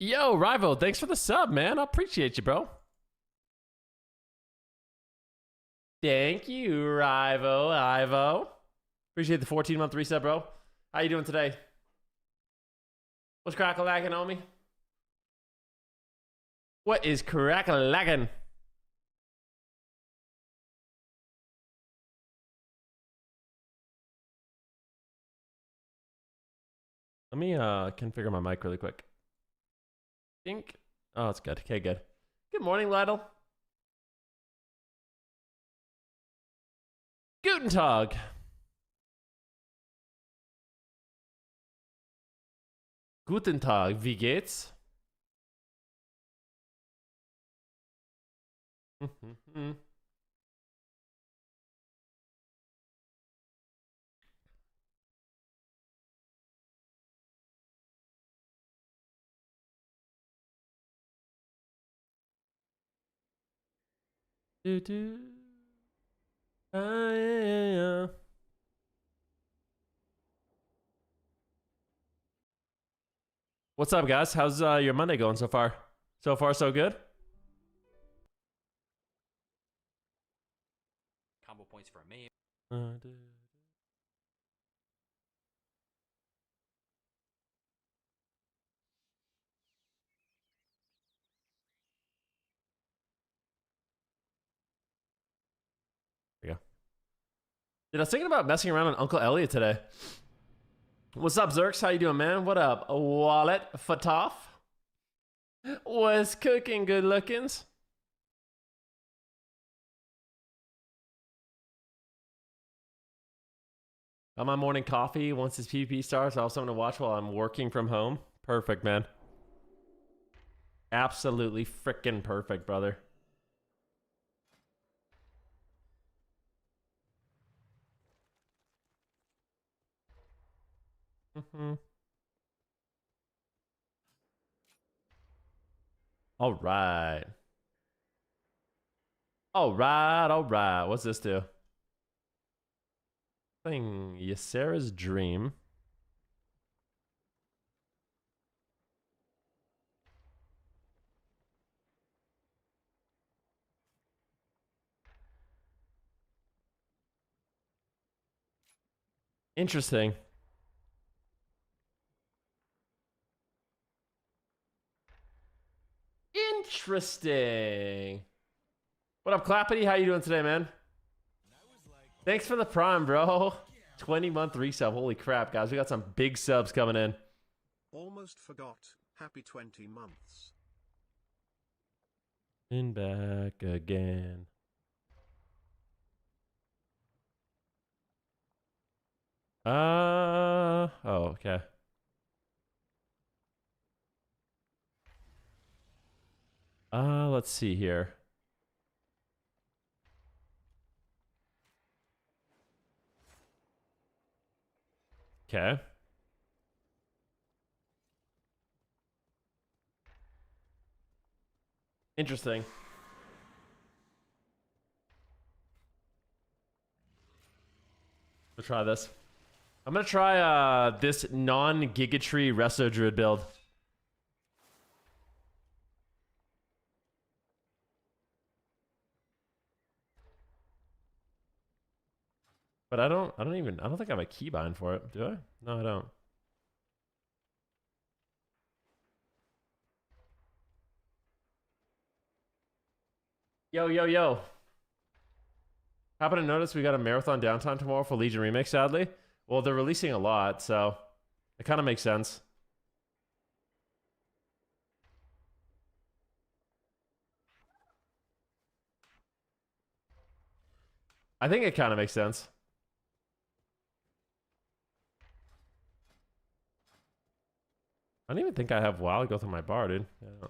Yo, Rivo, thanks for the sub, man. I appreciate you, bro. Thank you, Rivo. Appreciate the 14-month reset, bro. How you doing today? What's crack-a-lackin', homie? What is crack-a-lackin'? Let me configure my mic really quick. Think. Oh, it's good. Okay, good. Good morning, Lytle. Guten Tag. Guten Tag. Wie geht's? Do do. Yeah. What's up, guys? How's your Monday going so far? So far, so good? Combo points for me. There you go. Dude, I was thinking about messing around on Uncle Elliot today. What's up, Zerks? How you doing, man? What up, Wallet Fataf? What's cooking, good lookings? Got my morning coffee. Once this PvP starts, I'll have something to watch while I'm working from home. Perfect, man. Absolutely freaking perfect, brother. All right. All right. What's this do? Thing, Ysera's Dream. Interesting. Interesting. What up, Clappity? How you doing today, man? Thanks for the prime, bro. 20-month resub. Holy crap, guys. We got some big subs coming in. Almost forgot. Happy 20 months. And back again. Oh, okay. Let's see here. Okay. Interesting. We'll try this. I'm gonna try this non-Gigatree Resto Druid build. But I don't think I have a keybind for it, do I? No, I don't. Yo. Happen to notice we got a marathon downtime tomorrow for Legion Remix, sadly. Well, they're releasing a lot, so it kind of makes sense. I think it kind of makes sense. I don't even think I have WoW to go through my bar, dude. Yeah.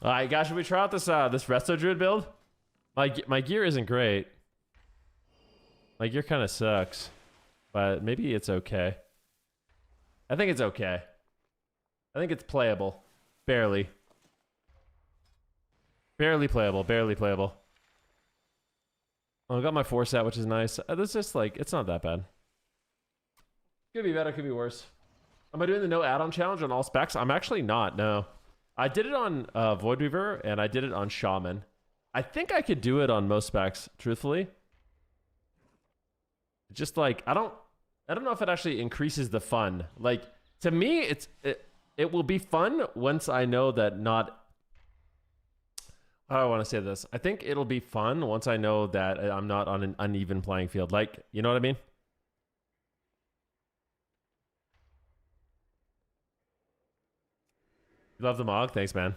All right, guys, should we try out this this Resto Druid build? My gear isn't great. My gear kind of sucks, but maybe it's okay. I think it's okay. I think it's playable. Barely. Barely playable. Barely playable. Oh, I got my force out, which is nice. This is just like, it's not that bad. Could be better, could be worse. Am I doing the no add-on challenge on all specs? I'm actually not, no. I did it on Void Weaver, and I did it on Shaman. I think I could do it on most specs, truthfully. Just like, I don't know if it actually increases the fun. Like, to me, it will be fun once I know that not... How do I want to say this? I think it'll be fun once I know that I'm not on an uneven playing field. Like, you know what I mean? You love the Mog? Thanks, man.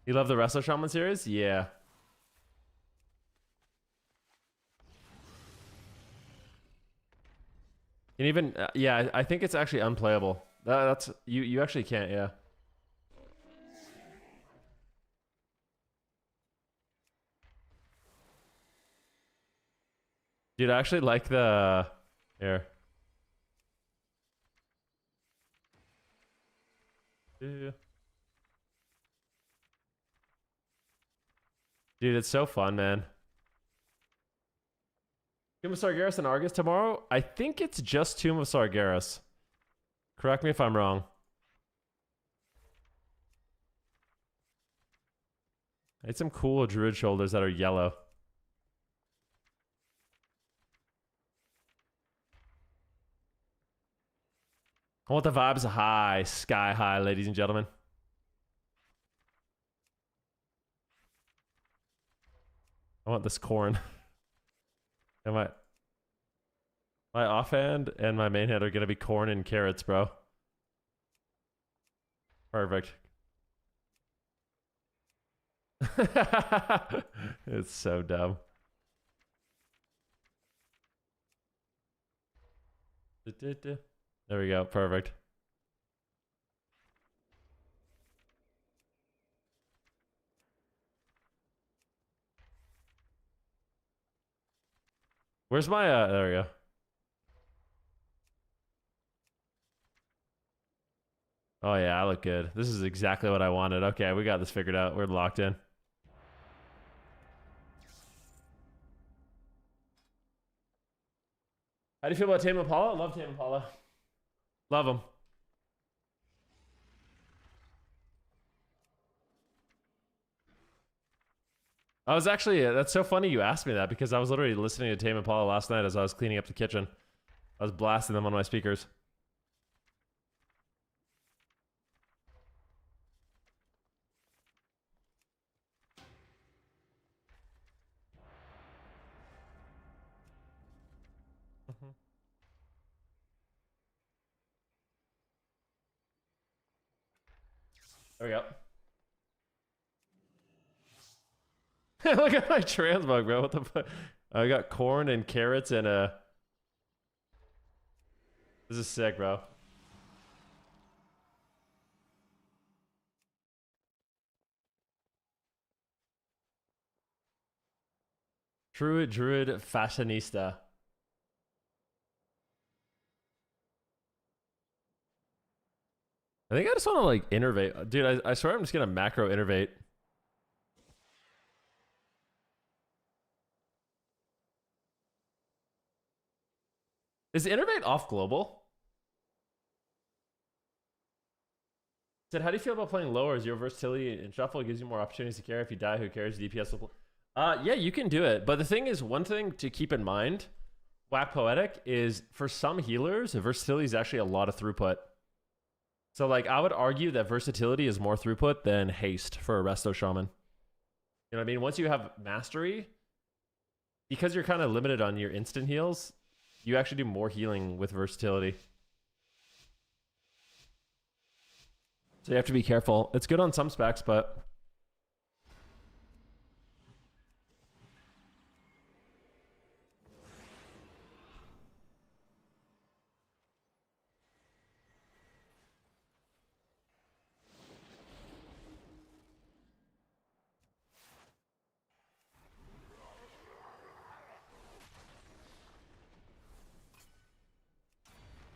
You love the Resto Shaman series? Yeah. And even, yeah, I think it's actually unplayable. That's, you actually can't, yeah. Dude, I actually like the, here. Dude, it's so fun, man. Tomb of Sargeras and Argus tomorrow? I think it's just Tomb of Sargeras. Correct me if I'm wrong. I had some cool druid shoulders that are yellow. I want the vibes high, sky high, ladies and gentlemen. I want this corn. And my offhand and my main hand are gonna be corn and carrots, bro. Perfect. It's so dumb. There we go. Perfect. Where's my, there we go. Oh yeah, I look good. This is exactly what I wanted. Okay, we got this figured out. We're locked in. How do you feel about Tame Impala? Love Tame Impala. Love them. I was actually, that's so funny you asked me that because I was literally listening to Tame Impala last night as I was cleaning up the kitchen. I was blasting them on my speakers. There we go. Look at my transmog, bro. What the fuck? I got corn and carrots and this is sick, bro. True Druid Fashionista. I think I just want to like innervate. Dude, I swear I'm just gonna macro innervate. Is innervate off global? Said, how do you feel about playing lower? Is your versatility in shuffle gives you more opportunities to carry? If you die, who cares? DPS will yeah, you can do it. But the thing is, one thing to keep in mind, Whack Poetic, is for some healers, versatility is actually a lot of throughput. So like, I would argue that versatility is more throughput than haste for a Resto Shaman. You know what I mean? Once you have mastery, because you're kind of limited on your instant heals, you actually do more healing with versatility. So you have to be careful. It's good on some specs, but...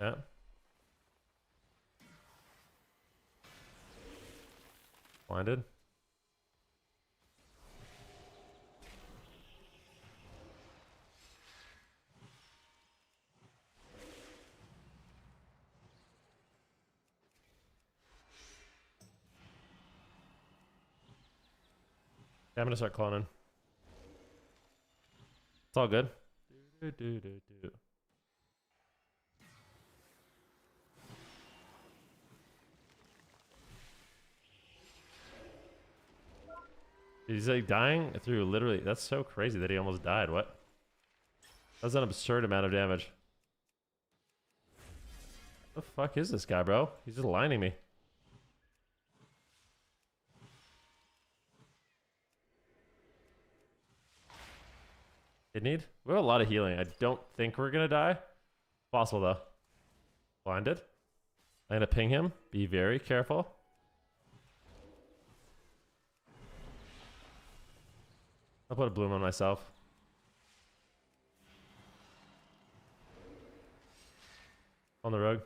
Yeah. Blinded. Yeah, I'm gonna start cloning. It's all good. He's like dying through literally. That's so crazy that he almost died. What? That's an absurd amount of damage. What the fuck is this guy, bro? He's just lining me. Hit need? We have a lot of healing. I don't think we're gonna die. Possible though. Blinded. I'm gonna ping him. Be very careful. I'll put a bloom on myself. On the rogue.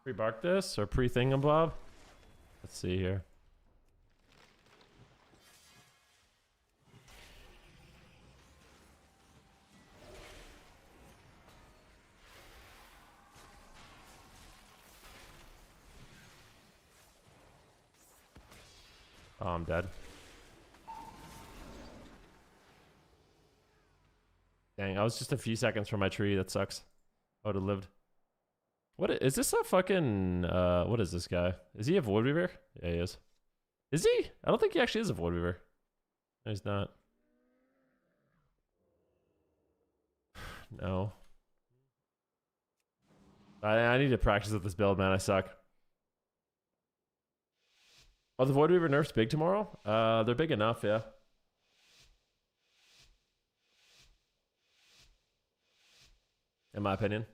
Pre-bark this or pre-thingamabob? Let's see here. Oh, I'm dead. Dang, I was just a few seconds from my tree. That sucks. I would have lived. What is this a fucking what is this guy? Is he a Void Weaver? Yeah, he is. Is he? I don't think he actually is a Void Weaver. No, he's not. No. I need to practice with this build, man. I suck. Oh, the Void Weaver nerfs big tomorrow? They're big enough, yeah. In my opinion.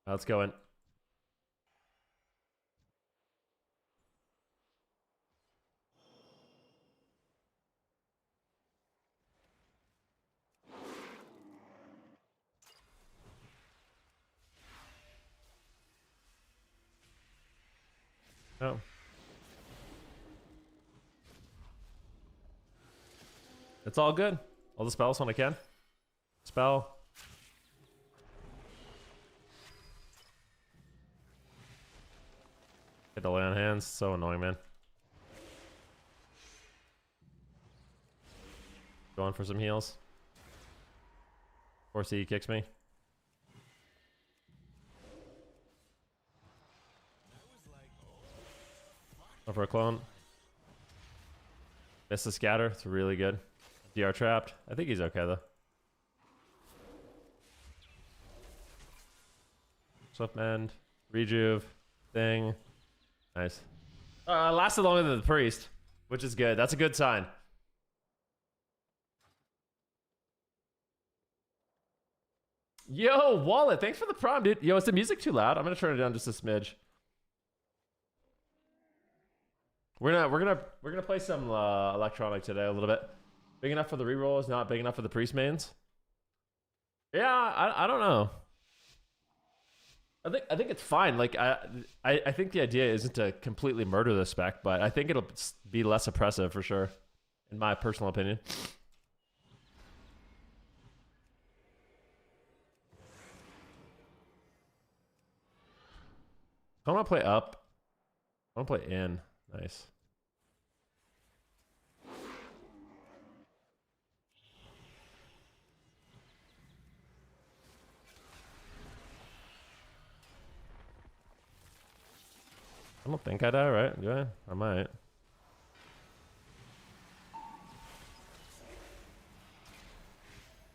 Let's go in. Oh. It's all good. All the spells when I can. Spell. Get delay on hands. So annoying, man. Going for some heals. Or he kicks me. Go for a clone. Miss the scatter. It's really good. DR trapped. I think he's okay though. Swift mend. Rejuve. Thing. Nice. Lasted longer than the priest, which is good. That's a good sign. Yo, Wallet, thanks for the prompt, dude. Yo, is the music too loud? I'm gonna turn it down just a smidge. We're gonna play some electronic today a little bit. Big enough for the rerolls, not big enough for the priest mains. Yeah, I don't know. I think it's fine. Like I think the idea isn't to completely murder the spec, but I think it'll be less oppressive for sure, in my personal opinion. I want to play up. I want to play in. Nice. I don't think I die, right? Yeah, I might.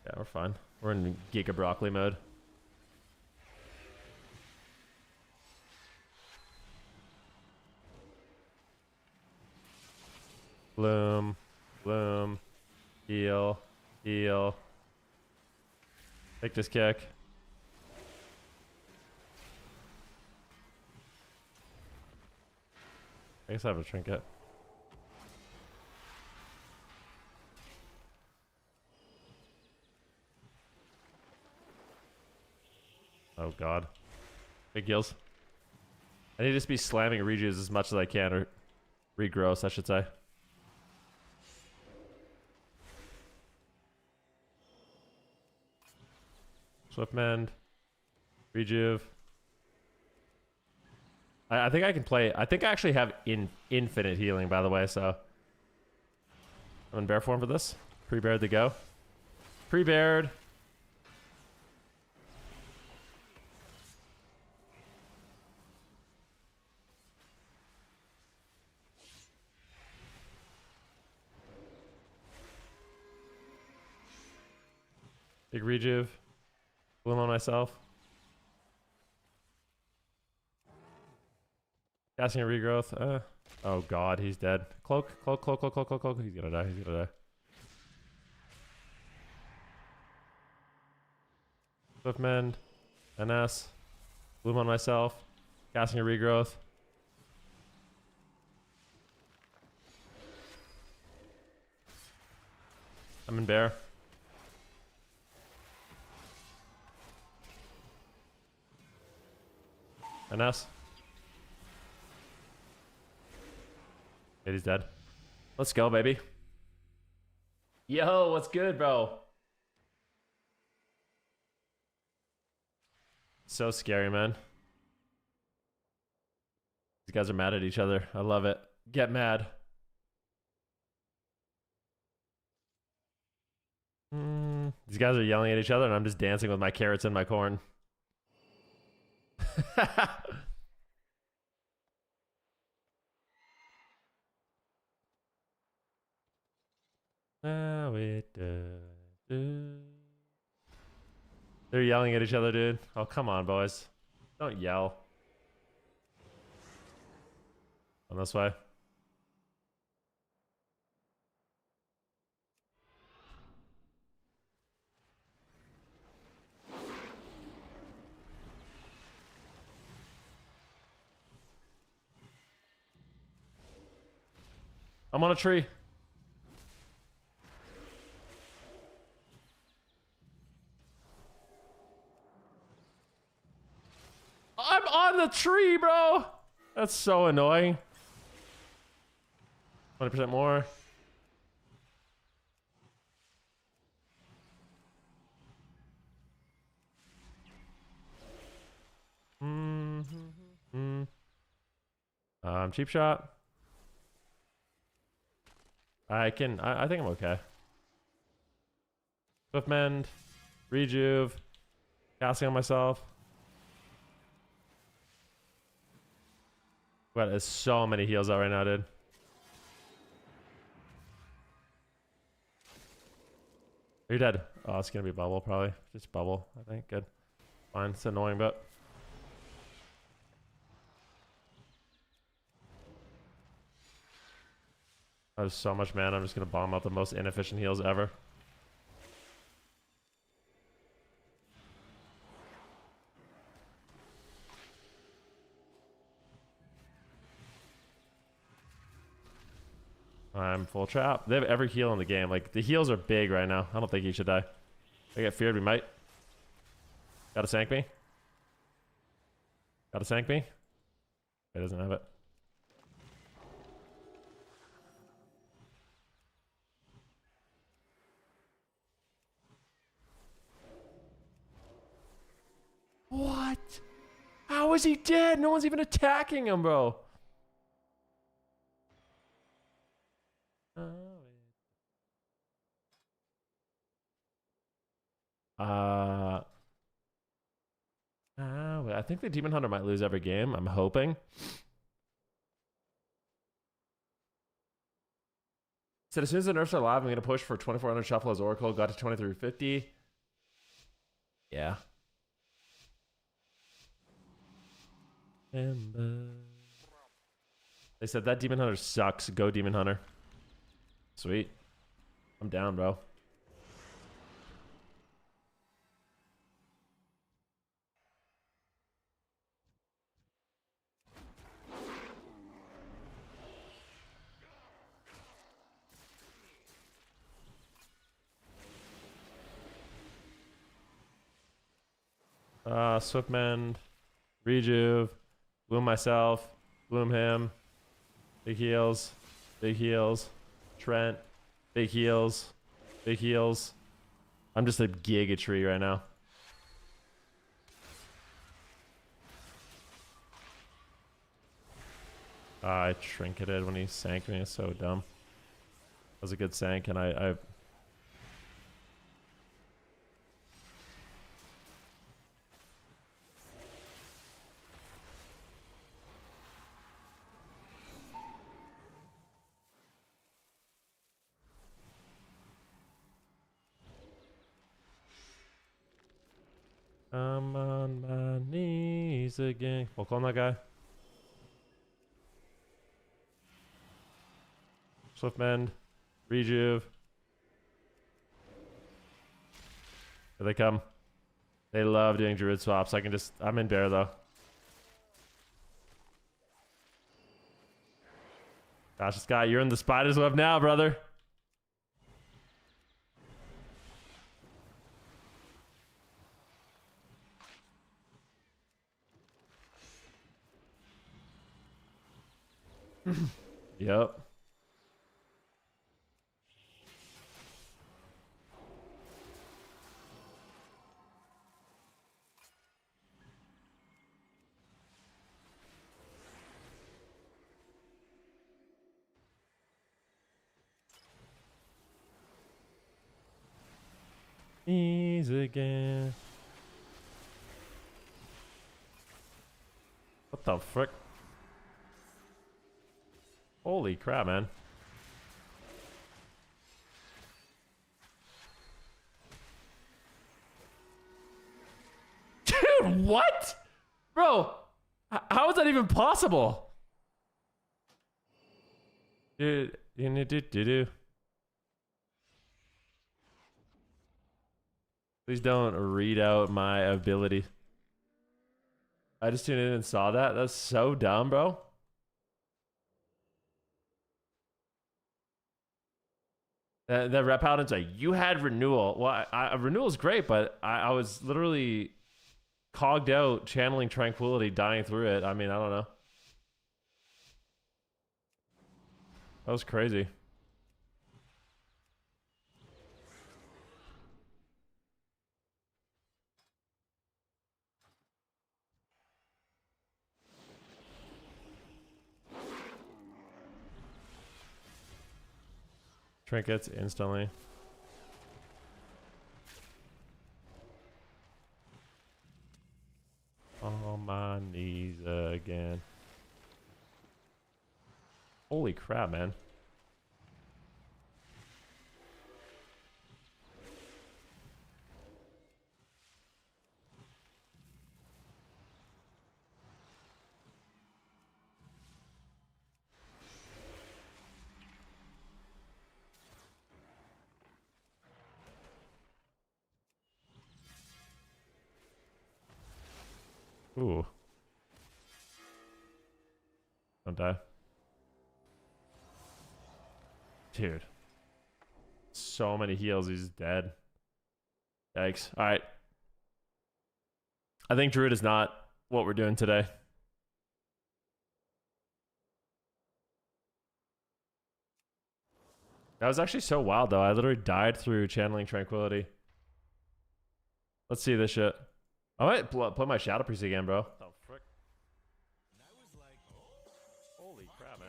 Yeah, we're fine. We're in Giga Broccoli mode. Bloom, bloom, heal, heal. Take this kick. I guess I have a trinket. Oh god. Big heals. I need to just be slamming rejuves as much as I can, or regrowth, I should say. Swift mend. Rejuve. I think I can play. I think I actually have infinite healing, by the way, so. I'm in bear form for this. Pre-bared to go. Pre-bared. Big rejuve. Bloom on myself. Casting a regrowth. Oh god, he's dead. Cloak, cloak, cloak, cloak, cloak, cloak, cloak. He's gonna die, he's gonna die. Swift mend. NS. Bloom on myself. Casting a regrowth. I'm in bear. NS. He's dead. Let's go, baby. Yo, what's good, bro? So scary, man. These guys are mad at each other. I love it. Get mad. These guys are yelling at each other, and I'm just dancing with my carrots and my corn. They're yelling at each other, dude. Oh, come on, boys. Don't yell. On this way. I'm on a tree. I'm on the tree, bro. That's so annoying. 20% more. Cheap shot. I think I'm okay. Swift mend. Rejuve. Casting on myself. Wow, there's so many heals out right now, dude. You're dead. Oh, it's gonna be bubble, probably. Just bubble, I think. Good. Fine. It's annoying, but. I have so much mana. I'm just gonna bomb out the most inefficient heals ever. I'm full trap. They have every heal in the game. Like, the heals are big right now. I don't think he should die. If I get feared, we might. Gotta sank me. Gotta sank me. He doesn't have it. What? How is he dead? No one's even attacking him, bro. I think the Demon Hunter might lose every game. I'm hoping. Said as soon as the nerfs are live, I'm gonna push for 2400 shuffle as Oracle. Got to 2350. Yeah. They said that Demon Hunter sucks. Go Demon Hunter. Sweet. I'm down, bro. Swiftmend, Rejuve, Bloom myself, Bloom him, big heals, Trent, big heals, big heals. I'm just a giga tree right now. I trinketed when he sank me. It's so dumb. That was a good sank, and I I'm on my knees again. We'll call that guy. Swiftmend, Rejuve. Here they come. They love doing druid swaps. I'm in bear though. Gosh, Scott, you're in the spider's web now, brother. Yep. Knees again. What the frick? Holy crap, man. Dude, what? Bro, how is that even possible? Dude, please don't read out my ability. I just tuned in and saw that. That's so dumb, bro. That rep paladin's like, you had renewal. Well, renewal is great, but I was literally cogged out, channeling tranquility, dying through it. I mean, I don't know. That was crazy. Trinkets instantly. On my knees again. Holy crap, man. Ooh. Don't die. Dude. So many heals, he's dead. Yikes. Alright. I think Druid is not what we're doing today. That was actually so wild, though. I literally died through channeling tranquility. Let's see this shit. I might play my Shadow Priest again, bro. Oh, frick. Holy crap, man.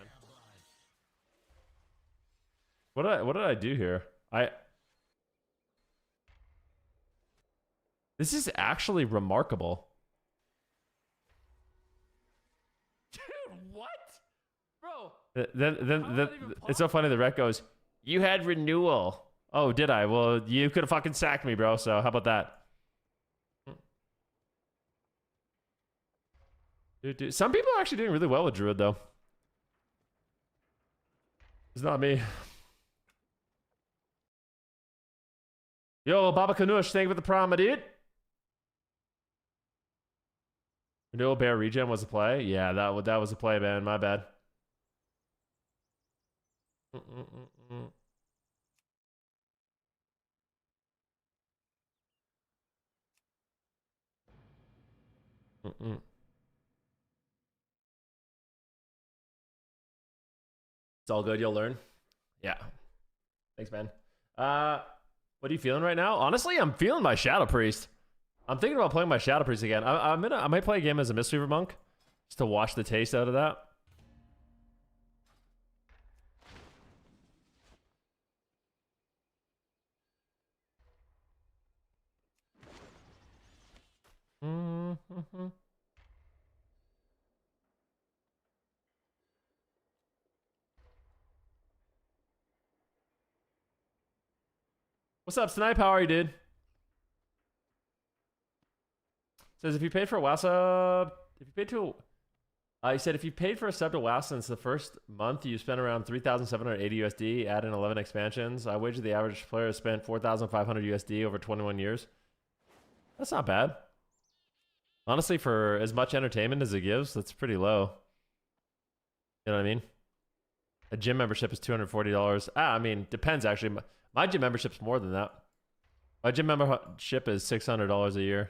What did I do here? This is actually remarkable. Dude, what? Bro. Then it's so funny the rec goes, you had renewal. Oh, did I? Well, you could have fucking sacked me, bro. So how about that? Dude, some people are actually doing really well with Druid, though. It's not me. Yo, Baba Kanush, thank you for the prom, my dude. Renewal Bear Regen was a play? Yeah, that was a play, man. My bad. Mm-mm. It's all good. You'll learn. Yeah. Thanks, man. What are you feeling right now? Honestly, I'm feeling my Shadow Priest. I'm thinking about playing my Shadow Priest again. I might play a game as a Mistweaver Monk just to wash the taste out of that. Mm-hmm. What's up, Snipe? How are you, dude? Says if you paid for a WoW sub, if you paid to, he said if you paid for a sub to WoW since the first month, you spent around 3,780 USD. Add in 11 expansions. I wager the average player has spent 4,500 USD over 21 years. That's not bad. Honestly, for as much entertainment as it gives, that's pretty low. You know what I mean? A gym membership is $240. I mean, depends actually. My gym membership's more than that. My gym membership is $600 a year.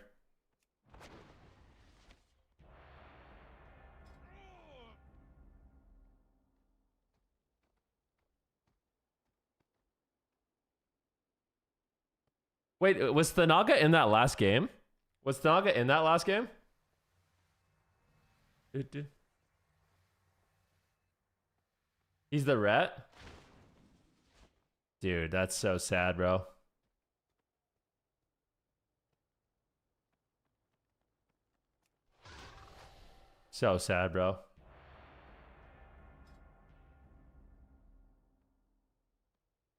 Wait, was Thanaga in that last game? Was Thanaga in that last game? Dude. He's the ret? Dude, that's so sad, bro. So sad, bro.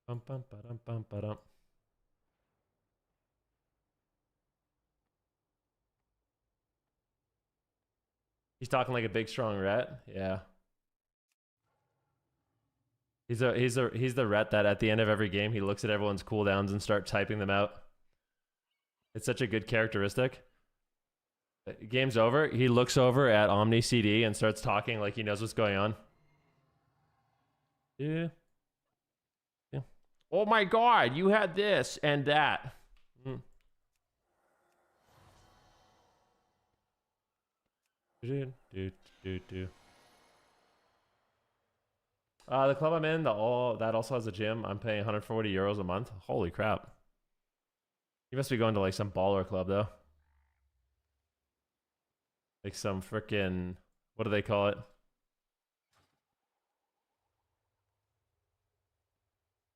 Bum, bum, ba-dum, bum, ba-dum. He's talking like a big strong ret. Yeah. He's the ret that at the end of every game he looks at everyone's cooldowns and starts typing them out. It's such a good characteristic. Game's over. He looks over at Omni CD and starts talking like he knows what's going on. Yeah. Oh my god, you had this and that. The club I'm in, that also has a gym. I'm paying 140 euros a month. Holy crap. You must be going to like some baller club though. Like some freaking, what do they call it?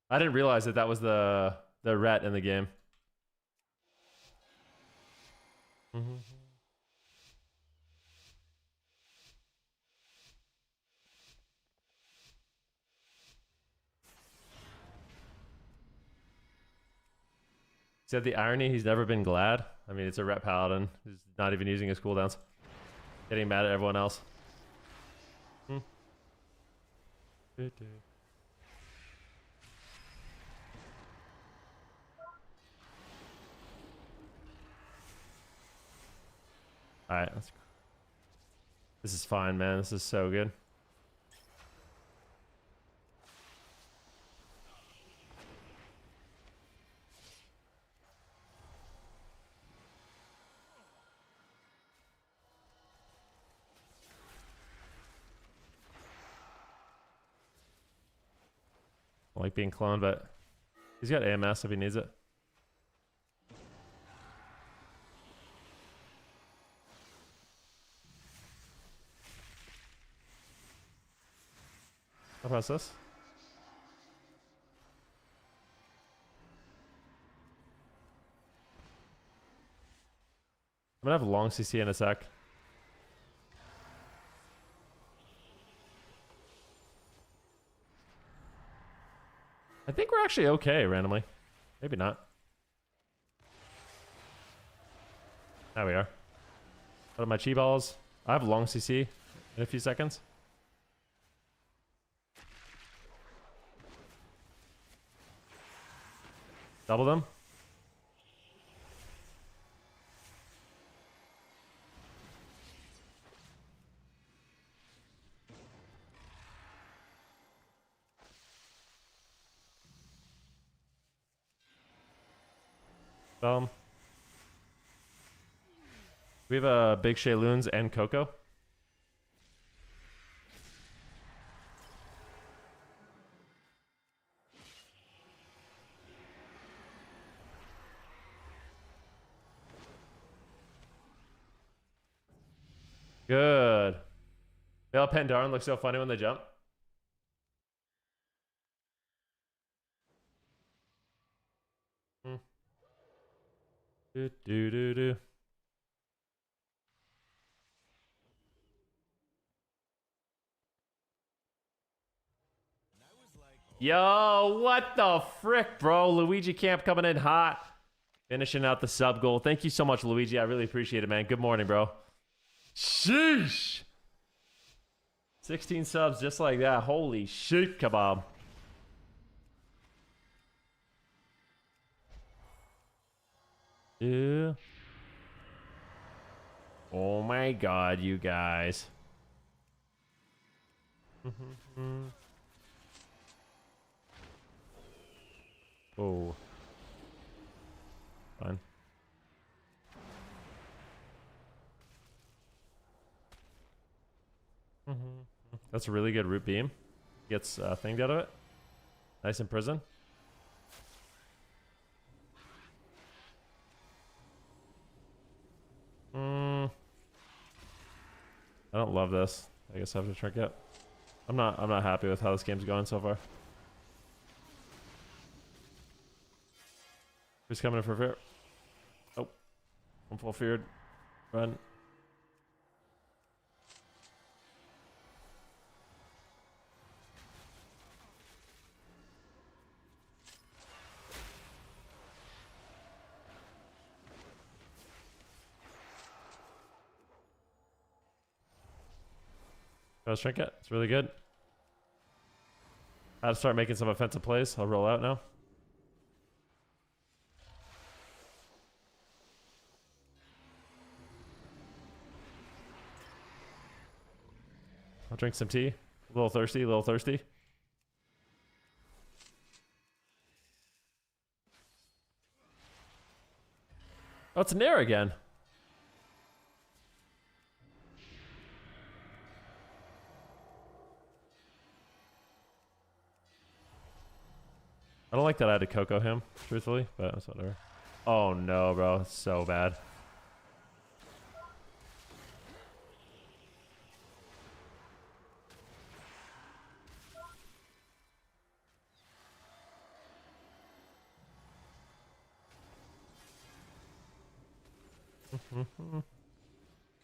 I didn't realize that was the ret in the game. Said the irony, he's never been glad. I mean, it's a ret paladin. He's not even using his cooldowns. Getting mad at everyone else. Alright, this is fine, man. This is so good. I like being cloned, but he's got AMS if he needs it. I'll press this. I'm gonna have long CC in a sec. I think we're actually okay randomly. Maybe not. There we are. What are my chi balls? I have long CC in a few seconds. Double them. Boom. We have a Big Shayloons and Coco. Good. Bell Pendarn looks so funny when they jump. Do do do do. Yo, what the frick, bro? Luigi Camp coming in hot. Finishing out the sub goal. Thank you so much, Luigi. I really appreciate it, man. Good morning, bro. Sheesh. 16 subs just like that. Holy shit, kebab. Yeah. Oh my god, you guys. Oh. Fine. That's a really good root beam. Gets thinged out of it. Nice in prison. I don't love this. I guess I have to trinket. I'm not happy with how this game's going so far. Who's coming in for fear? Oh. I'm full feared. Run. Let's trinket. It's really good. I have to start making some offensive plays. I'll roll out now. I'll drink some tea. A little thirsty, a little thirsty. Oh, it's Nair again. I don't like that I had to Coco him, truthfully, but that's whatever. Oh no, bro. It's so bad.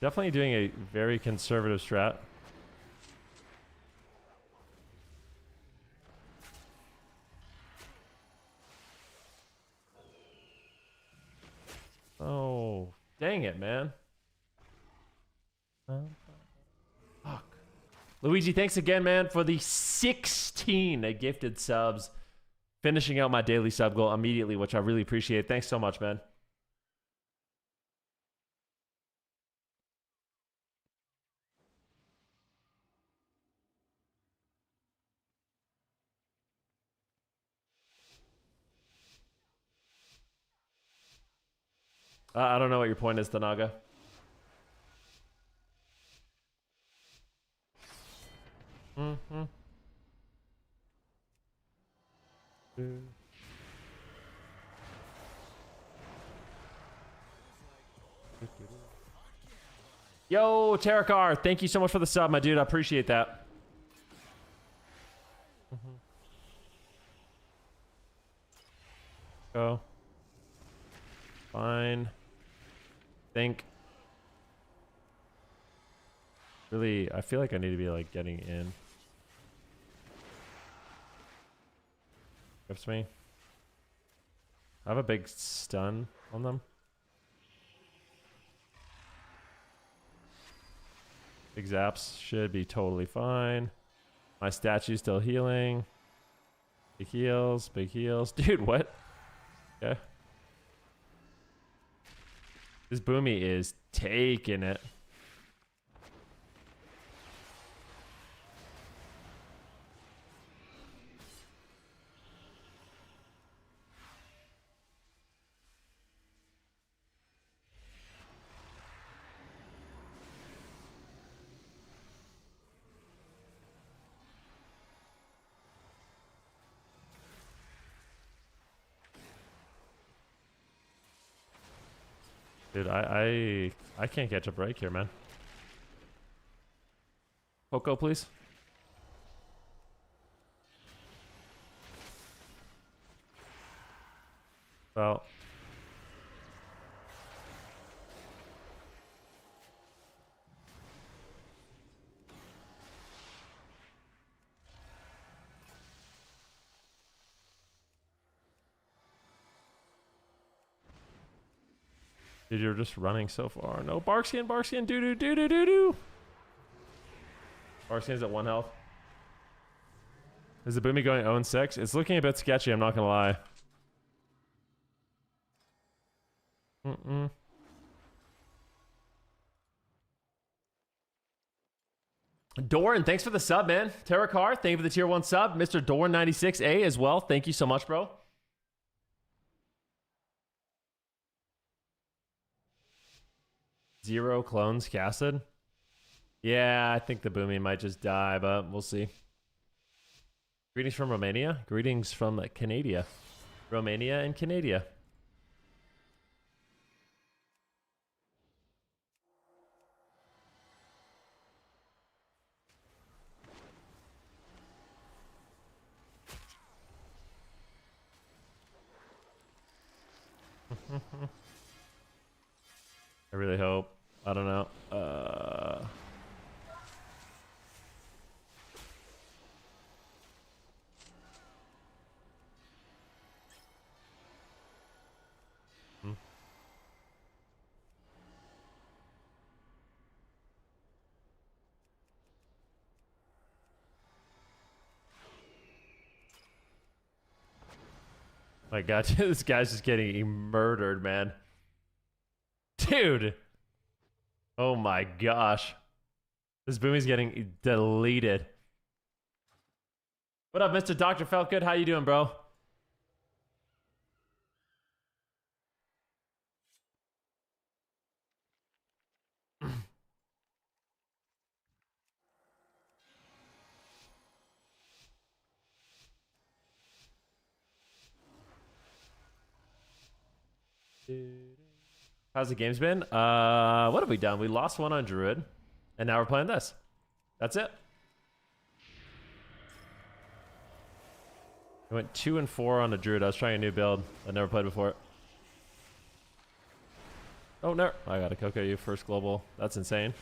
Definitely doing a very conservative strat. Oh, dang it, man. Fuck. Luigi, thanks again, man, for the 16 gifted subs. Finishing out my daily sub goal immediately, which I really appreciate. Thanks so much, man. I don't know what your point is, Tanaga. Yo, Terakar, thank you so much for the sub, my dude. I appreciate that. Go. Fine. Think. Really, I feel like I need to be like getting in. Grips me. I have a big stun on them. Big zaps should be totally fine. My statue's still healing. Big heals, big heals. Dude, what? Okay. This Boomy is taking it. Dude, I can't catch a break here, man. Poco, please. Well. Dude, you're just running so far. No, Barkskin, doo-doo. Barkskin's at 1 health. Is the Boomy going 0-6? It's looking a bit sketchy, I'm not gonna lie. Doran, thanks for the sub, man. Terracar, thank you for the tier 1 sub. Mr. Doran96A as well. Thank you so much, bro. Zero clones casted. Yeah, I think the Boomy might just die, but we'll see. Greetings from Romania. Greetings from Canada. Romania and Canada. I really hope. I don't know. My God, this guy's just getting murdered, man. Dude. Oh my gosh. This Boomy's getting deleted. What up, Mr. Dr. Feltgood? How you doing, bro? How's the games been? What have we done? We lost one on Druid, and now we're playing this. That's it. I went 2 and 4 on the Druid. I was trying a new build. I never played before. Oh, no. I got a Coco you first global. That's insane.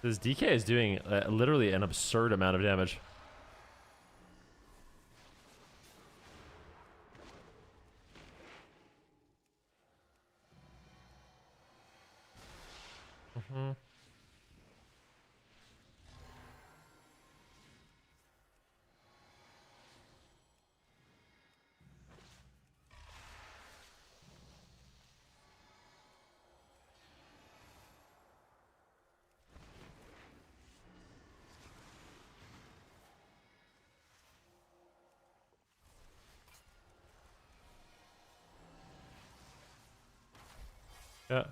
This DK is doing literally an absurd amount of damage. Yeah.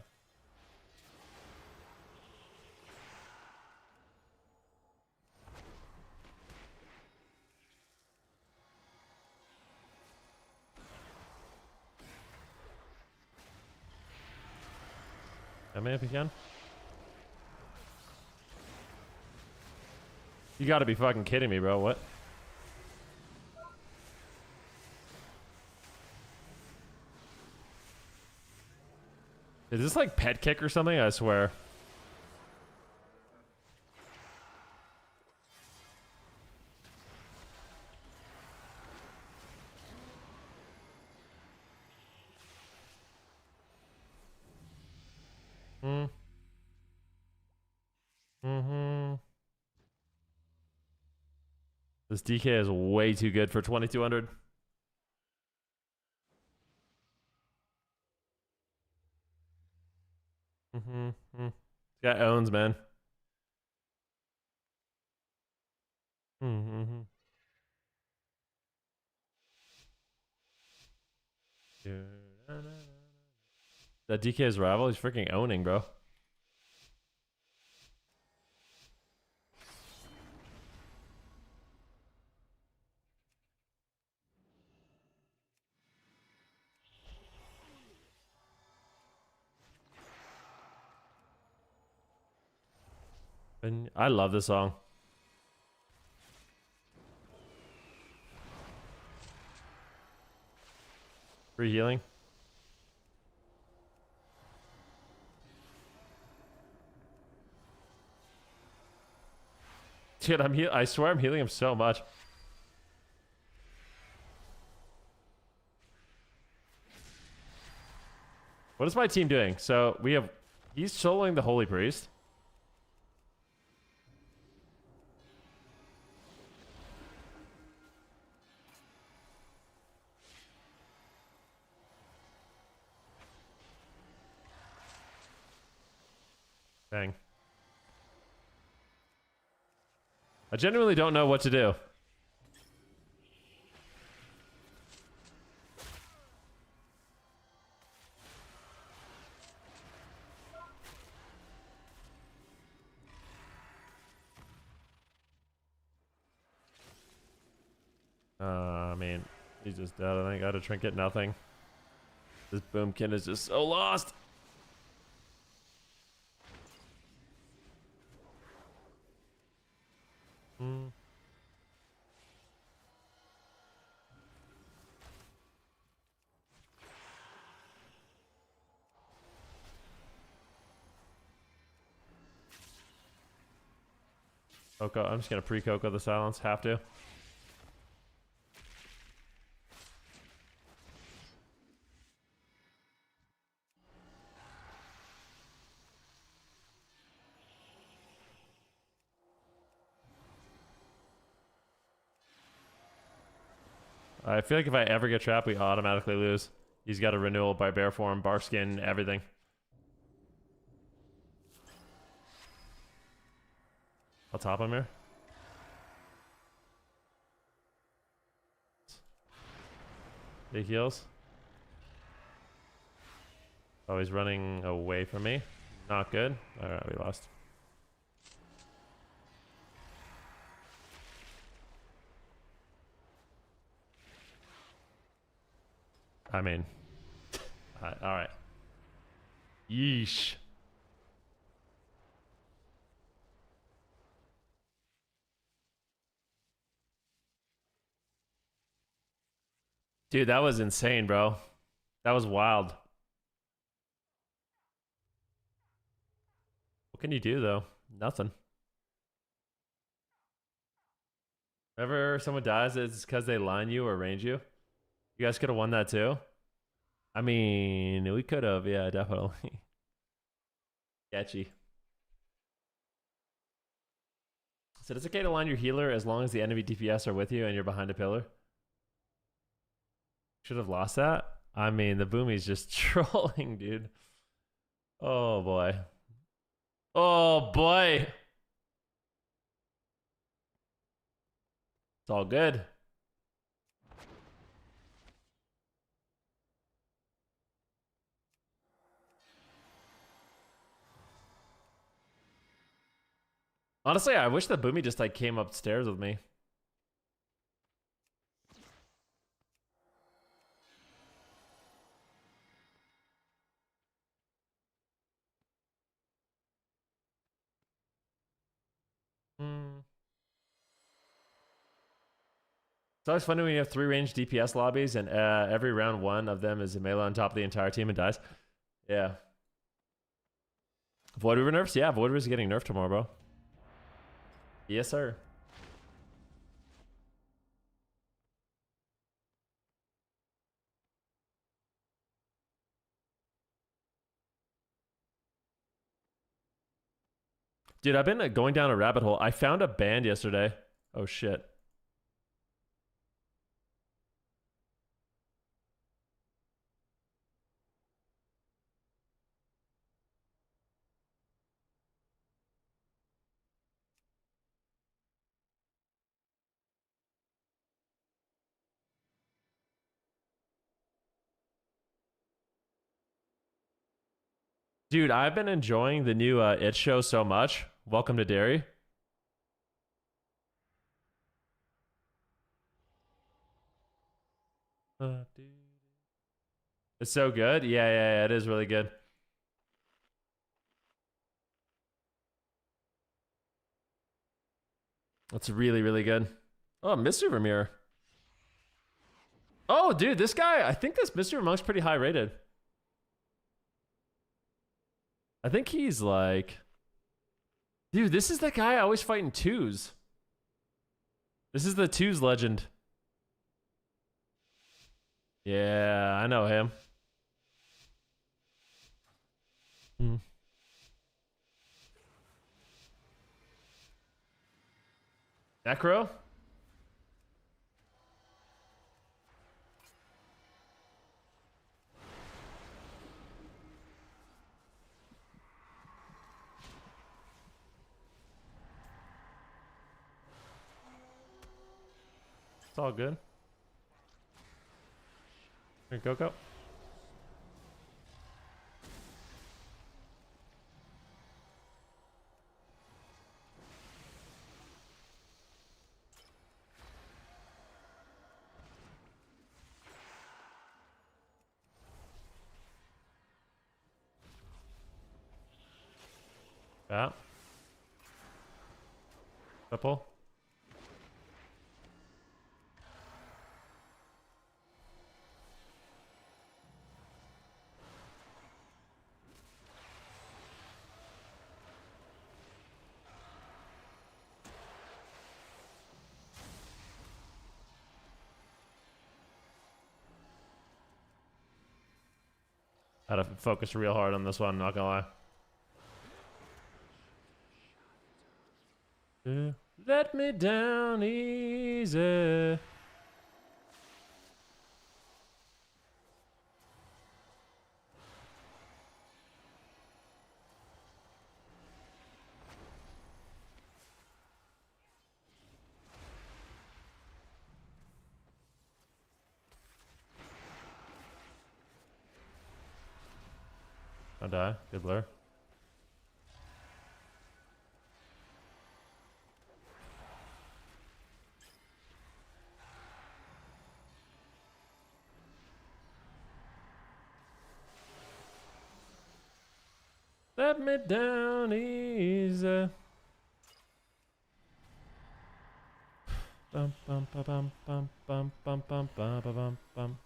I mean, if you can. You gotta be fucking kidding me, bro. What? Is this like pet kick or something? I swear. This DK is way too good for 2200. This guy owns, man. That DK's rival, he's freaking owning, bro. And I love this song. Free healing. Dude, I swear I'm healing him so much. What is my team doing? So we have... He's soloing the Holy Priest. Dang. I genuinely don't know what to do. I mean, he's just dead. I think I got a trinket, nothing. This boomkin is just so lost. Coco, I'm just gonna pre-Coco the silence. Have to. I feel like if I ever get trapped, we automatically lose. He's got a renewal by bear form, bar skin, everything. I'll top him here. Big heals. Oh, he's running away from me. Not good. Alright, we lost. I mean, alright. Yeesh. Dude, that was insane, bro. That was wild. What can you do, though? Nothing. Whenever someone dies, it's because they line you or range you. You guys could have won that, too. I mean, we could have. Yeah, definitely. Sketchy. So it's okay to line your healer as long as the enemy DPS are with you and you're behind a pillar. Should have lost that. I mean, the boomy's just trolling, dude. Oh boy. Oh boy. It's all good. Honestly, I wish the boomy just like came upstairs with me. It's always funny when you have 3 ranged DPS lobbies and every round one of them is a melee on top of the entire team and dies. Yeah. Void Reaver nerfs? Yeah, Void Reaver is getting nerfed tomorrow, bro. Yes, sir. Dude, I've been going down a rabbit hole. I found a band yesterday. Oh, shit. Dude, I've been enjoying the new It show so much. Welcome to Derry. It's so good. Yeah, it is really good. It's really, really good. Oh, Mr. Vermeer. Oh, dude, this guy, I think this Mr. Monk's pretty high rated. I think he's like... Dude, this is the guy always fighting twos. This is the twos legend. Yeah, I know him. Necro? It's all good. Here, go. Yeah. Couple. Had to focus real hard on this one, I'm not gonna lie. Let me down easy. I'll die. Good blur. Let me down easy. Bum bum ba bum bum bum bum bum bum ba bum bum.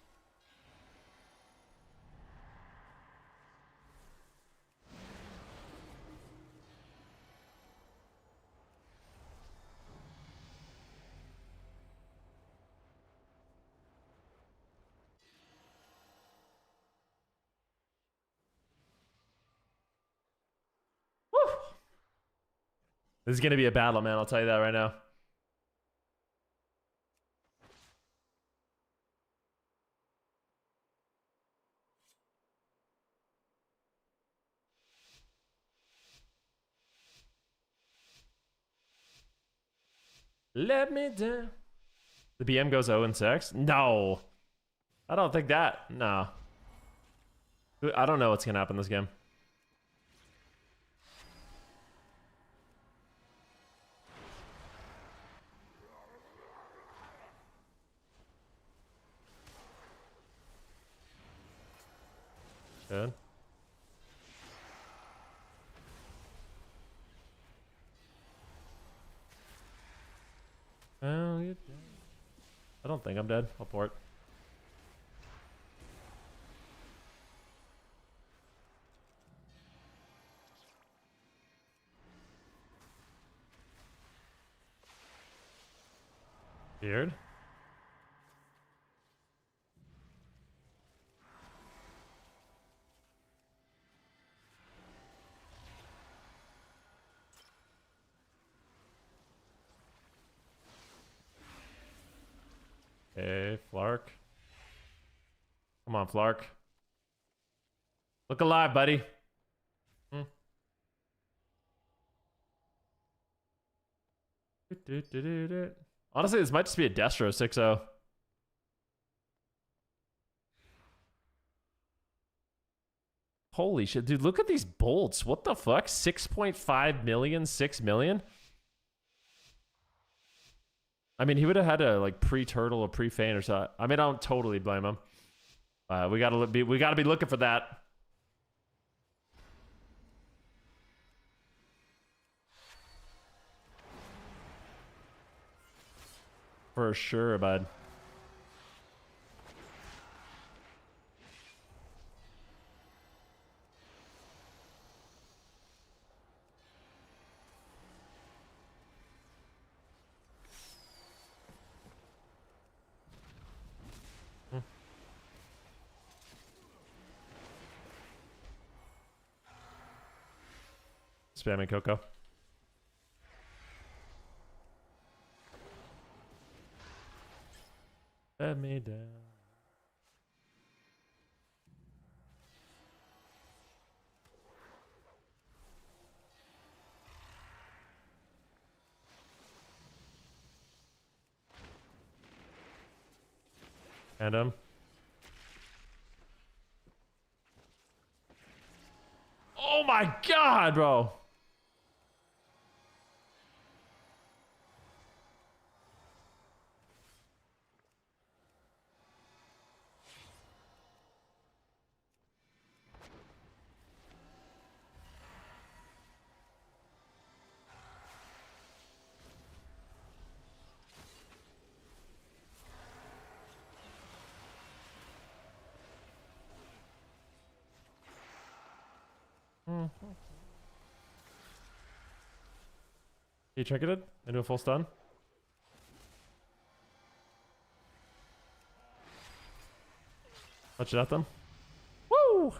Woo! This is gonna be a battle, man. I'll tell you that right now. Let me down. The BM goes 0 and 6? No. I don't think that. No. I don't know what's gonna happen this game. Good. Oh, you're dead. I don't think I'm dead. I'll port. Weird. Okay, Flark. Come on, Flark. Look alive, buddy. Honestly, this might just be a Destro 6-0. Holy shit, dude, look at these bolts. What the fuck? 6.5 million, 6 million? I mean, he would have had to like pre-turtle or pre-feint or something. I mean, I don't totally blame him. We gotta be looking for that. For sure, bud. Spamming Coco. Let me down. And oh my god, bro. He trinketed into a full stun. Touch it at them. Woo!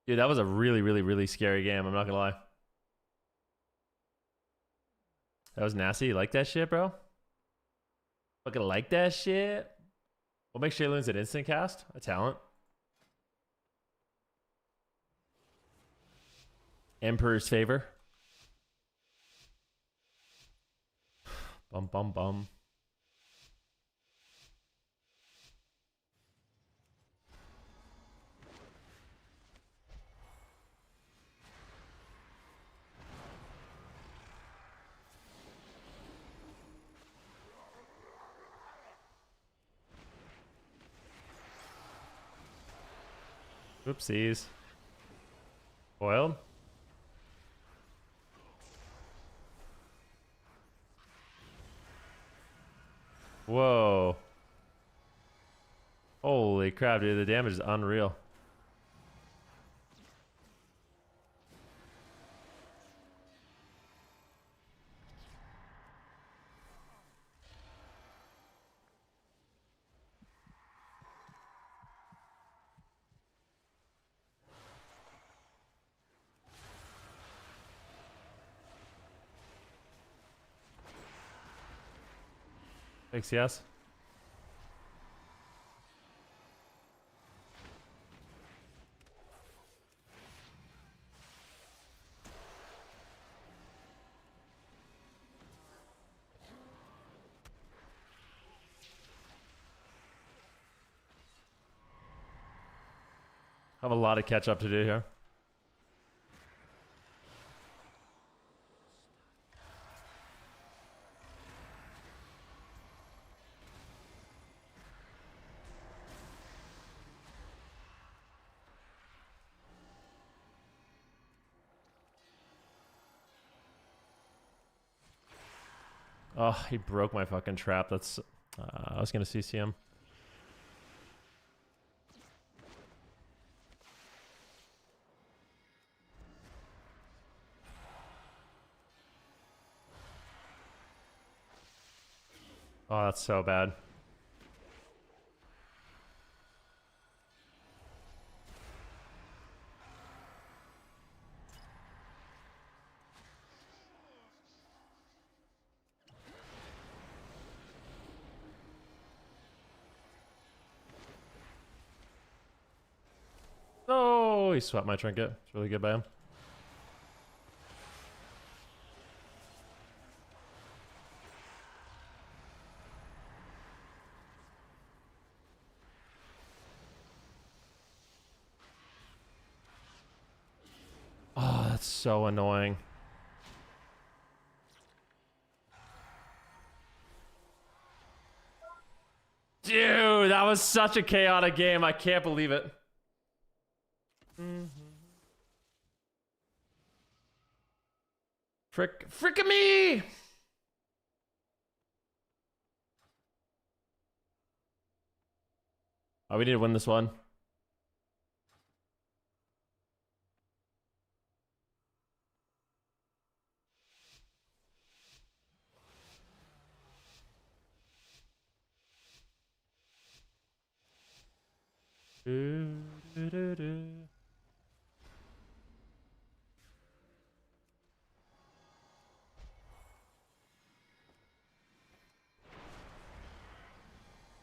Dude, that was a really, really, really scary game. I'm not gonna lie. That was nasty. You like that shit, bro? Fucking like that shit? What makes Shaylun's an instant cast? A talent. Emperor's favor. Bum bum bum. Oopsies. Boiled. Whoa. Holy crap, dude. The damage is unreal. Thanks, yes. I have a lot of catch up to do here. Oh, he broke my fucking trap. That's... I was gonna CC him. Oh, that's so bad. Oh, he swept my trinket. It's really good by him. it's so annoying. Dude, that was such a chaotic game. I can't believe it. Frick me! Oh, we need to win this one.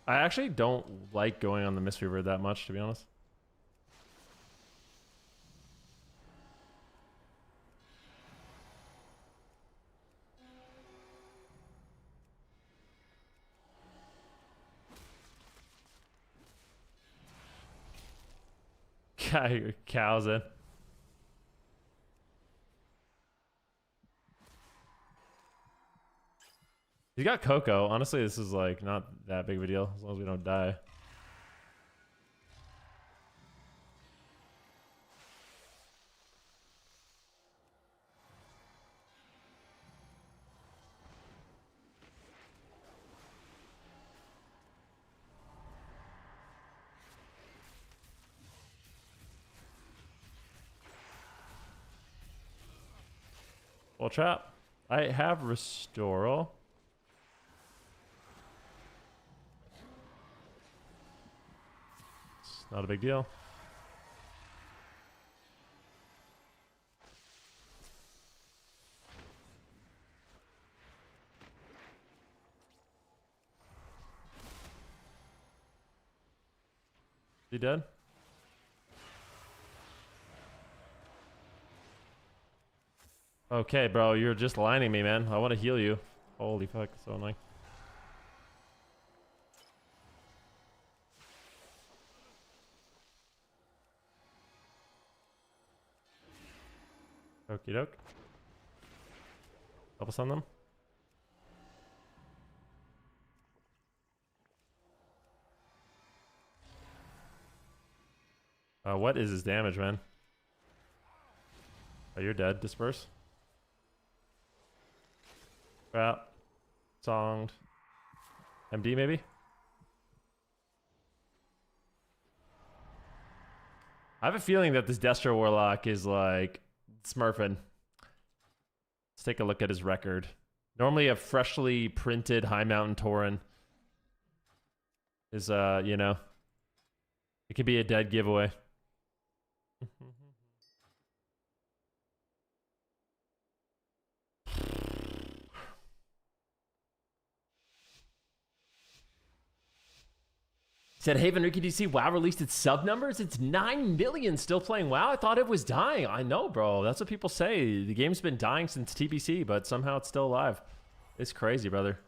I actually don't like going on the mystery bird that much, to be honest. Cows in. He's got Coco. Honestly, this is like not that big of a deal as long as we don't die. Well, trap. I have Restoral. It's not a big deal. Is he dead? Okay, bro, you're just lining me, man. I want to heal you. Holy fuck, so annoying. Okie doke. Help us on them. What is his damage, man? Oh, you're dead. Disperse. Crap. Songed. MD, maybe? I have a feeling that this Destro Warlock is like smurfing. Let's take a look at his record. Normally a freshly printed High Mountain Tauren is, you know, it could be a dead giveaway. Said, hey, Venruki, do you see WoW released its sub numbers? It's 9 million still playing WoW. I thought it was dying. I know, bro. That's what people say. The game's been dying since TBC, but somehow it's still alive. It's crazy, brother.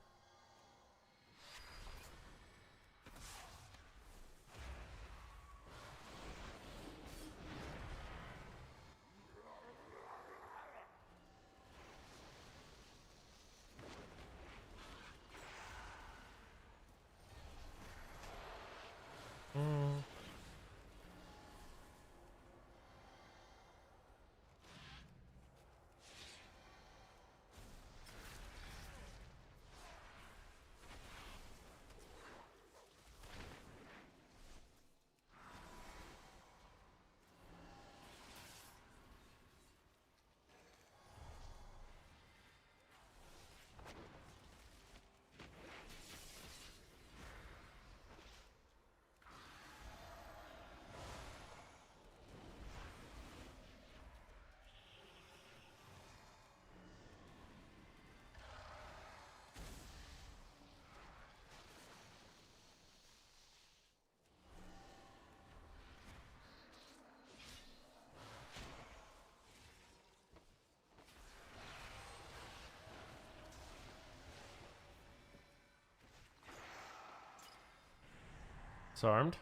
It's armed.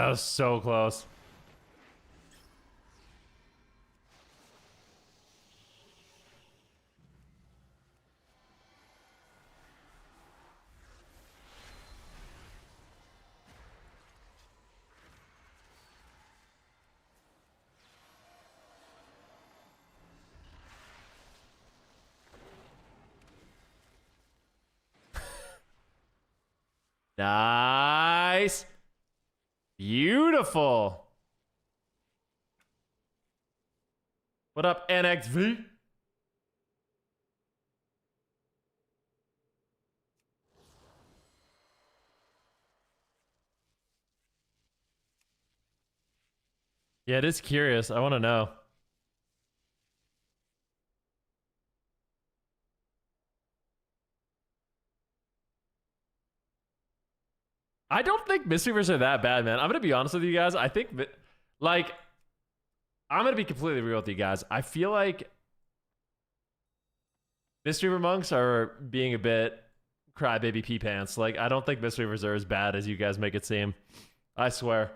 that was so close. Nice. Beautiful. What up, NXV? Yeah, it is curious. I want to know. I don't think Mistweavers are that bad, man. I'm gonna be honest with you guys. I think, like, I'm gonna be completely real with you guys. I feel like Mistweaver monks are being a bit crybaby pee pants. Like, I don't think Mistweavers are as bad as you guys make it seem. I swear.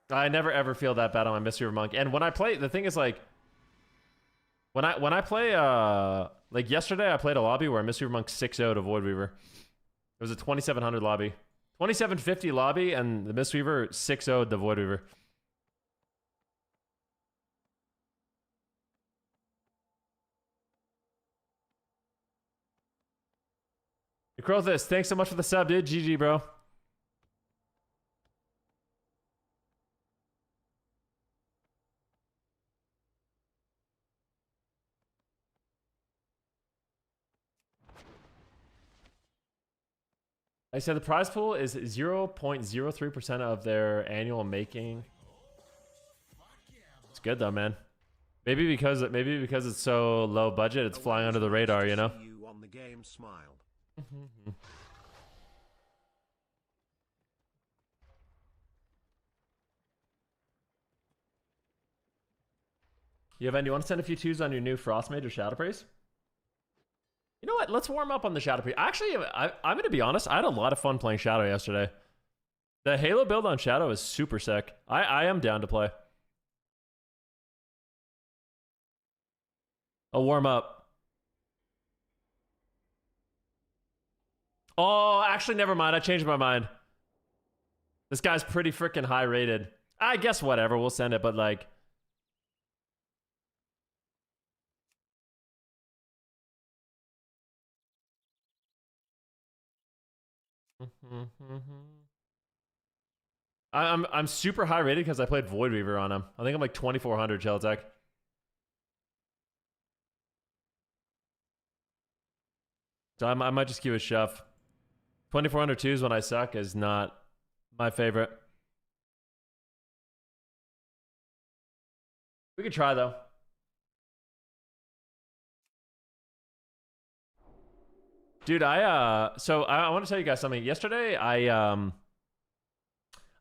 I never ever feel that bad on my Mistweaver monk. And when I play, the thing is, like, when I play, like yesterday, I played a lobby where Mistweaver monk 6-0'd to Void Weaver. It was a 2700 lobby. 2750 lobby, and the Mistweaver 6-0'd the Void Weaver. Necrothus, thanks so much for the sub, dude. GG, bro. I said the prize pool is 0.03% of their annual making. It's good though, man. Maybe because it's so low budget, it's flying under the radar, you know. You on the game smile. You want to send a few twos on your new Frostmage or Shadow Praise? You know what? Let's warm up on the Shadow Praise. Actually, I'm going to be honest. I had a lot of fun playing Shadow yesterday. The Halo build on Shadow is super sick. I am down to play. I'll warm up. Oh, actually, never mind. I changed my mind. This guy's pretty freaking high rated. I guess whatever. We'll send it, but like... I'm super high rated because I played Void Weaver on him. I think I'm like 2400 Shell Tech. So I might just give it a shove. 2400 twos when I suck is not my favorite. We could try though. Dude, so I want to tell you guys something. Yesterday, I'm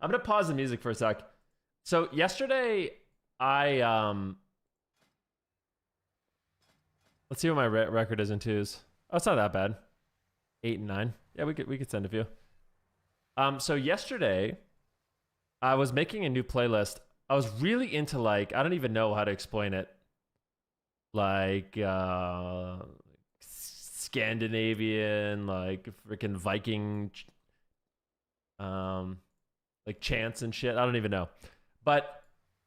gonna pause the music for a sec. So yesterday, let's see what my record is in twos. Oh, it's not that bad. 8 and 9. Yeah, we could send a few. So yesterday, I was making a new playlist. I was really into, like, I don't even know how to explain it. Like, Scandinavian, like freaking Viking, like chants and shit. I don't even know. But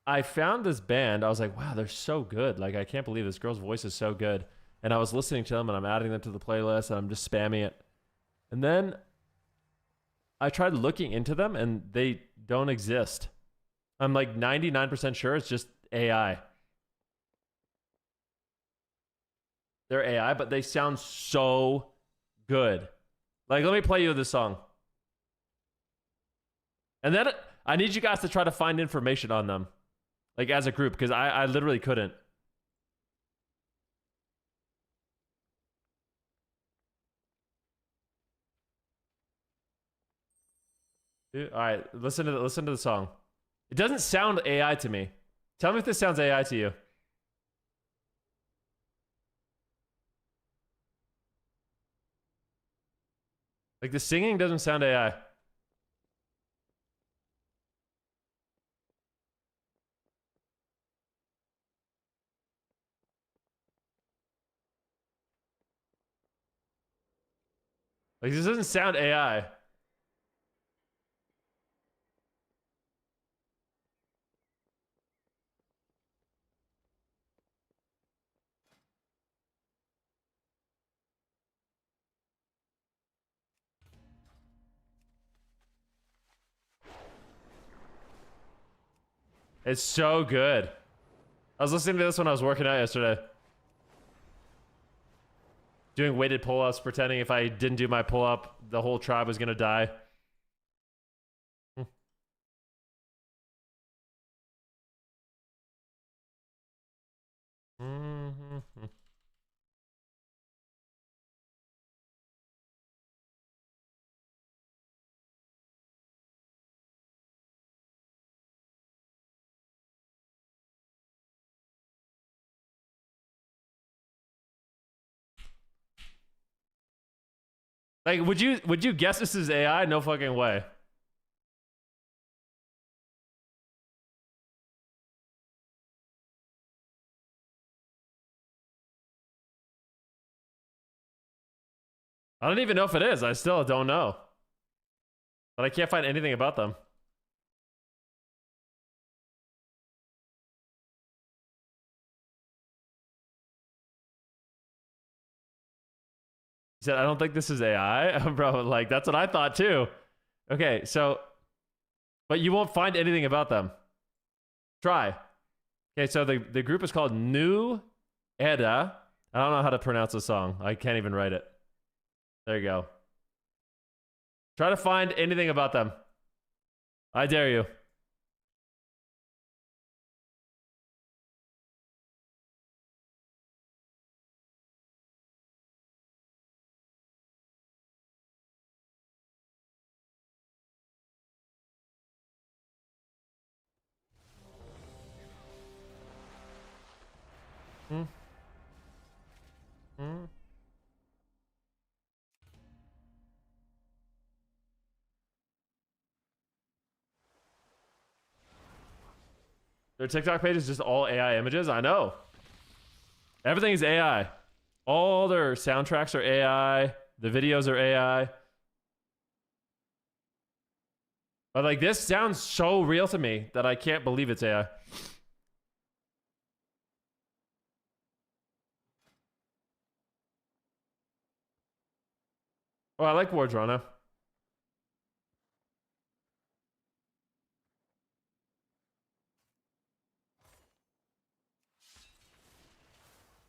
I found this band. I was like, wow, they're so good. Like, I can't believe this girl's voice is so good. And I was listening to them and I'm adding them to the playlist and I'm just spamming it. And then I tried looking into them and they don't exist. I'm like 99% sure it's just AI. They're AI, but they sound so good. Like, let me play you this song. And then I need you guys to try to find information on them. Like, as a group, because I literally couldn't. Dude, all right, listen to the song. It doesn't sound AI to me. Tell me if this sounds AI to you. Like the singing doesn't sound AI. Like this doesn't sound AI. It's so good. I was listening to this when I was working out yesterday. Doing weighted pull-ups, pretending if I didn't do my pull-up, the whole tribe was gonna die. Like, would you guess this is AI? No fucking way. I don't even know if it is. I still don't know. But I can't find anything about them. He said, I don't think this is AI. Bro, like, that's what I thought too. Okay, so, but you won't find anything about them. Try. Okay, so the group is called New Era. I don't know how to pronounce the song. I can't even write it. There you go. Try to find anything about them. I dare you. Hmm. Hmm. Their TikTok page is just all AI images. I know. Everything is AI. All their soundtracks are AI. The videos are AI. But like this sounds so real to me that I can't believe it's AI. Oh, I like Wardrona.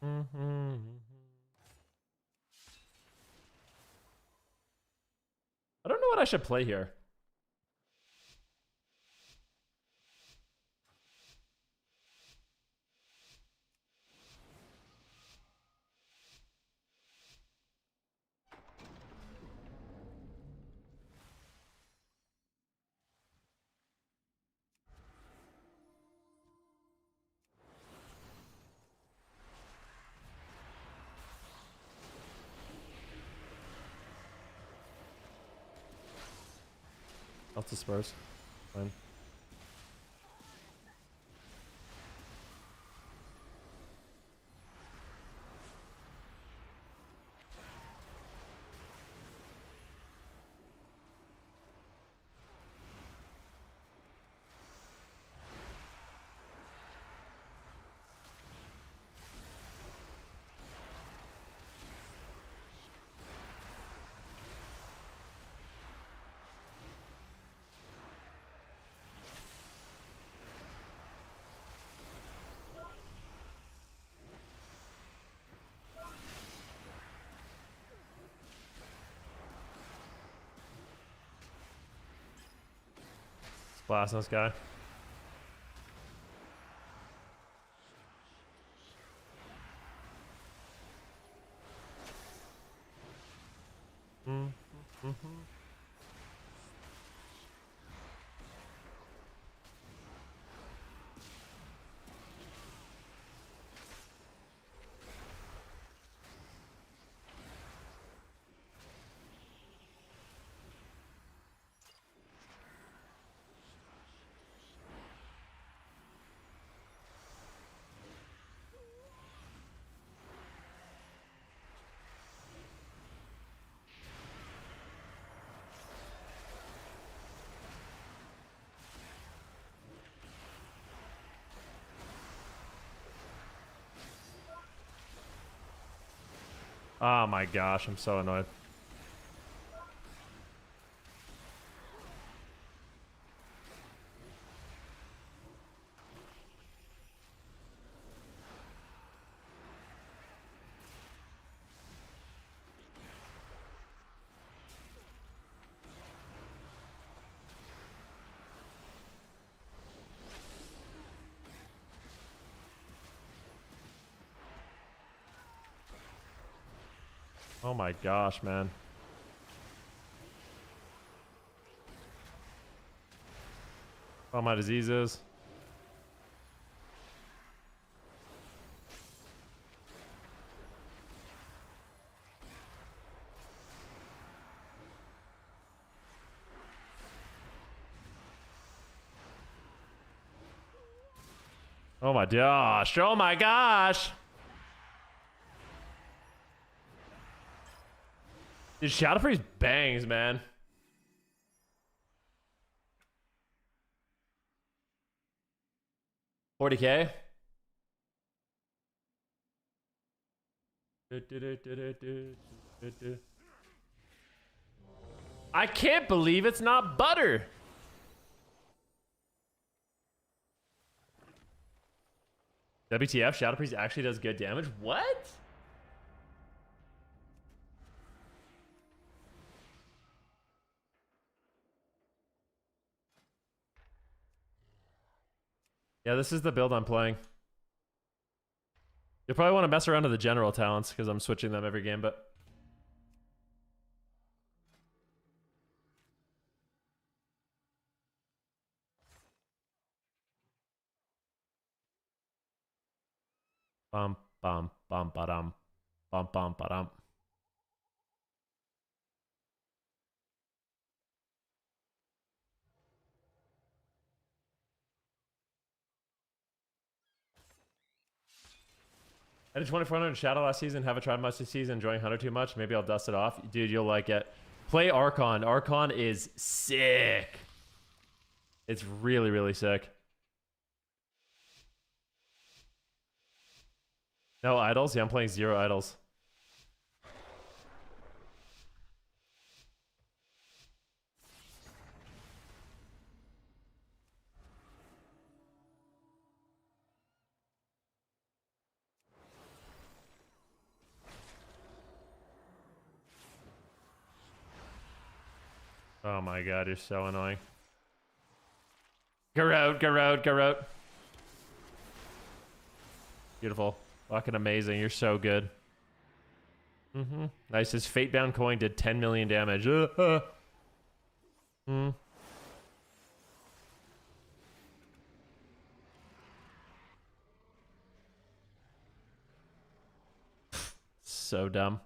I don't know what I should play here. Off the Spurs. Fine. Let's blast this guy. Oh my gosh, I'm so annoyed. Oh my gosh, man. All my diseases. Oh my gosh. Oh my gosh. Dude, Shadow Priest bangs, man. $40K. I can't believe it's not butter. WTF, Shadow Priest actually does good damage? What? Yeah, this is the build I'm playing. You'll probably want to mess around to the general talents because I'm switching them every game, but... Bum, bum, bum, ba-dum. Bum, bum, ba-dum. I did 2400 Shadow last season. Haven't tried much this season. Enjoying Hunter too much. Maybe I'll dust it off. Dude, you'll like it. Play Archon. Archon is sick. It's really, really sick. No idols? Yeah, I'm playing 0 idols. Oh my god, you're so annoying. Garrote, Garrote, Garrote. Beautiful. Fucking amazing. You're so good. Nice. His Fatebound coin did 10 million damage. So dumb.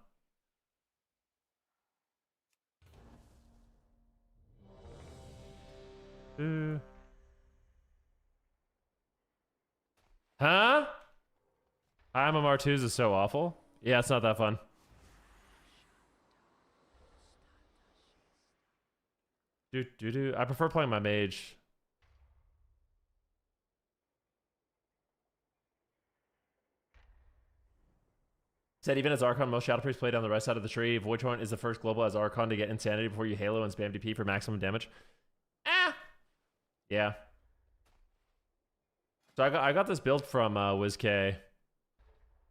Huh? I'm a Martuz is so awful. Yeah, it's not that fun. I prefer playing my mage. Said even as Archon, most Shadow Priests play down the right side of the tree. Void Torrent is the first global as Archon to get Insanity before you Halo and spam DP for maximum damage. Yeah. So I got this build from WizK.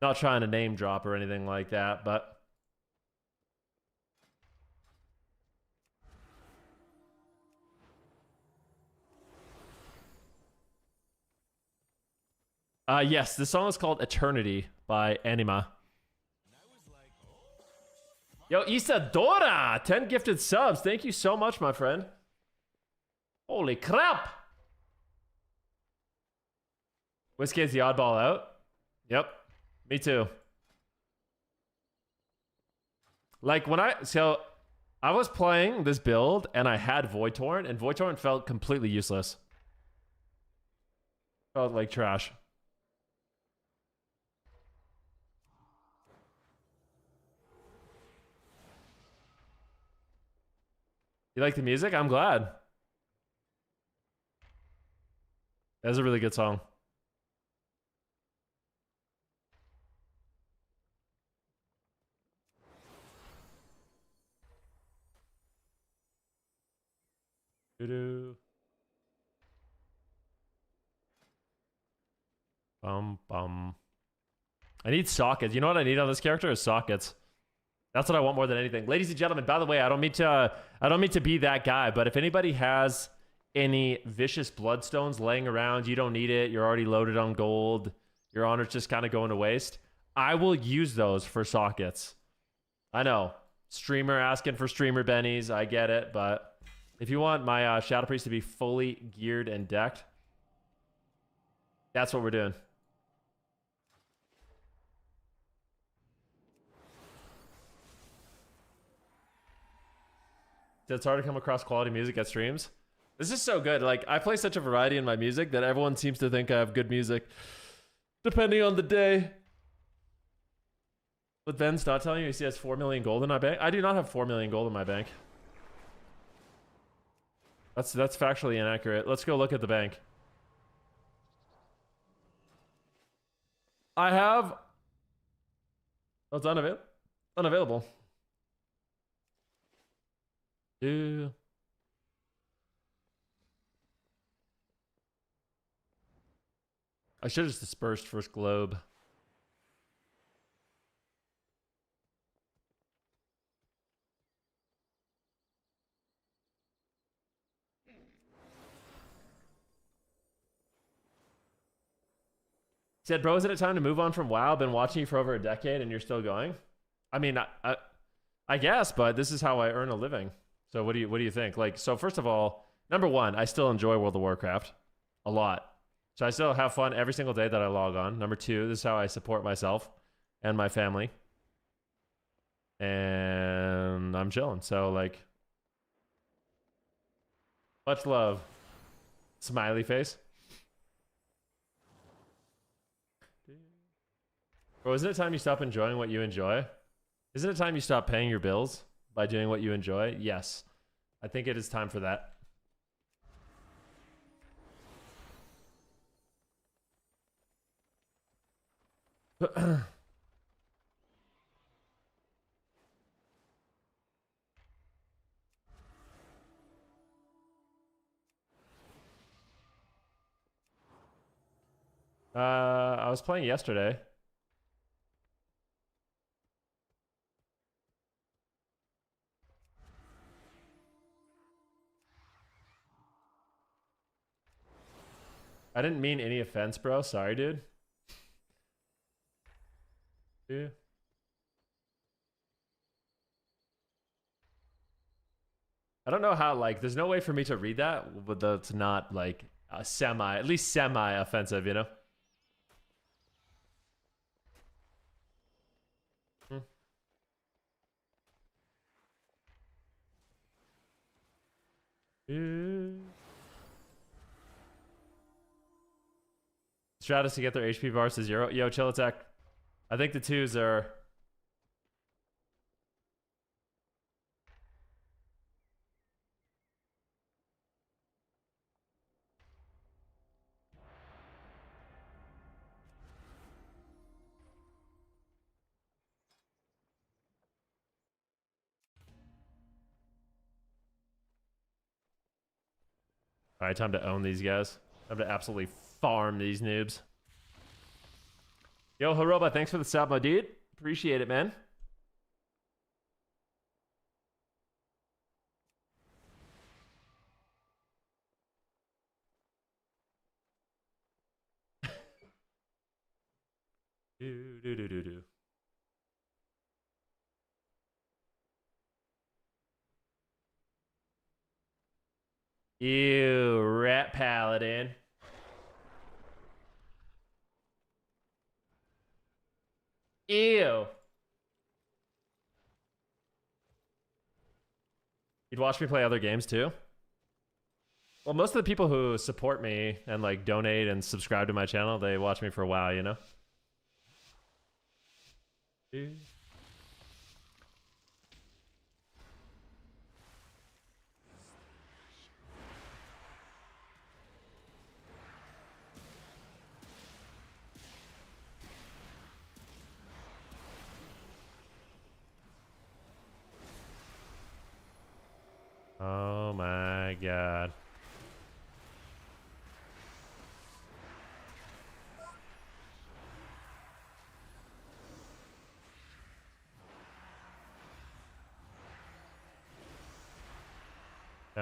Not trying to name drop or anything like that, but... yes, this song is called Eternity by Anima. Yo, Isadora! 10 gifted subs. Thank you so much, my friend. Holy crap! Whiskey is the oddball out. Yep. Me too. Like, when I was playing this build, and I had Void Torrent, and Void Torrent felt completely useless. Felt like trash. You like the music? I'm glad. That's a really good song. Bum. I need sockets. You know what I need on this character is sockets. That's what I want more than anything. Ladies and gentlemen, by the way, I don't mean to be that guy, but if anybody has any vicious bloodstones laying around, you don't need it, you're already loaded on gold, your honor's just kind of going to waste, I will use those for sockets. I know. Streamer asking for streamer bennies, I get it, but if you want my Shadow Priest to be fully geared and decked, that's what we're doing. It's hard to come across quality music at streams. This is so good. Like, I play such a variety in my music that everyone seems to think I have good music, depending on the day. But Ben's not telling you he has 4 million gold in my bank. I do not have 4 million gold in my bank. That's factually inaccurate. Let's go look at the bank. I have... Oh, it's unavailable. I should have just dispersed first globe. Said, bro, isn't it time to move on from WoW? Been watching you for over a decade and you're still going? I mean, I guess, but this is how I earn a living. So what do you think? Like, so first of all, number one, I still enjoy World of Warcraft a lot. So I still have fun every single day that I log on. Number two, this is how I support myself and my family. And I'm chilling. So like, much love. Smiley face. Bro, isn't it time you stop enjoying what you enjoy? Isn't it time you stop paying your bills by doing what you enjoy? Yes. I think it is time for that. I was playing yesterday. I didn't mean any offense, bro. Sorry, dude. Yeah. I don't know how, like, there's no way for me to read that, but that's not, like, at least semi-offensive, you know? Stratus to get their HP bars to 0. Yo, chill attack. I think the twos are... Alright, time to own these guys. Time to absolutely farm these noobs. Yo, Haroba, thanks for the sub, my dude. Appreciate it, man. Do. Ew, rat paladin. Ew. You'd watch me play other games too? Well, most of the people who support me and like donate and subscribe to my channel, they watch me for a while, you know? Oh my god.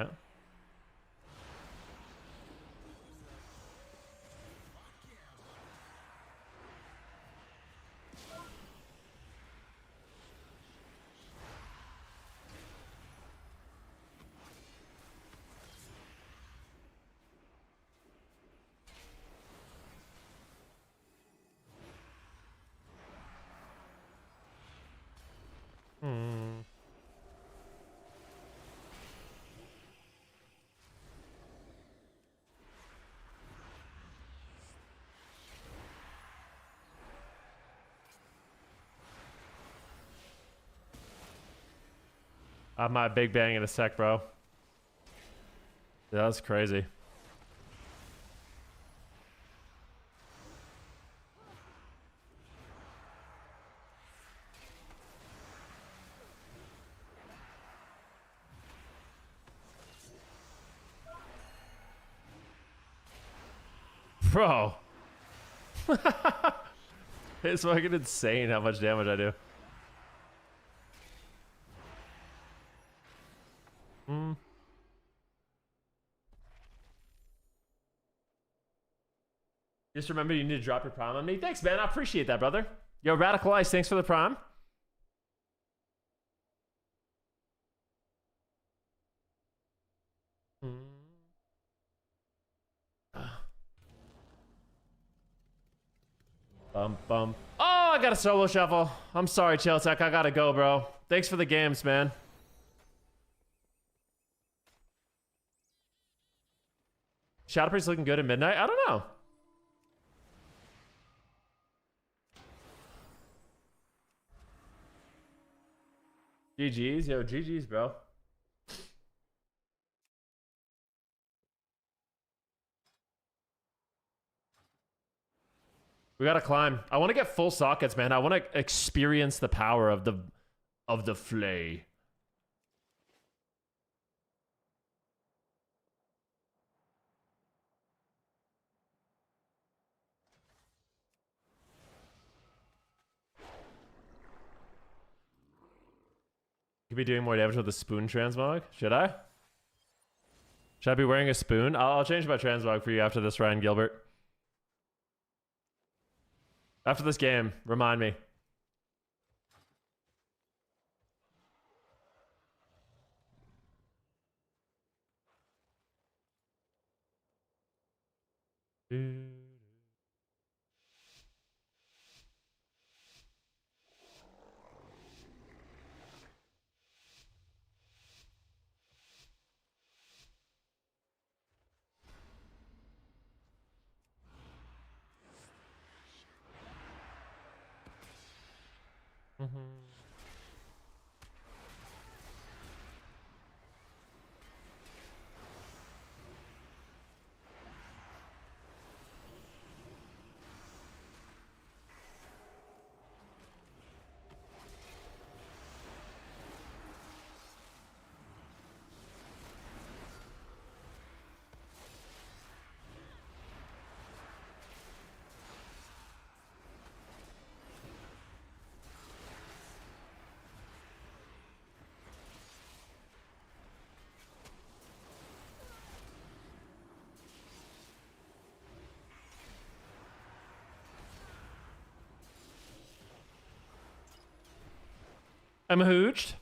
Okay. I have my big bang in a sec, bro. Yeah, that's crazy. Bro. It's fucking insane how much damage I do. Just remember you need to drop your prime on me. Thanks, man. I appreciate that, brother. Yo, Radical Ice, thanks for the prime. Bum, bum. Oh, I got a solo shuffle. I'm sorry, Chiltech. I gotta go, bro. Thanks for the games, man. Shadow Priest looking good at midnight? I don't know. GG's, yo, GG's, bro. We gotta climb. I want to get full sockets, man. I want to experience the power of the flay. Could be doing more damage with the spoon transmog. Should I? Should I be wearing a spoon? I'll change my transmog for you after this, Ryan Gilbert. After this game, remind me. I'm hooched.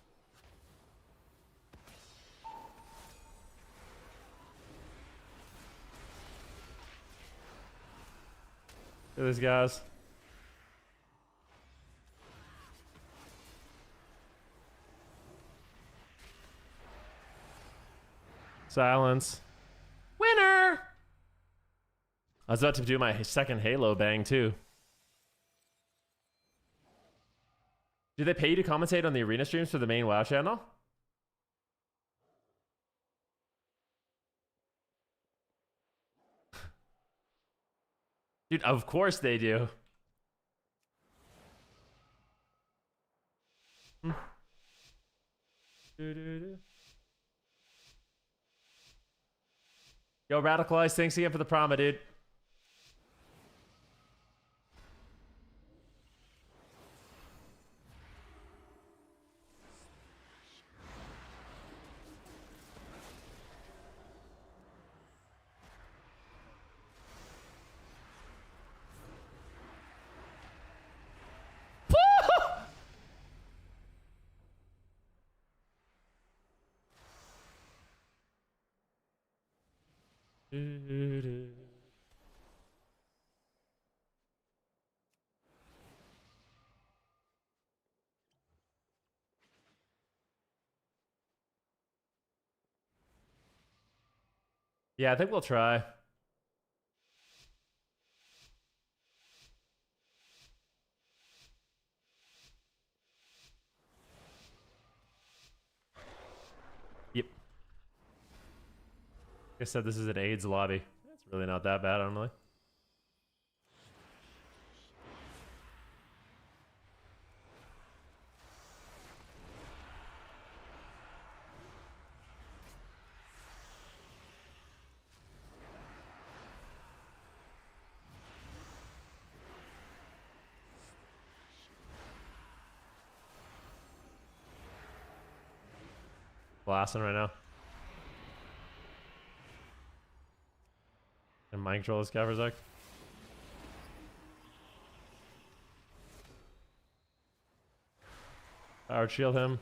Look at these guys. Silence. Winner! I was about to do my second Halo bang, too. Do they pay you to commentate on the arena streams for the main WoW channel? Dude, of course they do. Yo, Radicalized, thanks again for the promo, dude. Yeah, I think we'll try. Yep. Like I said, this is an AIDS lobby. It's really not that bad, honestly. Blasting right now. And mind control this guy for a sec. Power shield him.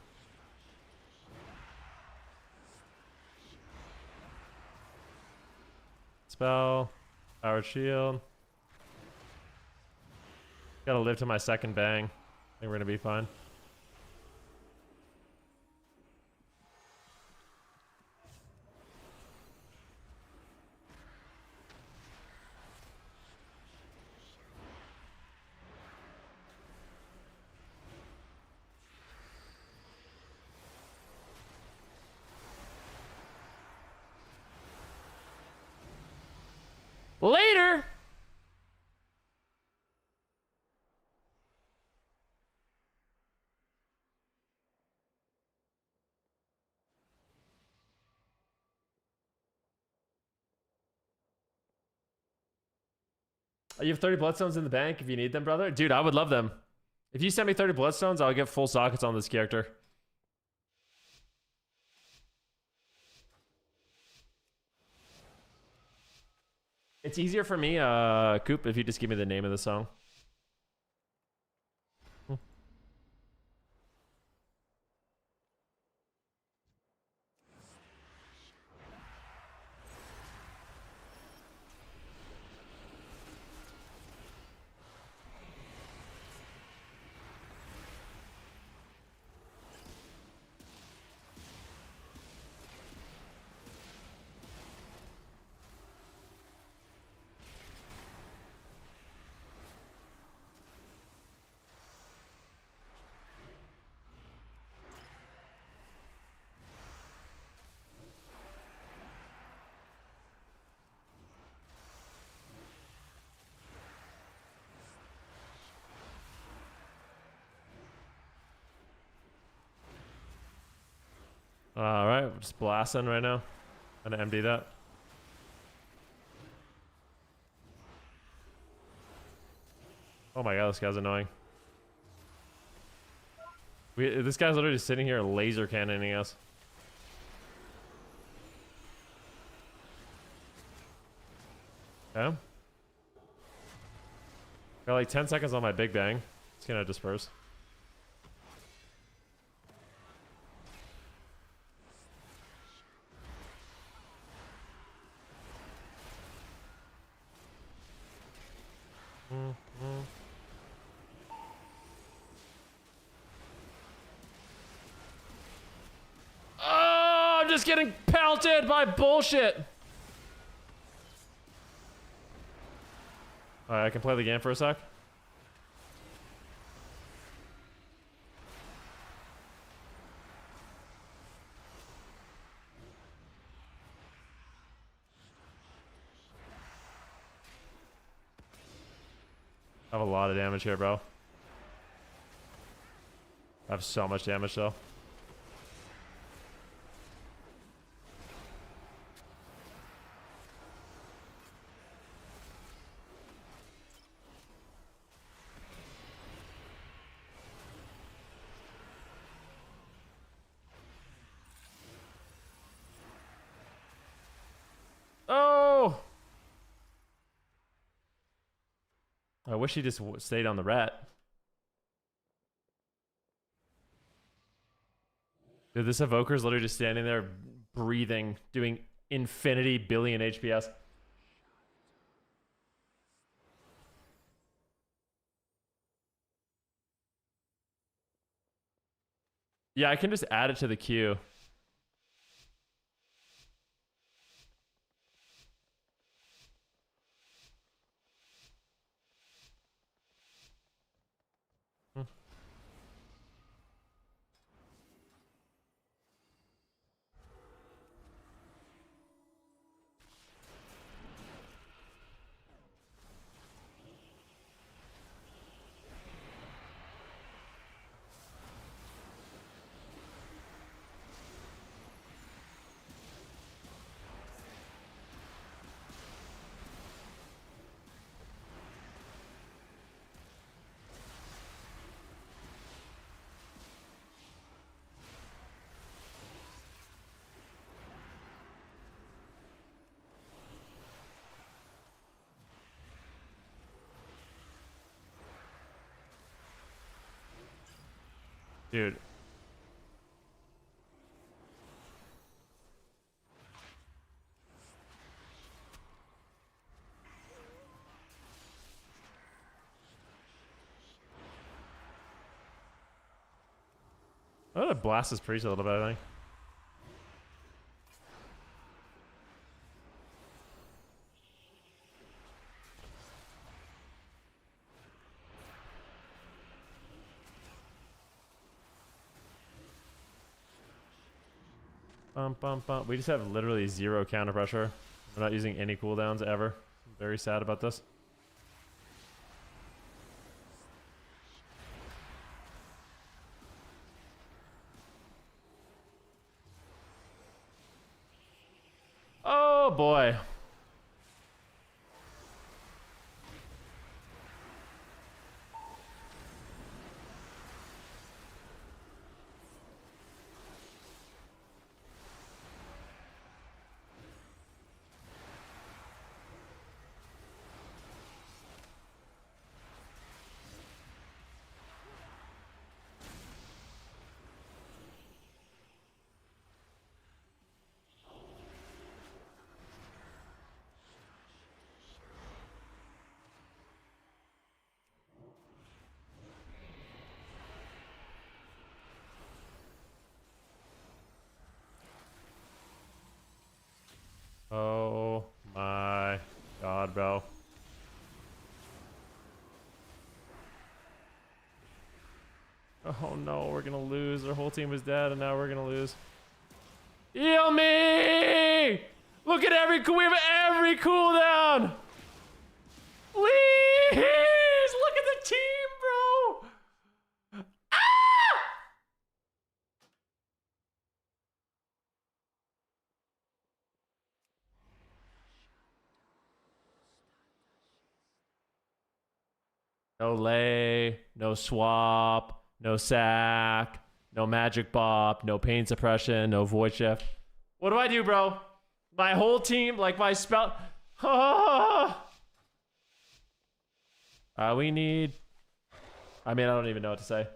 Spell. Power shield. Gotta live to my second bang. I think we're gonna be fine. Later! You have 30 bloodstones in the bank if you need them, brother? Dude, I would love them. If you send me 30 bloodstones, I'll get full sockets on this character. It's easier for me, Coop, if you just give me the name of the song. Alright, we're just blasting right now. Gonna empty that. Oh my god, this guy's annoying. This guy's literally just sitting here laser cannoning us. Okay. Got like 10 seconds on my big bang. It's gonna disperse. Oh, I'm just getting pelted by bullshit. Alright, I can play the game for a sec. I have a lot of damage here, bro. I have so much damage, though. Oh! I wish he just stayed on the rat. Dude, this evoker is literally just standing there breathing, doing infinity billion HPS. Yeah, I can just add it to the queue. Dude. I'm gonna blast this priest a little bit, I think. Bum, bum, bum. We just have literally 0 counter pressure. We're not using any cooldowns ever. I'm very sad about this. Oh boy. Oh my god, bro. Oh no, we're gonna lose. Our whole team is dead, and now we're gonna lose. Heal me! Look at we have every cooldown! Please! Look at the team, bro! Ah! No lay, no swap, no sack, no magic bop, no pain suppression, no void shift. What do I do, bro? My whole team, like my spell. We need. I mean, I don't even know what to say.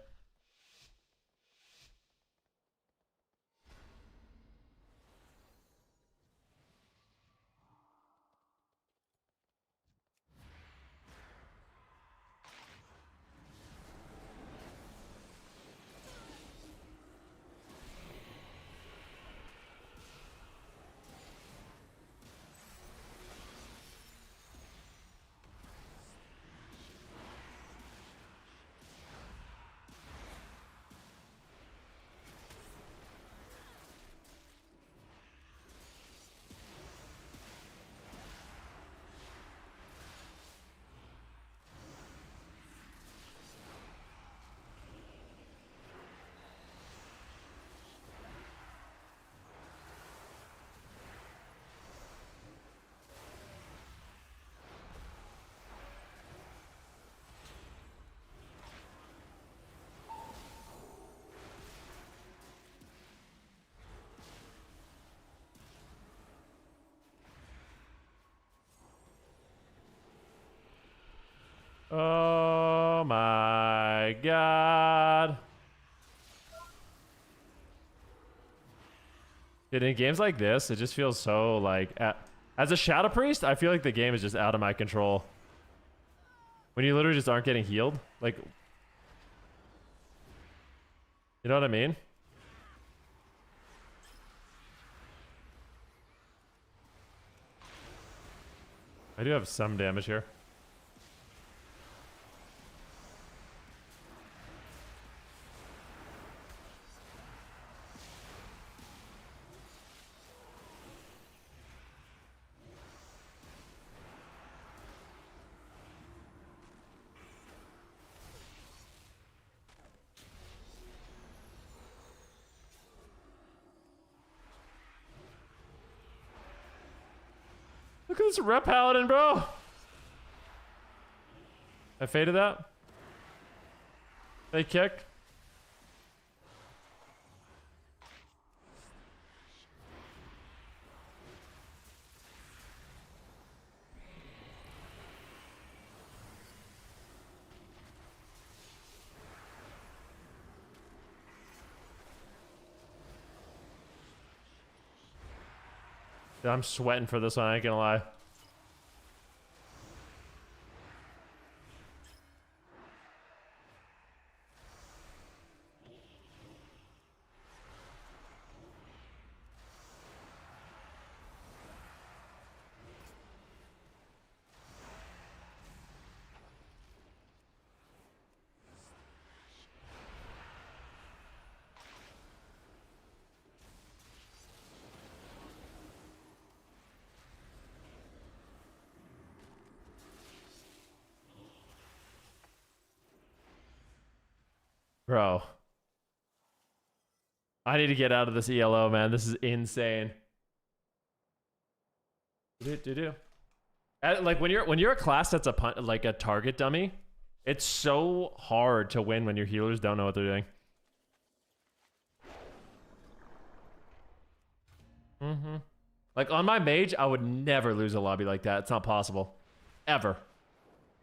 Oh my god. Dude, in games like this, it just feels so like... As a Shadow Priest, I feel like the game is just out of my control. When you literally just aren't getting healed. Like... You know what I mean? I do have some damage here. Look at this rep paladin, bro. I faded that. They kick. Dude, I'm sweating for this one, I ain't gonna lie. Bro. I need to get out of this ELO, man. This is insane. Like when you're a class that's like a target dummy, it's so hard to win when your healers don't know what they're doing. Like on my mage, I would never lose a lobby like that. It's not possible. Ever.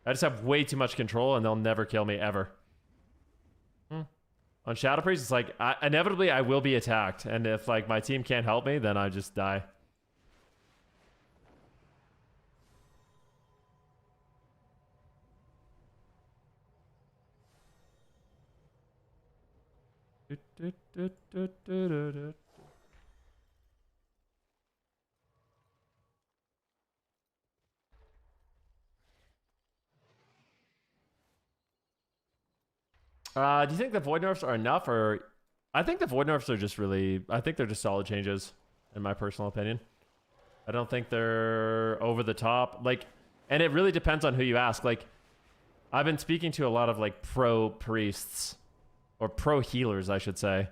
I just have way too much control and they'll never kill me ever. On Shadow Priest, it's like, inevitably I will be attacked. And if like my team can't help me, then I just die. Do you think the Void Nerfs are enough, or... I think the Void Nerfs are just really... I think they're just solid changes, in my personal opinion. I don't think they're over the top. Like, and it really depends on who you ask. Like, I've been speaking to a lot of, like, pro priests, or pro healers, I should say.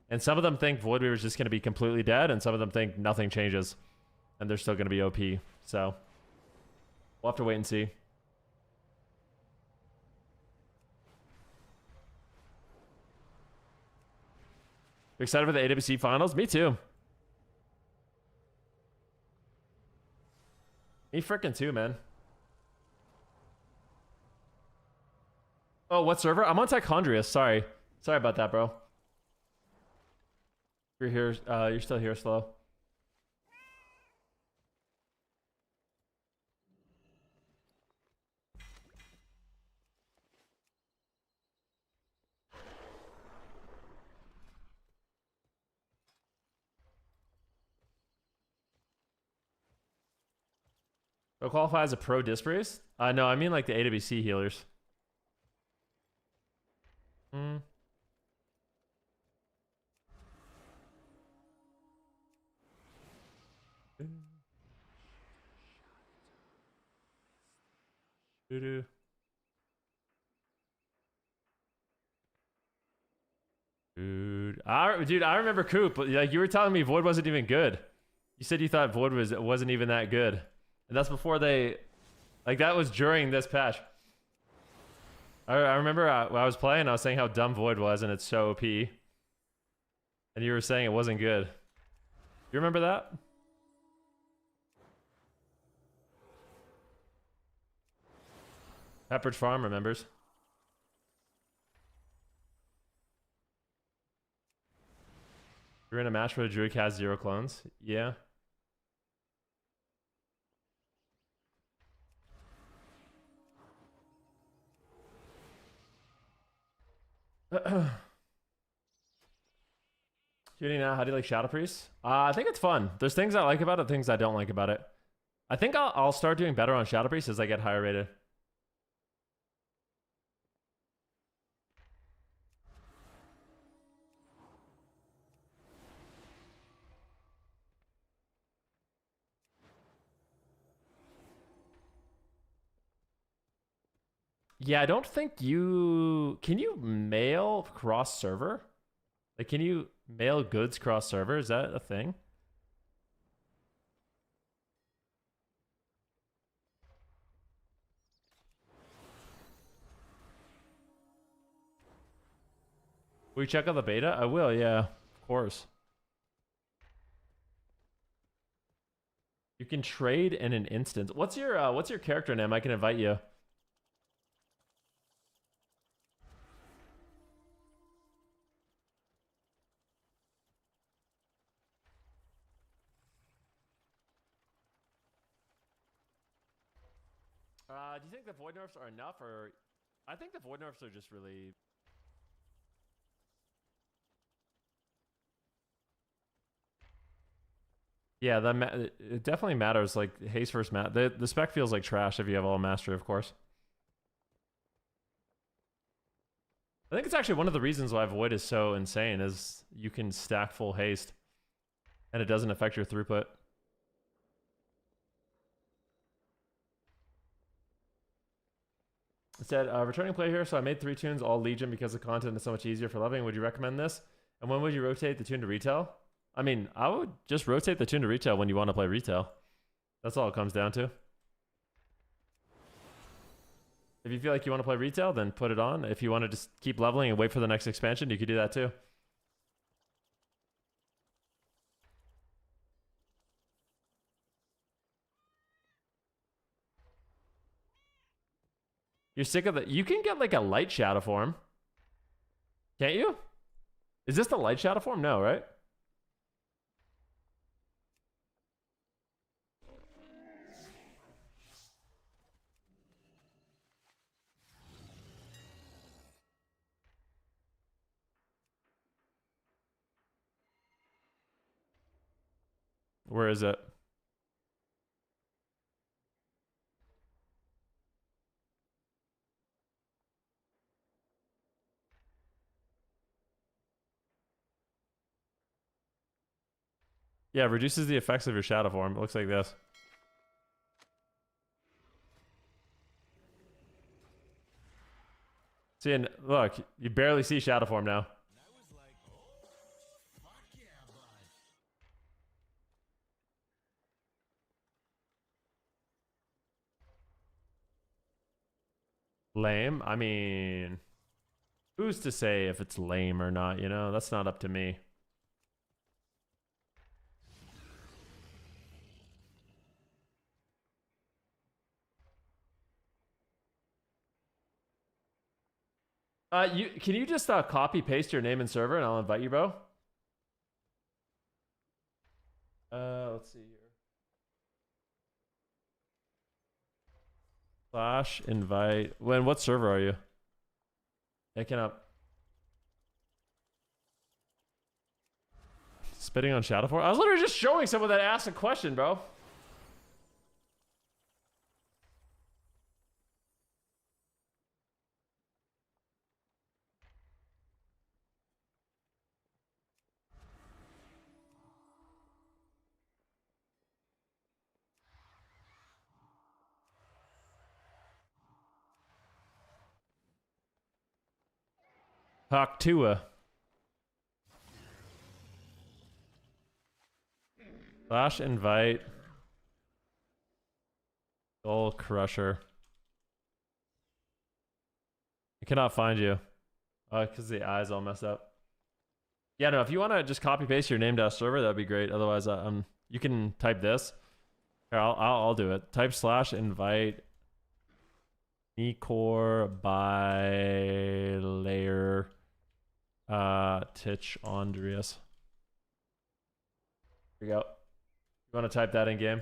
And some of them think Void Weaver is just going to be completely dead, and some of them think nothing changes. And they're still going to be OP. So, we'll have to wait and see. You excited for the AWC finals? Me too. Me frickin' too, man. Oh, what server? I'm on Tichondrius. Sorry. Sorry about that, bro. You're here. You're still here, Slow. Do I qualify as a pro disc race? No, I mean like the AWC healers. Dude, I remember Coop. Like you were telling me Void wasn't even good. You said you thought Void wasn't even that good. And that's before they... Like, that was during this patch. I remember when I was playing, I was saying how dumb Void was, and it's so OP. And you were saying it wasn't good. You remember that? Pepperidge Farm remembers. You You're in a match where the Druid has 0 clones. Yeah. Shooting now, how do you like Shadow Priest? I think it's fun. There's things I like about it, things I don't like about it. I think I'll start doing better on Shadow Priest as I get higher rated. Yeah, I don't think you... Can you mail cross server? Like, can you mail goods cross server? Is that a thing? Will you check out the beta? I will, yeah. Of course. You can trade in an instant. What's your character name? I can invite you. Do you think the void nerfs are enough, or I think the void nerfs are just really... Yeah, it definitely matters. Like haste versus the spec feels like trash if you have all mastery, of course. I think it's actually one of the reasons why void is so insane is you can stack full haste, and it doesn't affect your throughput. It said, returning play here, so I made 3 tunes, all Legion, because the content is so much easier for leveling. Would you recommend this? And when would you rotate the tune to retail? I mean, I would just rotate the tune to retail when you want to play retail. That's all it comes down to. If you feel like you want to play retail, then put it on. If you want to just keep leveling and wait for the next expansion, you could do that too. You're sick of the... You can get like a light shadow form. Can't you? Is this the light shadow form? No, right? Where is it? Yeah, it reduces the effects of your shadow form. It looks like this. See, and look, you barely see shadow form now. Lame? I mean, who's to say if it's lame or not, you know? That's not up to me. Can you just copy paste your name and server and I'll invite you, bro? Let's see here. Slash invite. What server are you? Picking up. Spitting on shadow form? I was literally just showing someone that asked a question, bro. Haktua. Slash invite. Soul Crusher. I cannot find you. Because the eyes all messed up. Yeah, no, if you want to just copy paste your name to a server, that'd be great. Otherwise, you can type this. Here, I'll do it. Type slash invite Nicor by layer Titch Andreas. Here we go. You want to type that in game?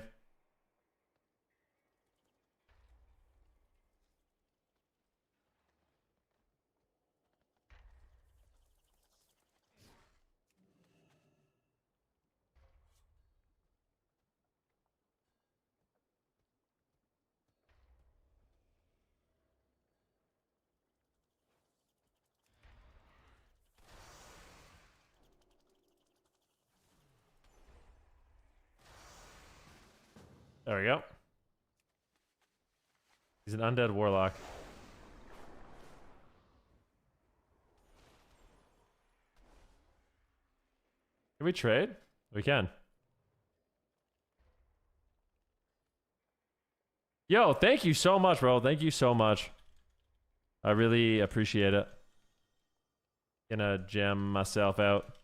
There we go. He's an undead warlock. Can we trade? We can. Yo, thank you so much, bro. Thank you so much. I really appreciate it. Gonna jam myself out.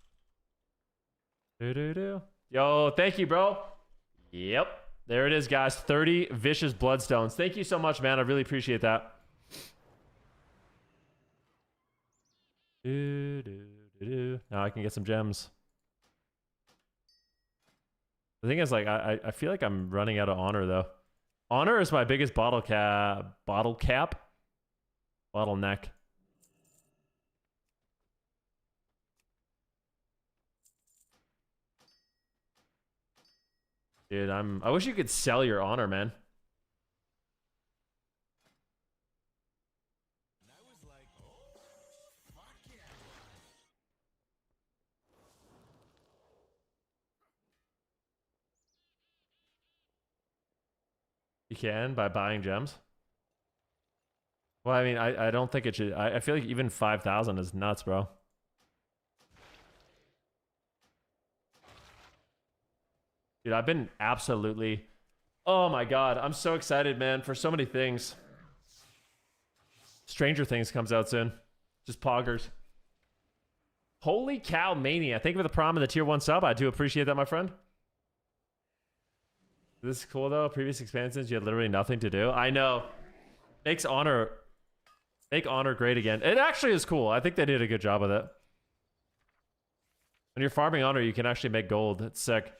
Yo, thank you, bro. Yep. There it is, guys. 30 vicious bloodstones. Thank you so much, man. I really appreciate that. Now I can get some gems. The thing is, like, I feel like I'm running out of honor, though. Honor is my biggest bottleneck. Dude, I wish you could sell your honor, man. You can by buying gems. Well, I mean, I don't think it should. I feel like even 5,000 is nuts, bro. Dude, I've been absolutely... Oh my god, I'm so excited, man, for so many things. Stranger Things comes out soon. Just poggers. Holy cow, Mania. Thank you for the prom and the tier 1 sub. I do appreciate that, my friend. This is cool, though. Previous expansions, you had literally nothing to do. I know. Make honor great again. It actually is cool. I think they did a good job with it. When you're farming honor, you can actually make gold. It's sick.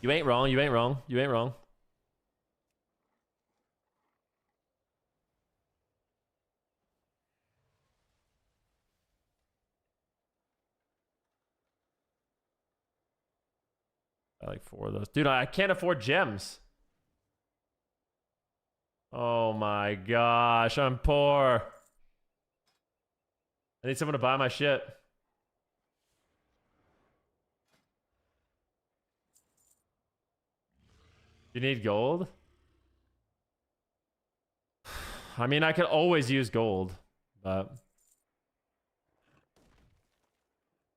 You ain't wrong. You ain't wrong. You ain't wrong. I like 4 of those. Dude, I can't afford gems. Oh my gosh, I'm poor. I need someone to buy my shit. You need gold? I mean, I could always use gold, but...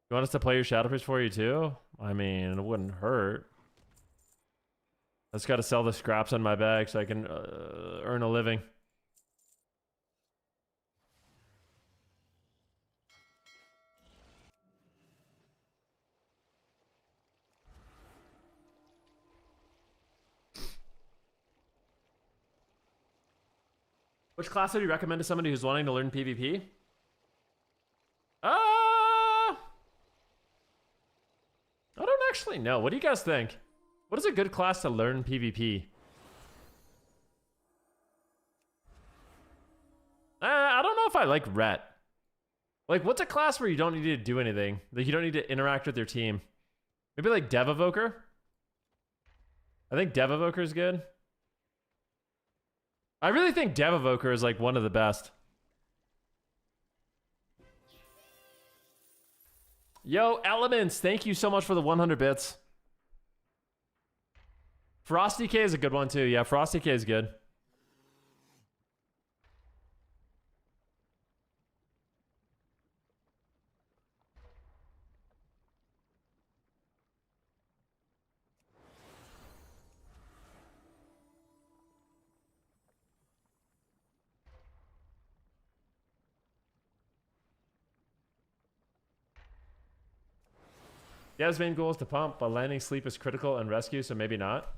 You want us to play your Shadow Priest for you too? I mean, it wouldn't hurt. I just gotta sell the scraps on my bag so I can earn a living. Which class would you recommend to somebody who's wanting to learn PvP? I don't actually know. What do you guys think? What is a good class to learn PvP? I don't know if I like Ret. Like, what's a class where you don't need to do anything? Like, you don't need to interact with your team. Maybe like Dev Evoker? I think Dev Evoker is good. I really think Dev Evoker is like one of the best. Yo, Elements, thank you so much for the 100 bits. Frosty K is a good one too. Yeah, Frosty K is good. Yeah, his main goal is to pump, but landing sleep is critical and rescue, so maybe not.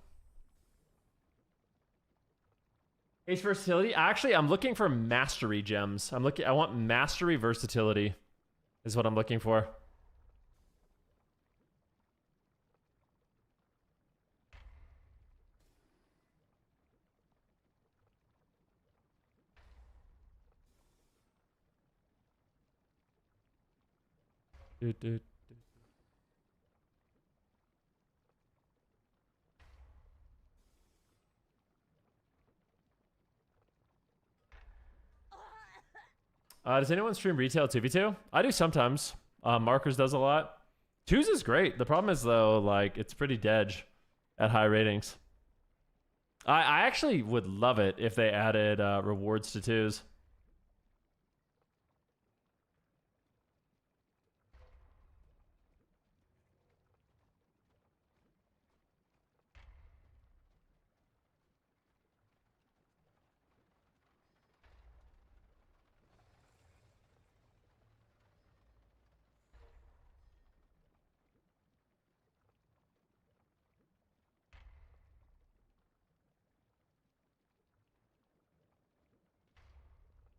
Ace versatility. Actually, I'm looking for mastery gems. I want mastery versatility is what I'm looking for. Doot, doot. Does anyone stream retail 2v2? I do sometimes. Markers does a lot. Twos is great. The problem is though, like it's pretty dead at high ratings. I actually would love it if they added rewards to twos.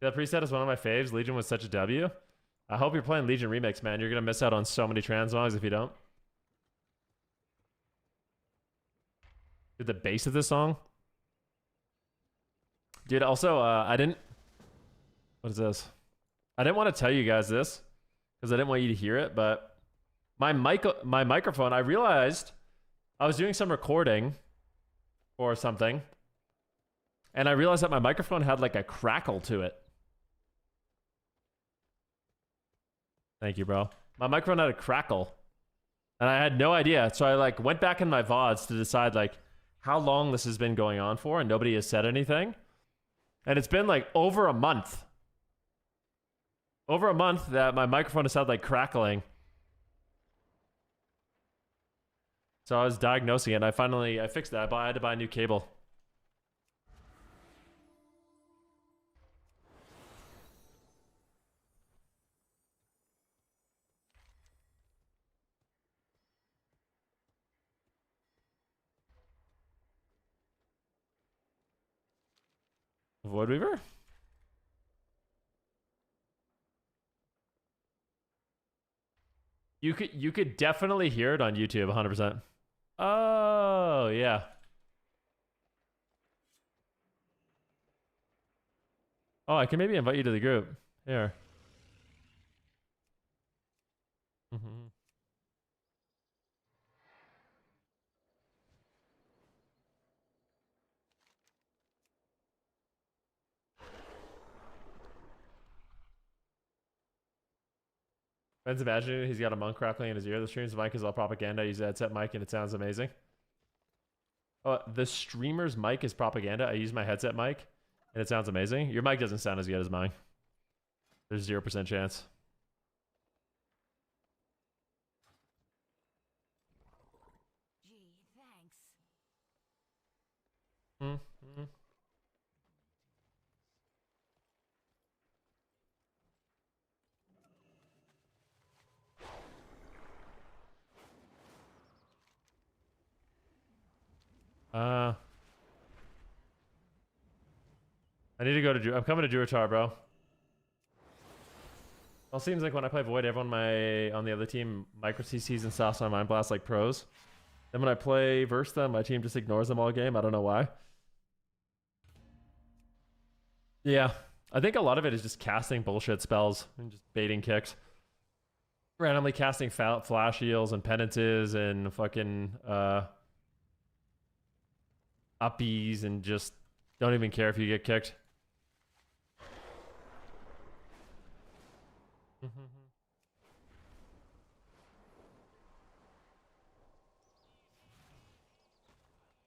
That preset is one of my faves. Legion was such a W. I hope you're playing Legion Remix, man. You're going to miss out on so many transmogs if you don't. Dude, the bass of this song. Dude, also, I didn't... What is this? I didn't want to tell you guys this because I didn't want you to hear it, but my microphone, I realized I was doing some recording or something, and I realized that my microphone had like a crackle to it. Thank you, bro. My microphone had a crackle, and I had no idea. So I like went back in my VODs to decide like how long this has been going on for, and nobody has said anything. And it's been like over a month. Over a month that my microphone has had like crackling. So I was diagnosing it, and I fixed that. I had to buy a new cable. Void Weaver? You could definitely hear it on YouTube 100%. Oh, yeah. Oh, I can maybe invite you to the group. Here. Mm-hmm. Ben's imagining he's got a monk crackling in his ear. The stream's mic is all propaganda. I use a headset mic and it sounds amazing. Oh, the streamer's mic is propaganda. I use my headset mic and it sounds amazing. Your mic doesn't sound as good as mine. There's 0% chance. Gee, thanks. Mm-hmm. I need to go to I'm coming to Durotar, bro. Well, seems like when I play Void, everyone on the other team micro CCs and stops my Mind Blast like pros. Then when I play versus them, my team just ignores them all game. I don't know why. Yeah, I think a lot of it is just casting bullshit spells and just baiting kicks. Randomly casting flash heals and penances and fucking uppies and just don't even care if you get kicked.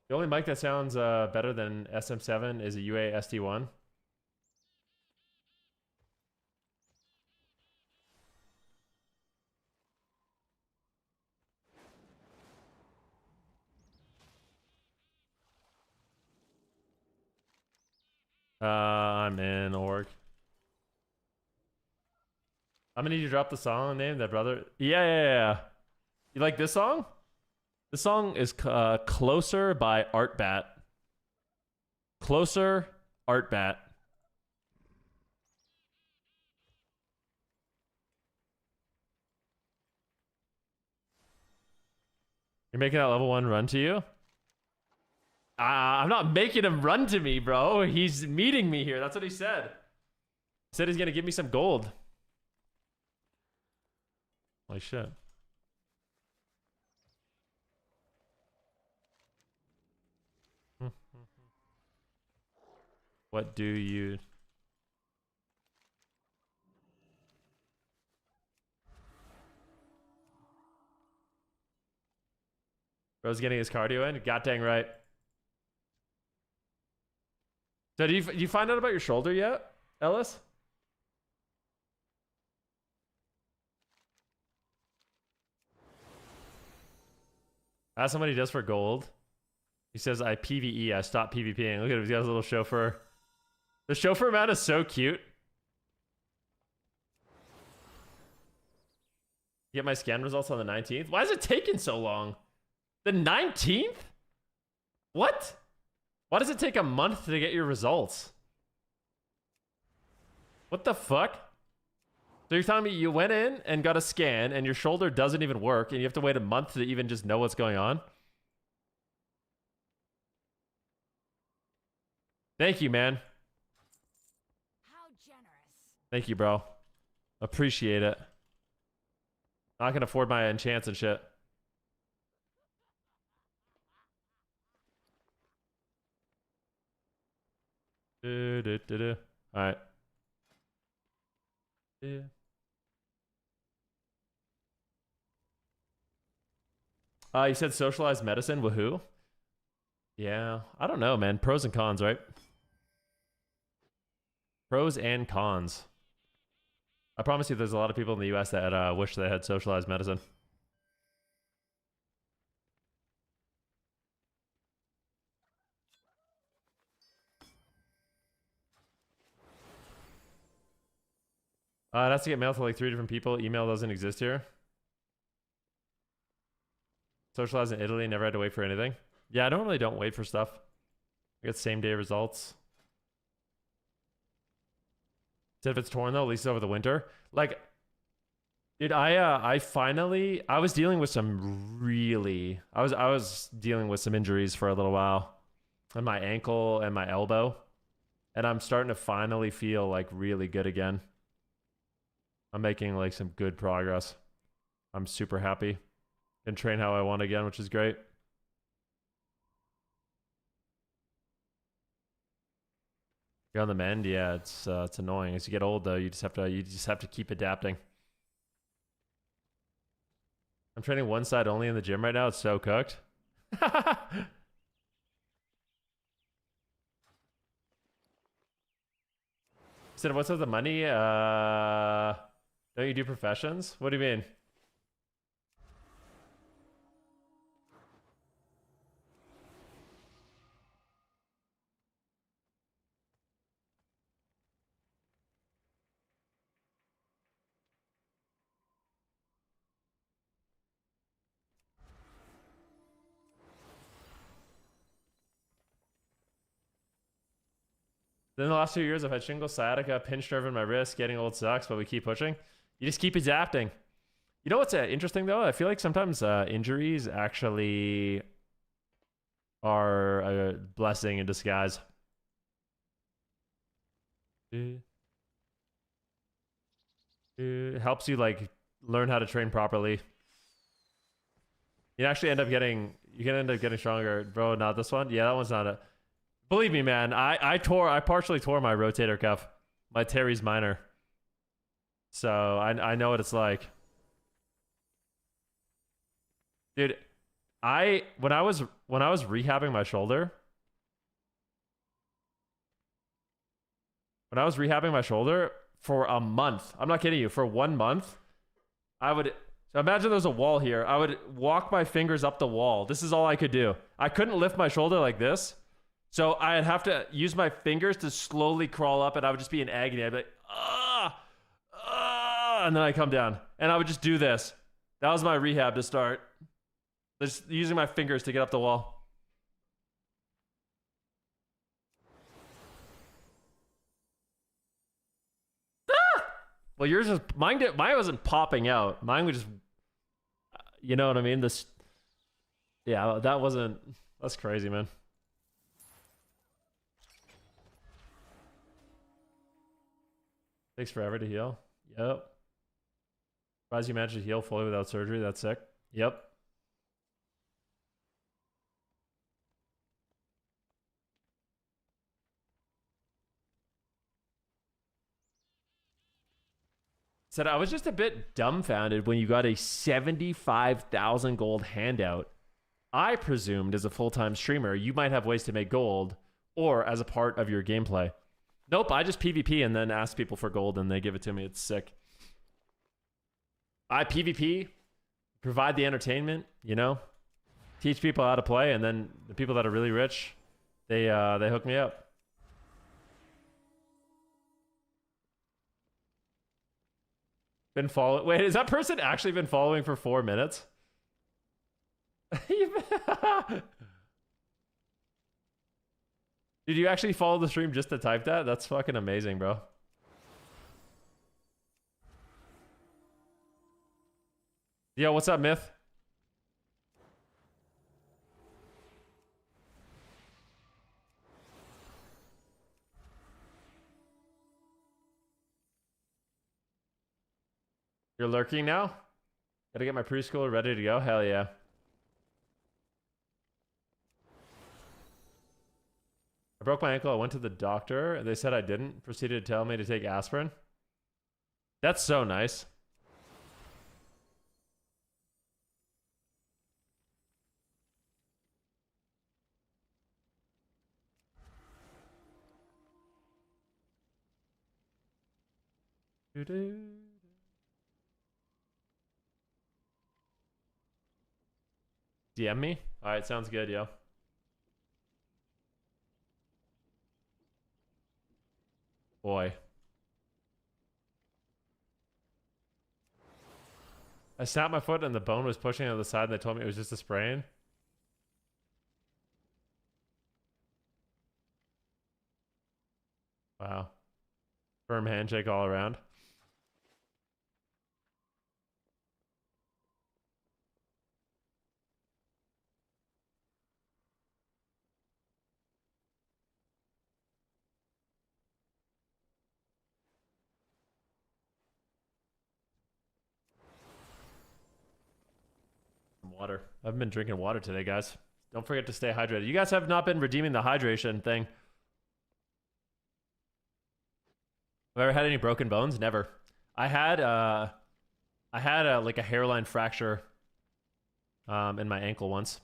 The only mic that sounds better than SM7 is a UA ST1. I'm in org. I'm gonna need you to drop the song name, that brother. Yeah. You like this song? This song is Closer by Artbat. Closer, Artbat. You're making that level 1 run to you? I'm not making him run to me, bro. He's meeting me here. That's what he said. He said he's gonna give me some gold. Holy shit. What do you... Bro's getting his cardio in? God dang right. So did you find out about your shoulder yet, Ellis? Ask him what he does for gold. He says, I PvE, I stopped PvPing. Look at him, he's got his little chauffeur. The chauffeur man is so cute. Get my scan results on the 19th? Why is it taking so long? The 19th? What? Why does it take a month to get your results? What the fuck? So you're telling me you went in and got a scan and your shoulder doesn't even work and you have to wait a month to even just know what's going on? Thank you, man. How generous. Thank you, bro. Appreciate it. I can afford my enchants and shit. Alright. Yeah. You said socialized medicine. Woohoo. Yeah. I don't know, man. Pros and cons, right? Pros and cons. I promise you there's a lot of people in the US that wish they had socialized medicine. It has to get mailed to like 3 different people. Email doesn't exist here. Socialized in Italy, never had to wait for anything. Yeah, I normally don't wait for stuff. I get same day results. Said if it's torn though, at least over the winter. Like, dude, I was dealing with some really, I was dealing with some injuries for a little while, on my ankle and my elbow, and I'm starting to finally feel like really good again. I'm making like some good progress. I'm super happy and train how I want again, which is great. You're on the mend, yeah. It's annoying. As you get old, though, you just have to keep adapting. I'm training one side only in the gym right now. It's so cooked. Said, what's up with the money? Don't you do professions? What do you mean? Then the last 2 years, I've had shingle, sciatica, pinched nerve in my wrist. Getting old sucks, but we keep pushing. You just keep adapting. You know what's interesting, though? I feel like sometimes injuries actually are a blessing in disguise. It helps you, like, learn how to train properly. You actually end up getting... You can end up getting stronger. Bro, not this one? Yeah, that one's not a... Believe me, man, I partially tore my rotator cuff, my teres minor. So I know what it's like. Dude, when I was rehabbing my shoulder, for a month, I'm not kidding you, for 1 month, so imagine there's a wall here. I would walk my fingers up the wall. This is all I could do. I couldn't lift my shoulder like this. So I'd have to use my fingers to slowly crawl up, and I would just be in agony. I'd be like, and then I come down. And I would just do this. That was my rehab to start. Just using my fingers to get up the wall. Well, yours was... Mine wasn't popping out. Mine was just... You know what I mean? Yeah, that wasn't... That's crazy, man. Takes forever to heal. Yep. Surprised you managed to heal fully without surgery. That's sick. Yep. Said I was just a bit dumbfounded when you got a 75,000 gold handout. I presumed as a full-time streamer, you might have ways to make gold or as a part of your gameplay. Nope, I just PvP and then ask people for gold and they give it to me. It's sick. I PvP, provide the entertainment, you know, teach people how to play, and then the people that are really rich, they hook me up. Been following. Wait, has that person actually been following for 4 minutes? Did you actually follow the stream just to type that? That's fucking amazing, bro. Yo, what's up, Myth? You're lurking now? Gotta get my preschooler ready to go? Hell yeah. I broke my ankle. I went to the doctor. They said I didn't. Proceeded to tell me to take aspirin. That's so nice. DM me? Alright, sounds good, yo. Boy. I snapped my foot and the bone was pushing on the side and they told me it was just a sprain. Wow. Firm handshake all around. Water. I've been drinking water today, guys. Don't forget to stay hydrated. You guys have not been redeeming the hydration thing. Have I ever had any broken bones? Never. I had like a hairline fracture in my ankle once.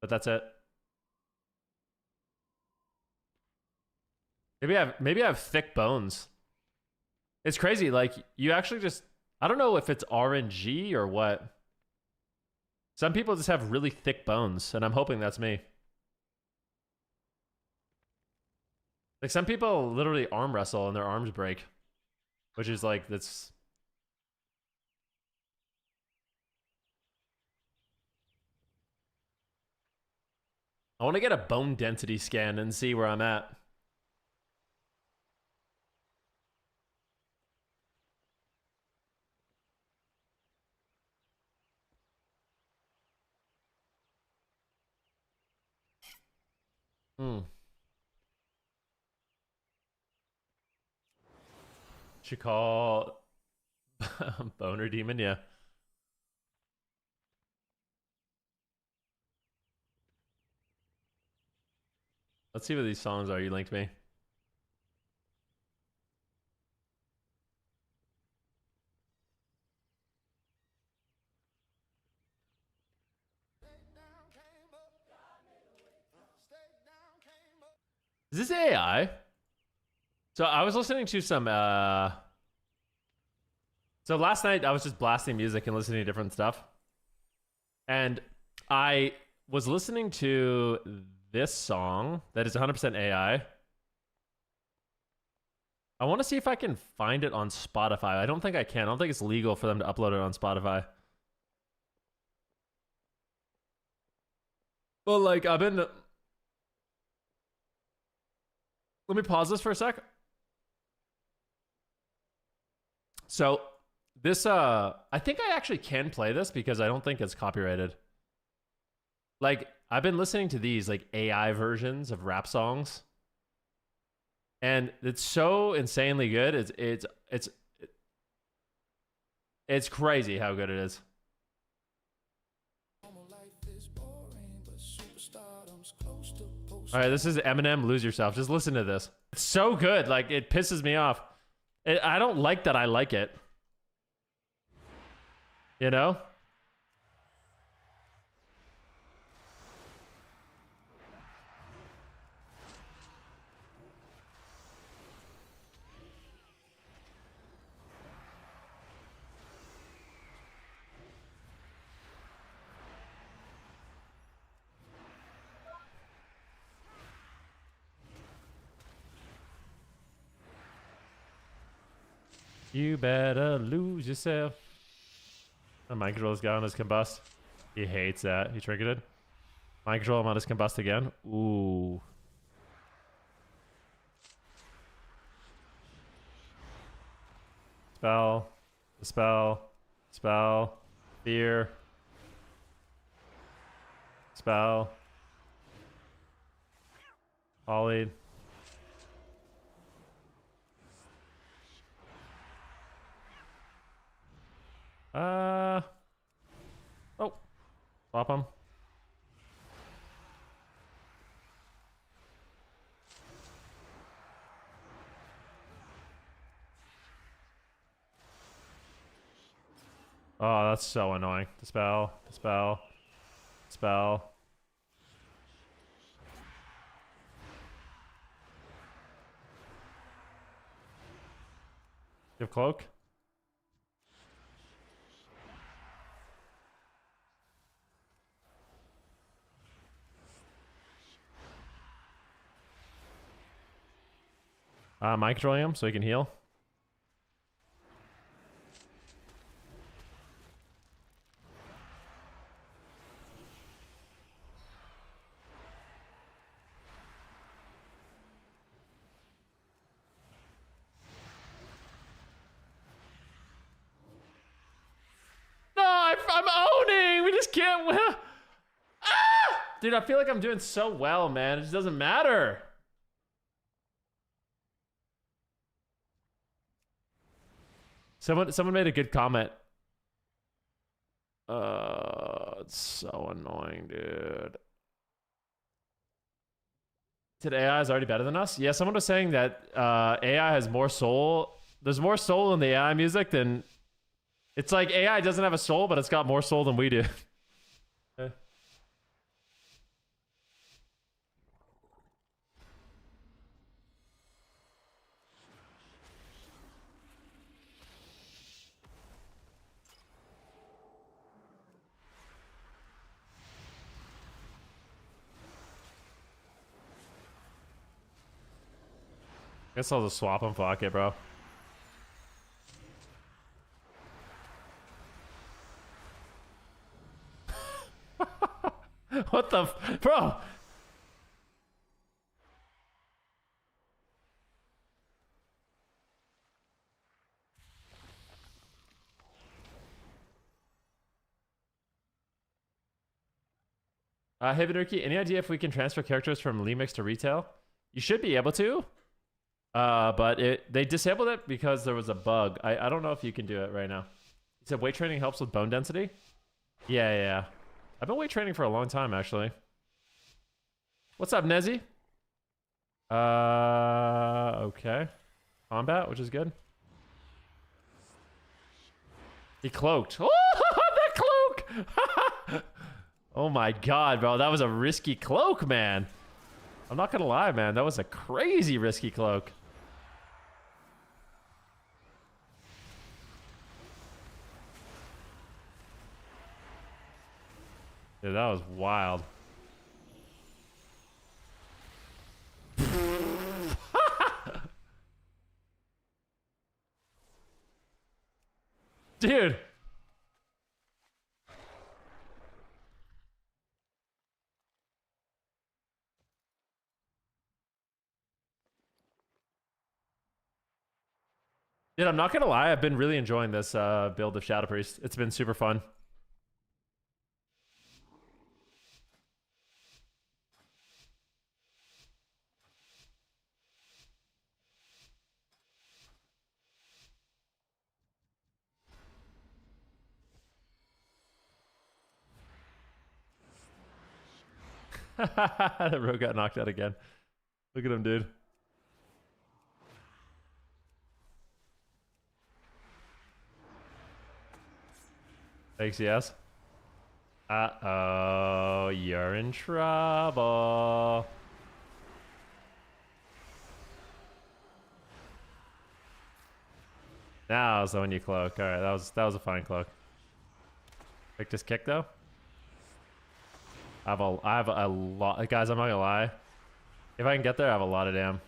But that's it. Maybe I have thick bones. It's crazy. Like you actually just, I don't know if it's RNG or what. Some people just have really thick bones, and I'm hoping that's me. Like some people literally arm wrestle and their arms break, which is like, that's... I want to get a bone density scan and see where I'm at. Should call Boner Demon, yeah. Let's see what these songs are you linked me. Is this AI? So I was listening to some so last night I was just blasting music and listening to different stuff. And I was listening to this song that is 100% AI. I want to see if I can find it on Spotify. I don't think I can. I don't think it's legal for them to upload it on Spotify. But like I've been... Let me pause this for a sec. So this, I think I actually can play this because I don't think it's copyrighted. Like I've been listening to these like AI versions of rap songs. and it's so insanely good. It's crazy how good it is. All right, this is Eminem, Lose Yourself. Just listen to this. It's so good. Like, it pisses me off. I don't like that I like it. You know? You better lose yourself. The mind control's got on his combust. He hates that. He triggered it. Mind control him on his combust again. Ooh. Spell. Spell. Spell. Fear. Spell. Ollie. Oh. Swap him. Oh, that's so annoying. Dispel. Dispel. Dispel. Give cloak. Mind controlling him so he can heal. No, I'm owning. We just can't win. Ah! Dude, I feel like I'm doing so well, man. It just doesn't matter. Someone made a good comment. It's so annoying, dude. Said AI is already better than us? Yeah, someone was saying that AI has more soul. There's more soul in the AI music than... It's like AI doesn't have a soul, but it's got more soul than we do. Guess I'll just swap him. Fuck it, bro. What the bro? Hey Venruki, any idea if we can transfer characters from REMIX to retail? You should be able to. But they disabled it because there was a bug. I don't know if you can do it right now. He said weight training helps with bone density. Yeah. I've been weight training for a long time, actually. What's up, Nezzy? Okay. Combat, which is good. He cloaked. Oh, that cloak! Oh my god, bro. That was a risky cloak, man. I'm not gonna lie, man. That was a crazy risky cloak. Dude, that was wild. Dude. Dude, I'm not gonna lie. I've been really enjoying this build of Shadow Priest. It's been super fun. The rogue got knocked out again. Look at him, dude. Thanks, yes. Uh-oh, you're in trouble. Now is the one you cloak. All right, that was a fine cloak. Pick this kick though. I have a lot, guys. I'm not gonna lie. If I can get there, I have a lot of damn.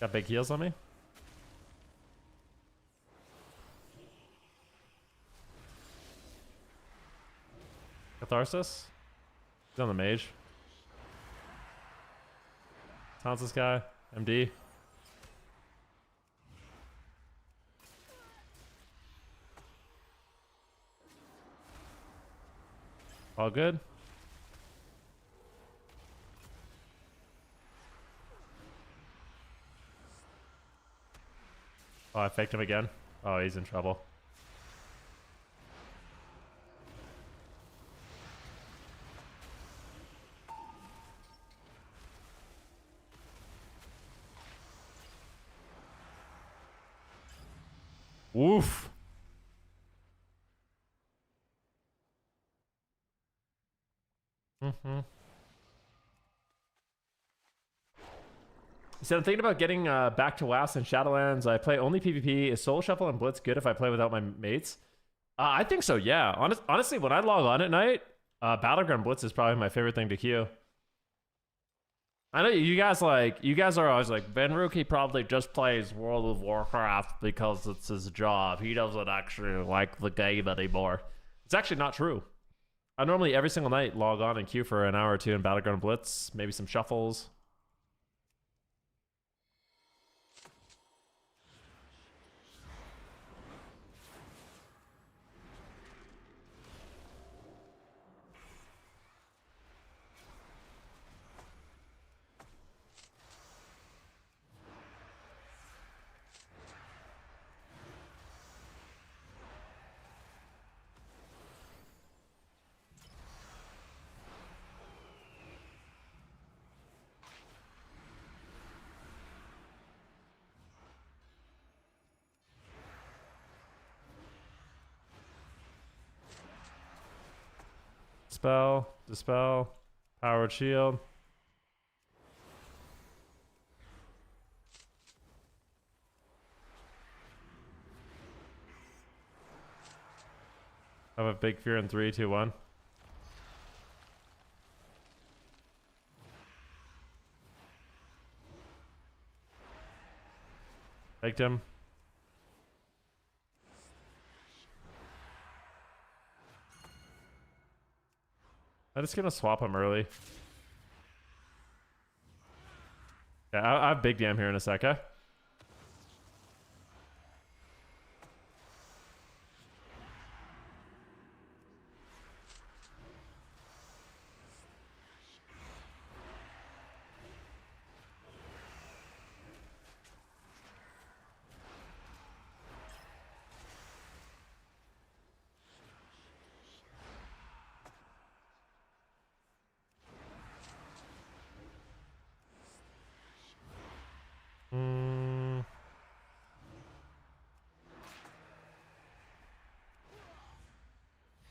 Got big heals on me. Catharsis. He's on the mage. Taunts this guy. MD. All good. Oh, I faked him again. Oh, he's in trouble. Woof. So I'm thinking about getting back to WAS and Shadowlands. I play only PvP. Is Soul Shuffle and Blitz good if I play without my mates? I think so, yeah. Honestly, when I log on at night, Battleground Blitz is probably my favorite thing to queue. I know you guys are always like, Venruki probably just plays World of Warcraft because it's his job. He doesn't actually like the game anymore. It's actually not true. I normally every single night log on and queue for an hour or two in Battleground Blitz, maybe some shuffles. Spell, dispel, powered shield. I have a big fear in 3, 2, 1. Faked him. I'm just gonna swap him early. Yeah, I have big damn here in a sec, eh?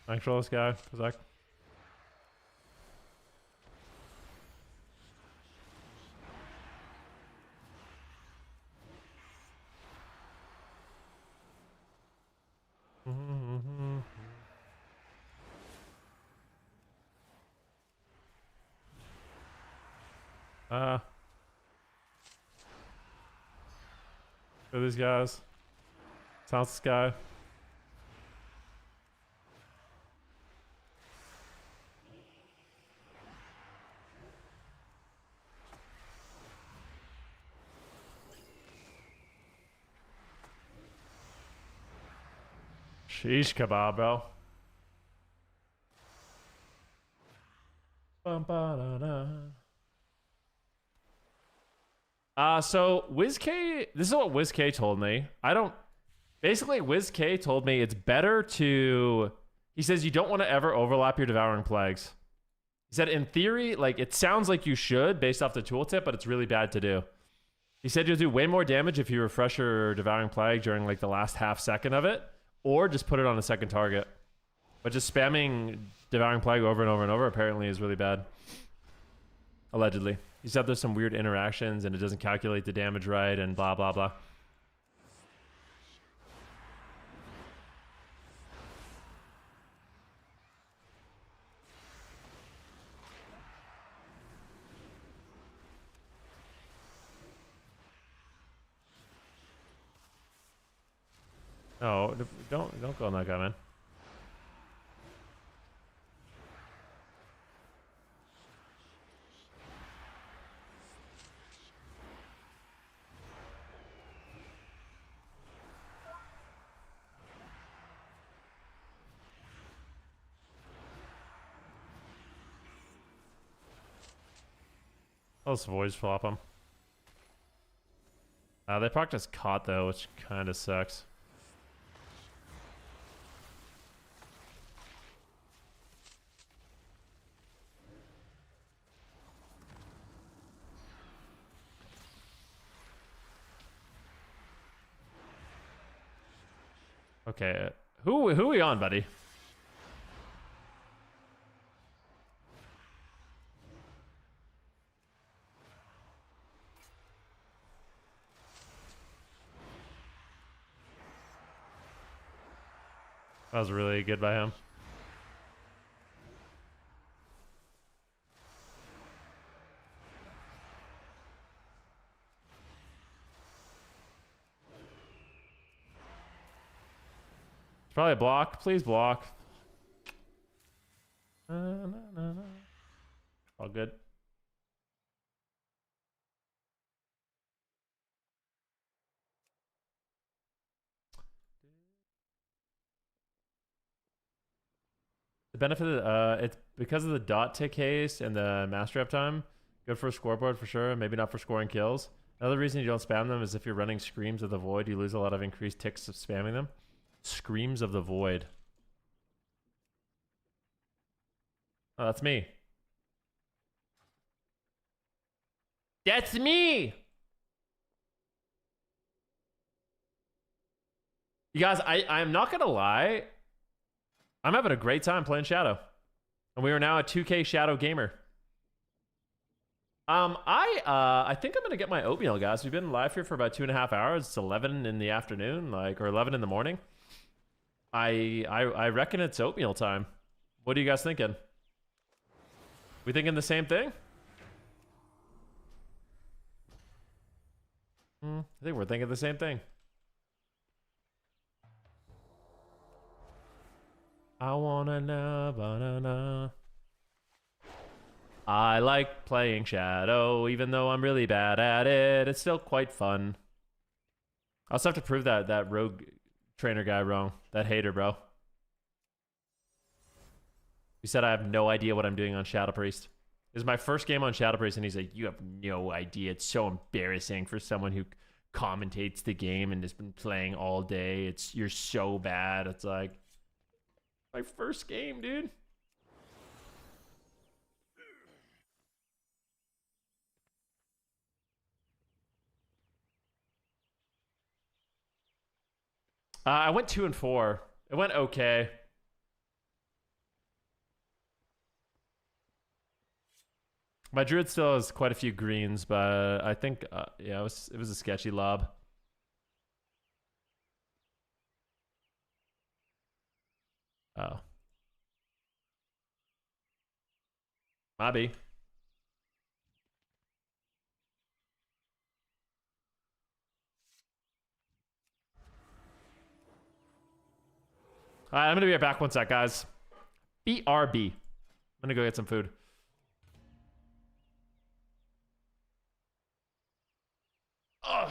I control this guy, Zach. Who are these guys? Sounds this guy. Sheesh kebab, bro. So WizK, this is what WizK told me. Basically WizK told me it's better to, he says you don't want to ever overlap your Devouring Plagues. He said in theory, like it sounds like you should based off the tooltip, but it's really bad to do. He said you'll do way more damage if you refresh your Devouring Plague during like the last half second of it, or just put it on a second target. But just spamming Devouring Plague over and over and over apparently is really bad. Allegedly. He said there's some weird interactions and it doesn't calculate the damage right and blah, blah, blah. No, don't go on that guy, man. Those voids flop him. They practice caught though, which kind of sucks. Okay, who are we on, buddy? That was really good by him. It's probably a block. Please block. All good. The benefit of it's because of the dot tick haste and the master uptime. Good for a scoreboard for sure. Maybe not for scoring kills. Another reason you don't spam them is if you're running Screams of the Void, you lose a lot of increased ticks of spamming them. Screams of the Void. Oh, that's me. That's me! You guys, I'm not gonna lie. I'm having a great time playing Shadow. And we are now a 2K Shadow gamer. I think I'm gonna get my oatmeal, guys. We've been live here for about 2.5 hours. It's 11 in the afternoon, like, or 11 in the morning. I reckon it's oatmeal time. What are you guys thinking? We thinking the same thing? I think we're thinking the same thing. I wanna know, banana. I like playing Shadow, even though I'm really bad at it. It's still quite fun. I also have to prove that rogue trainer guy wrong. That hater, bro. He said I have no idea what I'm doing on Shadow Priest. This is my first game on Shadow Priest, and he's like, you have no idea. It's so embarrassing for someone who commentates the game and has been playing all day. You're so bad. It's like, my first game, dude. I went 2 and 4. It went okay. My druid still has quite a few greens, but I think yeah, it was a sketchy lob. Oh, maybe. All right, I'm gonna be right back. One sec, guys. BRB. I'm gonna go get some food. Ugh.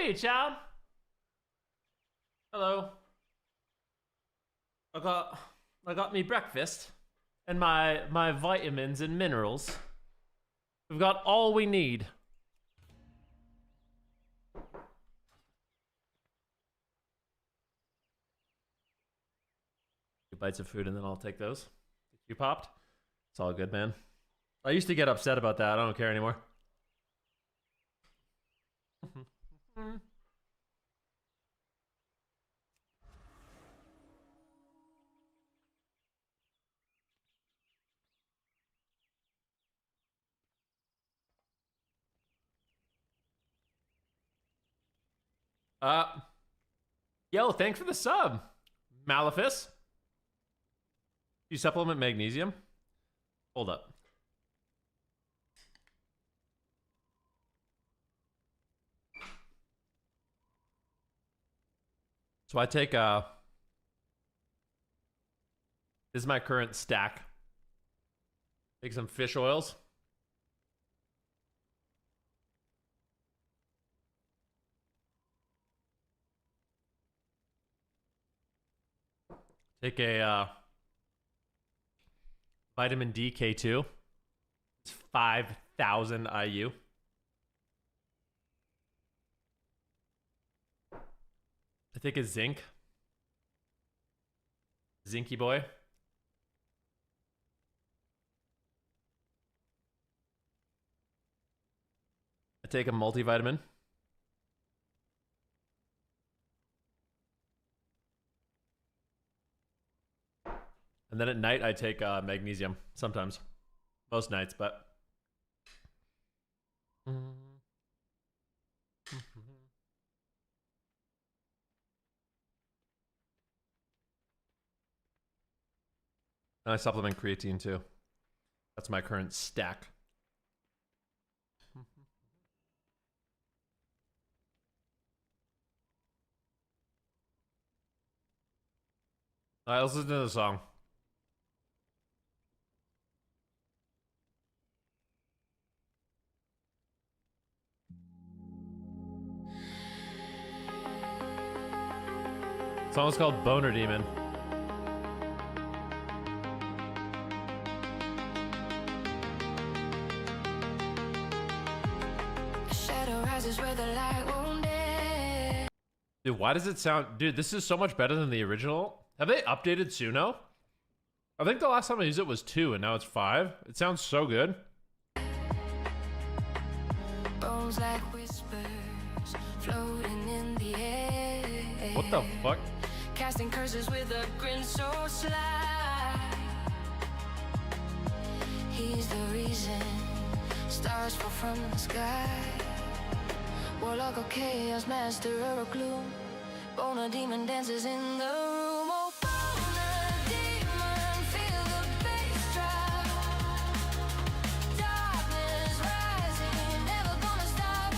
are you, child? Hello. I got me breakfast and my vitamins and minerals. We've got all we need. Two bites of food and then I'll take those. You popped? It's all good, man. I used to get upset about that. I don't care anymore. Yo, thanks for the sub, Malefice. You supplement magnesium? Hold up. So I take this is my current stack. Take some fish oils. Take a vitamin D K2. It's 5,000 IU. I take a zinc. Zinky boy. I take a multivitamin. And then at night, I take magnesium. Sometimes. Most nights, but... And I supplement creatine, too. That's my current stack. All right, let's listen to the song. The song is called Boner Demon. Shadow rises where the light won't dare. Dude, why does it sound... Dude, this is so much better than the original. Have they updated Suno? I think the last time I used it was 2 and now it's 5. It sounds so good. Bones like whispers floating in the air. What the fuck? Casting curses with a grin so sly. He's the reason stars fall from the sky. Warlock of chaos, master of gloom. Boner demon dances in the room. Oh, boner demon, feel the bass drop. Darkness rising, never gonna stop.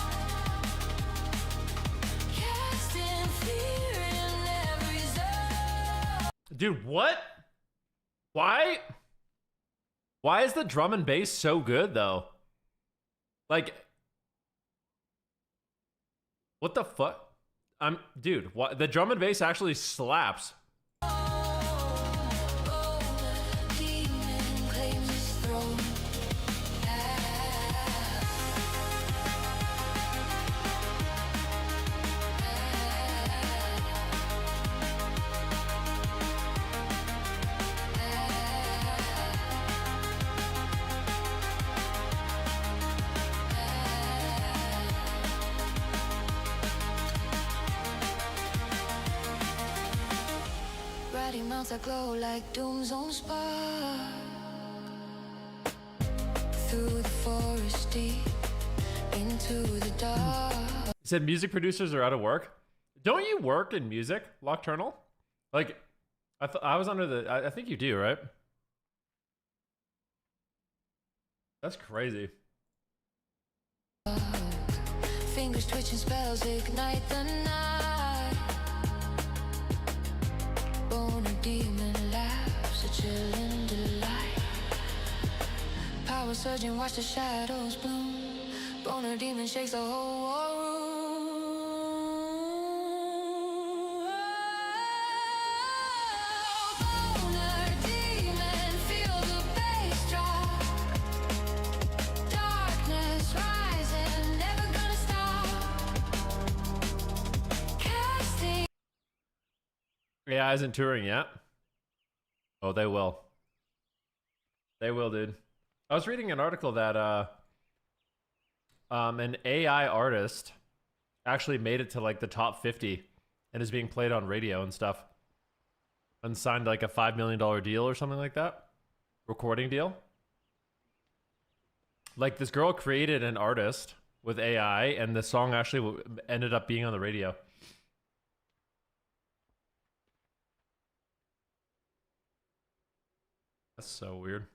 Casting fear in every zone. Dude, what? Why? Why is the drum and bass so good, though? Like... What the fuck? Dude, what? The drum and bass actually slaps. Demon claims his throne. Riding mounts that glow like doom's own spark. Through the forest deep, into the dark. You said music producers are out of work. Don't you work in music, Nocturnal? Like, I was under the... I think you do, right? That's crazy. Fingers twitching, spells ignite the night. Boner demon laughs, a chilling delight. Power surging, watch the shadows bloom. Boner demon shakes the whole war room. AI isn't touring yet. Oh, they will. They will, dude. I was reading an article that an AI artist actually made it to like the top 50 and is being played on radio and stuff. And signed like a $5 million deal or something like that. Recording deal. Like this girl created an artist with AI and the song actually ended up being on the radio. That's so weird.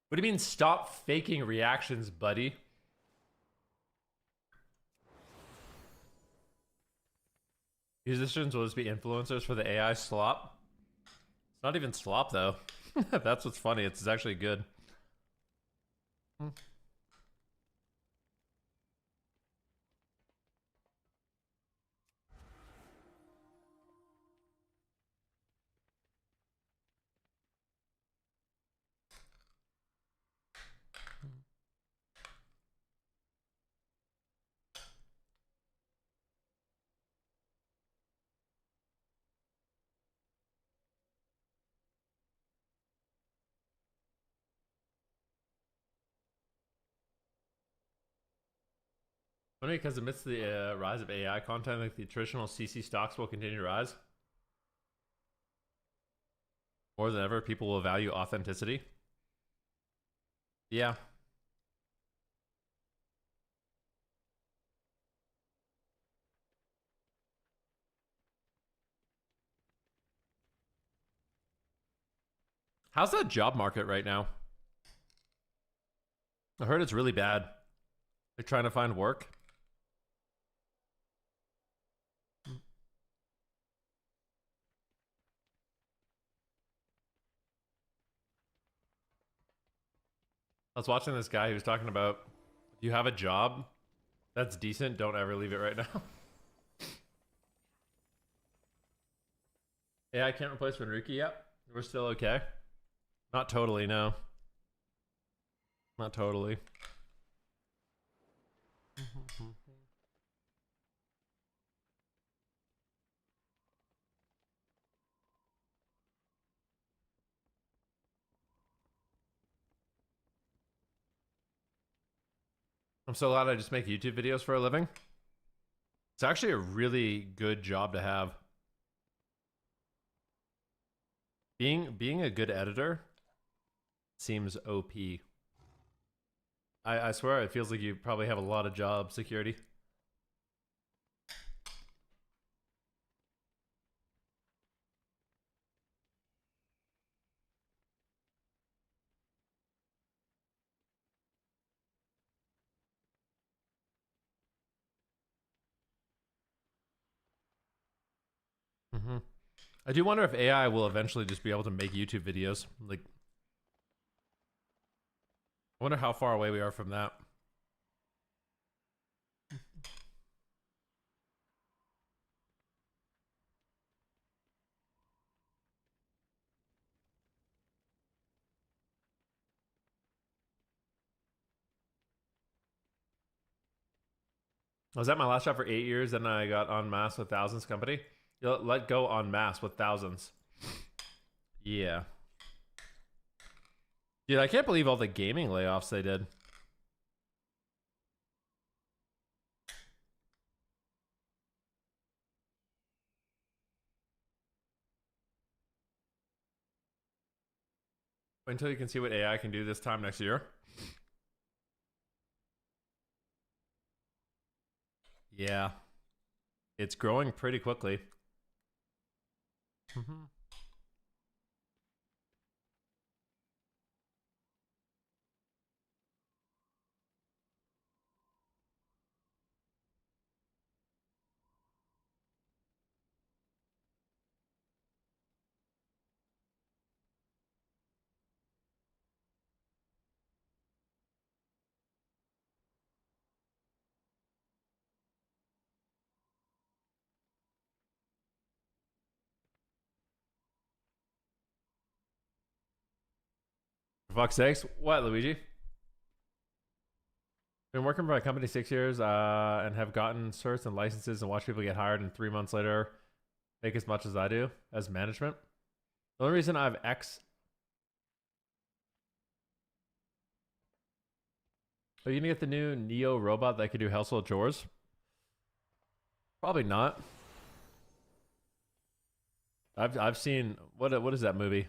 What do you mean stop faking reactions, buddy? Musicians will just be influencers for the AI slop. It's not even slop though. That's what's funny. It's actually good. Funny because amidst the rise of AI content, like the traditional CC stocks will continue to rise. More than ever, people will value authenticity. Yeah. How's that job market right now? I heard it's really bad. They're trying to find work. I was watching this guy who was talking about if you have a job that's decent, don't ever leave it right now. Yeah, I can't replace Venruki yet. We're still okay. Not totally, no. Not totally. I'm so glad I just make YouTube videos for a living. It's actually a really good job to have. Being a good editor seems OP. I swear it feels like you probably have a lot of job security. I do wonder if AI will eventually just be able to make YouTube videos. Like, I wonder how far away we are from that. I was at my last job for 8 years, then I got en masse with Thousands Company. You let go en masse with Thousands. Yeah. Dude, I can't believe all the gaming layoffs they did. Wait until you can see what AI can do this time next year. Yeah. It's growing pretty quickly. fuck's sakes. What, Luigi? Been working for my company 6 years and have gotten certs and licenses and watched people get hired and 3 months later make as much as I do as management. The only reason I have X. Are you gonna get the new Neo robot that can do household chores? Probably not. I've seen what is that movie?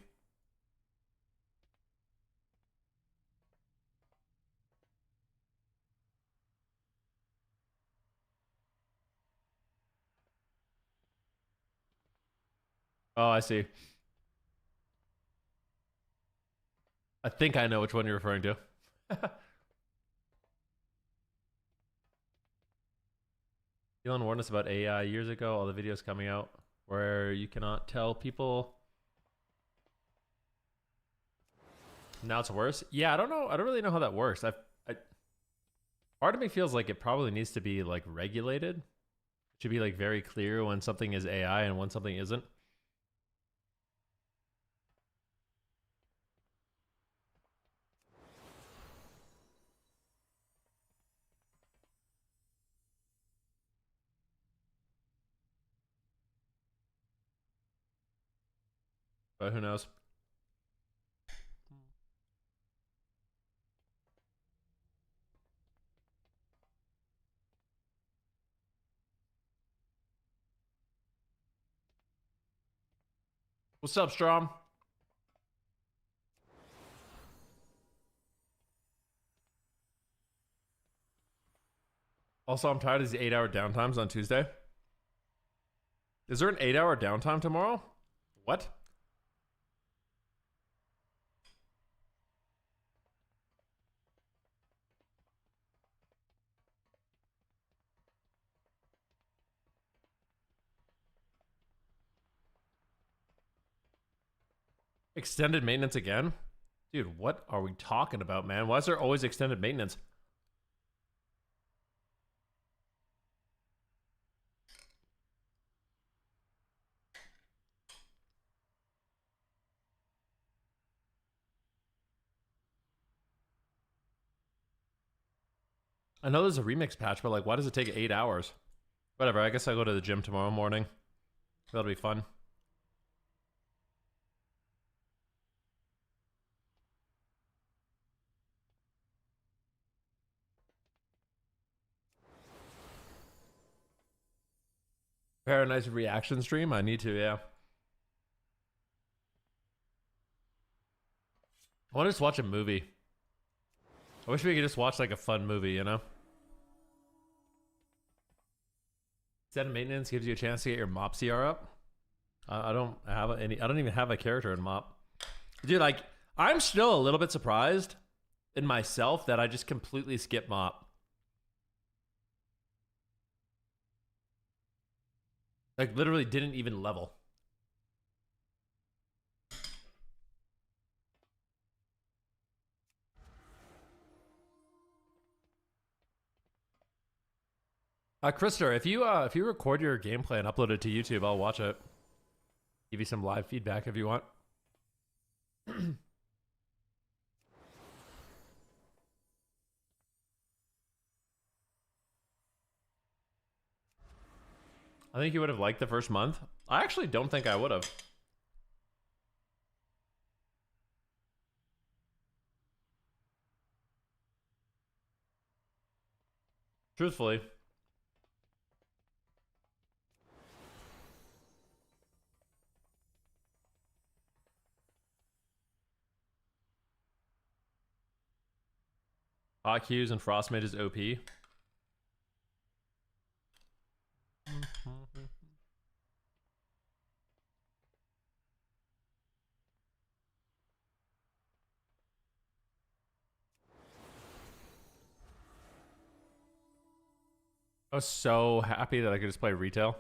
Oh, I see. I think I know which one you're referring to. Elon warned us about AI years ago. All the videos coming out where you cannot tell people. Now it's worse. Yeah, I don't know. I don't really know how that works. Part of me feels like it probably needs to be like regulated. It should be like very clear when something is AI and when something isn't. But who knows? What's up, Strom? Also, I'm tired of these 8-hour downtimes on Tuesday. Is there an 8-hour downtime tomorrow? What? Extended maintenance again? Dude, what are we talking about, man? Why is there always extended maintenance? I know there's a remix patch, but like, why does it take 8 hours? Whatever, I guess I'll go to the gym tomorrow morning. That'll be fun. Prepare a nice reaction stream? I need to, yeah. I want to just watch a movie. I wish we could just watch like a fun movie, you know? Extended maintenance gives you a chance to get your mop CR up. I don't have any. I don't even have a character in mop. Dude, like, I'm still a little bit surprised in myself that I just completely skipped mop. Like, literally didn't even level. Krister, if you record your gameplay and upload it to YouTube, I'll watch it. Give you some live feedback if you want. I think you would have liked the first month. I actually don't think I would have. Truthfully. Hot Q's and Frostmage is OP. I was so happy that I could just play retail.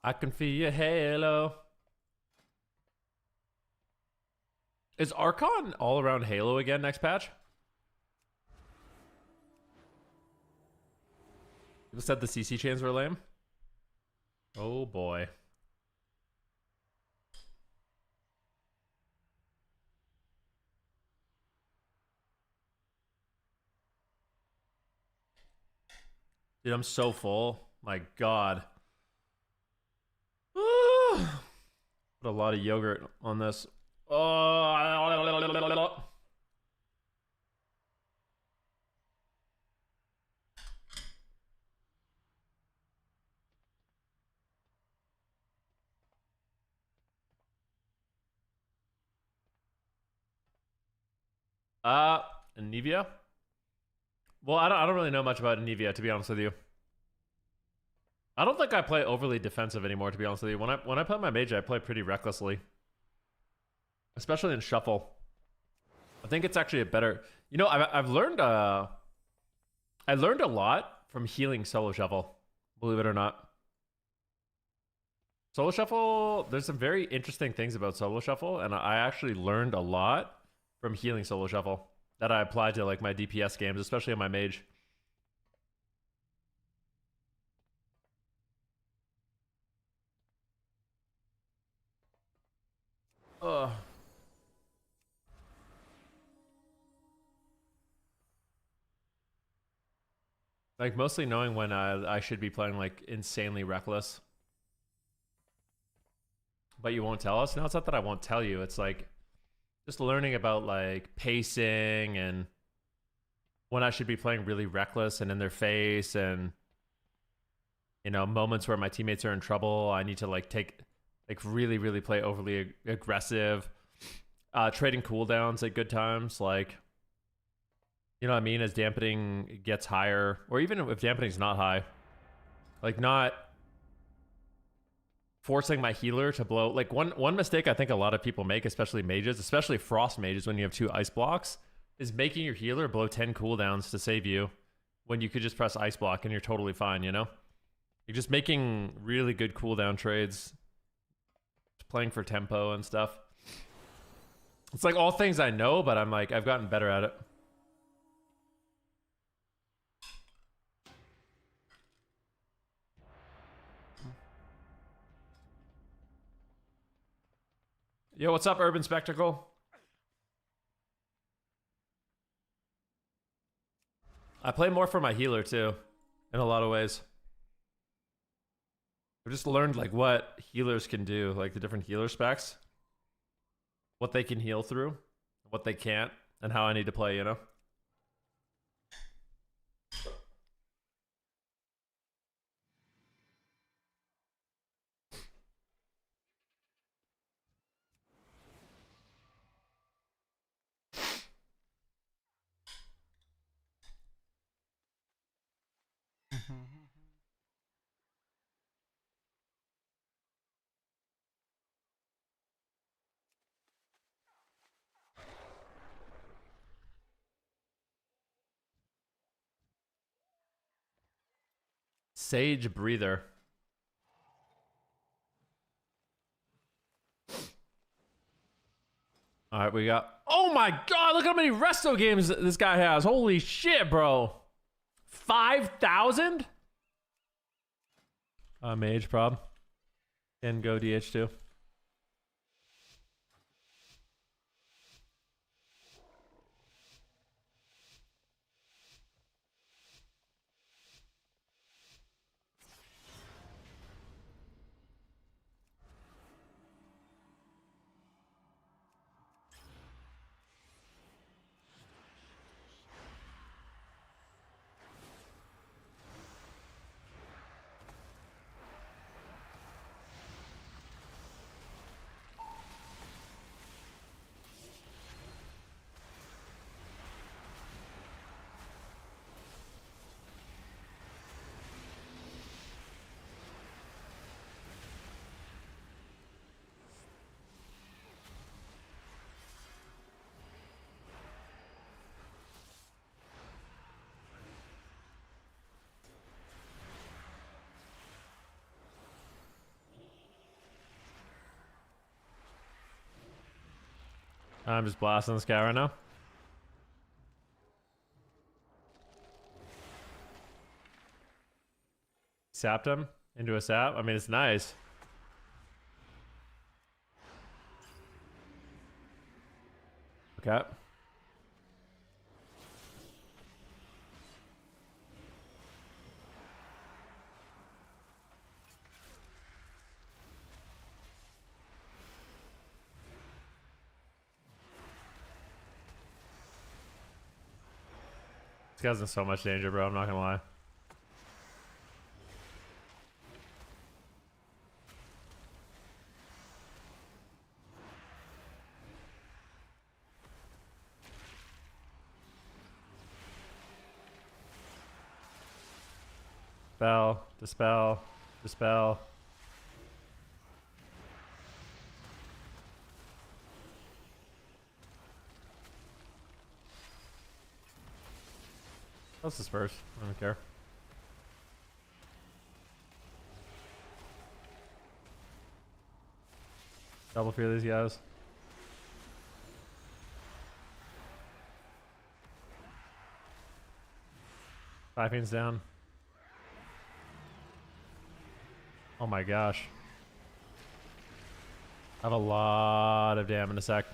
I can feel your halo. Is Archon all around Halo again next patch? People said the CC chains were lame. Oh boy. Dude, I'm so full. My God. Put a lot of yogurt on this. Oh. Anivia? Well, I don't really know much about Anivia, to be honest with you. I don't think I play overly defensive anymore, to be honest with you. When I play my mage, I play pretty recklessly. Especially in shuffle. I think it's actually a better... You know, I've learned... I learned a lot from healing solo shuffle, believe it or not. Solo shuffle, there's some very interesting things about solo shuffle, and I actually learned a lot from healing solo shuffle that I applied to like my DPS games, especially on my mage. Ugh. Like mostly knowing when I should be playing like insanely reckless. But you won't tell us? No, it's not that I won't tell you. It's like just learning about like pacing and when I should be playing really reckless and in their face, and you know, moments where my teammates are in trouble, I need to like take like really play overly aggressive. Trading cooldowns at good times, like, you know what I mean, as dampening gets higher, or even if dampening's not high, like not forcing my healer to blow. Like one mistake I think a lot of people make, especially mages, especially frost mages when you have 2 ice blocks, is making your healer blow 10 cooldowns to save you when you could just press ice block and you're totally fine, you know? You're just making really good cooldown trades, playing for tempo and stuff. It's like all things I know, but I'm like, I've gotten better at it. Yo, what's up, Urban Spectacle? I play more for my healer too, in a lot of ways. I've just learned like what healers can do, like the different healer specs, what they can heal through, what they can't, and how I need to play, you know? Sage Breather. All right, we got... Oh my god, look how many resto games this guy has. Holy shit, bro. 5,000? Mage prob. And go DH2. I'm just blasting this guy right now. Sapped him into a sap. I mean, it's nice. Okay. guy's in so much danger, bro. I'm not gonna lie. Dispel, dispel, dispel. Let's disperse. I don't care. Double fear these guys. Typhoon's down. Oh my gosh. I have a lot of damn in a sec.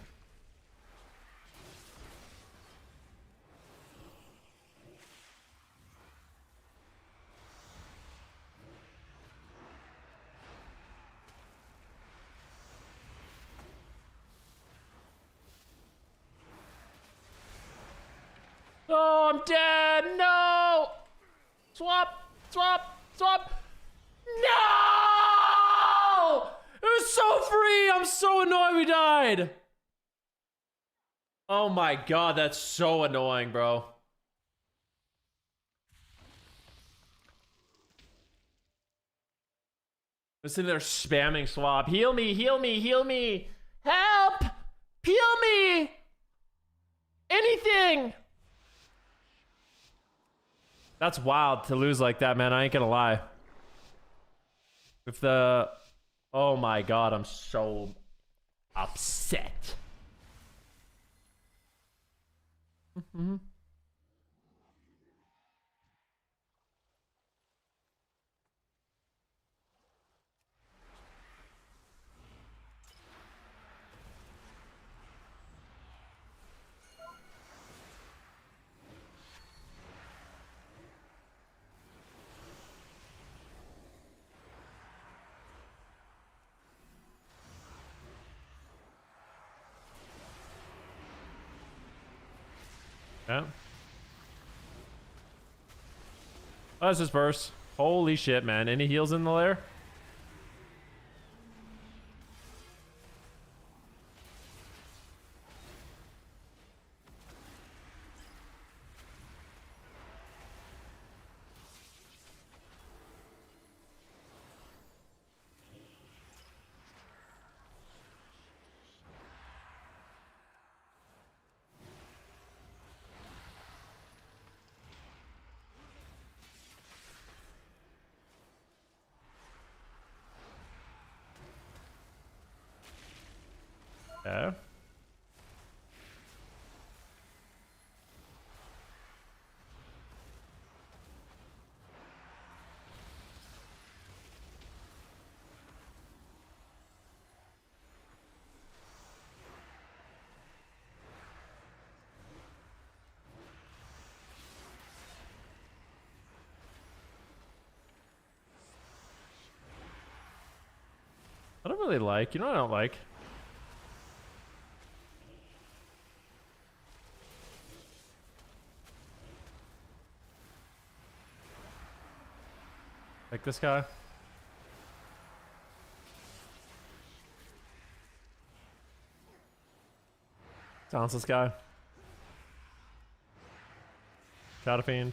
Oh, I'm dead. No. Swap, swap, swap. No! It was so free. I'm so annoyed we died. Oh my god, that's so annoying, bro. I'm sitting there spamming swap. Heal me, heal me, heal me. Help! Heal me! Anything! That's wild to lose like that, man. I ain't gonna lie. If the... Oh my god, I'm so upset. Mm-hmm. Yeah. Oh, that's his burst. Holy shit, man. Any heals in the lair? Yeah. I don't really like. You know what I don't like? Like this guy. Silence this guy. Shadow Fiend.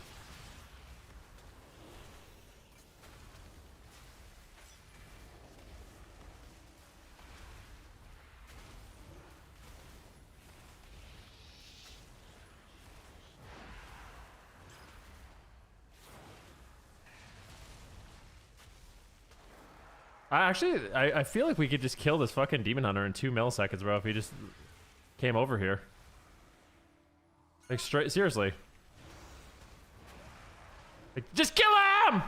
I feel like we could just kill this fucking Demon Hunter in 2 milliseconds, bro, if he just came over here. Like, straight, seriously. Like, just kill him!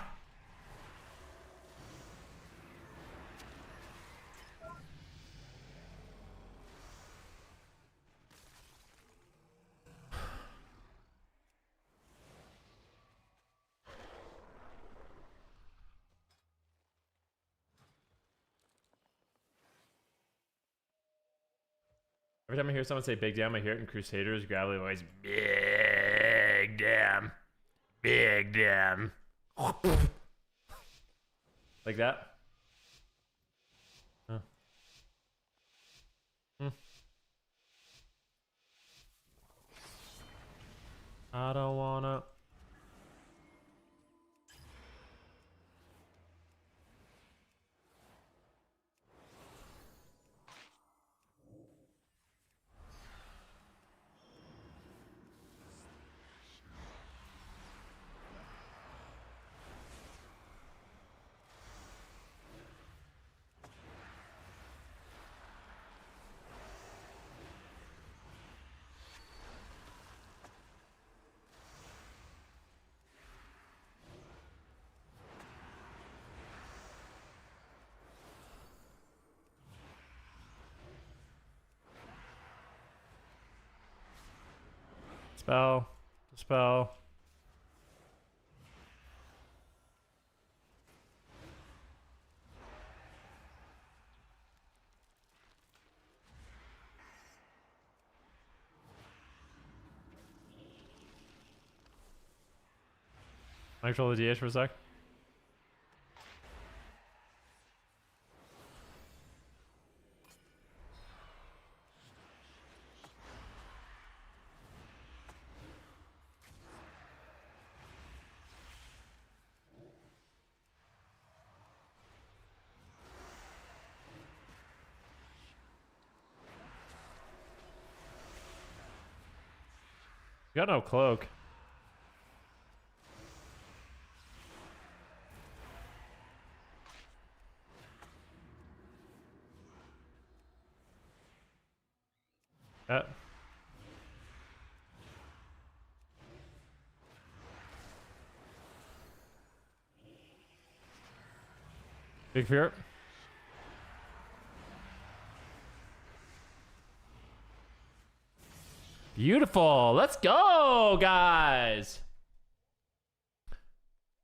Every time I hear someone say big damn, I hear it in Crusaders, Gravelly voice, big damn. Big damn. Like that? Huh. I don't wanna. Spell. Spell. I control the DH for a sec. You got no cloak. Yeah. Big fear. Beautiful. Let's go, guys.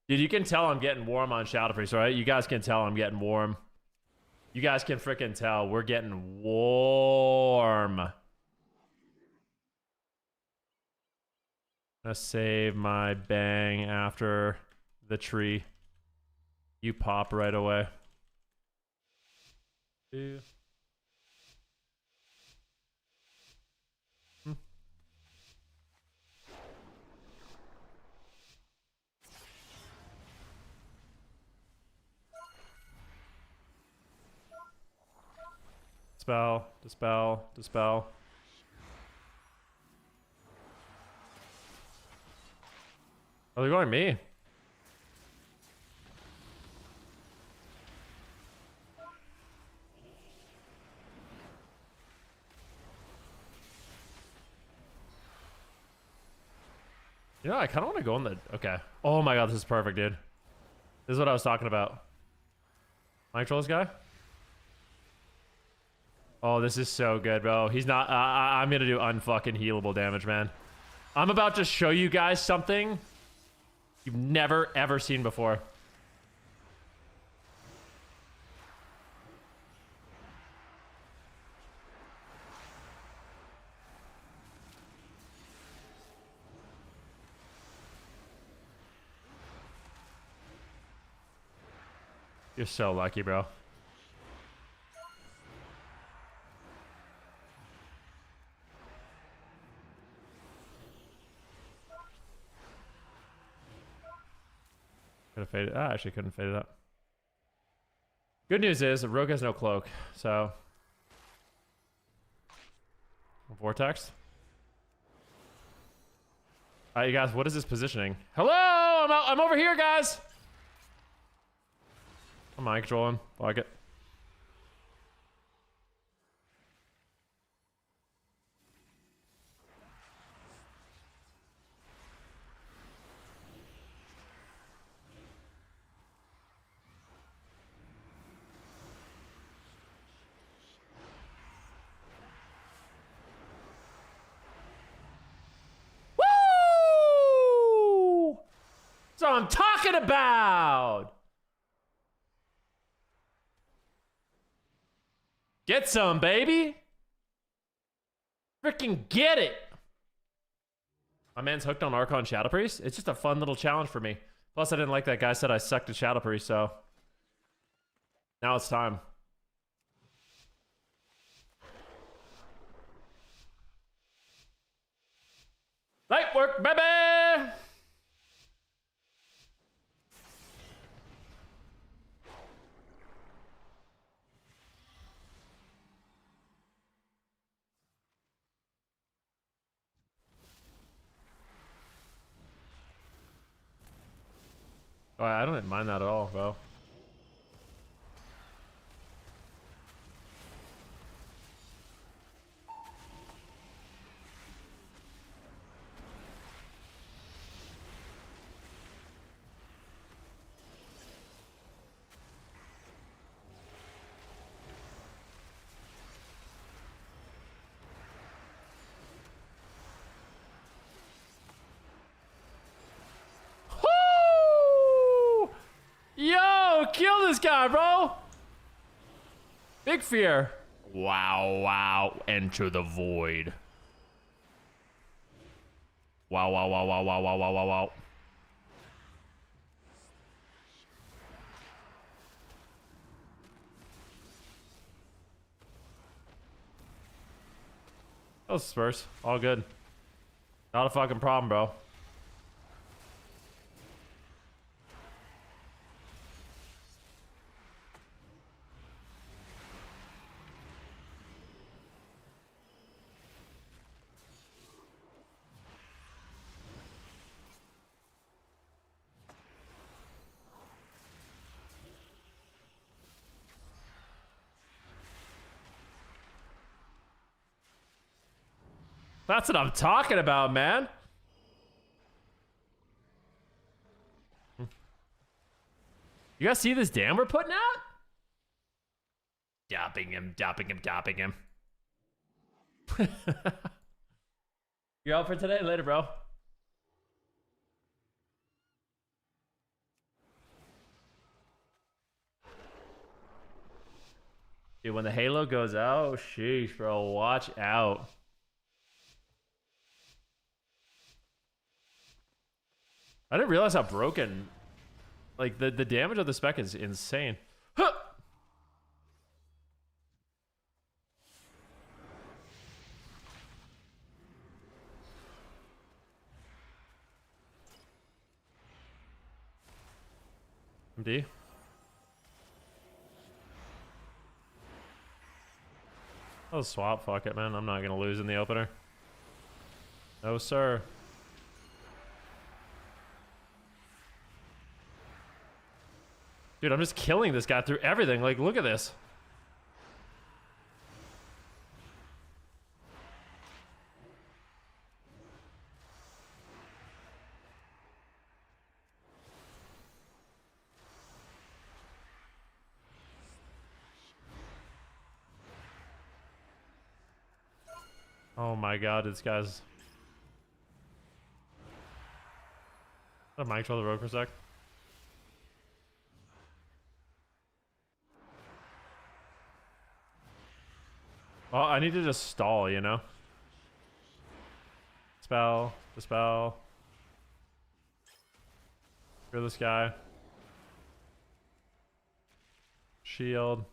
Dude, you can tell I'm getting warm on Shadow Priest, right? You guys can tell I'm getting warm. You guys can freaking tell we're getting warm. Gonna save my bang after the tree. You pop right away. Two. Dispel, dispel, dispel. Oh, they're going me. You know, I kind of want to go in the... Okay. Oh my god, this is perfect, dude. This is what I was talking about. Mind control this guy? Oh, this is so good, bro. He's not... I'm gonna do unfucking healable damage, man. I'm about to show you guys something you've never, ever seen before. You're so lucky, bro. Could have faded. Ah, actually couldn't fade it up. Good news is Rogue has no cloak, so Vortex. You guys, what is this positioning? Hello, I'm over here, guys. I'm mind controlling. Fuck it. Woo! That's what I'm talking about. Get some, baby. Freaking get it. My man's hooked on Archon Shadow Priest. It's just a fun little challenge for me. Plus, I didn't like that guy said I sucked at Shadow Priest, so now it's time. Light work, baby! Oh, I don't mind that at all, bro. Yo, kill this guy, bro. Big fear. Wow, wow. Enter the void. Wow, wow, wow, wow, wow, wow, wow, wow, wow. That was Spurs. All good. Not a fucking problem, bro. That's what I'm talking about, man. You guys see this dam we're putting out? Dopping him, dopping him, dopping him. You out for today? Later, bro. Dude, when the halo goes out, sheesh, bro, watch out. I didn't realize how broken, like, the damage of the spec is insane. Huh! MD. I'll swap, fuck it, man. I'm not gonna lose in the opener. No, sir. Dude, I'm just killing this guy through everything. Like, look at this. Oh my god, this guy's... Did I mic control the road for a sec? Well, I need to just stall, you know? Dispel, dispel. Clear this guy. Shield.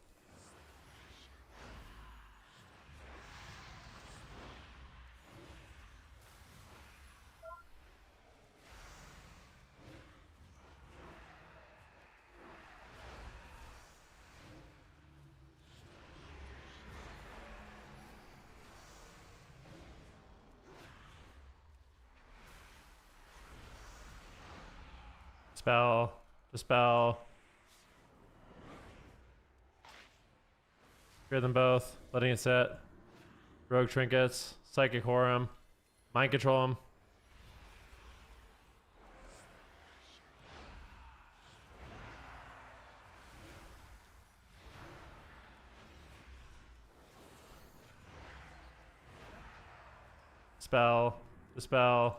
Dispel, dispel. Clear them both, letting it set. Rogue trinkets, psychic horror him, mind control him. Dispel, dispel.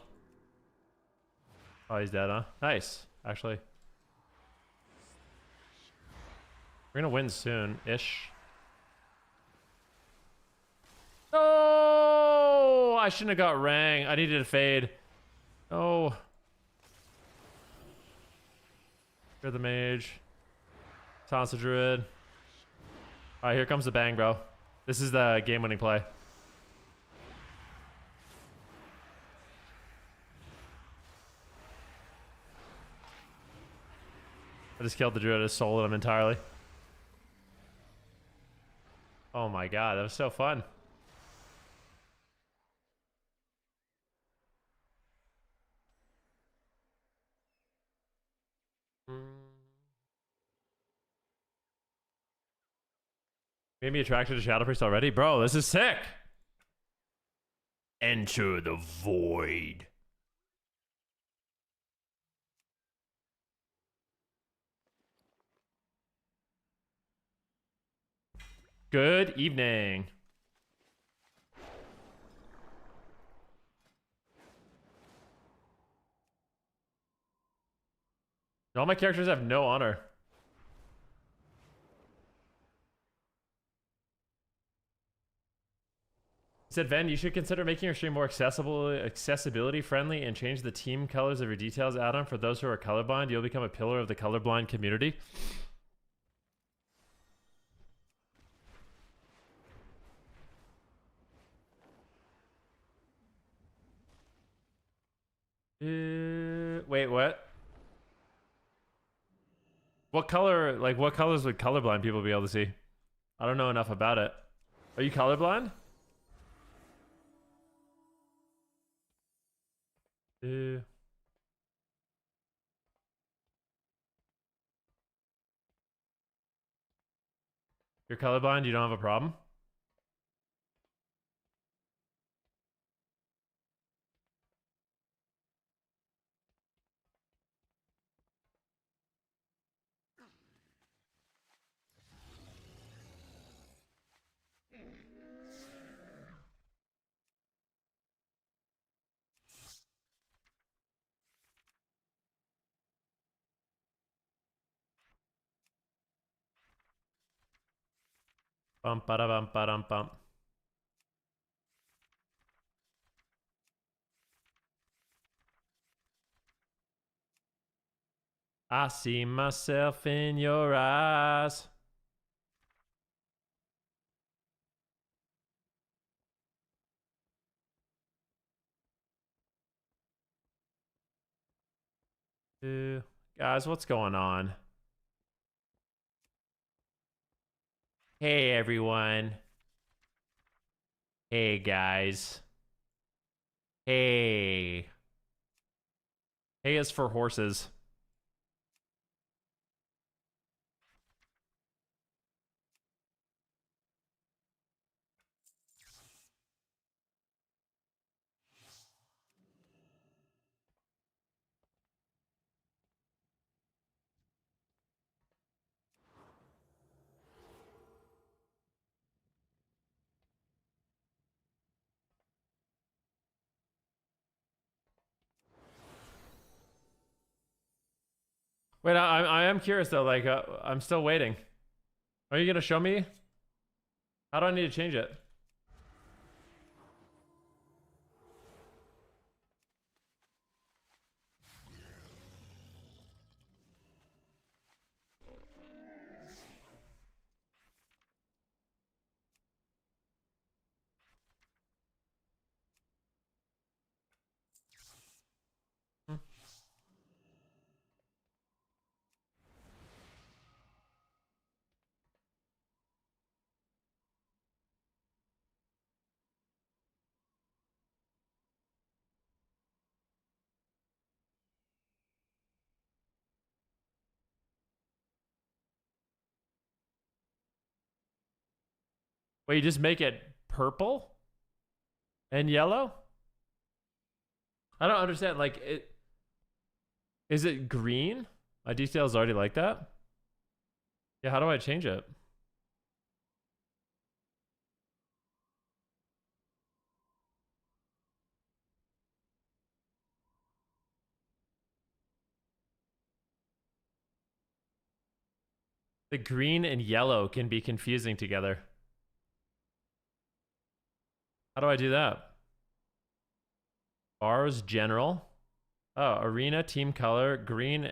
Oh, he's dead, huh? Nice. Actually, we're gonna win soon-ish. Oh, I shouldn't have got Rang. I needed a fade. Oh. You're the mage. Silence the druid. Alright, here comes the bang, bro. This is the game-winning play. I just killed the druid. I just sold him entirely. Oh my god, that was so fun. Made me attracted to Shadow Priest already? Bro, this is sick! Enter the void. Good evening. All my characters have no honor. He said, Ven, you should consider making your stream more accessibility friendly and change the team colors of your details add-on for those who are colorblind. You'll become a pillar of the colorblind community. Wait, what? What color, like, what colors would colorblind people be able to see? I don't know enough about it. Are you colorblind? You're colorblind? You don't have a problem? Bum ba bum ba bum. I see myself in your eyes. Guys, what's going on? Hey, everyone. Hey, guys. Hey. Hey is for horses. Wait, I am curious though. Like, I'm still waiting. Are you gonna show me? How do I need to change it? Wait, you just make it purple and yellow? I don't understand. Like, is it green? My detail is already like that. Yeah, how do I change it? The green and yellow can be confusing together. How do I do that? Bars general. Oh, arena, team color, green.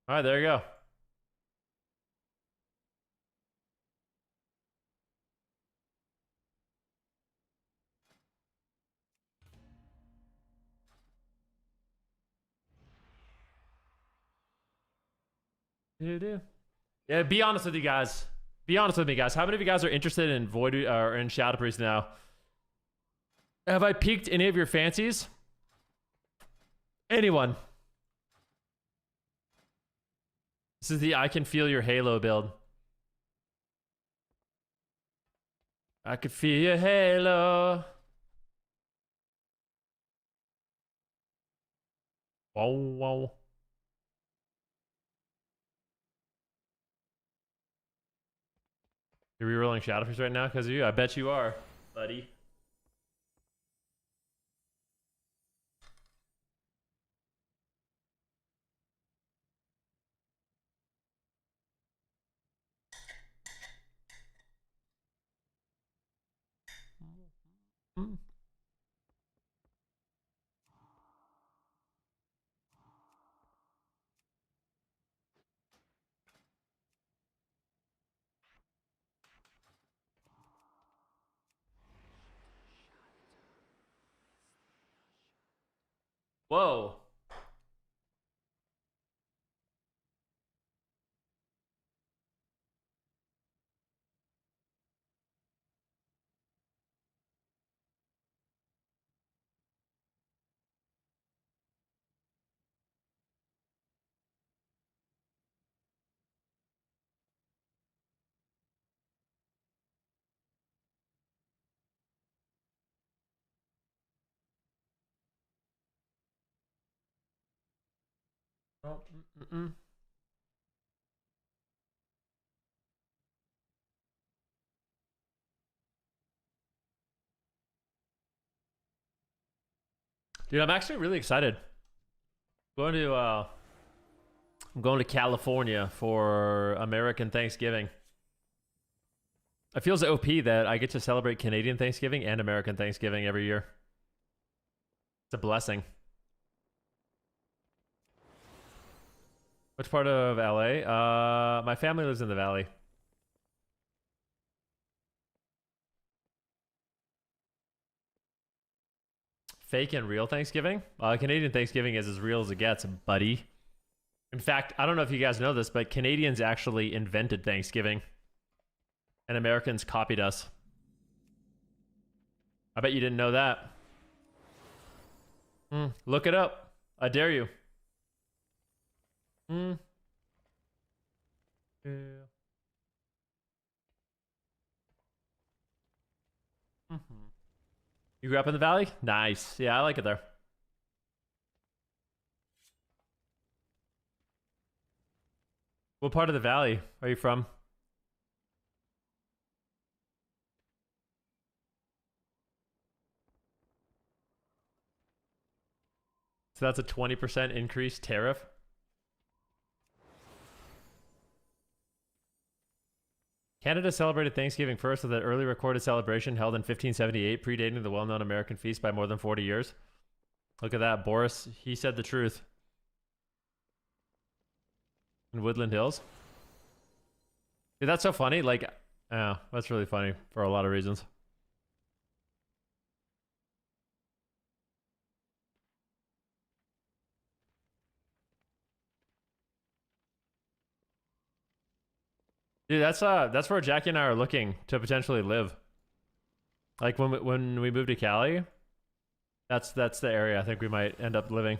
All right, there you go. Yeah, be honest with you guys. Be honest with me, guys. How many of you guys are interested in Void or in Shadow Priest now? Have I piqued any of your fancies? Anyone? This is the I can feel your Halo build. I could feel your Halo. Whoa, whoa. You're rerolling Shadow Priest right now because of you? I bet you are, buddy. Whoa. Oh, Dude, I'm actually really excited. Going to I'm going to California for American Thanksgiving. It feels OP that I get to celebrate Canadian Thanksgiving and American Thanksgiving every year. It's a blessing. Which part of LA? My family lives in the valley. Fake and real Thanksgiving? Canadian Thanksgiving is as real as it gets, buddy. In fact, I don't know if you guys know this, but Canadians actually invented Thanksgiving. And Americans copied us. I bet you didn't know that. Look it up. I dare you. Yeah. You grew up in the valley? Nice. Yeah, I like it there. What part of the valley are you from? So that's a 20% increased tariff. Canada celebrated Thanksgiving first with an early recorded celebration held in 1578, predating the well-known American feast by more than 40 years. Look at that, Boris. He said the truth. In Woodland Hills. Dude, that's so funny. Like, oh, that's really funny for a lot of reasons. Dude, that's where Jackie and I are looking to potentially live. Like when we move to Cali, that's the area I think we might end up living.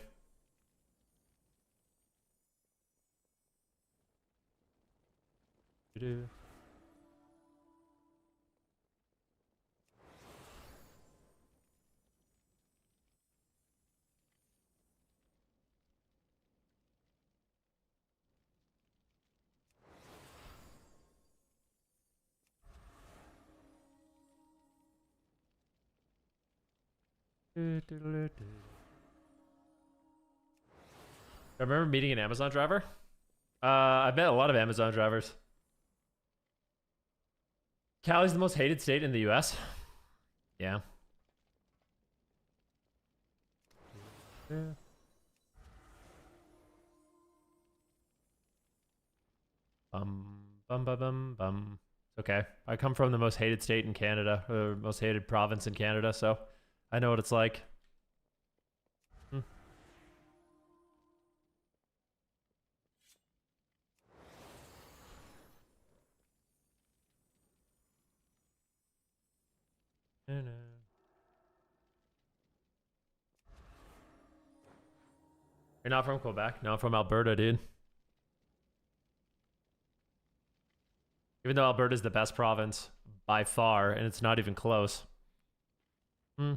I remember meeting an Amazon driver. I've met a lot of Amazon drivers. Cali's the most hated state in the US. Yeah. Bum bum bum bum. Okay. I come from the most hated state in Canada, or most hated province in Canada, so I know what it's like. You're not from Quebec? No, I'm from Alberta, dude. Even though Alberta's the best province by far, and it's not even close. Hmm.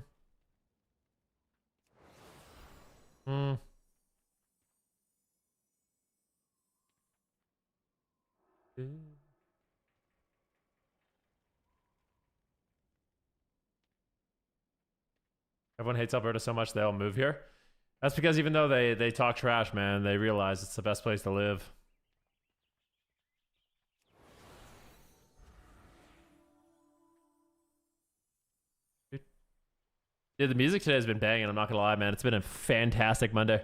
Hmm. Everyone hates Alberta so much they all move here. That's because even though they talk trash, man, they realize it's the best place to live. Yeah, the music today has been banging. I'm not gonna lie, man. It's been a fantastic Monday.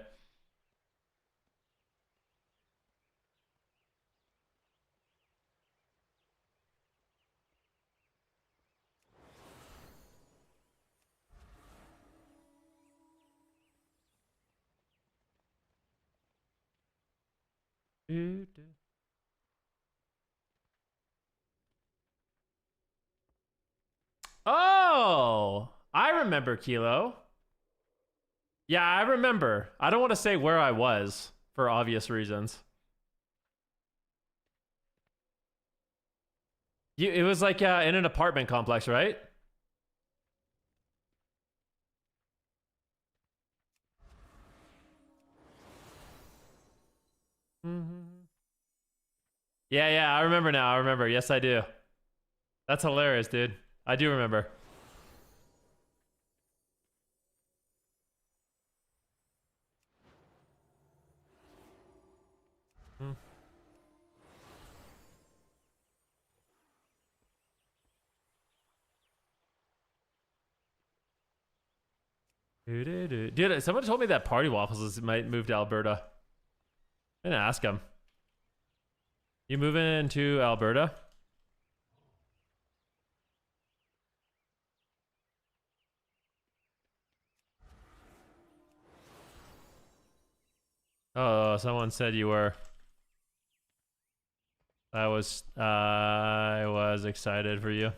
Oh, I remember Kilo. Yeah, I remember. I don't want to say where I was for obvious reasons. It was like in an apartment complex, right? Mm-hmm. Yeah, I remember now. I remember. Yes, I do. That's hilarious, dude. I do remember. Hmm. Dude, someone told me that Party Waffles might move to Alberta. I'm gonna ask him. You moving to Alberta? Oh, someone said you were. I was excited for you.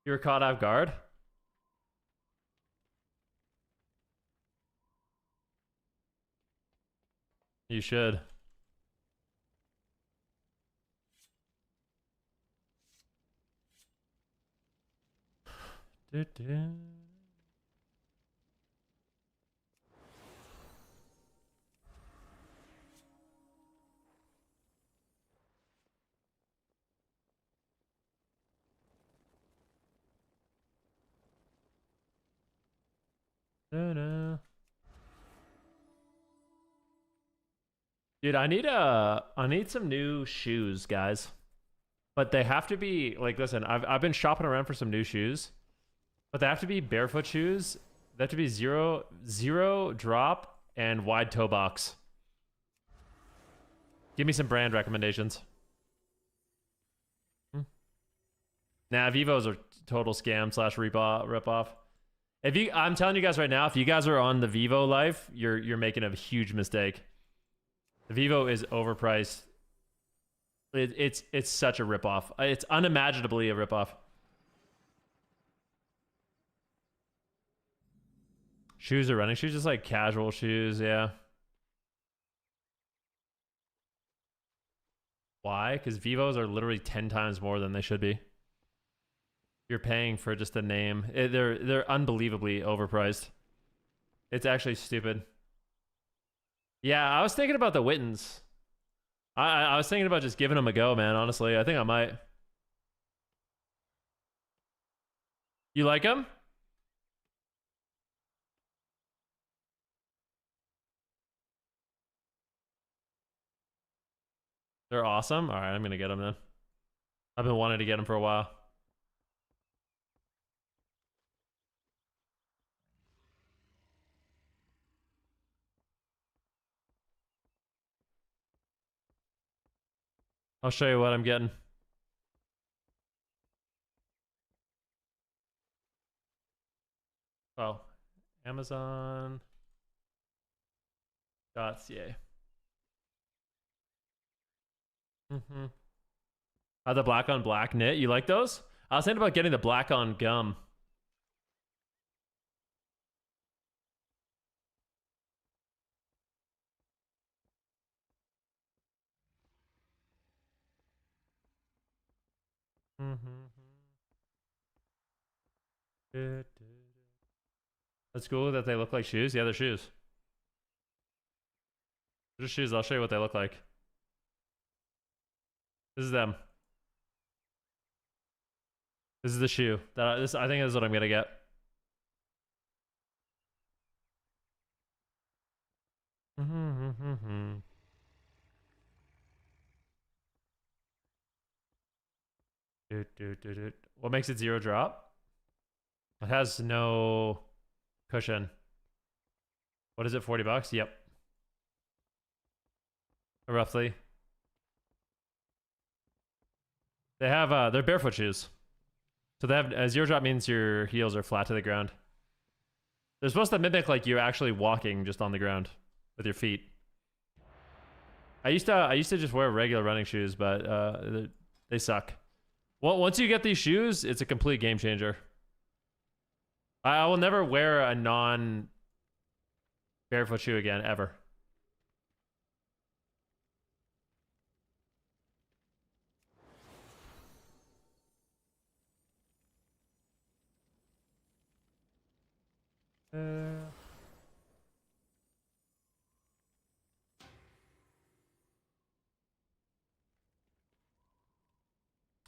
You were caught off guard? You should. Dude, I need some new shoes, guys. But they have to be like, listen, I've been shopping around for some new shoes, but they have to be barefoot shoes. They have to be zero drop and wide toe box. Give me some brand recommendations. Nah, Vivos are total scam / rip off. I'm telling you guys right now, if you guys are on the Vivo life, you're making a huge mistake. The Vivo is overpriced. It's such a ripoff. It's unimaginably a ripoff. Shoes are running shoes, just like casual shoes, yeah. Why? Because Vivos are literally 10 times more than they should be. You're paying for just a name. They're unbelievably overpriced. It's actually stupid. Yeah, I was thinking about the Wittens. I was thinking about just giving them a go, man. Honestly, I think I might. You like them? They're awesome. All right, I'm gonna get them then. I've been wanting to get them for a while. I'll show you what I'm getting. Oh, Amazon.ca. Mm-hmm. The black on black knit. You like those? I was thinking about getting the black on gum. Mm-hmm. That's cool that they look like shoes. Yeah, they're shoes. They're just shoes. I'll show you what they look like. This is them. This is the shoe. I think this is what I'm gonna get. What makes it 0 drop? It has no cushion. What is it? $40? Yep. Roughly. They have they're barefoot shoes. So they have 0 drop means your heels are flat to the ground. They're supposed to mimic like you're actually walking just on the ground with your feet. I used to just wear regular running shoes, but they suck. Well, once you get these shoes, it's a complete game changer. I will never wear a non barefoot shoe again, ever.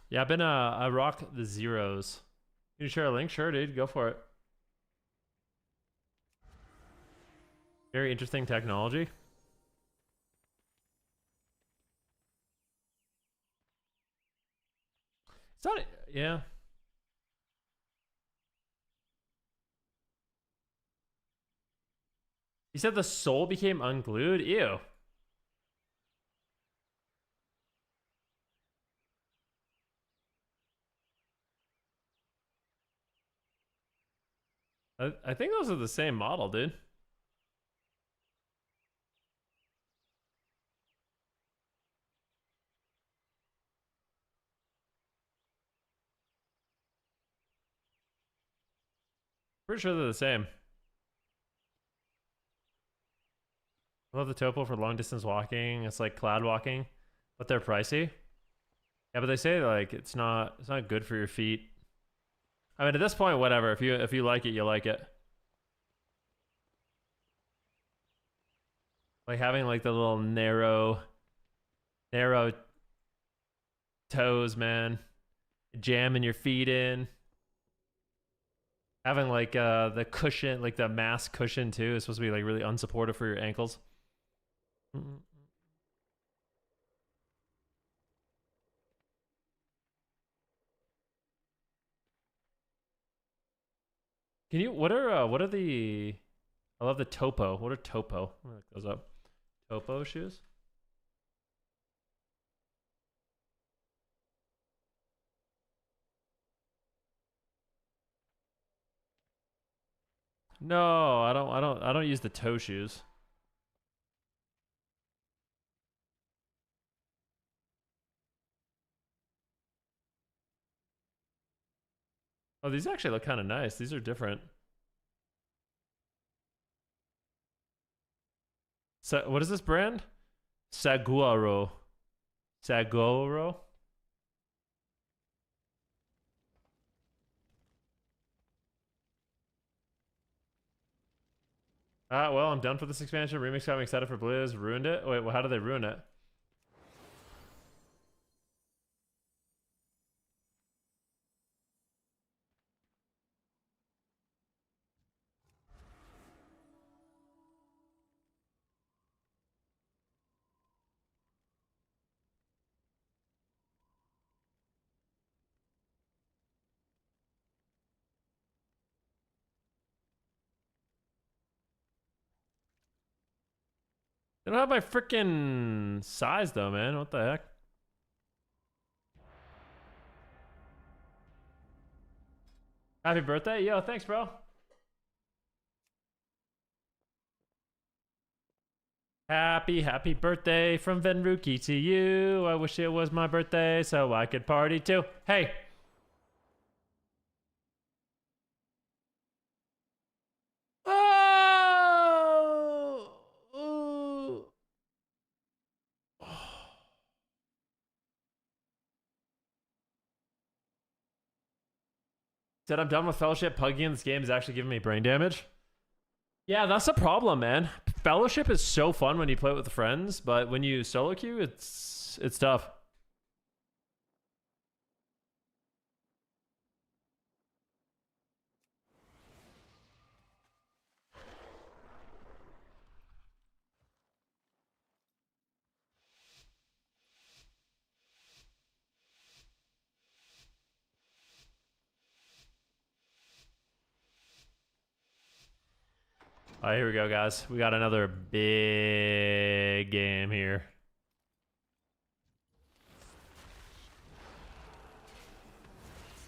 Yeah, I've been I rock the zeros. Can you share a link? Sure, dude. Go for it. Very interesting technology. It's not, yeah. You said the sole became unglued? Ew. I think those are the same model, dude. Pretty sure they're the same. I love the topo for long distance walking. It's like cloud walking, but they're pricey. Yeah, but they say like it's not good for your feet. I mean, at this point, whatever. If you like it, you like it. Like having like the little narrow toes, man. Jamming your feet in. Having like the cushion, like the mass cushion too, is supposed to be like really unsupportive for your ankles. Can you? What are the? I love the topo. What are topo? I'm gonna look those up. Topo shoes. No, I don't use the toe shoes. Oh, these actually look kind of nice. These are different. So, what is this brand? Saguaro. Saguaro? Well, I'm done for this expansion. Remix got me excited for Blizz. Ruined it? Wait, well, how did they ruin it? They don't have my freaking size though, man. What the heck? Happy birthday. Yo, thanks, bro. Happy birthday from Venruki to you. I wish it was my birthday so I could party too. Hey. Oh. Ooh. Said I'm done with Fellowship. Pugging in this game is actually giving me brain damage. Yeah, that's the problem, man. Fellowship is so fun when you play it with friends, but when you solo queue, it's tough. All right, here we go, guys. We got another big game here.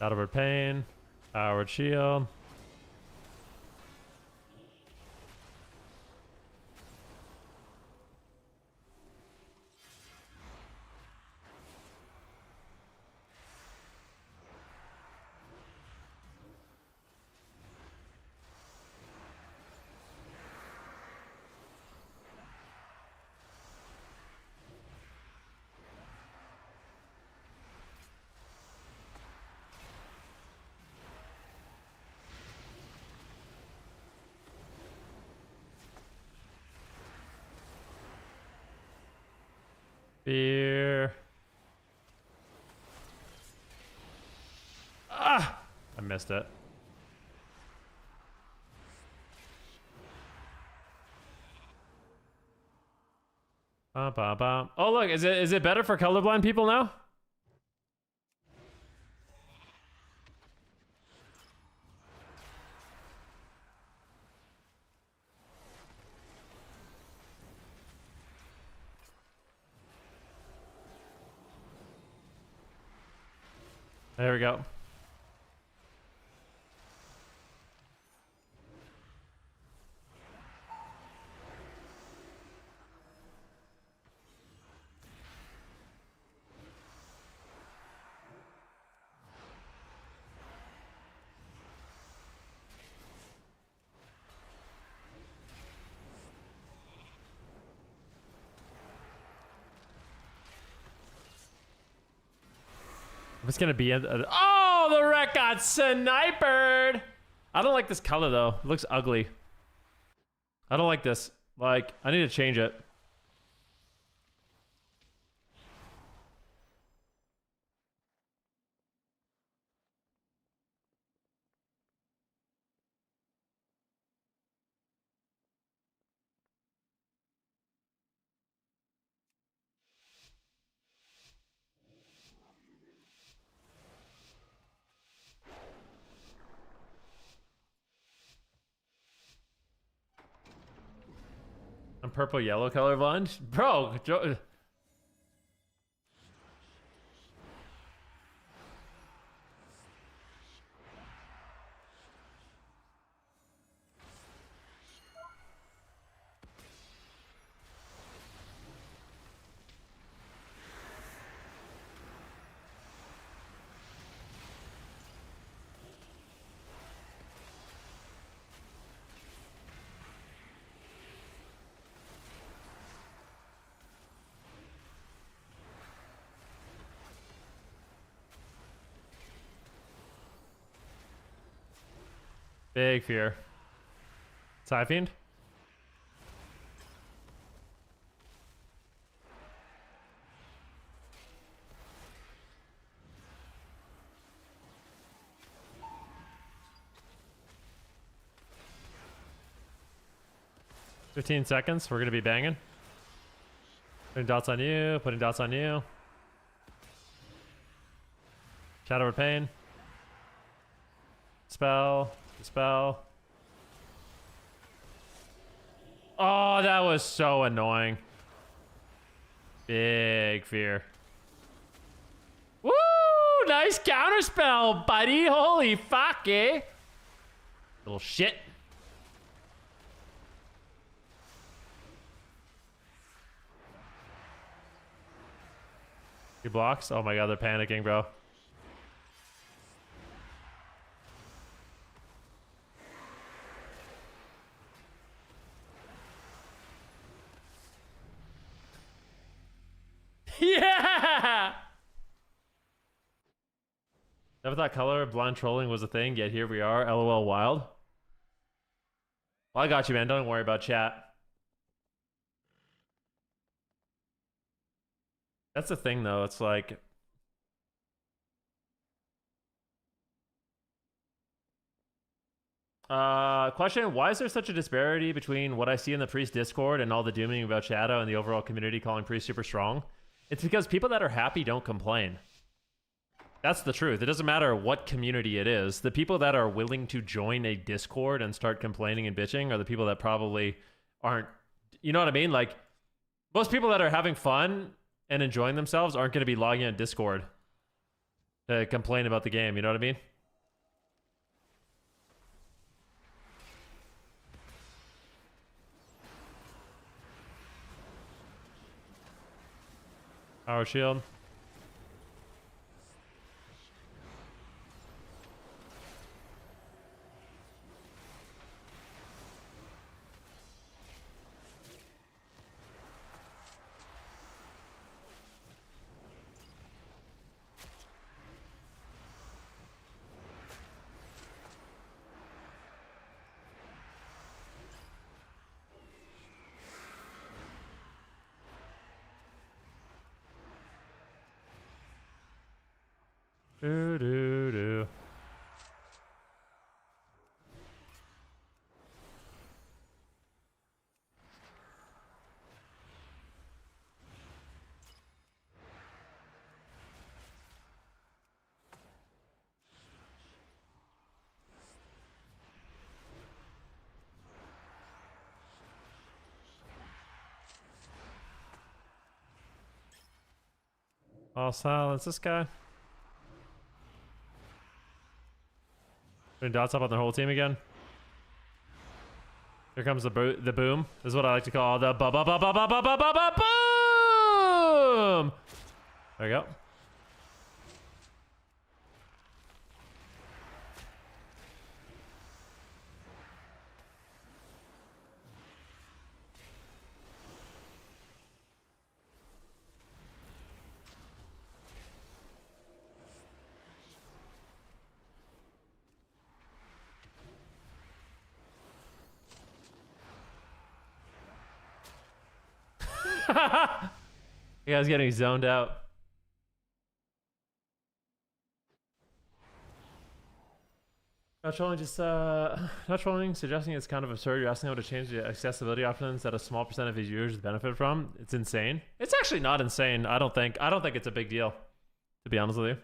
Outward Pain, Powered Shield. Fear. Ah! I missed it. Oh look, is it better for colorblind people now? There we go. What's gonna be? Oh, the wreck got snipered. I don't like this color though. It looks ugly. I don't like this. Like, I need to change it. I'm purple yellow colorblind, bro. Big fear. Fiend. "15 seconds. We're gonna be banging. Putting dots on you. Putting dots on you. Shadow of Pain. Spell. Dispel. Oh, that was so annoying. Big fear. Woo! Nice counterspell, buddy. Holy fuck, eh? Little shit. He blocks? Oh my god, they're panicking, bro. Yeah! Never thought color blind trolling was a thing, yet here we are. LOL wild. Well, I got you, man. Don't worry about chat. That's the thing, though. It's like... question, why is there such a disparity between what I see in the Priest Discord and all the dooming about Shadow and the overall community calling Priest super strong? It's because people that are happy don't complain. That's the truth. It doesn't matter what community it is. The people that are willing to join a Discord and start complaining and bitching are the people that probably aren't... You know what I mean? Like, most people that are having fun and enjoying themselves aren't going to be logging on Discord to complain about the game. You know what I mean? Power shield. Do do do. I'll silence this guy. Putting dots up on their whole team again. Here comes the boom. This is what I like to call the boom. There we go. You guys getting zoned out. Not trolling, suggesting it's kind of absurd. You're asking how to change the accessibility options that a small percent of his users benefit from. It's insane. It's actually not insane. I don't think it's a big deal, to be honest with you.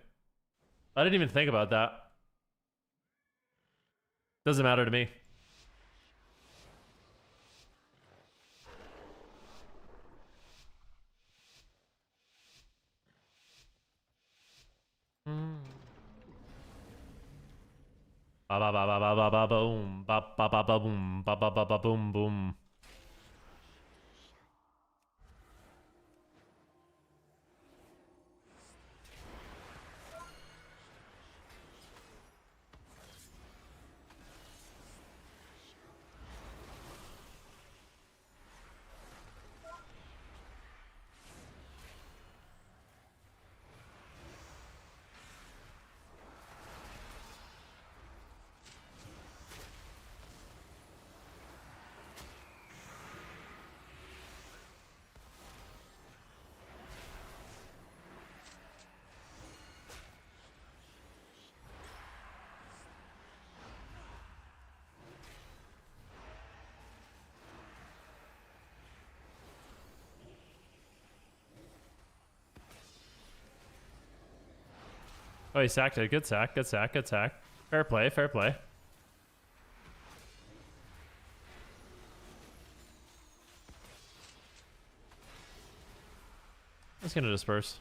I didn't even think about that. Doesn't matter to me. Ba ba ba ba ba ba ba boom ba ba ba ba boom ba ba ba ba boom boom. Oh, he sacked it. Good sack, good sack, good sack. Fair play, fair play. Just gonna disperse.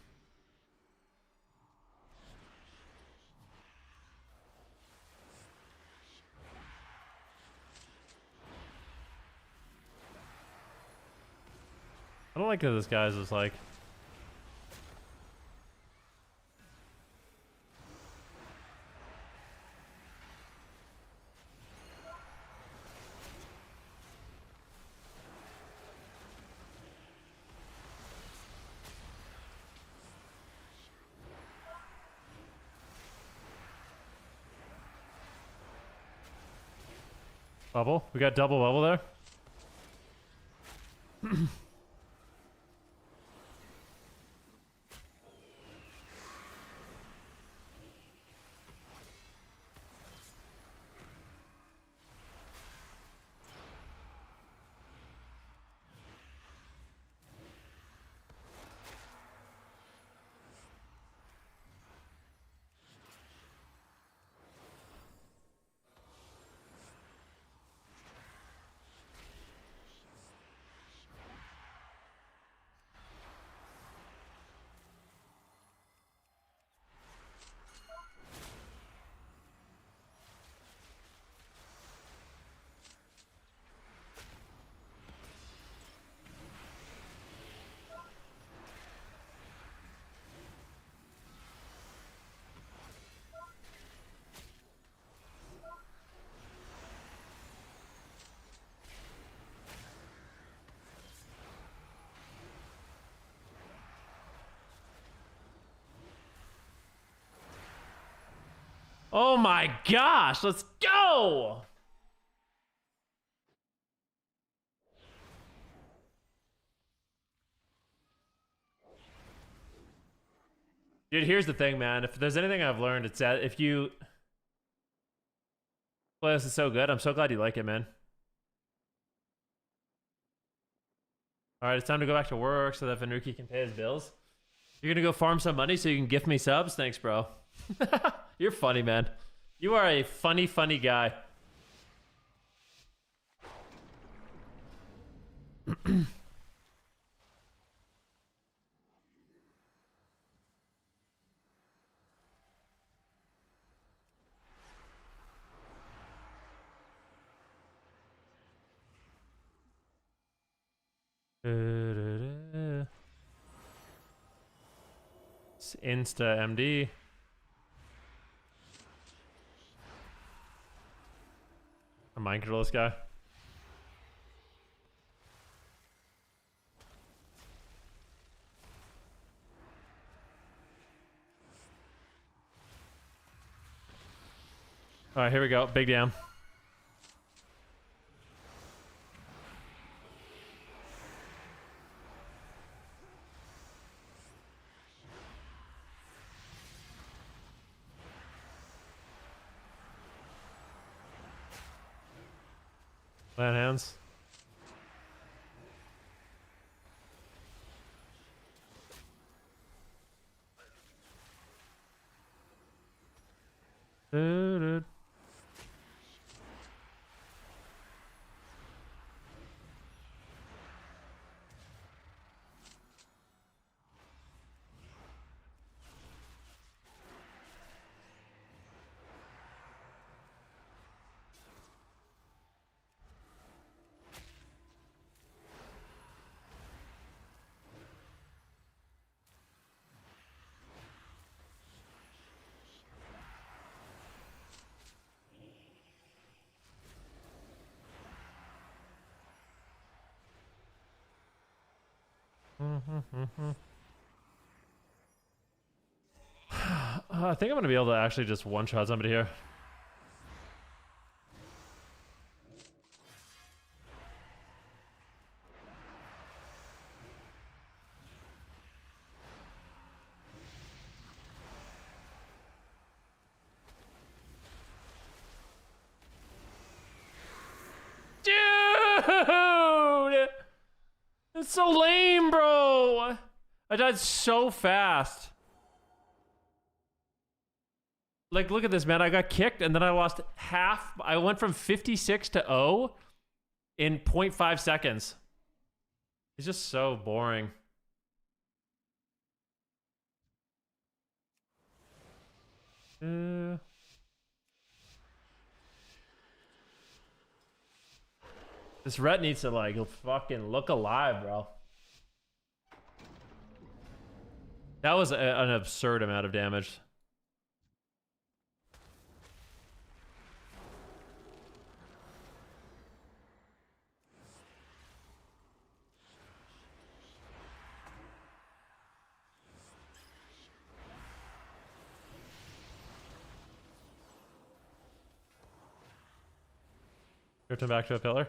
I don't like that this guy's just like... Bubble? We got double bubble there? Oh my gosh, let's go! Dude, here's the thing, man. If there's anything I've learned, it's that if you play this is so good, I'm so glad you like it, man. Alright, it's time to go back to work so that Venruki can pay his bills. You're gonna go farm some money so you can gift me subs? Thanks, bro. You're funny, man. You are a funny, funny guy. It's Insta MD. A mind control this guy. All right, here we go. Big damn. Land hands. Dude. I think I'm gonna be able to actually just one-shot somebody here. Dude! It's so lame, bro! I died so fast. Like, look at this, man. I got kicked, and then I lost half. I went from 56 to 0 in 0.5 seconds. It's just so boring. This ret needs to like fucking look alive, bro. That was an absurd amount of damage. Drift him back to a pillar.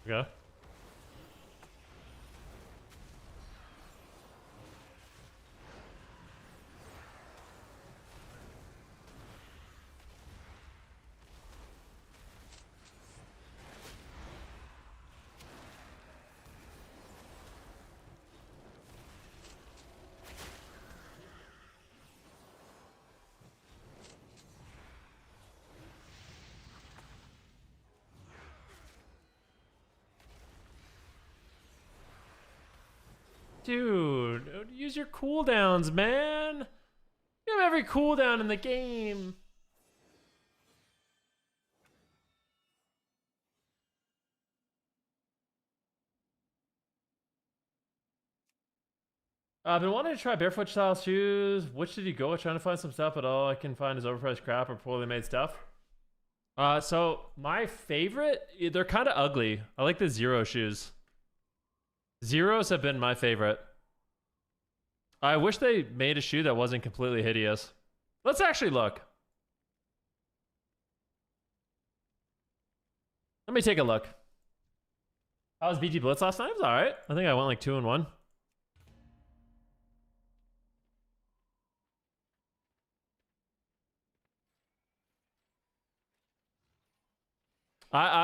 Go. Dude, use your cooldowns, man. You have every cooldown in the game. I've been wanting to try barefoot style shoes. Which did you go with? Trying to find some stuff, but all I can find is overpriced crap or poorly made stuff. So my favorite, they're kind of ugly. I like the Zero shoes. Zeros have been my favorite. I wish they made a shoe that wasn't completely hideous. Let's actually look. Let me take a look. How was BG Blitz last night? It was alright. I think I went like 2-1.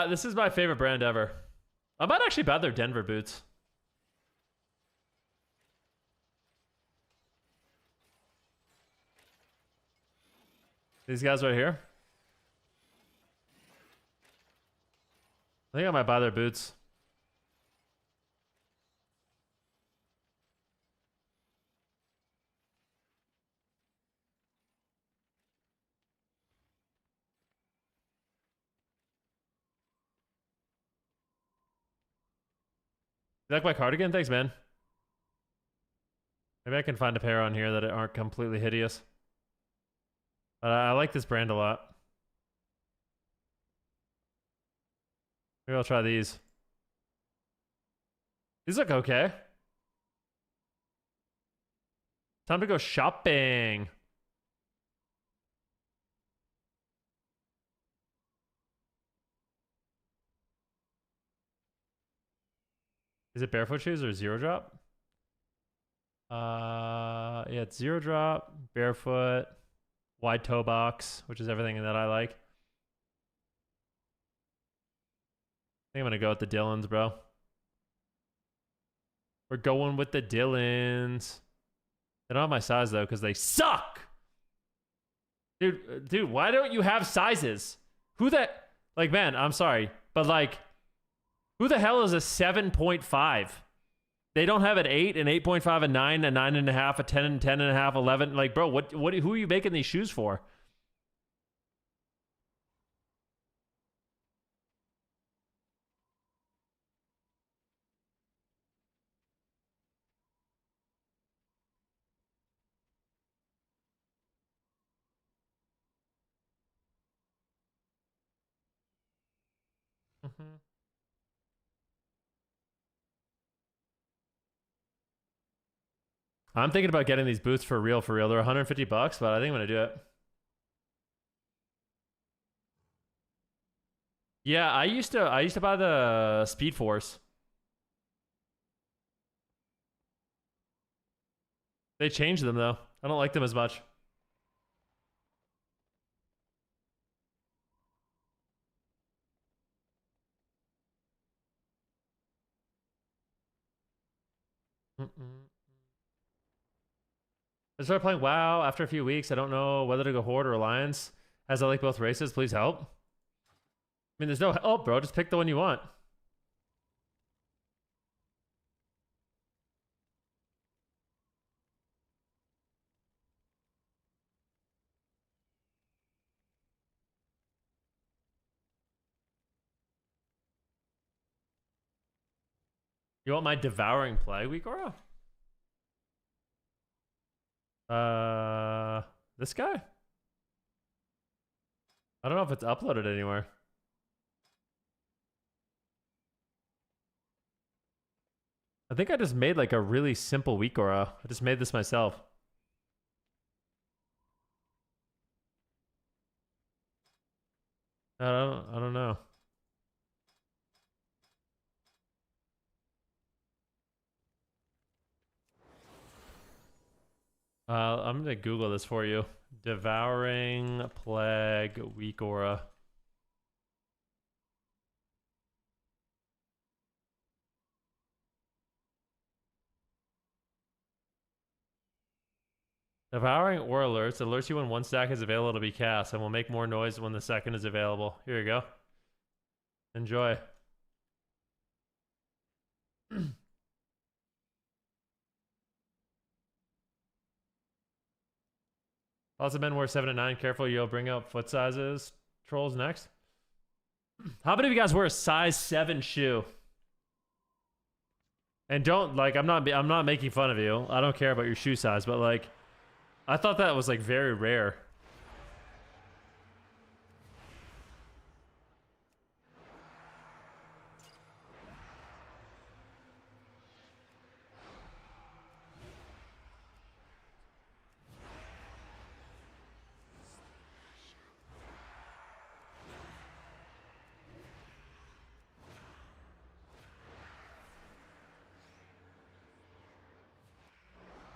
This is my favorite brand ever. I might actually buy their Denver boots. These guys right here. I think I might buy their boots. You like my cardigan? Thanks, man. Maybe I can find a pair on here that aren't completely hideous. I like this brand a lot. Maybe I'll try these. These look okay. Time to go shopping. Is it barefoot shoes or zero drop? Yeah, it's zero drop, barefoot, wide toe box, which is everything that I like. I think I'm gonna go with the Dylans, bro. We're going with the Dylans. They don't have my size though, because they suck. Dude, why don't you have sizes? Who that? Like, man, I'm sorry, but like, who the hell is a 7.5? They don't have an 8, an 8.5, a 9, a 9.5, a 10, and 10.5, 11. Like, bro, who are you making these shoes for? Mm-hmm. I'm thinking about getting these boots for real. They're 150 bucks, but I think I'm gonna do it. Yeah, I used to buy the Speed Force. They changed them though. I don't like them as much. I started playing WoW after a few weeks. I don't know whether to go Horde or Alliance, as I like both races. Please help. I mean, there's no help, bro. Just pick the one you want. You want my Devouring Plague week, Aura? This guy? I don't know if it's uploaded anywhere. I think I just made like a really simple week aura. I just made this myself. I don't know. I'm gonna Google this for you. Devouring Plague week aura. Devouring Aura alerts you when one stack is available to be cast and will make more noise when the second is available. Here you go. Enjoy. Lots of men wear 7 and 9. Careful, you'll bring up foot sizes. Trolls next. How many of you guys wear a size 7 shoe? And don't like I'm not making fun of you. I don't care about your shoe size, but like I thought that was like very rare.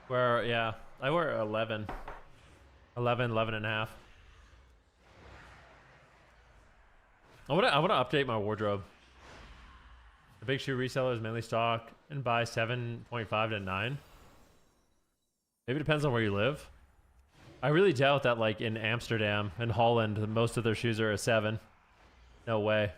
Where, yeah, I wear 11 and a half. I want to update my wardrobe. The big shoe resellers mainly stock and buy 7.5 to 9. Maybe it depends on where you live. I really doubt that like in Amsterdam and Holland, most of their shoes are a 7. No way.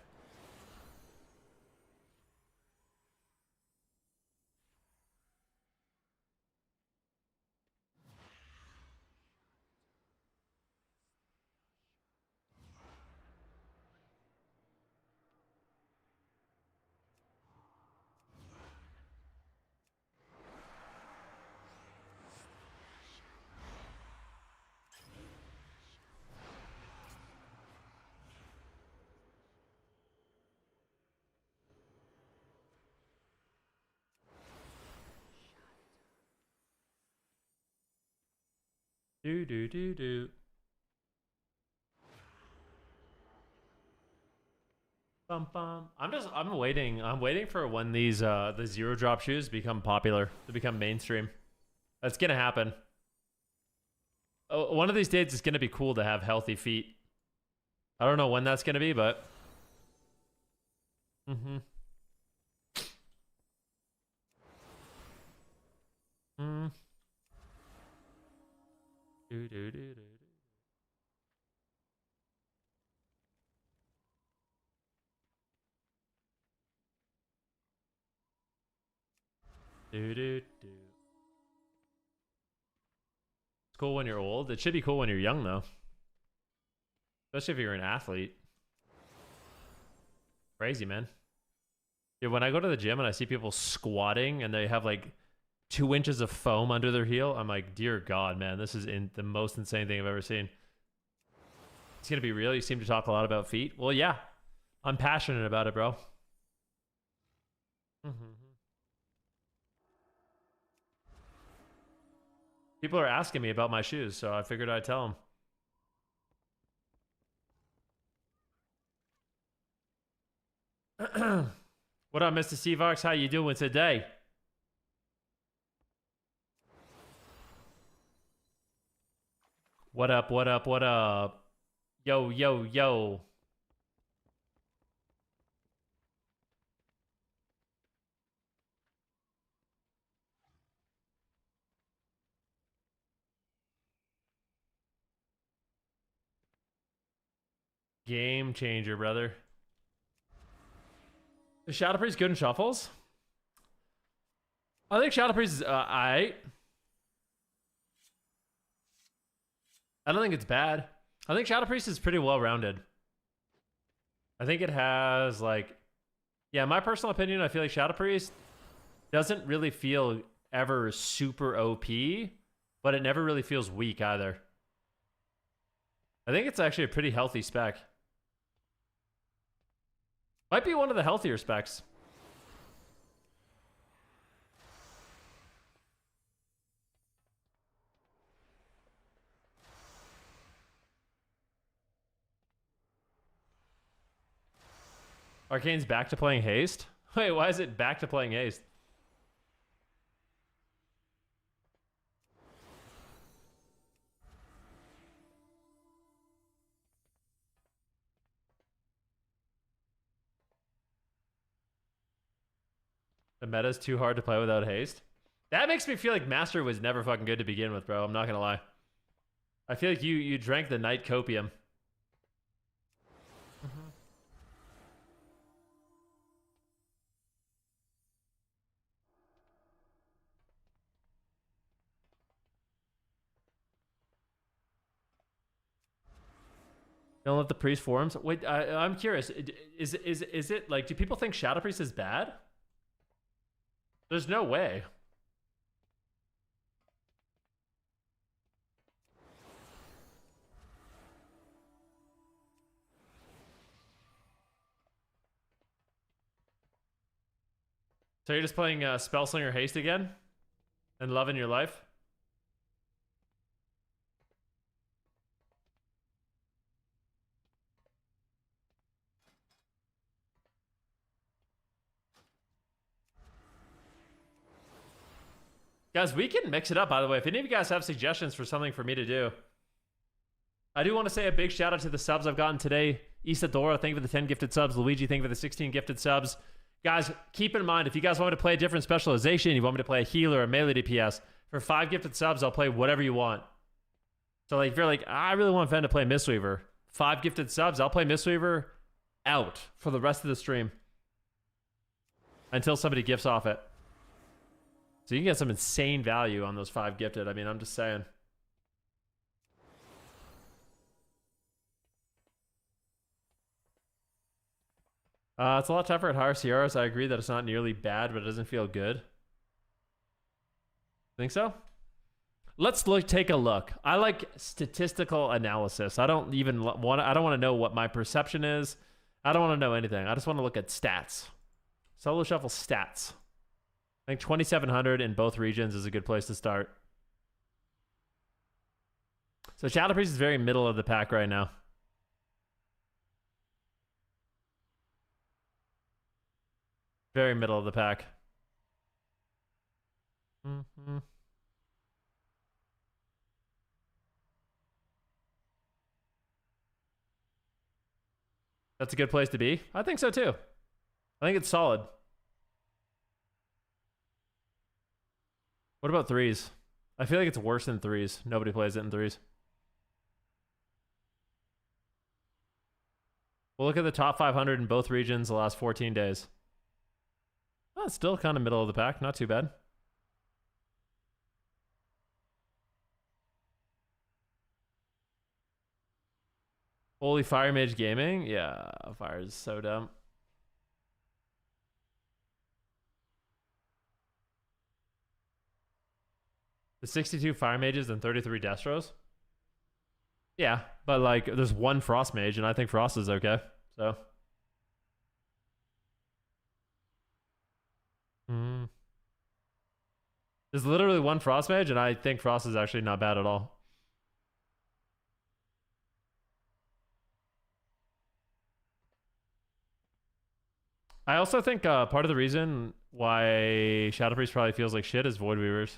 Do. Bum bum. I'm waiting for when these the zero drop shoes become popular, to become mainstream. That's gonna happen. Oh, one of these days it's gonna be cool to have healthy feet. I don't know when that's gonna be, but mm-hmm. Mm. Do. It's cool when you're old. It should be cool when you're young, though. Especially if you're an athlete. Crazy, man. Yeah, when I go to the gym and I see people squatting and they have like 2 inches of foam under their heel, I'm like, dear God, man, this is the most insane thing I've ever seen. It's gonna be real. You seem to talk a lot about feet. Well, yeah, I'm passionate about it, bro. People are asking me about my shoes, so I figured I'd tell them. What up, Mr. Seavox? How you doing today? What up, what up, what up? Yo. Game changer, brother. Is Shadow Priest good in shuffles? I think Shadow Priest is alright. I don't think it's bad. I think Shadow Priest is pretty well-rounded. I think it has, like... Yeah, in my personal opinion, I feel like Shadow Priest doesn't really feel ever super OP, but it never really feels weak either. I think it's actually a pretty healthy spec. Might be one of the healthier specs. Arcane's back to playing Haste? Wait, why is it back to playing Haste? The meta's too hard to play without Haste? That makes me feel like Master was never fucking good to begin with, bro. I'm not gonna lie. I feel like you drank the night copium. Don't let the priest forms. Wait, I'm curious. Is it like, do people think Shadow Priest is bad? There's no way. So you're just playing Spellslinger Haste again? And loving your life? Guys, we can mix it up, by the way. If any of you guys have suggestions for something for me to do. I do want to say a big shout out to the subs I've gotten today. Isadora, thank you for the 10 gifted subs. Luigi, thank you for the 16 gifted subs. Guys, keep in mind, if you guys want me to play a different specialization, you want me to play a healer or melee DPS, for 5 gifted subs, I'll play whatever you want. So like, if you're like, I really want Ven to play Mistweaver, 5 gifted subs, I'll play Mistweaver out for the rest of the stream. Until somebody gifts off it. So you can get some insane value on those 5 gifted. I mean, I'm just saying. It's a lot tougher at higher CRs. I agree that it's not nearly bad, but it doesn't feel good. Think so? Let's take a look. I like statistical analysis. I don't want to know what my perception is. I don't want to know anything. I just want to look at stats. Solo shuffle stats. I think 2,700 in both regions is a good place to start. So Shadow Priest is very middle of the pack right now. Very middle of the pack. That's a good place to be. I think so too. I think it's solid. What about threes? I feel like it's worse than threes. Nobody plays it in threes. We'll look at the top 500 in both regions the last 14 days. Oh, it's still kind of middle of the pack. Not too bad. Holy Fire Mage Gaming? Yeah, Fire is so dumb. The 62 Fire Mages and 33 Destros? Yeah, but like there's one Frost Mage and I think Frost is okay. So there's literally one Frost Mage and I think Frost is actually not bad at all. I also think part of the reason why Shadow Priest probably feels like shit is Void Weavers.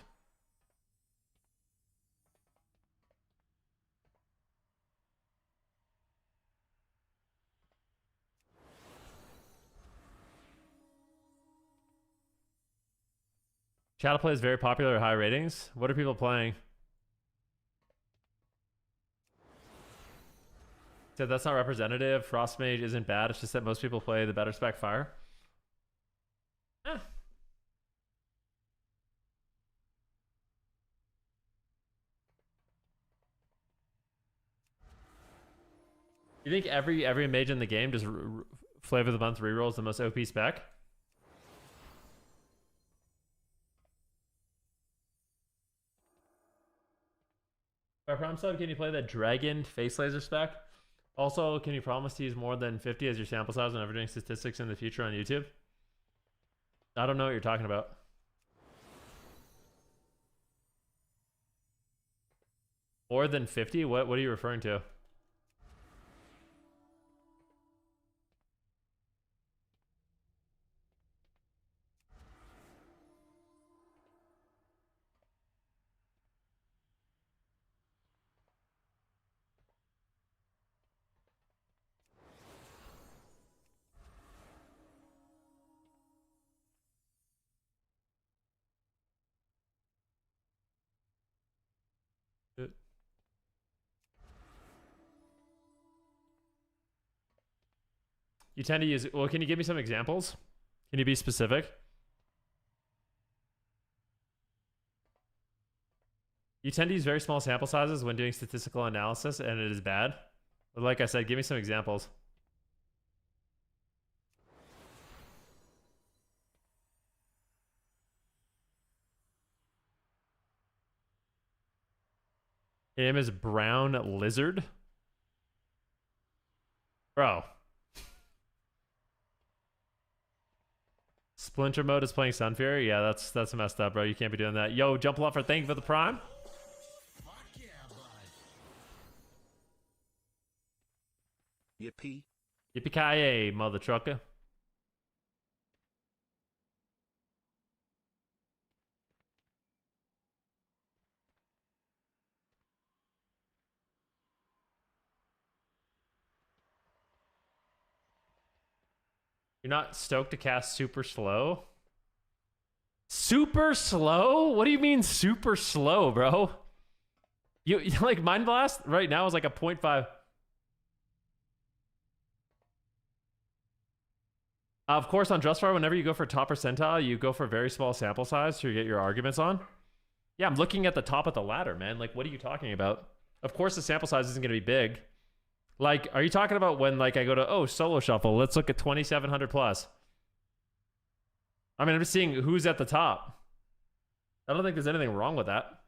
Shadow Play is very popular at high ratings. What are people playing? Said that's not representative. Frost Mage isn't bad. It's just that most people play the better spec fire. Eh. You think every mage in the game just flavor of the month rerolls the most OP spec? By Prime Sub, can you play the Dragon Face Laser spec? Also, can you promise to use more than 50 as your sample size whenever doing statistics in the future on YouTube? I don't know what you're talking about. More than 50? What are you referring to? You tend to use... Well, can you give me some examples? Can you be specific? You tend to use very small sample sizes when doing statistical analysis, and it is bad. But like I said, give me some examples. Your name is Brown Lizard? Bro. Splinter mode is playing Sunfury? Yeah, that's messed up, bro. You can't be doing that. Yo, Jump Luffer, thank you for the prime. Yippee. Yippee-ki-yay, mother trucker. You're not stoked to cast super slow? Super slow? What do you mean super slow, bro? You like Mind Blast right now is like a 0.5. Of course, on Justfire, whenever you go for top percentile, you go for very small sample size to get your arguments on. Yeah, I'm looking at the top of the ladder, man. Like, what are you talking about? Of course, the sample size isn't going to be big. Like, are you talking about when, like, I go to, oh, solo shuffle, let's look at 2,700 plus. I mean, I'm just seeing who's at the top. I don't think there's anything wrong with that.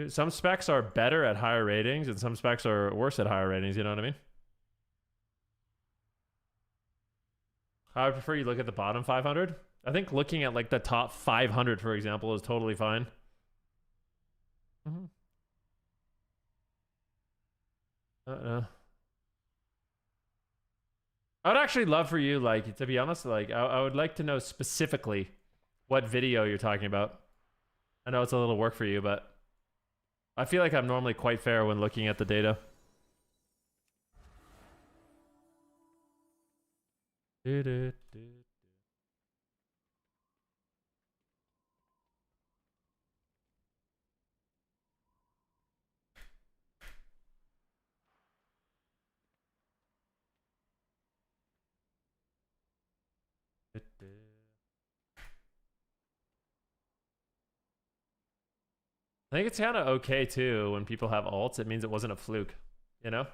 Some specs are better at higher ratings, and some specs are worse at higher ratings, you know what I mean? I would prefer you look at the bottom 500. I think looking at like the top 500, for example, is totally fine. I would actually love for you, like, to be honest, like, I would like to know specifically what video you're talking about. I know it's a little work for you, but I feel like I'm normally quite fair when looking at the data. I think it's kind of okay too when people have alts. It means it wasn't a fluke, you know?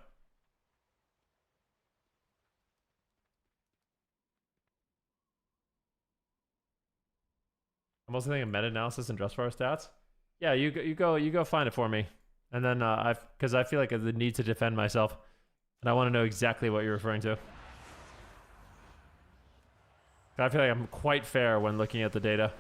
I'm also thinking meta-analysis and Justfire stats. Yeah, you go find it for me, and then because I feel like I need to defend myself, and I want to know exactly what you're referring to. I feel like I'm quite fair when looking at the data.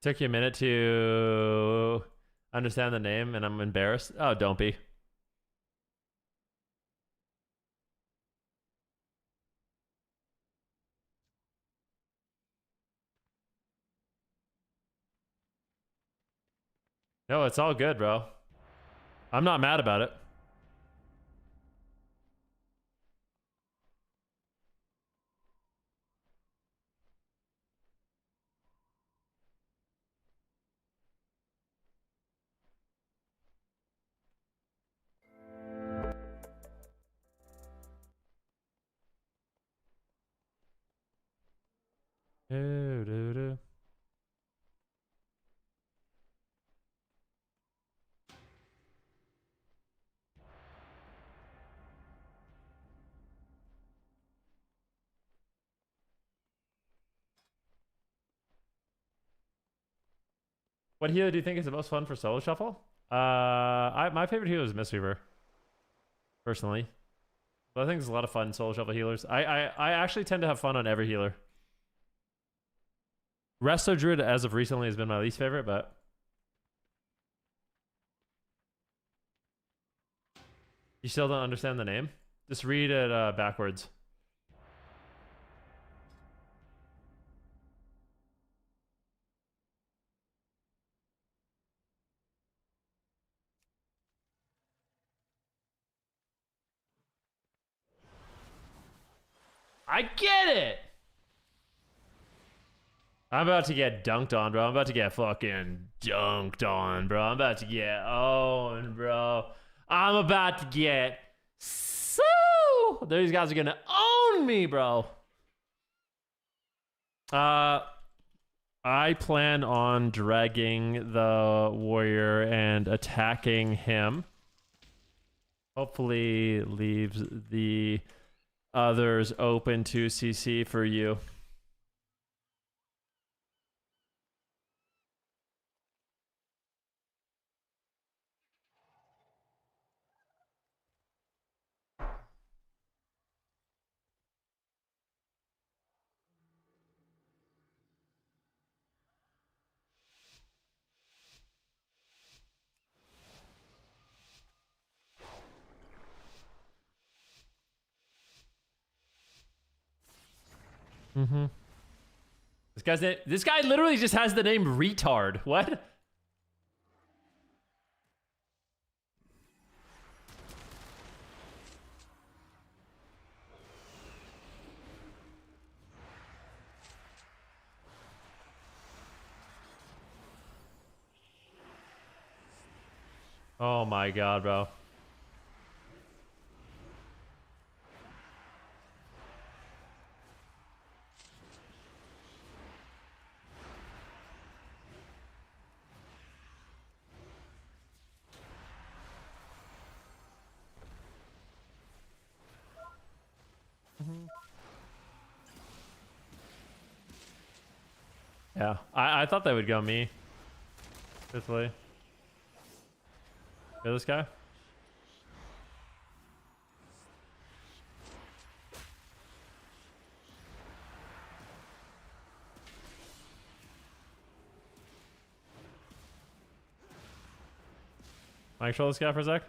Took you a minute to understand the name, and I'm embarrassed. Oh, don't be. No, it's all good, bro. I'm not mad about it. Do, do, do. What healer do you think is the most fun for solo shuffle? My favorite healer is Mistweaver, personally. But I think there's a lot of fun solo shuffle healers. I actually tend to have fun on every healer. Resto Druid, as of recently, has been my least favorite, but you still don't understand the name? Just read it backwards. I get it! I'm about to get dunked on, bro. I'm about to get fucking dunked on, bro. I'm about to get owned, bro. I'm about to get so... These guys are gonna own me, bro. I plan on dragging the warrior and attacking him. Hopefully leaves the others open to CC for you. Mm-hmm. This guy literally just has the name retard. What? Oh my god, bro. Yeah, I thought they would go me. Truthfully. Hear this guy? Can I control this guy for a sec?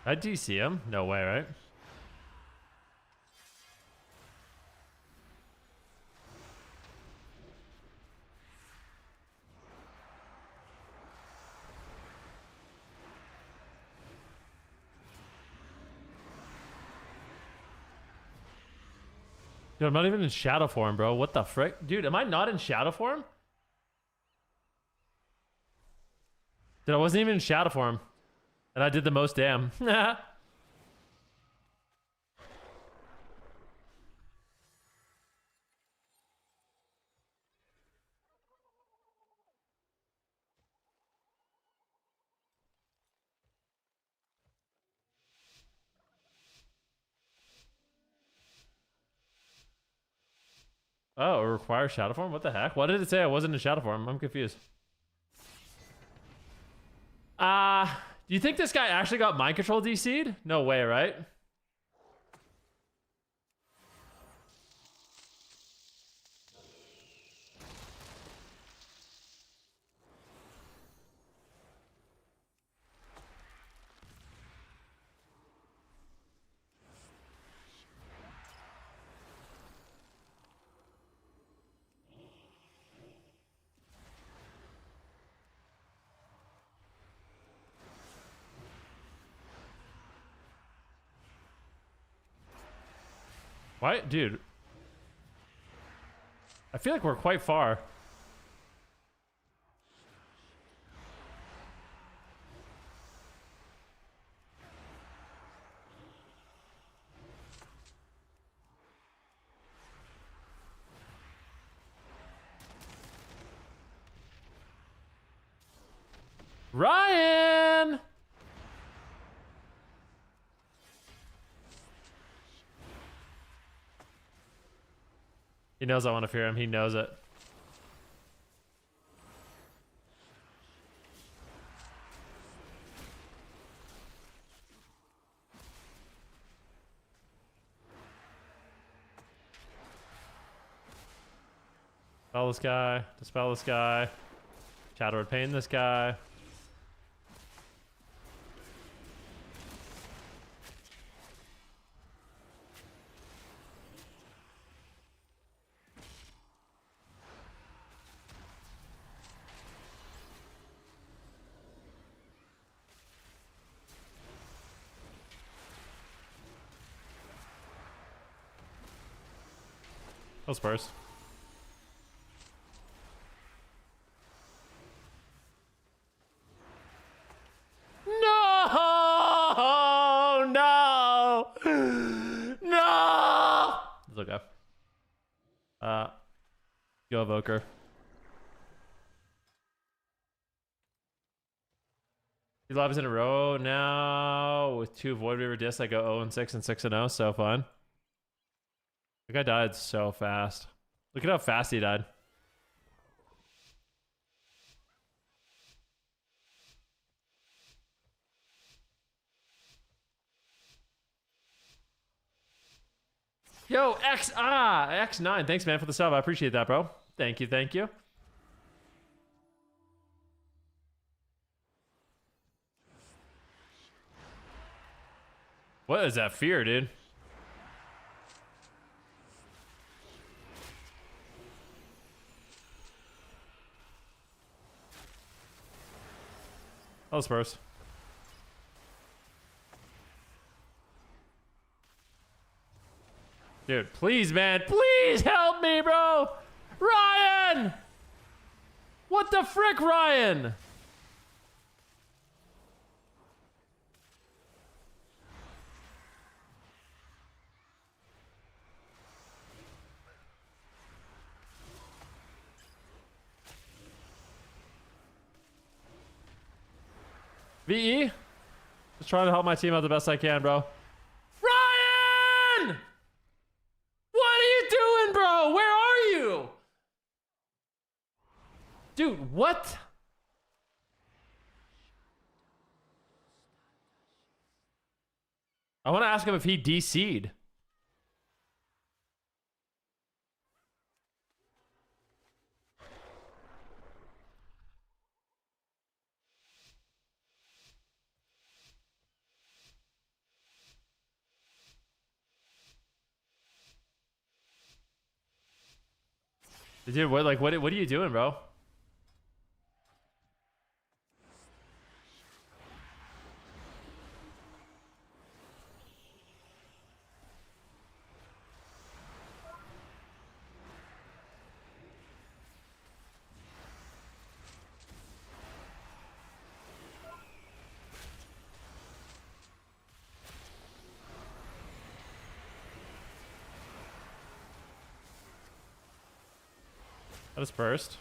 I DC him? No way, right? Dude, I'm not even in shadow form, bro. What the frick? Dude, am I not in shadow form? Dude, I wasn't even in shadow form. And I did the most damn. Oh, it requires shadow form? What the heck? Why did it say I wasn't in shadow form? I'm confused. Do you think this guy actually got mind control DC'd? No way, right? Why, dude? I feel like we're quite far. Ryan! He knows I want to fear him. He knows it. Dispel this guy. Dispel this guy. Shadow would pain this guy. Those first. No! No! No! It's okay. Go Evoker. Two lives in a row now with 2 Void Reaver discs. I go 0-6 and 6-0. So fun. The guy died so fast. Look at how fast he died. Yo, X9. Thanks, man, for the sub. I appreciate that, bro. Thank you, thank you. What is that fear, dude? Oh, Spurs. Dude, please, man. Please help me, bro. Ryan! What the frick, Ryan? VE? Just trying to help my team out the best I can, bro. Ryan! What are you doing, bro? Where are you? Dude, what? I want to ask him if he DC'd. Dude, what are you doing, bro? That is burst.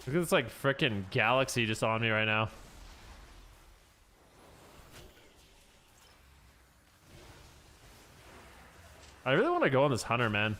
Look at this like frickin' galaxy just on me right now. I really want to go on this hunter, man.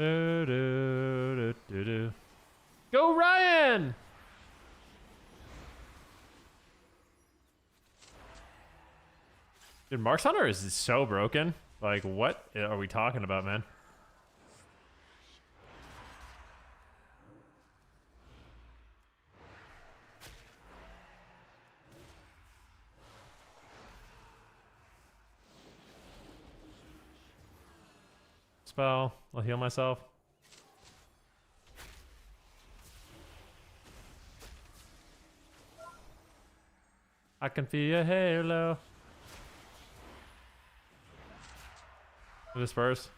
Do, do, do, do, do. Go Ryan! Dude, Mark's Hunter is so broken. Like, what are we talking about, man? Spell. I'll heal myself. I can feel your halo. Disperse.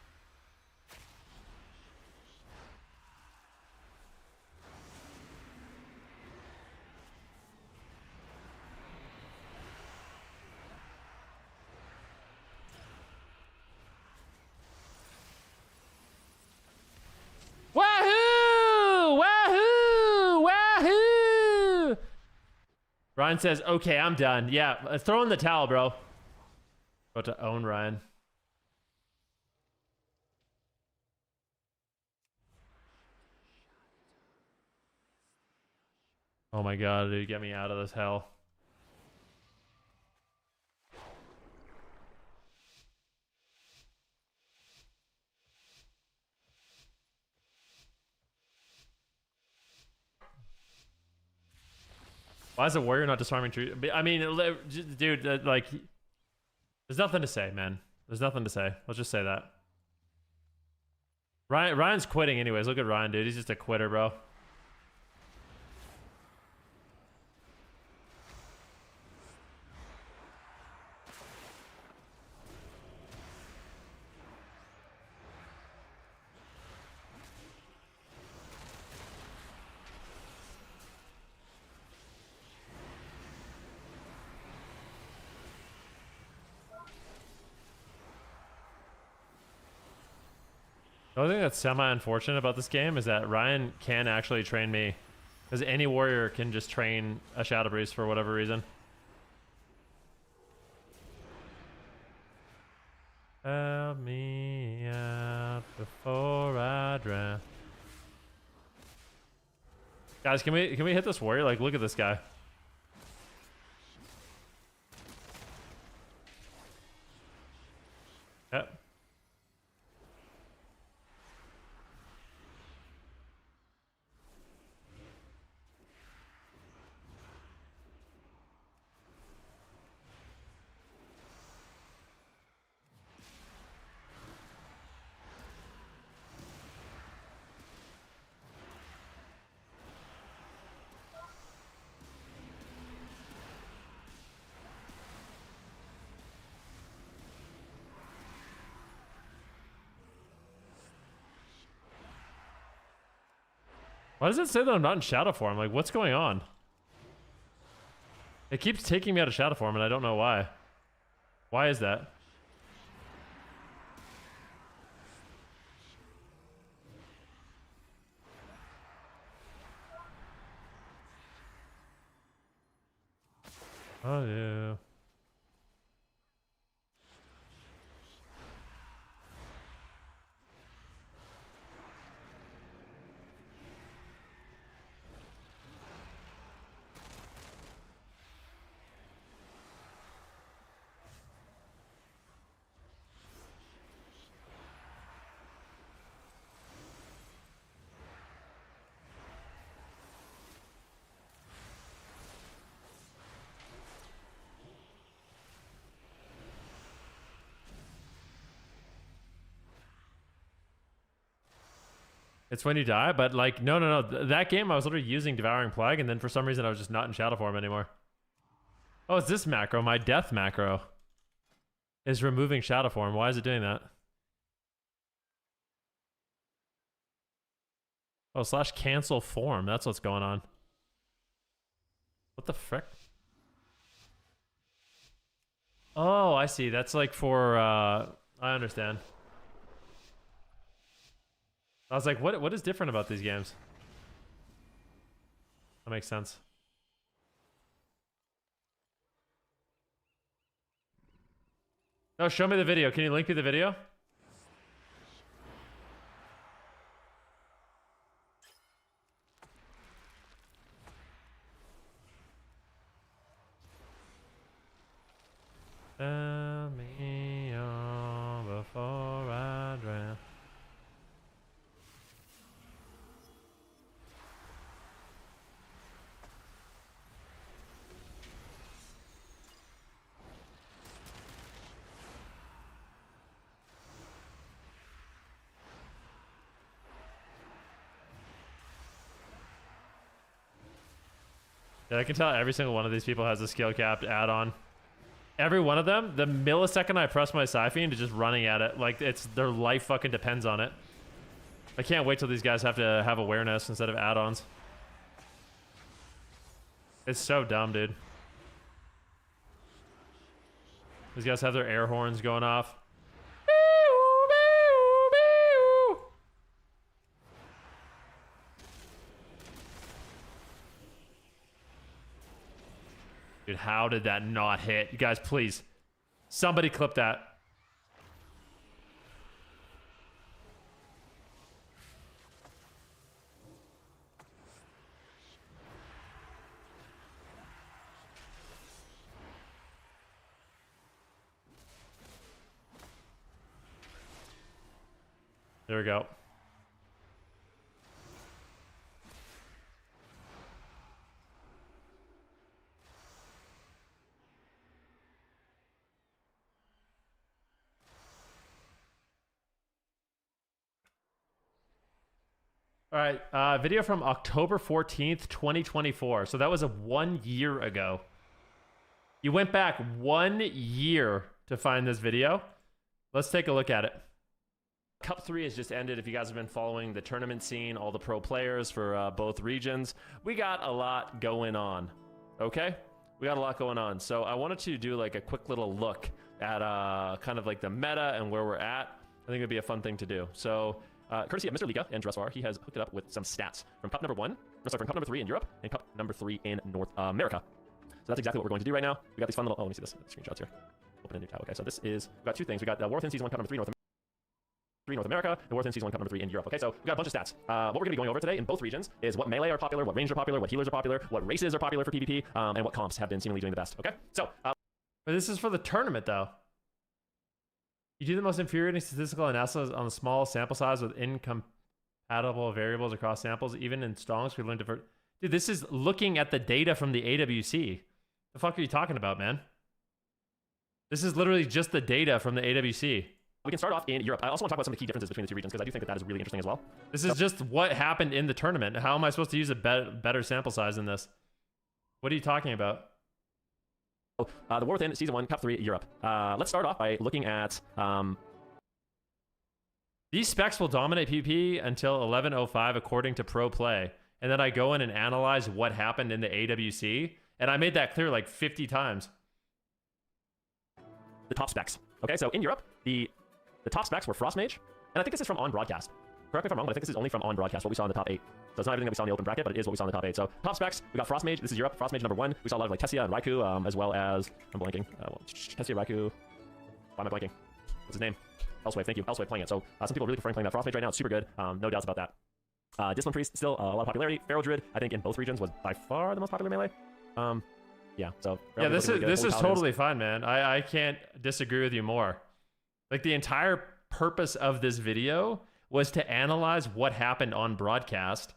Wahoo! Wahoo! Wahoo! Ryan says, okay, I'm done. Yeah, throw in the towel, bro. About to own Ryan. Oh my god, dude, get me out of this hell. Why is a warrior not disarming tree? I mean, dude, like, there's nothing to say, man. There's nothing to say. Let's just say that. Ryan's quitting anyways. Look at Ryan, dude. He's just a quitter, bro. The only thing that's semi-unfortunate about this game is that Ryan can actually train me. Because any warrior can just train a Shadow Priest for whatever reason. Help me out before I drown. Guys, can we hit this warrior? Like, look at this guy. Yep. Why does it say that I'm not in shadow form? Like, what's going on? It keeps taking me out of shadow form, and I don't know why. Why is that? Oh, yeah. It's when you die, but like, no. That game, I was literally using Devouring Plague, and then for some reason, I was just not in shadow form anymore. Oh, it's this macro. My death macro is removing shadow form. Why is it doing that? Oh, / cancel form. That's what's going on. What the frick? Oh, I see. That's like for, I understand. I was like, what is different about these games? That makes sense. No, show me the video. Can you link me the video? Yeah, I can tell every single one of these people has a skill capped add-on. Every one of them, the millisecond I press my Scythian is just running at it. Like, it's their life fucking depends on it. I can't wait till these guys have to have awareness instead of add-ons. It's so dumb, dude. These guys have their air horns going off. Dude, how did that not hit? You guys, please. Somebody clip that. There we go. All right, video from October 14th, 2024. So that was 1 year ago. You went back 1 year to find this video. Let's take a look at it. Cup 3 has just ended. If you guys have been following the tournament scene, all the pro players for both regions, we got a lot going on, okay? We got a lot going on. So I wanted to do like a quick little look at kind of like the meta and where we're at. I think it'd be a fun thing to do. So courtesy of Mr. Liga and Dressvar, he has hooked it up with some stats from Cup number 1, no, sorry, from Cup number 3 in Europe and Cup number 3 in North America. So that's exactly what we're going to do right now. We got these fun little, oh, let me see this, screenshots here. Open a new tab. Okay, so this is, we got two things. We got the War Within Season 1 Cup number 3 North America, the War Within Season 1 Cup number 3 in Europe. Okay, so we got a bunch of stats. What we're going to be going over today in both regions is what melee are popular, what range are popular, what healers are popular, what races are popular for PvP, and what comps have been seemingly doing the best. Okay, so. But this is for the tournament, though. You do the most infuriating statistical analysis on the small sample size with incompatible variables across samples, even in stongs. We learn different. Dude, this is looking at the data from the AWC. The fuck are you talking about, man? This is literally just the data from the AWC. We can start off in Europe. I also want to talk about some of the key differences between the two regions because I do think that that is really interesting as well. This is just what happened in the tournament. How am I supposed to use a better sample size in this? What are you talking about? The War Within Season 1 Cup 3 Europe. Let's start off by looking at... These specs will dominate PvP until 11:05 according to Pro Play. And then I go in and analyze what happened in the AWC. And I made that clear like 50 times. The top specs. Okay, so in Europe, the top specs were Frost Mage. And I think this is from on broadcast. Correct me if I'm wrong, but I think this is only from on broadcast, what we saw in the top 8. So it's not everything that we saw in the open bracket, but it is what we saw in the top 8. So top specs, we got Frost Mage. This is Europe. Frost Mage number 1. We saw a lot of like Tessia and Raikou, as well as... I'm blanking. Tessia, Raikou... Why am I blanking? What's his name? Elsewave, thank you. Elsewave playing it. So some people are really preferring playing that Frost Mage right now. It's super good. No doubts about that. Discipline Priest, still a lot of popularity. Pharaoh Druid, I think in both regions was by far the most popular melee. Yeah, so... Yeah, this is totally fine, man. I can't disagree with you more. Like, the entire purpose of this video was to analyze what happened on broadcast.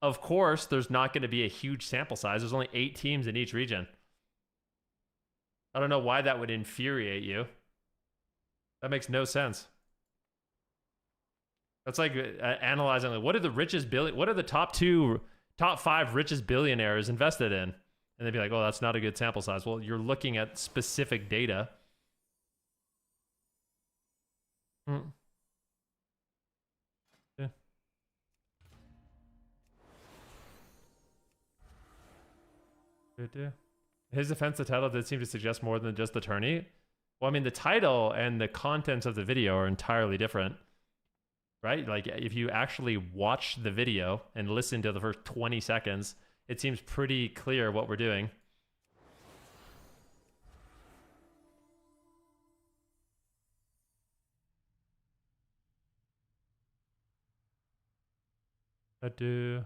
Of course, there's not going to be a huge sample size. There's only 8 teams in each region. I don't know why that would infuriate you. That makes no sense. That's like analyzing, like, what are the top 5 richest billionaires invested in? And they'd be like, oh, that's not a good sample size. Well, you're looking at specific data. Yeah. His defense, the title did seem to suggest more than just the tourney. Well, I mean, the title and the contents of the video are entirely different, right? Like, if you actually watch the video and listen to the first 20 seconds, it seems pretty clear what we're doing. I do.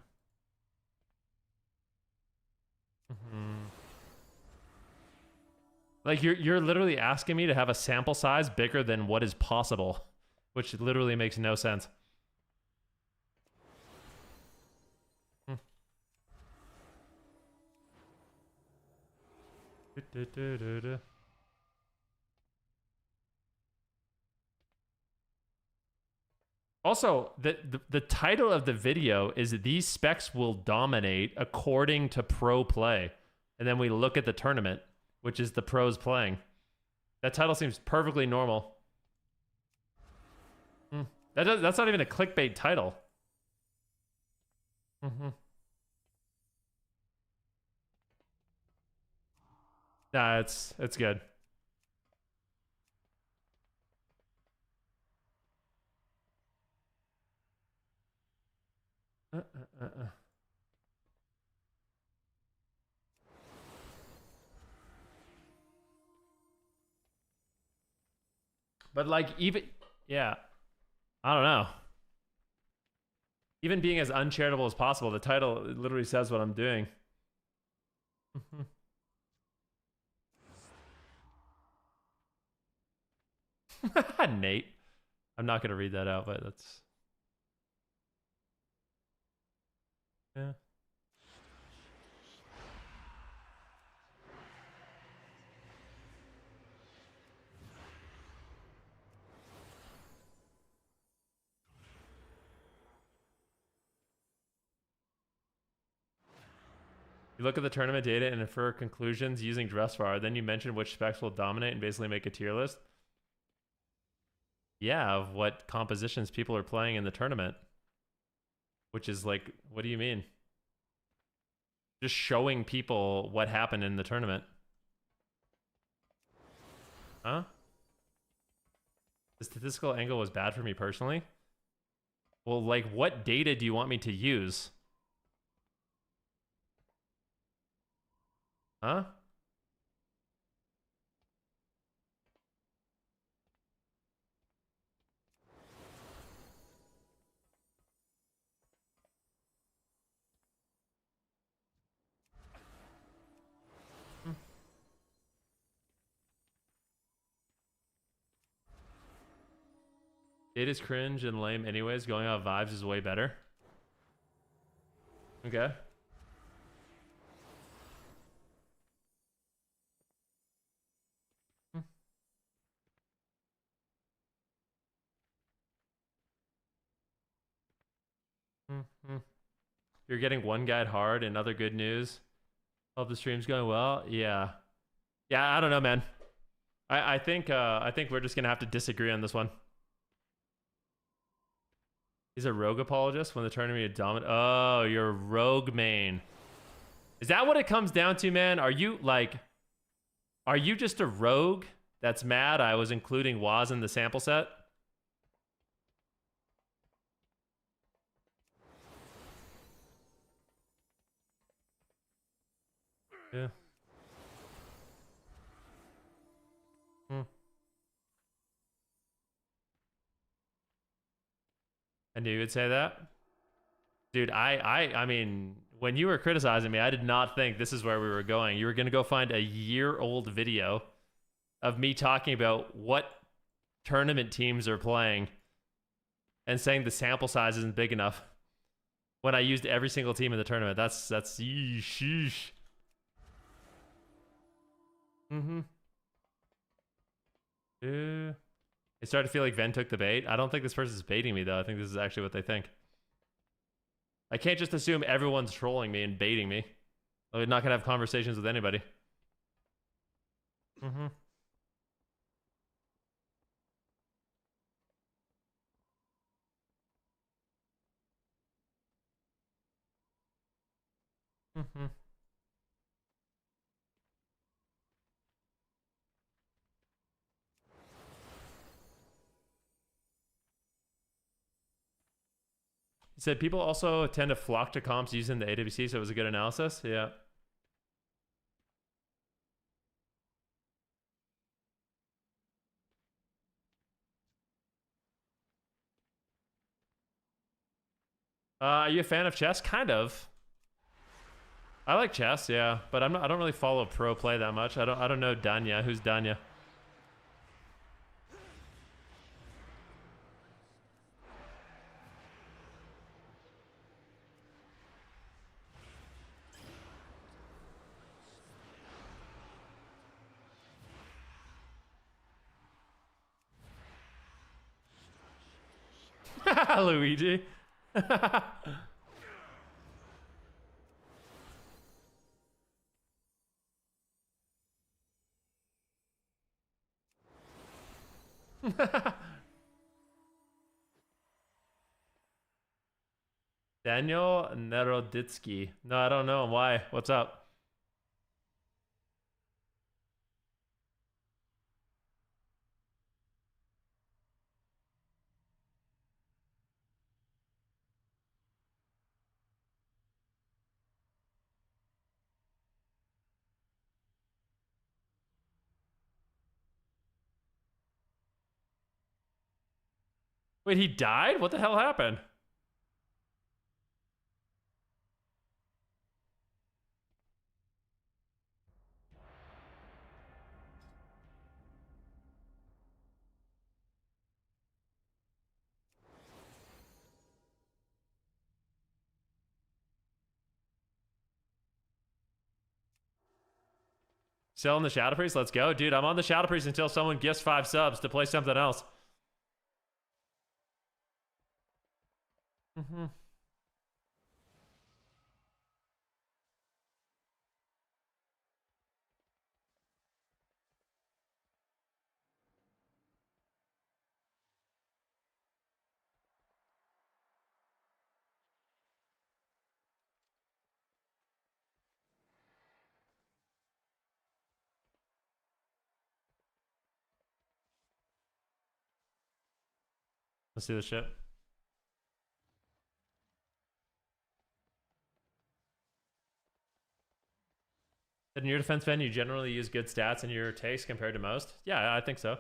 Like, you're literally asking me to have a sample size bigger than what is possible, which literally makes no sense. Also, the title of the video is "These specs will dominate according to Pro Play." and then we look at the tournament, which is the pros playing. That title seems perfectly normal. That's not even a clickbait title. Nah, it's good. But like even yeah, I don't know. Even being as uncharitable as possible, the title literally says what I'm doing. Nate. I'm not gonna read that out, but that's yeah. You look at the tournament data and infer conclusions using Dressbar. Then you mention which specs will dominate and basically make a tier list. Yeah, of what compositions people are playing in the tournament. Which is like, what do you mean? Just showing people what happened in the tournament. Huh? The statistical angle was bad for me personally? Well, like, what data do you want me to use? Huh? Data's cringe and lame anyways. Going off vibes is way better. Okay. You're getting one guide hard and other good news. Hope the stream's going well. Yeah. Yeah, I don't know, man. I think we're just gonna have to disagree on this one. He's a rogue apologist when the tournament is dominant. Oh, you're a rogue main. Is that what it comes down to, man? Are you just a rogue that's mad I was including Waz in the sample set? Yeah. I knew you would say that. Dude, I mean, when you were criticizing me, I did not think this is where we were going. You were going to go find a year-old video of me talking about what tournament teams are playing and saying the sample size isn't big enough when I used every single team in the tournament. That's sheesh. Yeah. It started to feel like Ven took the bait. I don't think this person's baiting me, though. I think this is actually what they think. I can't just assume everyone's trolling me and baiting me. I'm not going to have conversations with anybody. He said people also tend to flock to comps using the AWC, so it was a good analysis. Yeah. Are you a fan of chess? Kind of. I like chess, yeah, but I don't really follow pro play that much. I don't know Danya. Who's Danya? Luigi. Daniel Naroditsky. No, I don't know him. Why? What's up? Wait, he died? What the hell happened? Selling the Shadow Priest? Let's go. Dude, I'm on the Shadow Priest until someone gifts 5 subs to play something else. Let's see this shit. In your defense, Ben, you generally use good stats in your taste compared to most? Yeah, I think so.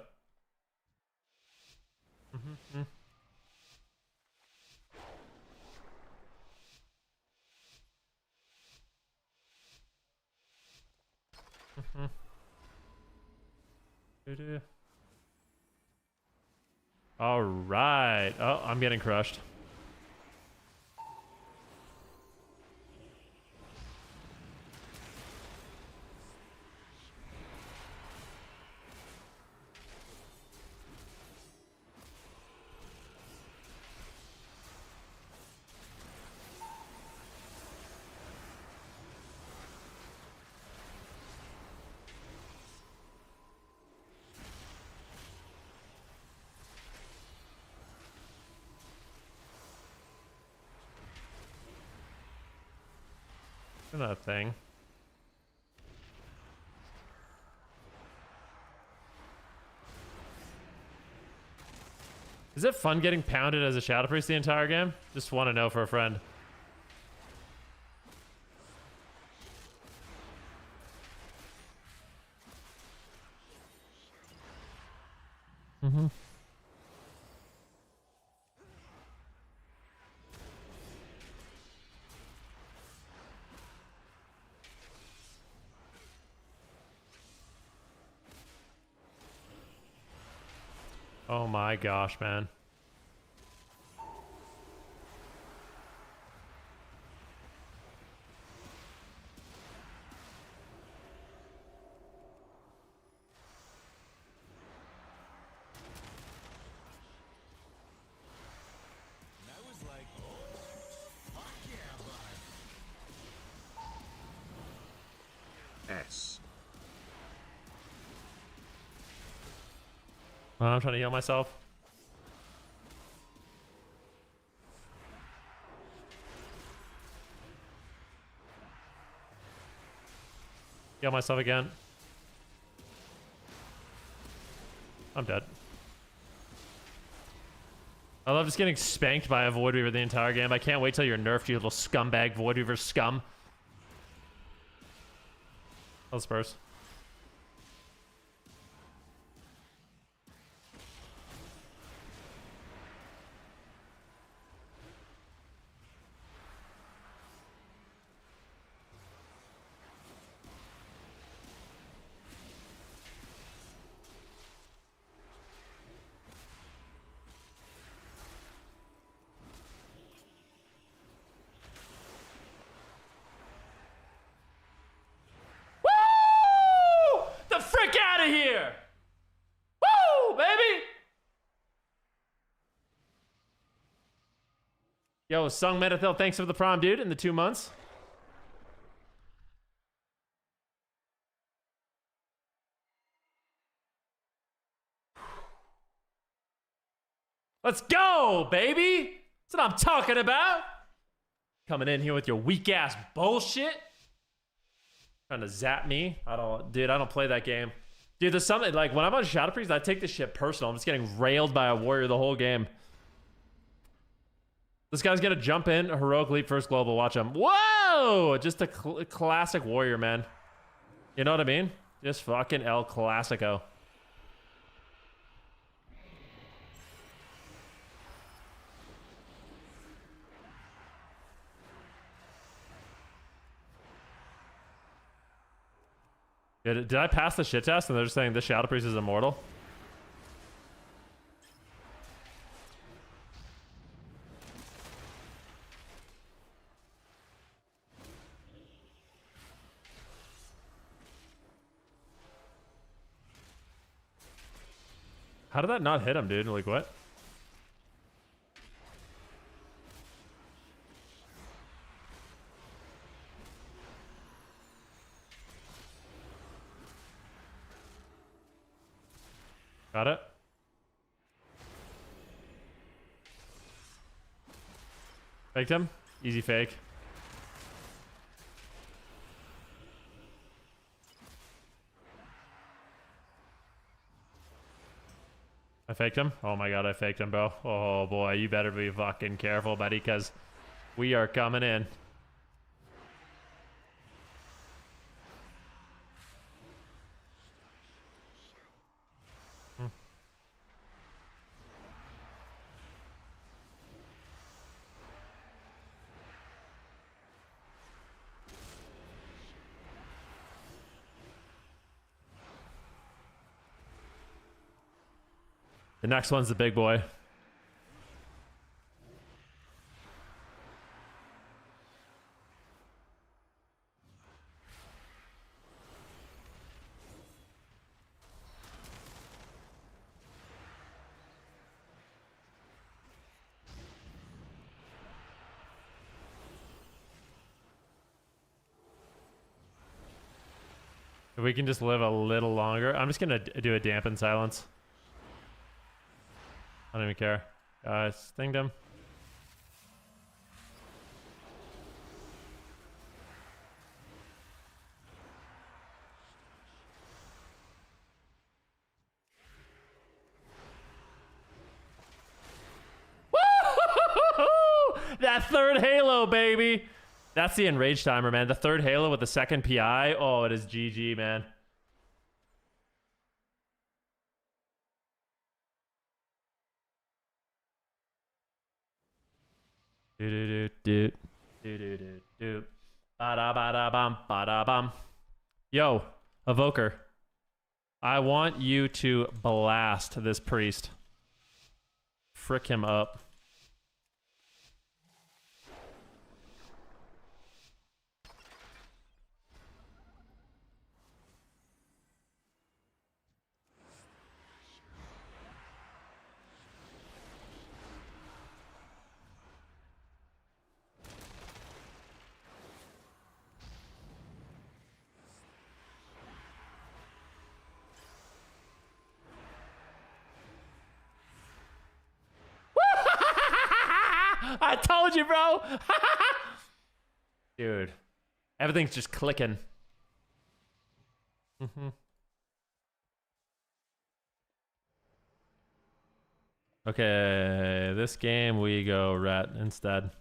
All right. Oh, I'm getting crushed. That thing. Is it fun getting pounded as a Shadow Priest the entire game? Just want to know for a friend. Oh my gosh, man. S. I'm trying to heal myself. Heal myself again. I'm dead. I love just getting spanked by a Void Weaver the entire game. I can't wait till you're nerfed, you little scumbag Void Weaver scum. Oh, Spurs. Here. Woo, baby. Yo, Sung Metathil, thanks for the prom, dude, in the 2 months. Let's go, baby. That's what I'm talking about. Coming in here with your weak ass bullshit. Trying to zap me. I don't play that game. Dude, there's something like when I'm on Shadow Priest, I take this shit personal. I'm just getting railed by a warrior the whole game. This guy's gonna jump in, heroic leap first global. Watch him. Whoa! Just a classic warrior, man. You know what I mean? Just fucking El Clasico. Did I pass the shit test and they're just saying this Shadow Priest is immortal? How did that not hit him, dude? Like, what? Got it? Faked him? Easy fake. I faked him? Oh my god, I faked him, bro. Oh boy, you better be fucking careful, buddy, because we are coming in. The next one's the big boy. If we can just live a little longer. I'm just gonna do a dampened silence. I don't even care. Stinged him. Woo! That third Halo, baby. That's the enrage timer, man. The third Halo with the second PI. Oh, it is GG, man. Ba-da-ba-da-bum. Yo, Evoker. I want you to blast this priest. Frick him up. I told you, bro. Dude, everything's just clicking. Okay, this game we go ret instead.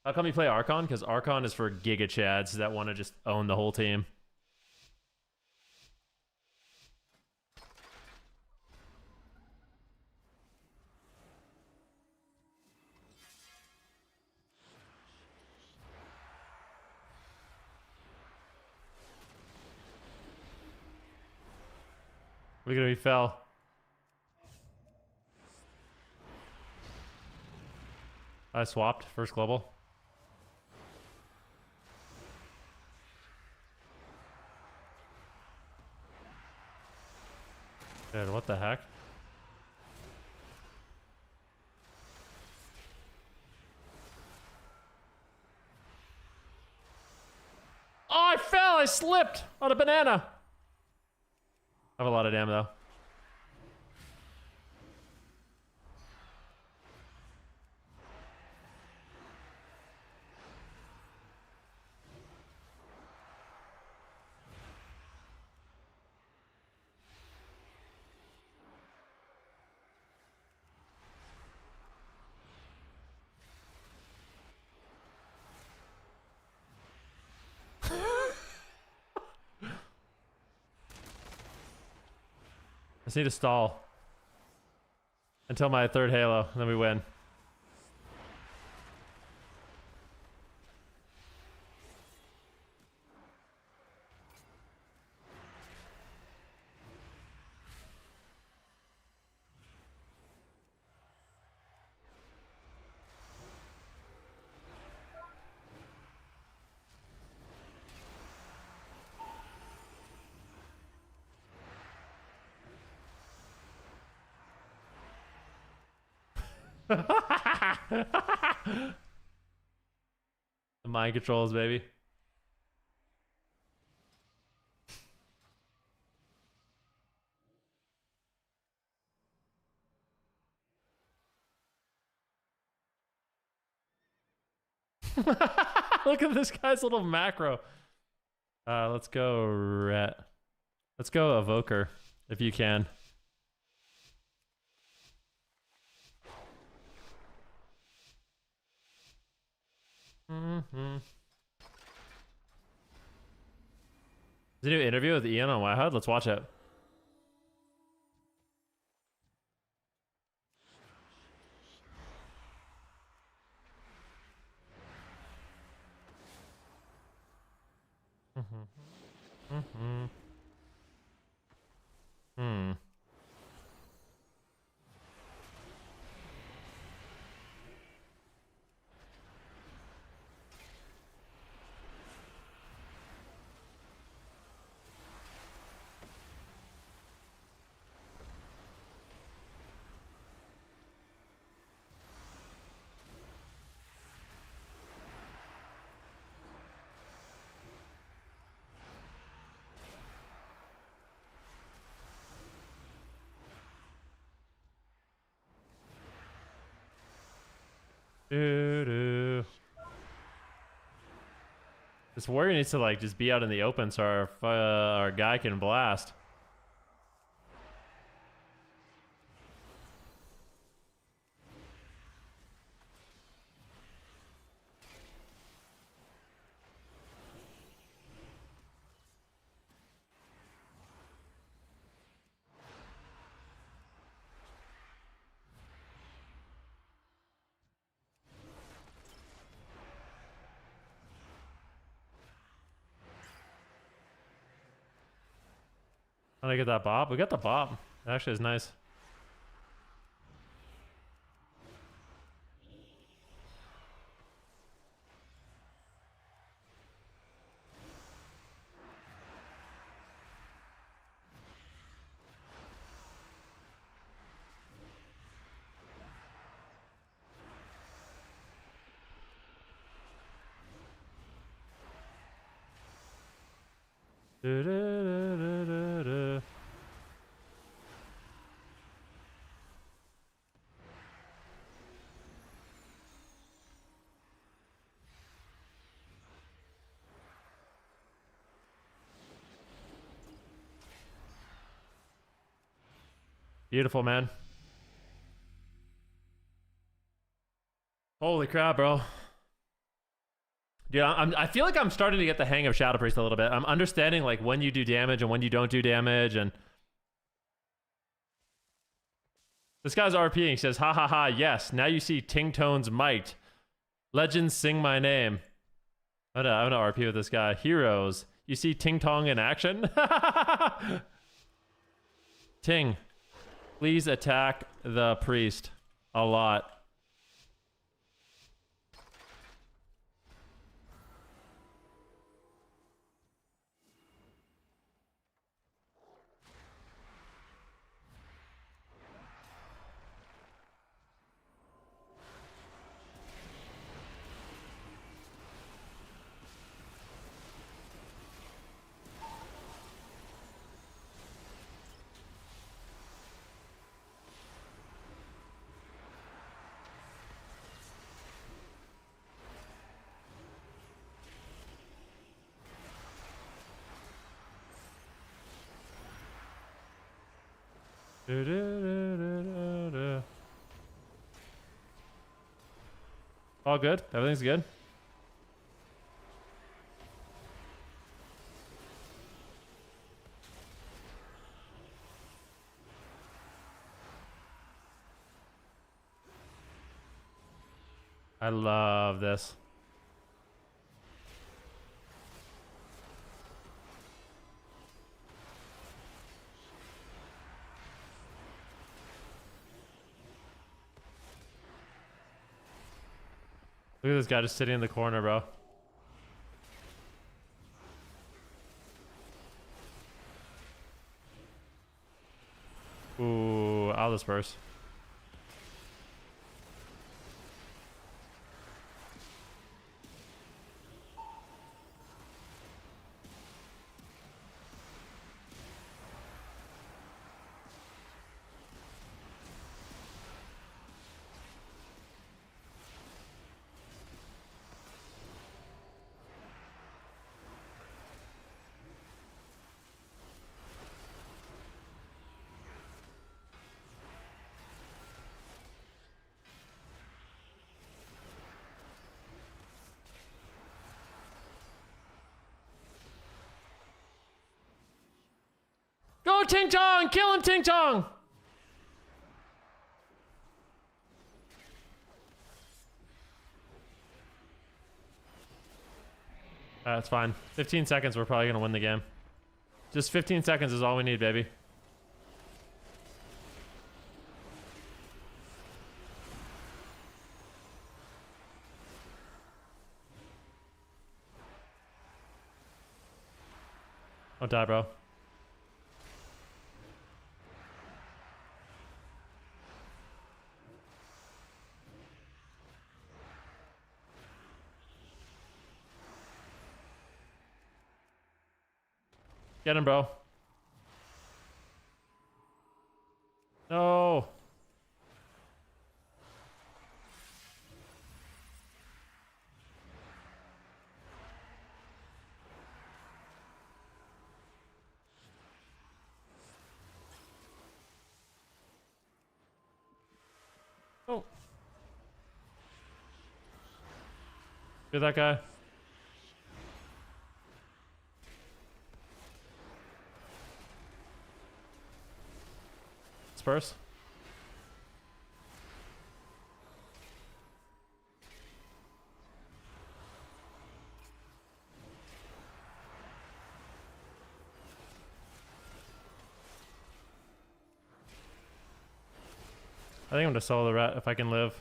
How come you play Archon? Because Archon is for Giga Chads that want to just own the whole team. Look at him, he fell. I swapped first global. Dude, what the heck? slipped on a banana. I have a lot of damn though. I just need to stall until my third Halo, and then we win. The mind controls, baby. Look at this guy's little macro. Let's go Ret. Let's go Evoker, if you can. Mm-hmm. Is there a new interview with Ian on WiHUD? Let's watch it. Mm-hmm. Mm-hmm. Hmm. Doo-doo. This warrior needs to like just be out in the open so our guy can blast. How did I get that bob? We got the bob. It actually is nice. Do-do-do-do-do-do. Beautiful, man. Holy crap, bro. Dude, I feel like I'm starting to get the hang of Shadow Priest a little bit. I'm understanding like when you do damage and when you don't do damage, and this guy's RPing. He says, ha ha ha, yes, now you see Ting Tone's might. Legends sing my name. I'm gonna RP with this guy. Heroes. You see Ting Tong in action? Ting, please attack the priest a lot. All good. Everything's good. I love this. Look at this guy just sitting in the corner, bro. Ooh, I'll disperse. Go Ting Tong! Kill him, Ting Tong! That's fine. 15 seconds, we're probably gonna win the game. Just 15 seconds is all we need, baby. Don't die, bro. Get him, bro. No. Oh. Get that guy. Spurs. I think I'm gonna solo the rat if I can live.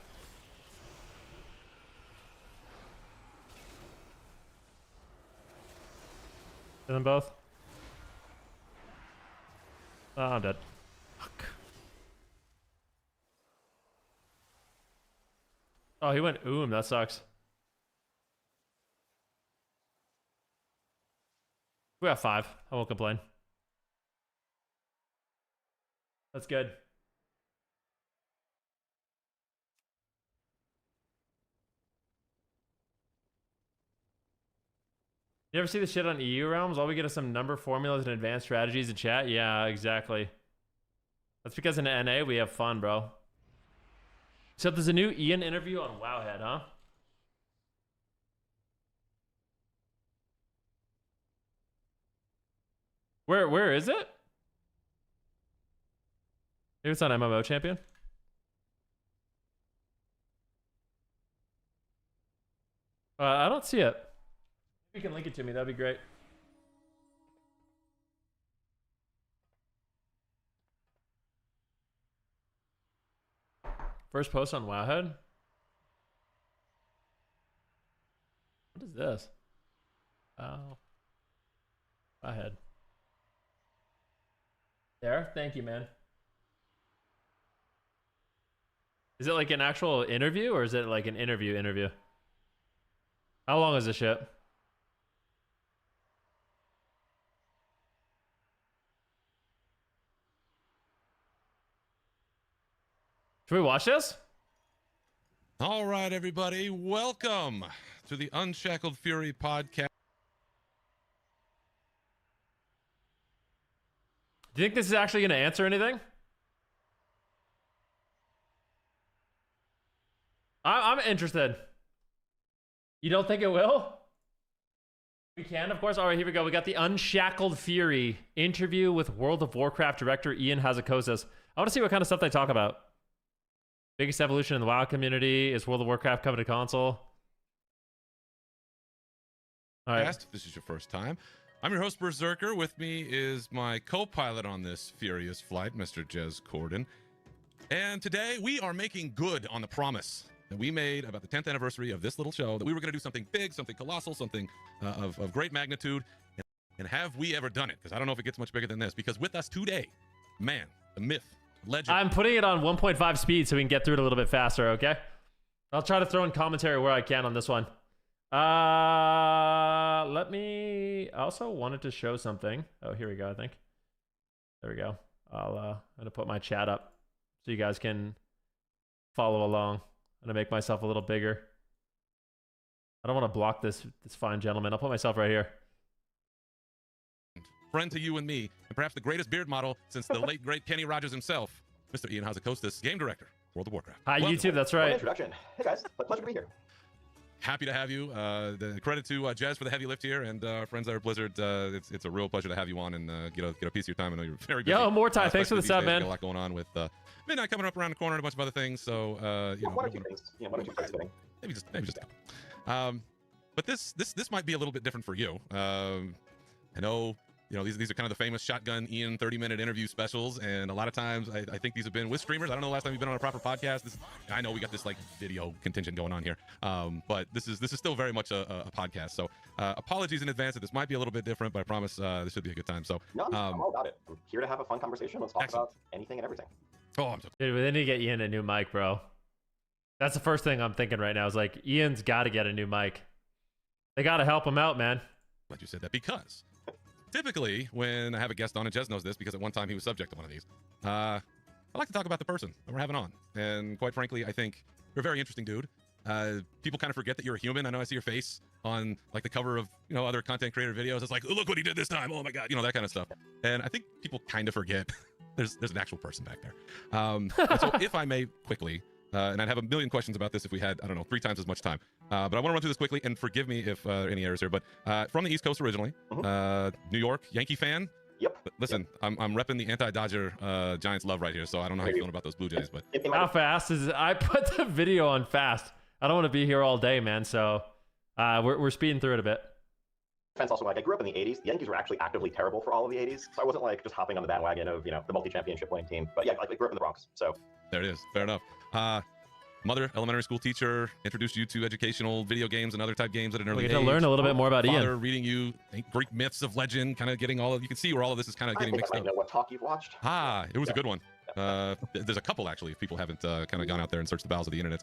Kill them both. Oh, I'm dead. Fuck. Oh, he went that sucks. We got 5. I won't complain. That's good. You ever see the shit on EU realms? All we get is some number formulas and advanced strategies in chat. Yeah, exactly. That's because in NA we have fun, bro. So there's a new Ian interview on Wowhead, huh? Where is it? Maybe it's on MMO Champion. I don't see it. If you can link it to me, that'd be great. First post on Wowhead? What is this? Oh. Wowhead. There? Thank you, man. Is it like an actual interview or is it like an interview? How long is this shit? Should we watch this? All right, everybody. Welcome to the Unshackled Fury podcast. Do you think this is actually going to answer anything? I'm interested. You don't think it will? We can, of course. All right, here we go. We got the Unshackled Fury interview with World of Warcraft director Ian Hazzikostas. I want to see what kind of stuff they talk about. Biggest evolution in the WoW community. Is World of Warcraft coming to console? All right. If this is your first time, I'm your host, Berserker. With me is my co-pilot on this furious flight, Mr. Jez Corden. And today we are making good on the promise that we made about the 10th anniversary of this little show, that we were going to do something big, something colossal, something of great magnitude. And have we ever done it? Because I don't know if it gets much bigger than this. Because with us today, man, the myth, legend. I'm putting it on 1.5 speed so we can get through it a little bit faster, okay? I'll try to throw in commentary where I can on this one. Let me... I also wanted to show something. Oh, here we go, I think. There we go. I'm going to put my chat up so you guys can follow along. I'm gonna make myself a little bigger. I don't want to block this fine gentleman. I'll put myself right here. Friend to you and me, and perhaps the greatest beard model since the late great Kenny Rogers himself, Mr. Ian Hazzikostas, game director, World of Warcraft. Hi, Welcome. YouTube. That's What an right. introduction. Hey guys, pleasure to be here. Happy to have you. The credit to Jez for the heavy lift here, and our friends at our Blizzard. It's a real pleasure to have you on and get a piece of your time. I know you're very busy. Yo, more time. Thanks for the especially sub, these days. man. Got a lot going on with midnight coming up around the corner and a bunch of other things. So One or two things. One or two things. maybe just a couple. But this might be a little bit different for you. I know, these are kind of the famous Shotgun Ian 30-minute interview specials, and a lot of times I think these have been with streamers. I don't know the last time you've been on a proper podcast. I know we got this like video contingent going on here, but this is still very much a podcast. So apologies in advance that this might be a little bit different, but I promise this should be a good time. So No, I'm all about it. I'm here to have a fun conversation. Let's talk Excellent. about anything and everything. oh, I'm so Dude, we need to get Ian a new mic, bro. That's the first thing I'm thinking right now. Is like, Ian's got to get a new mic. They got to help him out, man. glad you said that, because typically when I have a guest on, and Jez knows this because at one time he was subject to one of these, I like to talk about the person that we're having on. And quite frankly, I think you're a very interesting dude. People kind of forget that you're a human. I know I see your face on like the cover of other content creator videos. It's like, oh, look what he did this time. Oh my God, that kind of stuff. And I think people kind of forget there's an actual person back there. And so if I may quickly, and I'd have a million questions about this if we had, I don't know, 3 times as much time. But I want to run through this quickly, and forgive me if any errors here. But from the East Coast originally, New York, Yankee fan. Yep. Listen, I'm repping the anti-Dodger Giants love right here, so I don't know how you're feeling about those Blue Jays, but How fast is it? I put the video on fast. I don't want to be here all day, man. So we're speeding through it a bit. Defense also, like, I grew up in the 80s. The Yankees were actually actively terrible for all of the 80s, so I wasn't like just hopping on the bandwagon of the multi-championship winning team. But yeah, like, I grew up in the Bronx, so there it is. Fair enough. Mother, elementary school teacher, introduced you to educational video games and other type games at an early We age. get to learn a little bit more about Father Ian. reading you Greek myths of legend, kind of getting all of, you can see where all of this is kind of I getting think mixed I up. might know what talk you've watched. It was a good one. There's a couple actually, if people haven't kind of gone out there and searched the bowels of the internet.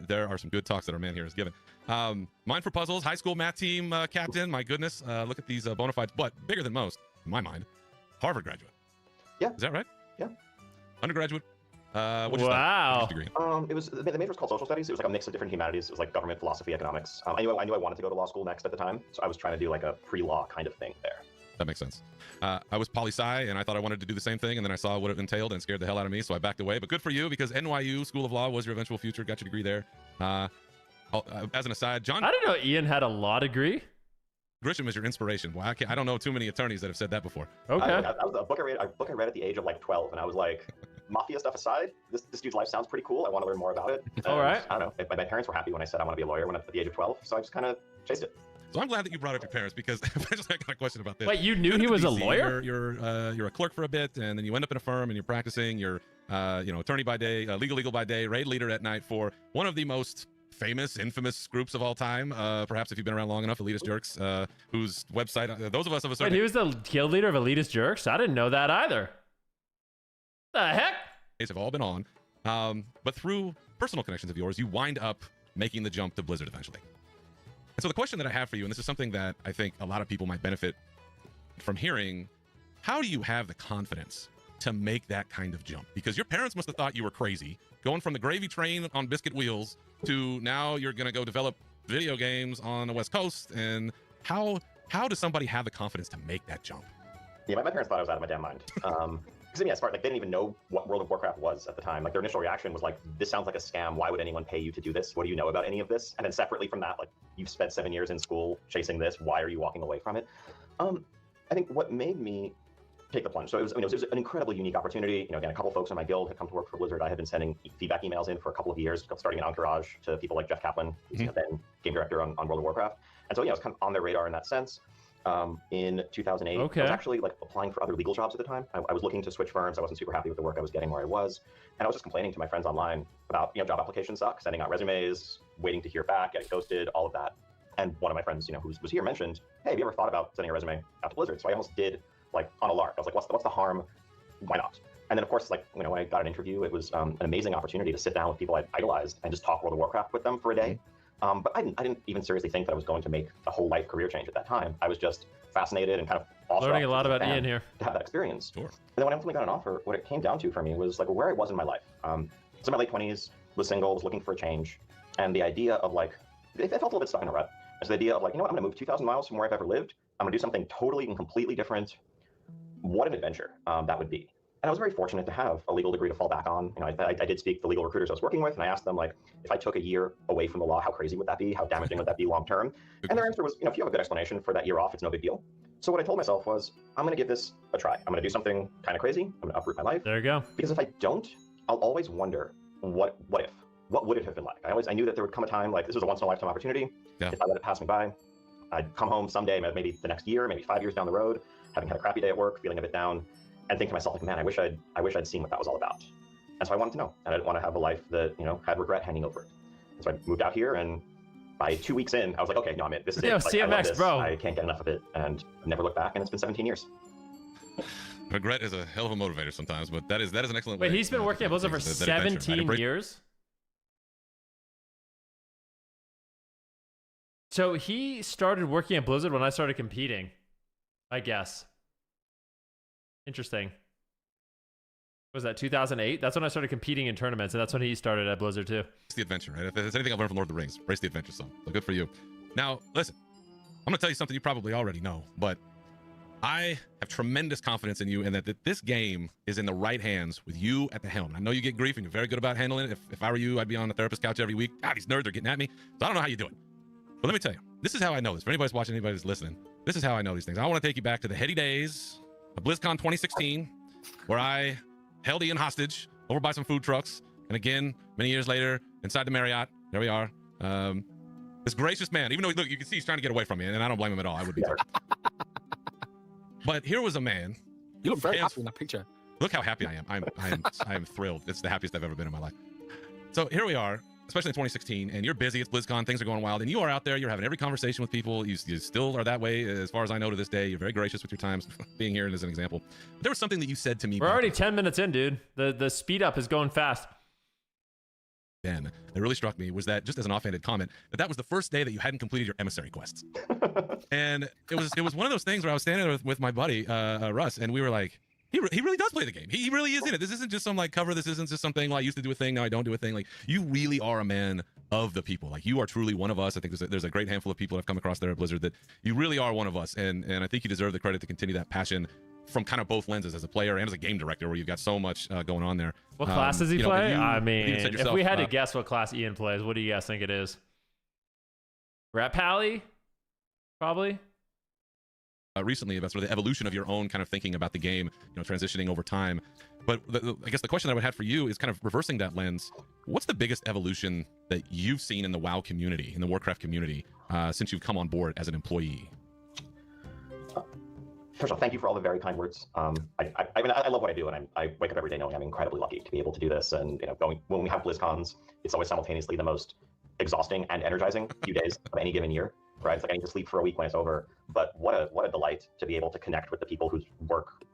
There are some good talks that our man here has given. Mine for puzzles, high school math team captain. My goodness, look at these bona fides. But bigger than most, in my mind, Harvard graduate. Yeah. Is that right? Yeah. Undergraduate. What'd you Wow. study? It was the major was called social studies. It was like a mix of different humanities. It was like government, philosophy, economics. I knew I wanted to go to law school next at the time, so I was trying to do like a pre-law kind of thing there. That makes sense. I was poli-sci, and I thought I wanted to do the same thing, and then I saw what it entailed and scared the hell out of me, so I backed away. But good for you, because NYU School of Law was your eventual future. Got your degree there. As an aside, John I didn't know Ian had a law degree. Grisham is your inspiration. Well, I don't know too many attorneys that have said that before. Okay. That was a book I read at the age of like 12, and I was like, mafia stuff aside, this dude's life sounds pretty cool. I want to learn more about it. And All right. I don't know. My parents were happy when I said I want to be a lawyer at the age of 12, so I just kind of chased it. So I'm glad that you brought up your parents, because eventually I got a question about this. Wait, you knew went he to was a DC, lawyer? You're a clerk for a bit, and then you end up in a firm, and you're practicing. You're attorney by day, legal by day, raid leader at night for one of the most famous, infamous groups of all time. Perhaps if you've been around long enough, Elitist Jerks, whose website those of us of a Wait, certain he was the guild leader of Elitist Jerks? I didn't know that either. The heck? age have all been on. But through personal connections of yours, you wind up making the jump to Blizzard eventually. And so the question that I have for you, and this is something that I think a lot of people might benefit from hearing, how do you have the confidence to make that kind of jump? Because your parents must have thought you were crazy, going from the gravy train on biscuit wheels to now you're going to go develop video games on the West Coast. And how does somebody have the confidence to make that jump? Yeah, my parents thought I was out of my damn mind. because I mean, as far like they didn't even know what World of Warcraft was at the time. Like their initial reaction was like, "This sounds like a scam. Why would anyone pay you to do this? What do you know about any of this?" And then separately from that, like you've spent 7 years in school chasing this. Why are you walking away from it? I think what made me take the plunge. So it was an incredibly unique opportunity. You know, again, a couple folks in my guild had come to work for Blizzard. I had been sending feedback emails in for a couple of years, starting in Entourage to people like Jeff Kaplan, who's then game director on World of Warcraft. And so, you know, I was kind of on their radar in that sense. In 2008, I was actually like applying for other legal jobs at the time. I was looking to switch firms. I wasn't super happy with the work I was getting where I was. And I was just complaining to my friends online about, you know, job applications suck, sending out resumes, waiting to hear back, getting ghosted, all of that. And one of my friends, you know, who was here mentioned, "Hey, have you ever thought about sending a resume out to Blizzard?" So I almost did, like on a lark. I was like, what's the harm? Why not? And then of course, like, you know, when I got an interview, it was an amazing opportunity to sit down with people I idolized and just talk World of Warcraft with them for a day. But I didn't even seriously think that I was going to make a whole life career change at that time. I was just fascinated and kind of awestruck. Learning a lot about Ian here. To have that experience. Sure. And then when I ultimately got an offer, what it came down to for me was like where I was in my life. So in my late 20s, was single, was looking for a change. And the idea of like, I felt a little bit stuck in a rut. It's the idea of like, you know what, I'm gonna move 2,000 miles from where I've ever lived. I'm gonna do something totally and completely different. What an adventure that would be. And I was very fortunate to have a legal degree to fall back on. You know, I did speak to the legal recruiters I was working with, and I asked them, like, if I took a year away from the law, how crazy would that be? How damaging would that be long term? And their answer was, you know, if you have a good explanation for that year off, it's no big deal. So what I told myself was, I'm going to give this a try. I'm going to do something kind of crazy. I'm going to uproot my life. There you go. Because if I don't, I'll always wonder, what if? What would it have been like? I knew that there would come a time, like, this was a once-in-a-lifetime opportunity. Yeah. If I let it pass me by, I'd come home someday, maybe the next year, maybe 5 years down the road, having had a crappy day at work, feeling a bit down, and think to myself, like, man, I wish I'd seen what that was all about. And so I wanted to know, and I didn't want to have a life that, you know, had regret hanging over it. And so I moved out here, and by 2 weeks in, I was like, okay, no, I'm in. This is it. Like, I love this. bro. I can't get enough of it, and I've never looked back, and it's been 17 years. Regret is a hell of a motivator sometimes, but that is an excellent way. Wait, he's been working at Blizzard for 17 years? So he started working at Blizzard when I started competing, I guess. Interesting. Was that 2008? That's when I started competing in tournaments, and that's when he started at Blizzard too. It's the adventure, right? If there's anything I've learned from Lord of the Rings, embrace the adventure, son. So good for you. Now, listen, I'm going to tell you something you probably already know, but I have tremendous confidence in you and that this game is in the right hands with you at the helm. I know you get grief and you're very good about handling it. If I were you, I'd be on the therapist couch every week. These nerds are getting at me. So I don't know how you do it. But let me tell you, this is how I know this. For anybody's watching, anybody's listening, this is how I know these things. I want to take you back to the heady days of BlizzCon 2016, where I held Ian hostage over by some food trucks. And again, many years later, inside the Marriott, there we are. This gracious man, even though, look, you can see he's trying to get away from me, and I don't blame him at all. I would be too. But here was a man. You look very happy in that picture. Look how happy I am. I am thrilled. It's the happiest I've ever been in my life. So here we are, especially in 2016, and you're busy. It's BlizzCon. Things are going wild, and you are out there. You're having every conversation with people. You still are that way, as far as I know to this day. You're very gracious with your times, being here as an example. But there was something that you said to me. We're already 10 minutes in, dude. The speed up is going fast. That really struck me was that, just as an offhanded comment, that was the first day that you hadn't completed your emissary quests. And it was one of those things where I was standing there with my buddy Russ, and we were like, he really does play the game. He really is in it. This isn't just some like cover. This isn't just something like I used to do a thing, now I don't do a thing. Like, you really are a man of the people. Like, you are truly one of us. I think there's a great handful of people I've come across there at Blizzard that you really are one of us, and I think you deserve the credit to continue that passion from kind of both lenses, as a player and as a game director, where you've got so much going on there. What class does he play? I mean, yourself, if we had to guess what class Ian plays, what do you guys think it is? Rat Pally? Probably. Recently about sort of the evolution of your own kind of thinking about the game, transitioning over time. But I guess the question I would have for you is kind of reversing that lens. What's the biggest evolution that you've seen in the WoW community, in the Warcraft community, since you've come on board as an employee? First of all, thank you for all the very kind words. I mean, I love what I do, and I wake up every day knowing I'm incredibly lucky to be able to do this. And when we have BlizzCons, it's always simultaneously the most exhausting and energizing few days of any given year. Right? It's like I need to sleep for a week when it's over. But what a delight to be able to connect with the people whose work,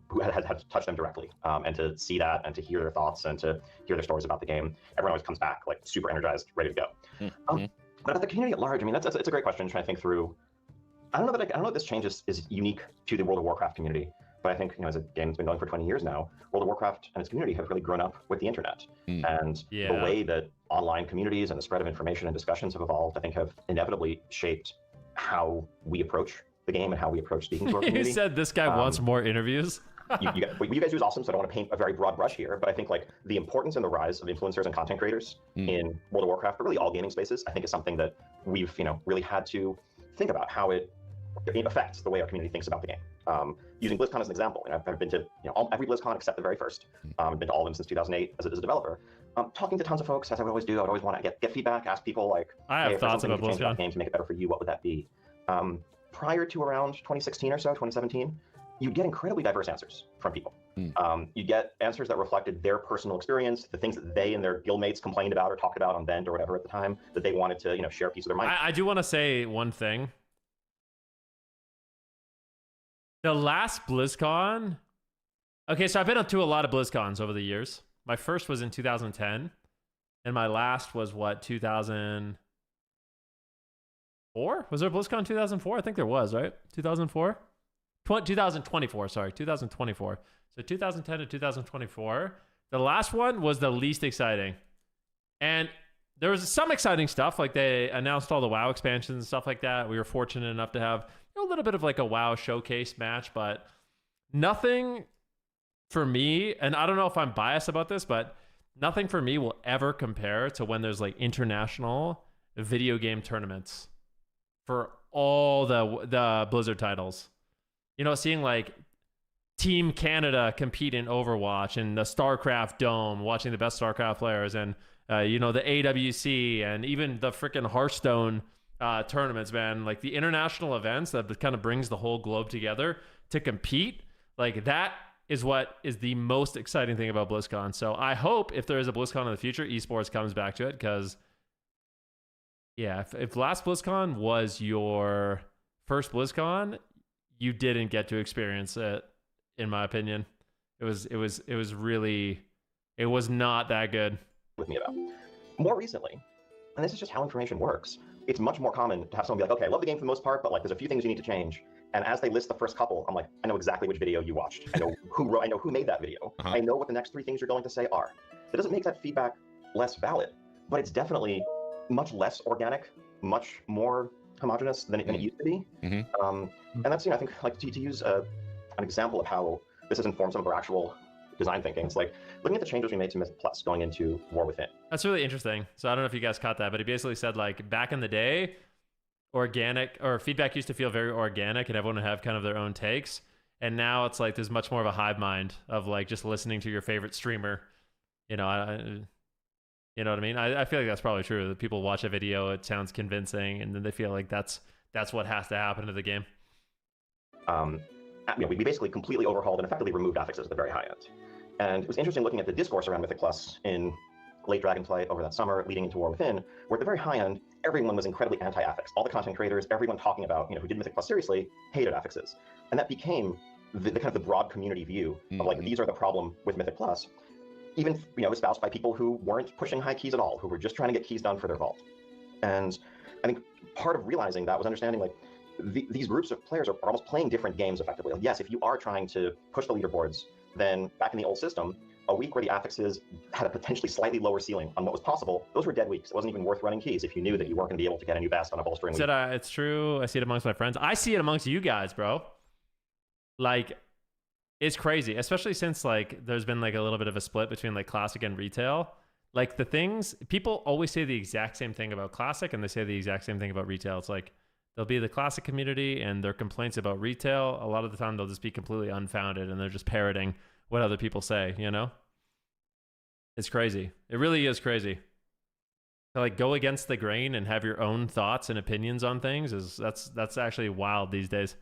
who has touched them directly, and to see that and to hear their thoughts and to hear their stories about the game. Everyone always comes back like super energized, ready to go. But about the community at large, I mean, it's a great question. Trying to think through. I don't know that this change is unique to the World of Warcraft community, but I think, as a game that's been going for 20 years now, World of Warcraft and its community have really grown up with the internet. And the way that online communities and the spread of information and discussions have evolved, I think, have inevitably shaped how we approach the game and how we approach speaking to our community. You said this guy wants more interviews? what you guys do is awesome, so I don't want to paint a very broad brush here, but I think like the importance and the rise of influencers and content creators in World of Warcraft, but really all gaming spaces, I think is something that we've really had to think about how it affects the way our community thinks about the game. Using BlizzCon as an example, I've been to every BlizzCon except the very first. I've been to all of them since 2008 as a developer. Talking to tons of folks, as I would always do, I would always want to get feedback, ask people like, I have hey, thoughts about BlizzCon BlizzCon game to make it better for you, what would that be? Prior to around 2016 or so, 2017, you'd get incredibly diverse answers from people. You'd get answers that reflected their personal experience, the things that they and their guildmates complained about or talked about on Vent or whatever at the time that they wanted to share a piece of their mind. I do want to say one thing. The last BlizzCon. Okay, so I've been up to a lot of BlizzCons over the years. My first was in 2010, and my last was what, 2004? Was there a BlizzCon 2004? I think there was, right? 2004? 2024, sorry, 2024. So 2010 to 2024. The last one was the least exciting. And there was some exciting stuff, like they announced all the WoW expansions and stuff like that. We were fortunate enough to have a little bit of like a WoW showcase match, but nothing for me, and I don't know if I'm biased about this, but nothing for me will ever compare to when there's like international video game tournaments for all the Blizzard titles. Seeing like Team Canada compete in Overwatch and the StarCraft Dome, watching the best StarCraft players, and the AWC, and even the freaking Hearthstone tournaments, man. Like the international events that kind of brings the whole globe together to compete, like that is what is the most exciting thing about BlizzCon. So I hope if there is a BlizzCon in the future, esports comes back to it, because yeah, if last BlizzCon was your first BlizzCon, you didn't get to experience it, in my opinion. It was not that good. With me about. More recently, and this is just how information works, it's much more common to have someone be like, okay, I love the game for the most part, but like there's a few things you need to change. And as they list the first couple, I'm like, I know exactly which video you watched. I know who made that video. I know what the next 3 things you're going to say are. That doesn't make that feedback less valid, but it's definitely much less organic, much more homogenous than it used to be. And that's, I think, like to use an example of how this has informed some of our actual design thinking. It's like looking at the changes we made to Mythic Plus going into War Within. That's really interesting. So I don't know if you guys caught that, but he basically said like back in the day, organic or feedback used to feel very organic and everyone would have kind of their own takes. And now it's like there's much more of a hive mind of like just listening to your favorite streamer. You know what I mean? I feel like that's probably true. That people watch a video, it sounds convincing, and then they feel like that's what has to happen to the game. We basically completely overhauled and effectively removed affixes at the very high end. And it was interesting looking at the discourse around Mythic Plus in late Dragonflight over that summer leading into War Within, where at the very high end, everyone was incredibly anti-affix. All the content creators, everyone talking about, who did Mythic Plus seriously, hated affixes. And that became the kind of the broad community view of like, these are the problem with Mythic Plus. Even, espoused by people who weren't pushing high keys at all, who were just trying to get keys done for their vault. And I think part of realizing that was understanding like, these groups of players are almost playing different games effectively. Like, yes, if you are trying to push the leaderboards, then back in the old system, a week where the affixes had a potentially slightly lower ceiling on what was possible, those were dead weeks. It wasn't even worth running keys if you knew that you weren't going to be able to get a new vest on a bolstering week. It's true. I see it amongst my friends. I see it amongst you guys, bro. Like, it's crazy, especially since like there's been like a little bit of a split between like classic and retail. Like the things, people always say the exact same thing about classic and they say the exact same thing about retail. It's like, there'll be the classic community and their complaints about retail. A lot of the time they'll just be completely unfounded and they're just parroting what other people say, It's crazy. It really is crazy. To like go against the grain and have your own thoughts and opinions on things that's actually wild these days.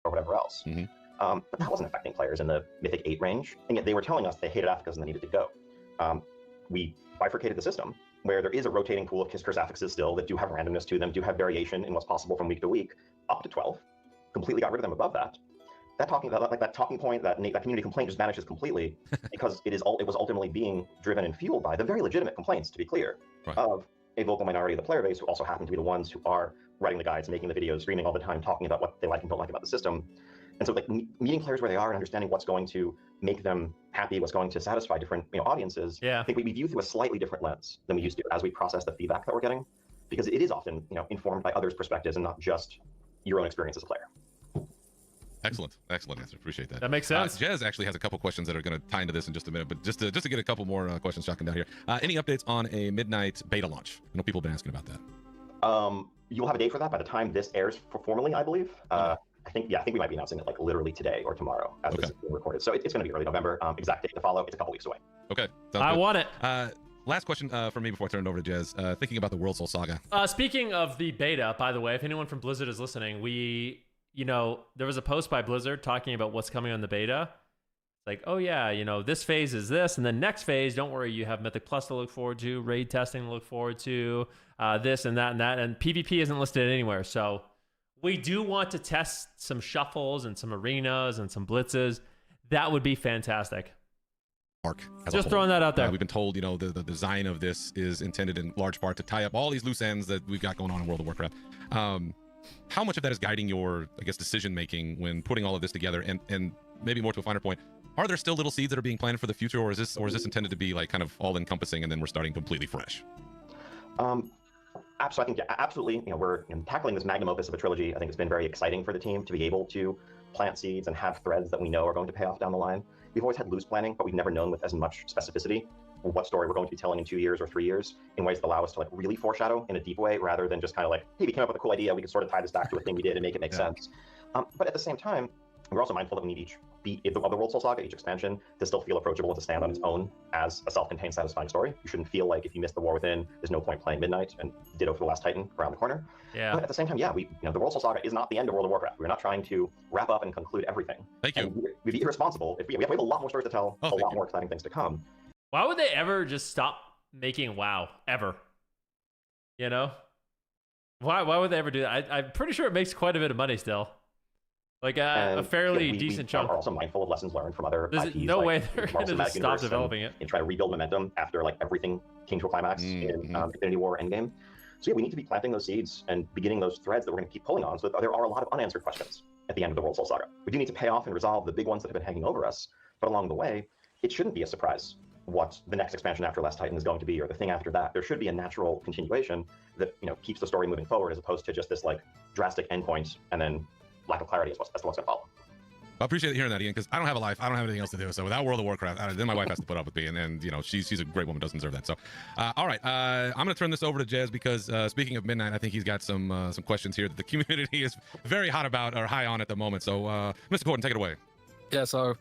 Or whatever else. But that wasn't affecting players in the Mythic 8 range, and yet they were telling us they hated affixes and they needed to go. We bifurcated the system, where there is a rotating pool of Kisker's affixes still that do have randomness to them, do have variation in what's possible from week to week, up to 12. Completely got rid of them above that. That talking point, that community complaint just vanishes completely because it was ultimately being driven and fueled by the very legitimate complaints, to be clear, of a vocal minority of the player base who also happen to be the ones who are writing the guides, making the videos, streaming all the time, talking about what they like and don't like about the system. And so like meeting players where they are and understanding what's going to make them happy, what's going to satisfy different audiences, I think we view through a slightly different lens than we used to as we process the feedback that we're getting, because it is often informed by others' perspectives and not just your own experience as a player. Excellent answer. Appreciate that. That makes sense. Jez actually has a couple questions that are going to tie into this in just a minute, but just to get a couple more questions shocking down here. Any updates on a midnight beta launch? I know people have been asking about that. You'll have a date for that by the time this airs formally, I believe. I think we might be announcing it like literally today or tomorrow as this is being recorded. So it's going to be early November. Exact date to follow. It's a couple weeks away. Okay. I want it. Last question for me before I turn it over to Jez. Thinking about the World Soul Saga. Speaking of the beta, by the way, if anyone from Blizzard is listening, there was a post by Blizzard talking about what's coming on the beta. Like, oh yeah, this phase is this, and then next phase, don't worry, you have Mythic Plus to look forward to, raid testing to look forward to, this and that, and PvP isn't listed anywhere. So we do want to test some shuffles and some arenas and some blitzes. That would be fantastic. Just throwing that out there. We've been told, the design of this is intended in large part to tie up all these loose ends that we've got going on in World of Warcraft. How much of that is guiding your, decision making when putting all of this together, and maybe more to a finer point, are there still little seeds that are being planted for the future, or is this intended to be like kind of all encompassing and then we're starting completely fresh? So I think absolutely. We're tackling this magnum opus of a trilogy. I think it's been very exciting for the team to be able to plant seeds and have threads that we know are going to pay off down the line. We've always had loose planning, but we've never known with as much specificity what story we're going to be telling in 2 years or 3 years in ways that allow us to really foreshadow in a deep way, rather than just kind of hey, we came up with a cool idea, we can sort of tie this back to a thing we did and make it make sense. But at the same time, we're also mindful that we need each beat of the World Soul Saga, each expansion, to still feel approachable and to stand on its own as a self-contained, satisfying story. You shouldn't feel like if you missed the War Within, there's no point playing Midnight, and ditto for the Last Titan around the corner. Yeah. But at the same time, the World Soul Saga is not the end of World of Warcraft. We're not trying to wrap up and conclude everything. Thank you. And we'd be irresponsible if we have a lot more stories to tell, a lot more exciting things to come. Why would they ever just stop making WoW ever? Why would they ever do that? I'm pretty sure it makes quite a bit of money still. A fairly decent chunk. We're also mindful of lessons learned from other There's IPs. no way they're going to just stop developing it. And try to rebuild momentum after everything came to a climax in Infinity War Endgame. So we need to be planting those seeds and beginning those threads that we're going to keep pulling on, so that there are a lot of unanswered questions at the end of the World Soul Saga. We do need to pay off and resolve the big ones that have been hanging over us, but along the way, it shouldn't be a surprise what the next expansion after Last Titan is going to be, or the thing after that. There should be a natural continuation that keeps the story moving forward, as opposed to just this drastic endpoint and then lack of clarity as to what's going to follow. I appreciate hearing that, Ian, because I don't have a life. I don't have anything else to do. So without World of Warcraft, then my wife has to put up with me, and she's a great woman, doesn't deserve that. So, all right, I'm going to turn this over to Jez, because speaking of Midnight, I think he's got some questions here that the community is very hot about, or high on at the moment. So, Mr. Gordon, take it away. Yeah, so,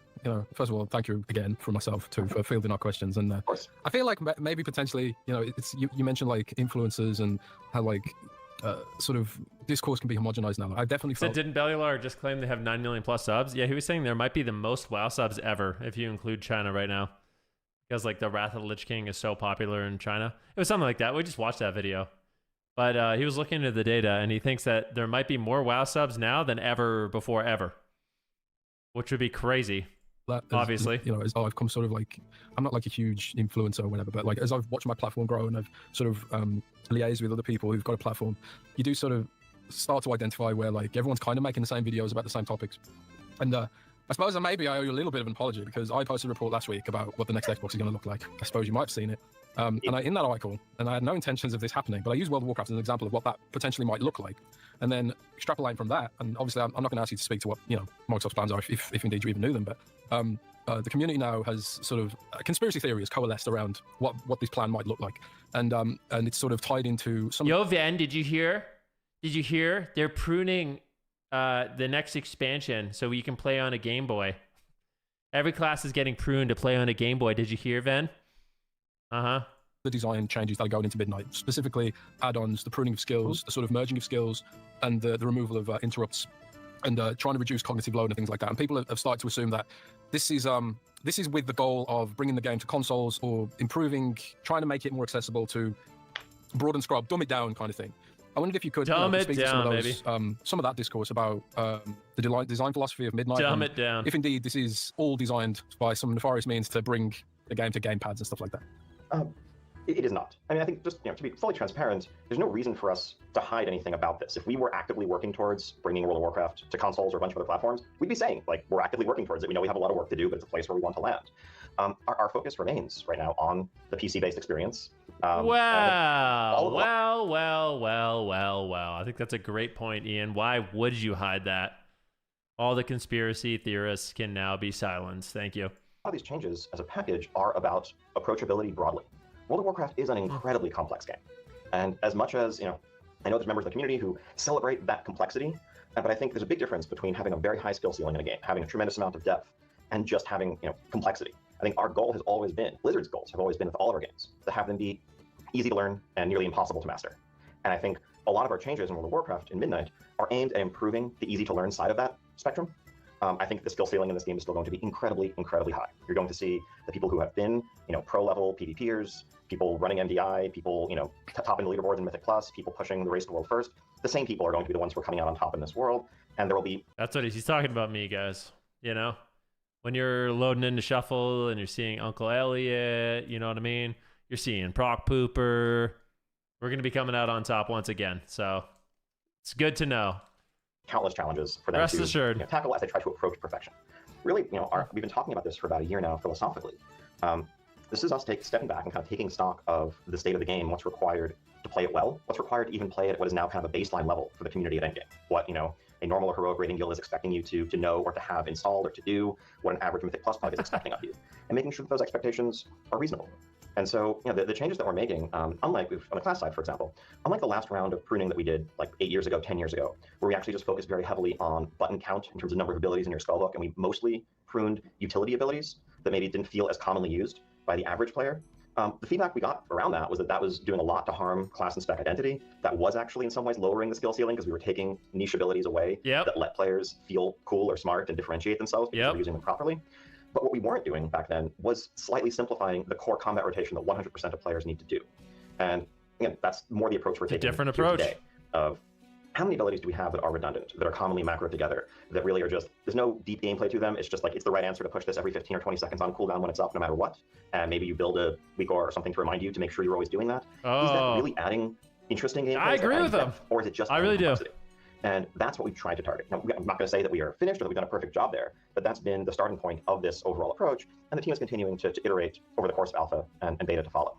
first of all, thank you again for myself too for fielding our questions. And I feel like maybe potentially, it's you mentioned influencers and how sort of discourse can be homogenized now. I definitely felt... So didn't Bellular just claim they have 9 million plus subs? Yeah, he was saying there might be the most WoW subs ever if you include China right now, because the Wrath of the Lich King is so popular in China. It was something like that. We just watched that video, but he was looking into the data and he thinks that there might be more WoW subs now than ever before ever, which would be crazy. Obviously, as I've come sort of I'm not a huge influencer or whatever, but as I've watched my platform grow and I've sort of liaised with other people who've got a platform, you do sort of start to identify where everyone's kind of making the same videos about the same topics. And I suppose maybe I owe you a little bit of an apology, because I posted a report last week about what the next Xbox is going to look like. I suppose you might have seen it. And in that article, and I had no intentions of this happening, but I used World of Warcraft as an example of what that potentially might look like. And then extrapolating from that, and obviously I'm not going to ask you to speak to what, Microsoft's plans are, if indeed you even knew them, but the community now has sort of, conspiracy theory has coalesced around what this plan might look like. And it's sort of tied into some... Yo, Van, did you hear? They're pruning the next expansion so you can play on a Game Boy. Every class is getting pruned to play on a Game Boy. Did you hear, Van? Uh-huh. The design changes that are going into Midnight, specifically add-ons, the pruning of skills, the sort of merging of skills, and the removal of interrupts, and trying to reduce cognitive load and things like that. And people have started to assume that this is with the goal of bringing the game to consoles, or trying to make it more accessible to broaden scrub, dumb it down kind of thing. I wondered if you could speak to some of those, some of that discourse about the design philosophy of Midnight. Dumb it down. If indeed this is all designed by some nefarious means to bring the game to gamepads and stuff like that. It is not. I think just to be fully transparent, there's no reason for us to hide anything about this. If we were actively working towards bringing World of Warcraft to consoles or a bunch of other platforms, we'd be saying we're actively working towards it. We know we have a lot of work to do, but it's a place where we want to land. Our focus remains right now on the PC-based experience. Well. I think that's a great point, Ian. Why would you hide that? All the conspiracy theorists can now be silenced. Thank you. A lot of these changes as a package are about approachability broadly. World of Warcraft is an incredibly complex game. And as much as, I know there's members of the community who celebrate that complexity, but I think there's a big difference between having a very high skill ceiling in a game, having a tremendous amount of depth, and just having, complexity. I think our goal has always been, Blizzard's goals have always been with all of our games, to have them be easy to learn and nearly impossible to master. And I think a lot of our changes in World of Warcraft in Midnight are aimed at improving the easy to learn side of that spectrum. I think the skill ceiling in this game is still going to be incredibly, incredibly high. You're going to see the people who have been, pro level PvPers, people running MDI, people, topping the leaderboards in Mythic Plus, people pushing the race to the world first. The same people are going to be the ones who are coming out on top in this world, and there will be. That's what he's talking about, me, guys. When you're loading into Shuffle and you're seeing Uncle Elliot, you know what I mean? You're seeing Proc Pooper. We're going to be coming out on top once again, so it's good to know. Countless challenges for them Rest to assured. Tackle as they try to approach perfection. Really, we've been talking about this for about a year now philosophically. This is us stepping back and kind of taking stock of the state of the game, what's required to play it well, what's required to even play it at what is now kind of a baseline level for the community at endgame. What, a normal or heroic rating guild is expecting you to know or to have installed or to do, what an average Mythic Plus plug is expecting of you, and making sure that those expectations are reasonable. And so, the changes that we're making, unlike on the class side, for example, unlike the last round of pruning that we did like 8 years ago, 10 years ago, where we actually just focused very heavily on button count in terms of number of abilities in your spellbook, and we mostly pruned utility abilities that maybe didn't feel as commonly used by the average player. The feedback we got around that was that was doing a lot to harm class and spec identity. That was actually in some ways lowering the skill ceiling because we were taking niche abilities away that let players feel cool or smart and differentiate themselves because they're using them properly. But what we weren't doing back then was slightly simplifying the core combat rotation that 100% of players need to do. And again, that's more the approach we're taking. A different approach. Today of how many abilities do we have that are redundant, that are commonly macroed together, that really are just, there's no deep gameplay to them. It's just like, it's the right answer to push this every 15 or 20 seconds on cooldown when it's up, no matter what. And maybe you build a weak or something to remind you to make sure you're always doing that. Is that really adding interesting gameplay? I agree with them. Or is it just I really do. And that's what we've tried to target. Now, I'm not going to say that we are finished or that we've done a perfect job there, but that's been the starting point of this overall approach. And the team is continuing to iterate over the course of alpha and beta to follow.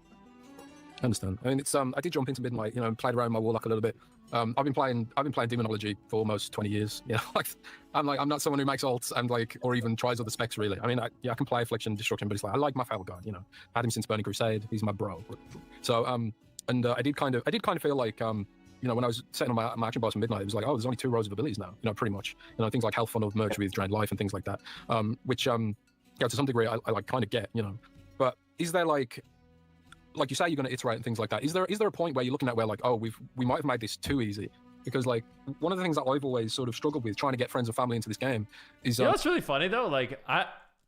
I understand. I mean, it's I did jump into Midnight, and played around my Warlock a little bit. I've been playing Demonology for almost 20 years. I'm not someone who makes ults and or even tries other specs really. I mean, I can play Affliction, Destruction, but it's I like my Fatal Guard. Had him since Burning Crusade. He's my bro. So I did kind of feel like when I was setting on my action boss in Midnight, it was like, oh, there's only 2 rows of abilities now. Pretty much. Things like Health Funnel merged with Drained Life and things like that. Which to some degree I kind of get. But is there like you say you're going to iterate and things like that. Is there a point where you're looking at where oh we might have made this too easy? Because one of the things that I've always sort of struggled with trying to get friends and family into this game is what's really funny though,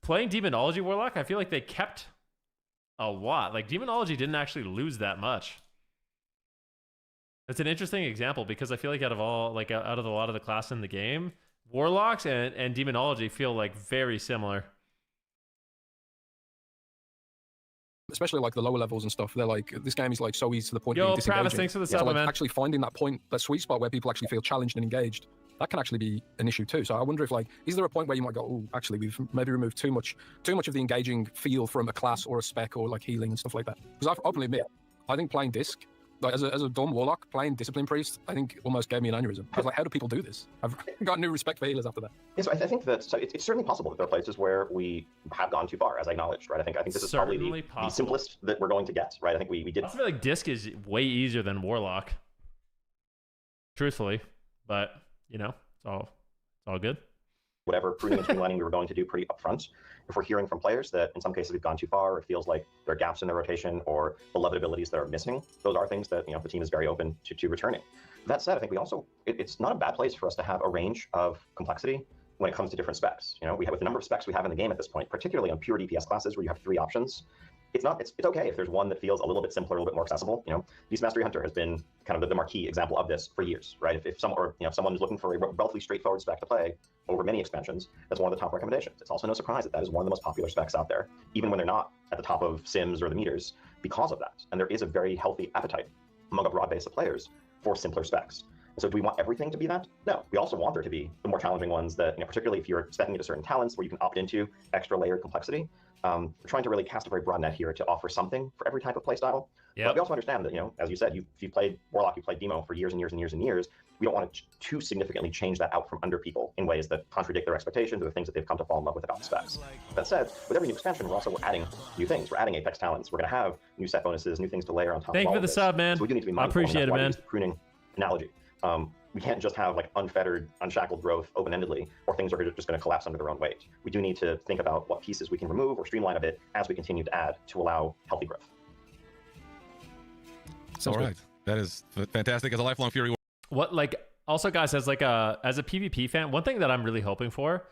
playing Demonology Warlock, I feel like they kept a lot. Demonology didn't actually lose that much. It's an interesting example because I feel like out of a lot of the class in the game, Warlocks and Demonology feel very similar. Especially the lower levels and stuff, they're this game is so easy to the point Yo, of being disengaging. Travis, thanks for the sub, man. Actually finding that point, that sweet spot where people actually feel challenged and engaged, that can actually be an issue too. So I wonder if is there a point where you might go, oh, actually we've maybe removed too much of the engaging feel from a class or a spec or healing and stuff like that? Because I openly admit, I think playing Disc, as a dumb Warlock, playing Discipline Priest, I think almost gave me an aneurysm. I was how do people do this? I've got new respect for healers after that. Yes, I think that it's certainly possible that there are places where we have gone too far, as I acknowledged, right? I think this is probably the simplest that we're going to get, right? I think we did. I feel like Disc is way easier than Warlock, truthfully, but it's all good. Whatever pruning and streamlining we were going to do pretty upfront. If we're hearing from players that in some cases we've gone too far, or it feels like there are gaps in their rotation or beloved abilities that are missing, those are things that the team is very open to returning. That said, I think we also it's not a bad place for us to have a range of complexity when it comes to different specs. We have with the number of specs we have in the game at this point, particularly on pure DPS classes where you have 3 options. It's okay if there's one that feels a little bit simpler, a little bit more accessible. Beast Mastery Hunter has been kind of the marquee example of this for years, right? If someone is looking for a relatively straightforward spec to play over many expansions, that's one of the top recommendations. It's also no surprise that is one of the most popular specs out there, even when they're not at the top of Sims or the meters, because of that. And there is a very healthy appetite among a broad base of players for simpler specs. So do we want everything to be that? No. We also want there to be the more challenging ones that, particularly if you're stepping into certain talents where you can opt into extra layered complexity. We're trying to really cast a very broad net here to offer something for every type of playstyle. Yep. But we also understand that, as you said, if you've played Warlock, you've played Demo for years and years and years and years, we don't want to too significantly change that out from under people in ways that contradict their expectations or the things that they've come to fall in love with about the specs. That said, with every new expansion, we're adding new things. We're adding Apex talents. We're going to have new set bonuses, new things to layer on top Thank of all you for of the this. sub, man. So we do need to be I mindful. appreciate it, man. The pruning analogy. We can't just have like unfettered, unshackled growth open-endedly, or things are just going to collapse under their own weight. We do need to think about what pieces we can remove or streamline a bit as we continue to add to allow healthy growth. All right, that is fantastic. As a lifelong Fury, What, like, also guys, as a PvP fan, one thing that I'm really hoping for,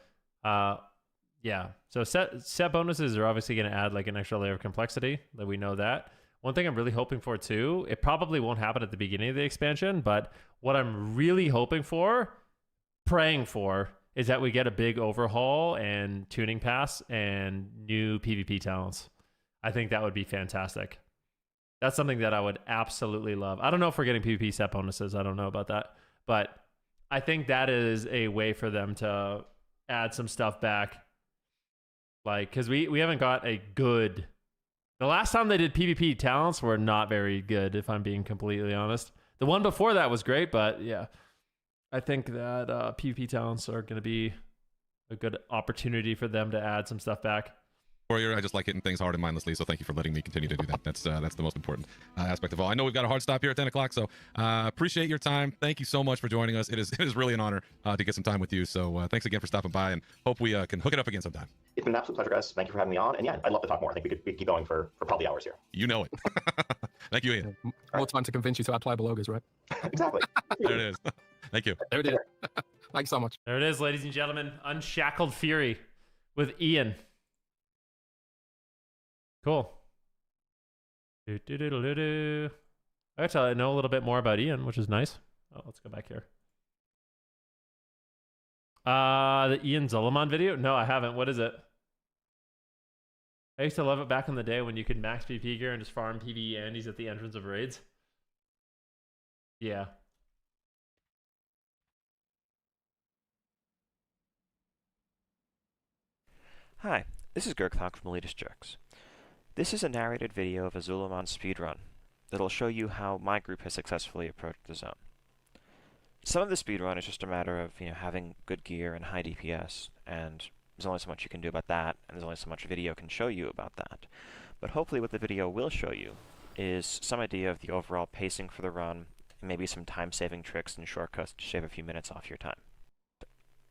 yeah, so set bonuses are obviously going to add like an extra layer of complexity, that we know that. One thing I'm really hoping for too, it probably won't happen at the beginning of the expansion, but what I'm really hoping for, praying for, is that we get a big overhaul and tuning pass and new PvP talents. I think that would be fantastic. That's something that I would absolutely love. I don't know if we're getting PvP set bonuses. I don't know about that. But I think that is a way for them to add some stuff back. Like, because we haven't got a good... The last time they did PvP talents were not very good, if I'm being completely honest. The one before that was great, but yeah. I think that PvP talents are going to be a good opportunity for them to add some stuff back. Warrior, I just like hitting things hard and mindlessly, so thank you for letting me continue to do that. That's the most important aspect of all. I know we've got a hard stop here at 10 o'clock, so appreciate your time. Thank you so much for joining us. It is really an honor to get some time with you, so thanks again for stopping by, and hope we can hook it up again sometime. It's been an absolute pleasure, guys. Thank you for having me on. And yeah, I'd love to talk more. I think we could keep going for probably hours here. You know it. Thank you, Ian. More time to convince you to add playable logos, right? Exactly. There it is. Thank you. There it is. Thanks so much. There it is, ladies and gentlemen. Unshackled Fury with Ian. Cool. Actually, I know a little bit more about Ian, which is nice. Oh, let's go back here. The Ian Zolomon video? No, I haven't. What is it? I used to love it back in the day when you could max PvP gear and just farm PvE Andes at the entrance of raids. Yeah. Hi, this is Gurkthok from Elitist Jerks. This is a narrated video of a Zul'Aman speedrun that'll show you how my group has successfully approached the zone. Some of the speedrun is just a matter of, having good gear and high DPS, and there's only so much you can do about that, and there's only so much video can show you about that. But hopefully what the video will show you is some idea of the overall pacing for the run, and maybe some time-saving tricks and shortcuts to shave a few minutes off your time.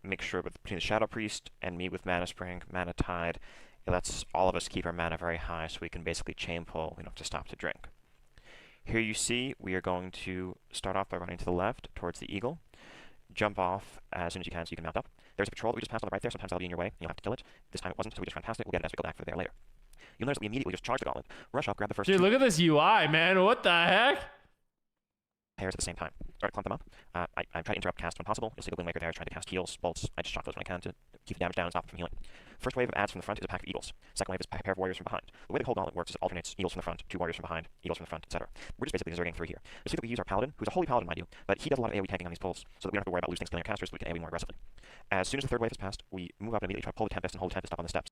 Make sure between the Shadow Priest and me with Mana Spring, Mana Tide, it lets all of us keep our mana very high so we can basically chain pull, we don't have to stop to drink. Here you see we are going to start off by running to the left towards the Eagle, jump off as soon as you can so you can mount up. There's a patrol that we just passed on the right there, sometimes that'll be in your way and you'll have to kill it. This time it wasn't, so we just ran past it, we'll get it as we go back for there later. You'll notice that we immediately just charge the gauntlet, rush up, grab the first Dude, look at this UI, man. What the heck? pairs at the same time. Try to clump them up. I try to interrupt cast when possible. You'll see the Windmaker there trying to cast heals, bolts. I just shock those when I can to keep the damage down and stop them from healing. First wave of adds from the front is a pack of Eagles. Second wave is a pair of Warriors from behind. The way the whole gauntlet works is it alternates Eagles from the front, 2 Warriors from behind, Eagles from the front, etc. We're just basically zerging through here. You'll see that we use our Paladin, who's a holy Paladin, mind you, but he does a lot of AoE tanking on these pulls, so that we don't have to worry about losing things killing our casters, but we can AoE more aggressively. As soon as the third wave is passed, we move up and immediately try to pull the Tempest and hold the Tempest up on the steps.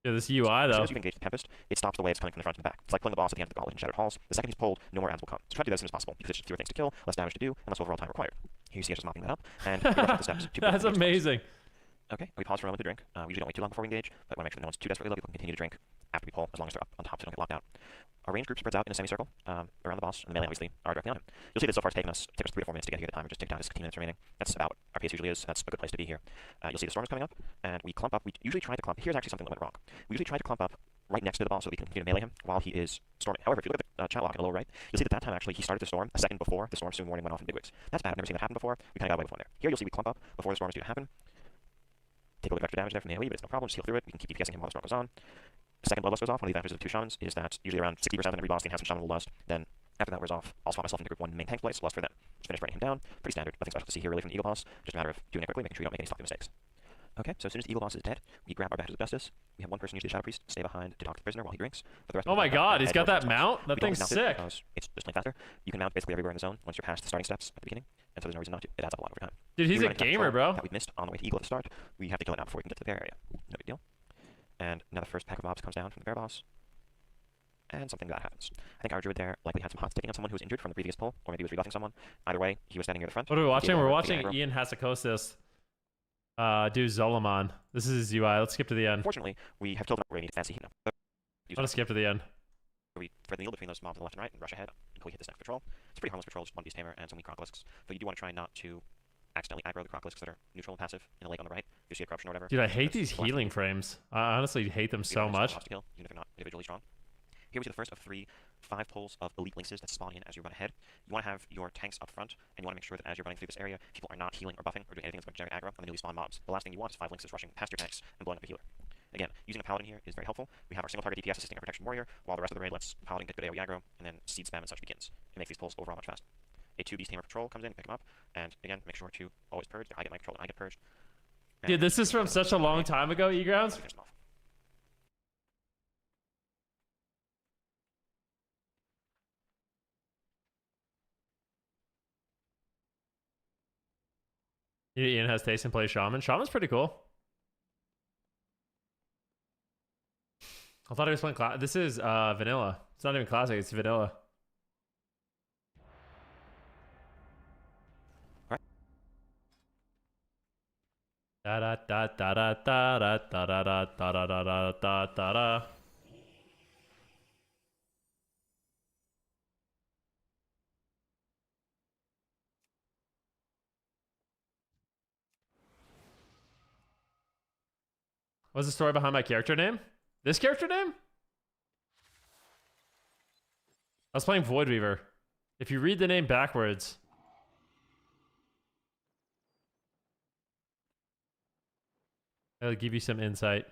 Yeah, this UI, As though. soon as you engage the Tempest, it stops the waves coming from the front and the back. It's like pulling the boss at the end of the gauntlet in Shattered Halls. The second he's pulled, no more adds will come. So try to do that as soon as possible, because it's just fewer things to kill, less damage to do, and less overall time required. Here you see us just mopping that up, and we rush up the steps. That's amazing. Okay, we pause for a moment to drink. We usually don't wait too long before we engage, but we want to make sure that no one's too desperately low. People can continue to drink after we pull, as long as they're up on top so they don't get locked out. Our range group spreads out in a semicircle around the boss, and the melee obviously are directly on him. You'll see that so far it's taken us 3 or 4 minutes to get here at a time. We're just ticked down to 16 minutes remaining. That's about what our pace usually is. That's a good place to be here. You'll see the storm is coming up, and we clump up. We usually try to clump. Here's actually something that went wrong. We usually try to clump up right next to the boss so we can continue to melee him while he is storming. However, if you look at the chat log in the lower right, you'll see that time actually he started the storm a second before the storm soon warning went off in Bigwigs. That's bad. I've never seen that happen before. We kind of got away with one there. Here you'll see we clump up before the storm is due to happen. Take a little bit of extra damage there from the AoE, but it's no problem. Just heal through it. We can keep DPSing him while the storm goes on. The second bloodlust goes off. One of the advantages of 2 shamans is that usually around 60% of every boss can have some shaman lust. Then after that wears off, I'll swap myself into group 1 main tank place, lust for them. Just finish writing him down. Pretty standard. Nothing special to see here really from the Eagle boss. Just a matter of doing it quickly, making sure you don't make any sloppy mistakes. Okay, so as soon as the Eagle Boss is dead, we grab our Badges of Justice. We have one person, usually the Shadow Priest, stay behind to talk to the prisoner while he drinks. But the rest Oh of my god, he's got that response. mount? That We don't thing's mount it sick. because it's just playing faster. You can mount basically everywhere in the zone once you're past the starting steps at the beginning, and so there's no reason not to. It adds up a lot over time. Dude, he's We a run into that gamer, patrol bro. that we've missed on the way to Eagle at the start. We have to kill it now before we can get to the bear area. No big deal. And now the first pack of mobs comes down from the bear boss. And something bad happens. I think our druid there likely had some hot sticking on someone who was injured from the previous pull, or maybe was rebuffing someone. Either way, he was standing near the front. What are we He watching? gave We're over watching the aggro. Ian Hasakosis do Zolomon. This is his UI. Let's skip to the end. Unfortunately, we have killed him where we need fancy heat. I'm gonna skip to the end. We thread the needle between those mobs on the left and right and rush ahead until we hit this next patrol. It's a pretty harmless patrol, just one beast tamer and some weak crocolisks. But you do want to try not to accidentally aggro the crocolisks that are neutral and passive in the lake on the right. If you see a corruption or whatever. Dude, I hate because these the last healing thing frames. I honestly hate them you so want is much. mobs to kill, even if they're not individually strong. Here we see the first of 5 pulls of elite lynxes that spawn in as you run ahead. You want to have your tanks up front, and you want to make sure that as you're running through this area, people are not healing or buffing or doing anything that's going to generate aggro on the newly spawned mobs. The last thing you want is 5 lynxes rushing past your tanks and blowing up a healer. Again, using a paladin here is very helpful. We have our single target DPS assisting our protection warrior, while the rest of the raid lets paladin get good AoE aggro, and then seed spam and such begins. It makes these pulls overall much faster. A 2 beast tamer patrol comes in, pick them up, and again, make sure to always purge. I get my control and I get purged. Dude, this is from such a long time ago, E-Grounds. Finish them off. Ian has taste and plays Shaman. Shaman's pretty cool. I thought he was playing this is vanilla. It's not even classic, it's vanilla. Da da da da da da da da da da da da da da da. What's the story behind my character name? This character name? I was playing Void Weaver. If you read the name backwards, it'll give you some insight.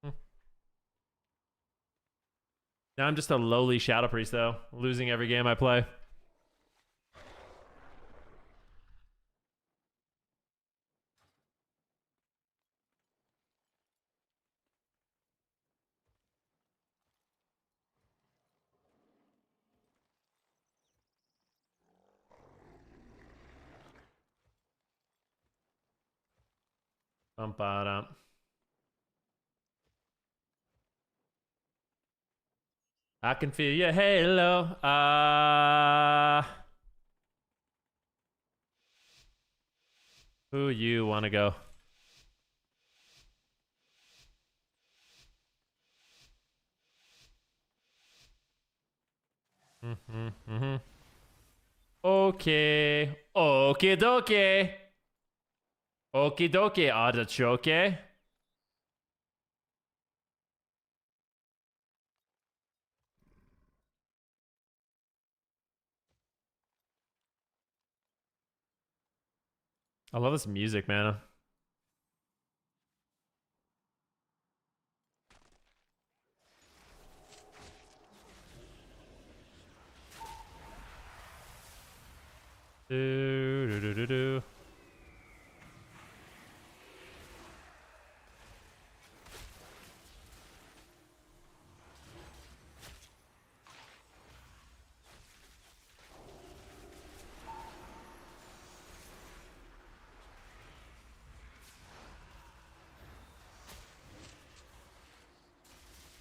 Now I'm just a lowly Shadow Priest, though, losing every game I play. Bum-ba-dum. I can feel your halo. Who you want to go? Okay. Okie dokie. Okie dokie, artichoke. I love this music, man. Do do do do do.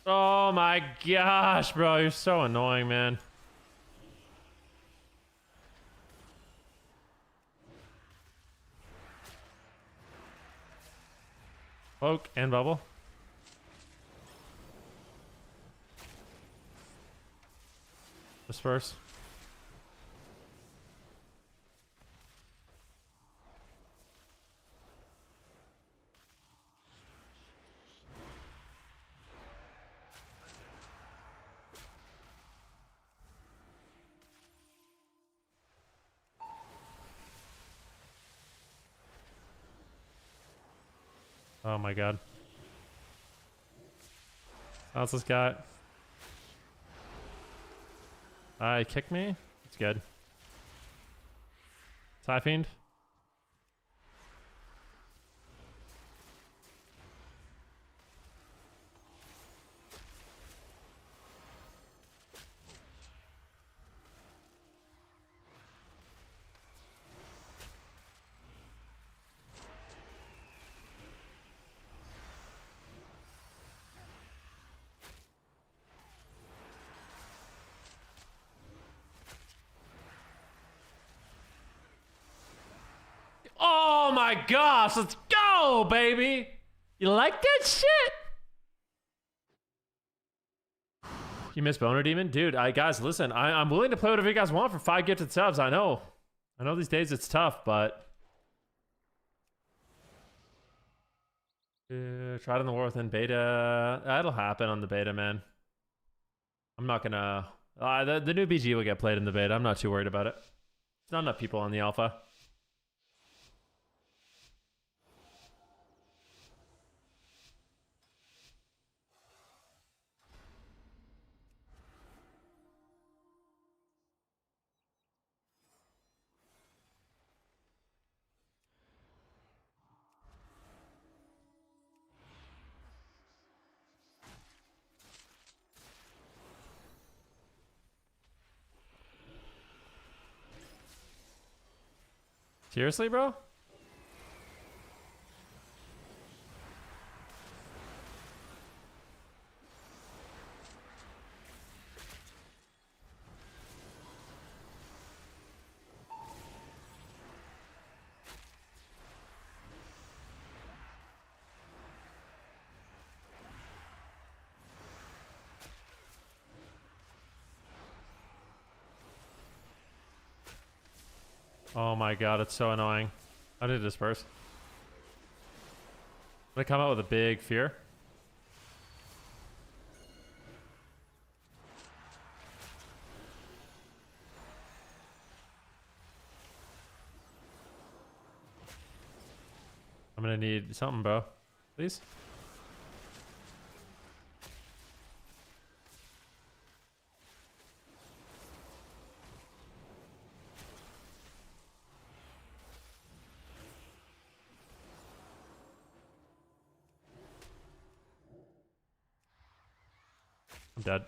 Oh my gosh, bro, you're so annoying, man. Poke and bubble. Disperse. Oh my god. How's this guy? Kick me? It's good. Tie Fiend. Oh my gosh, let's go, baby. You like that shit? You miss Boner Demon? Dude, guys, listen, I'm willing to play whatever you guys want for 5 gifted subs. I know these days it's tough, but try it in the war within beta. That'll happen on the beta, man. I'm not gonna the new BG will get played in the beta. I'm not too worried about it. There's not enough people on the alpha. Seriously, bro? Oh my god, it's so annoying. How did it disperse? Did I come out with a big fear? I'm gonna need something, bro. Please? I'm dead.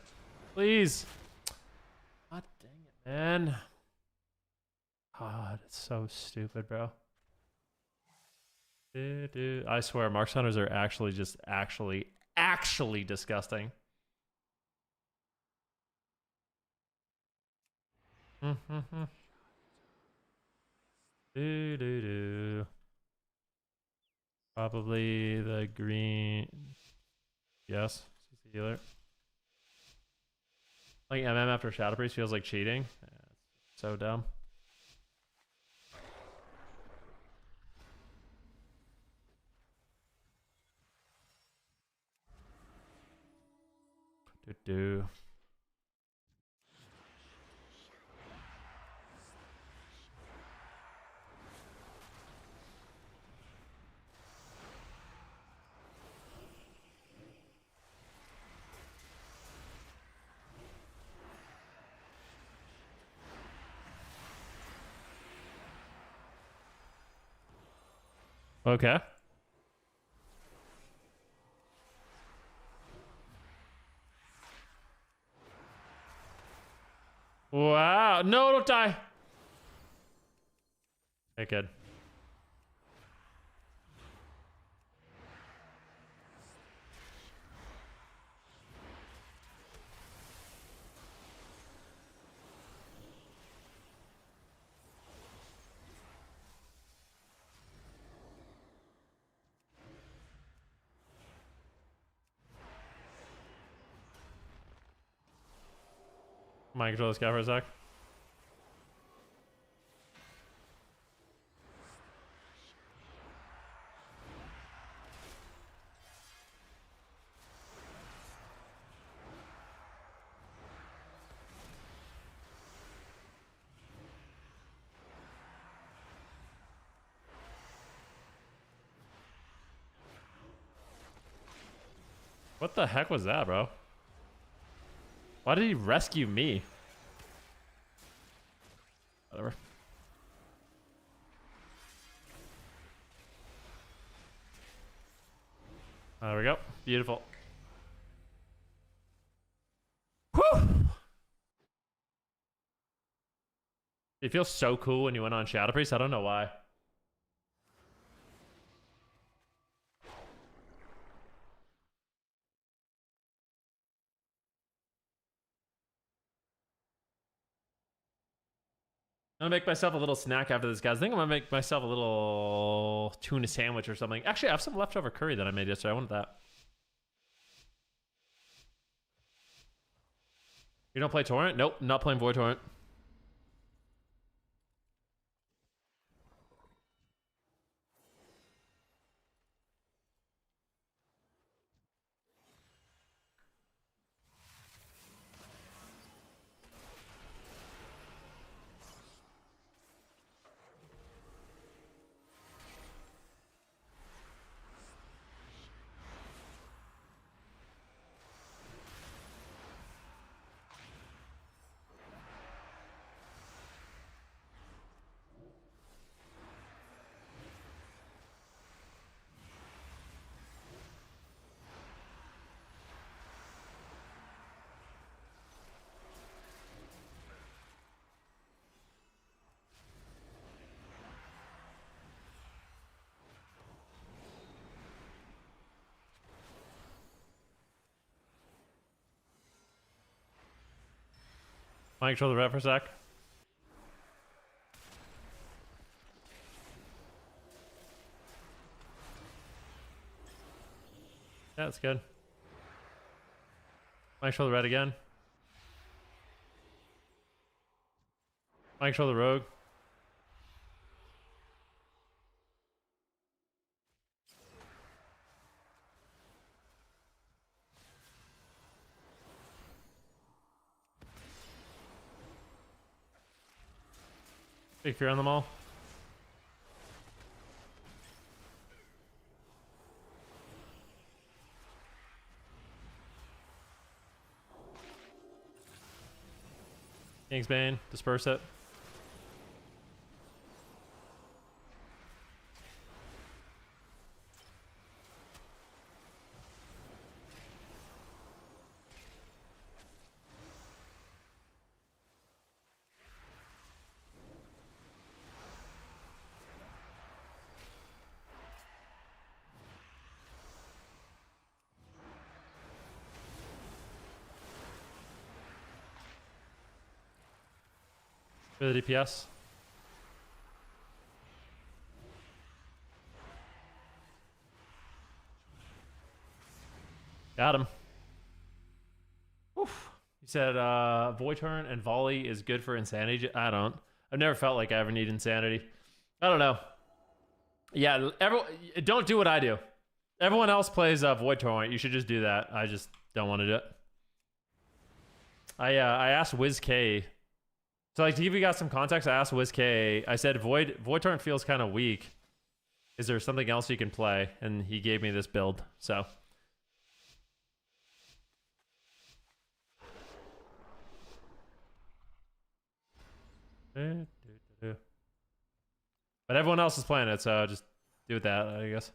Please. God dang it, man. God, it's so stupid, bro. Dude, I swear, Marks Hunters are actually just actually disgusting. Probably the green. Yes, she's the healer. Like MM after Shadow Priest feels like cheating. Yeah, it's so dumb. Do. Okay. Wow. No, don't die. Okay, good. Might control this guy for a sec. What the heck was that, bro? Why did he rescue me? Whatever. There we go. Beautiful. Whew! It feels so cool when you went on Shadow Priest. I don't know why. I'm gonna make myself a little snack after this, guys. I think I'm gonna make myself a little tuna sandwich or something. Actually, I have some leftover curry that I made yesterday. I wanted that. You don't play Torrent? Nope, not playing Void Torrent. Want to control the red for a sec? Yeah, that's good. Want to control the red again? Want to control the rogue? Big fear on them all. Kingsbane, disperse it. For the DPS. Got him. Oof. You said Void Turn and Volley is good for Insanity. I don't. I've never felt like I ever need Insanity. I don't know. Yeah, don't do what I do. Everyone else plays Void Torrent. You should just do that. I just don't want to do it. I asked WizK. So like to give you guys some context, I asked WizK. I said Void Torrent feels kind of weak. Is there something else you can play? And he gave me this build. So. But everyone else is playing it, so just do with that, I guess.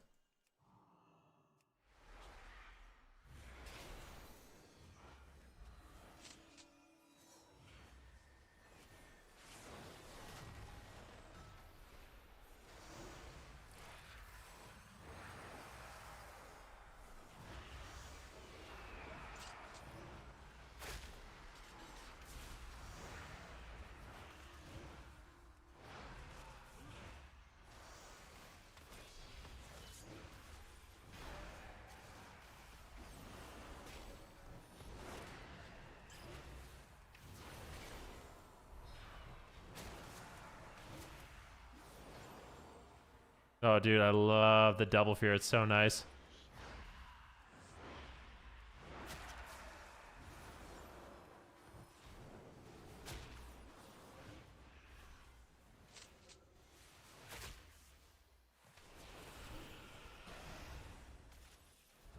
Oh, dude, I love the double fear. It's so nice.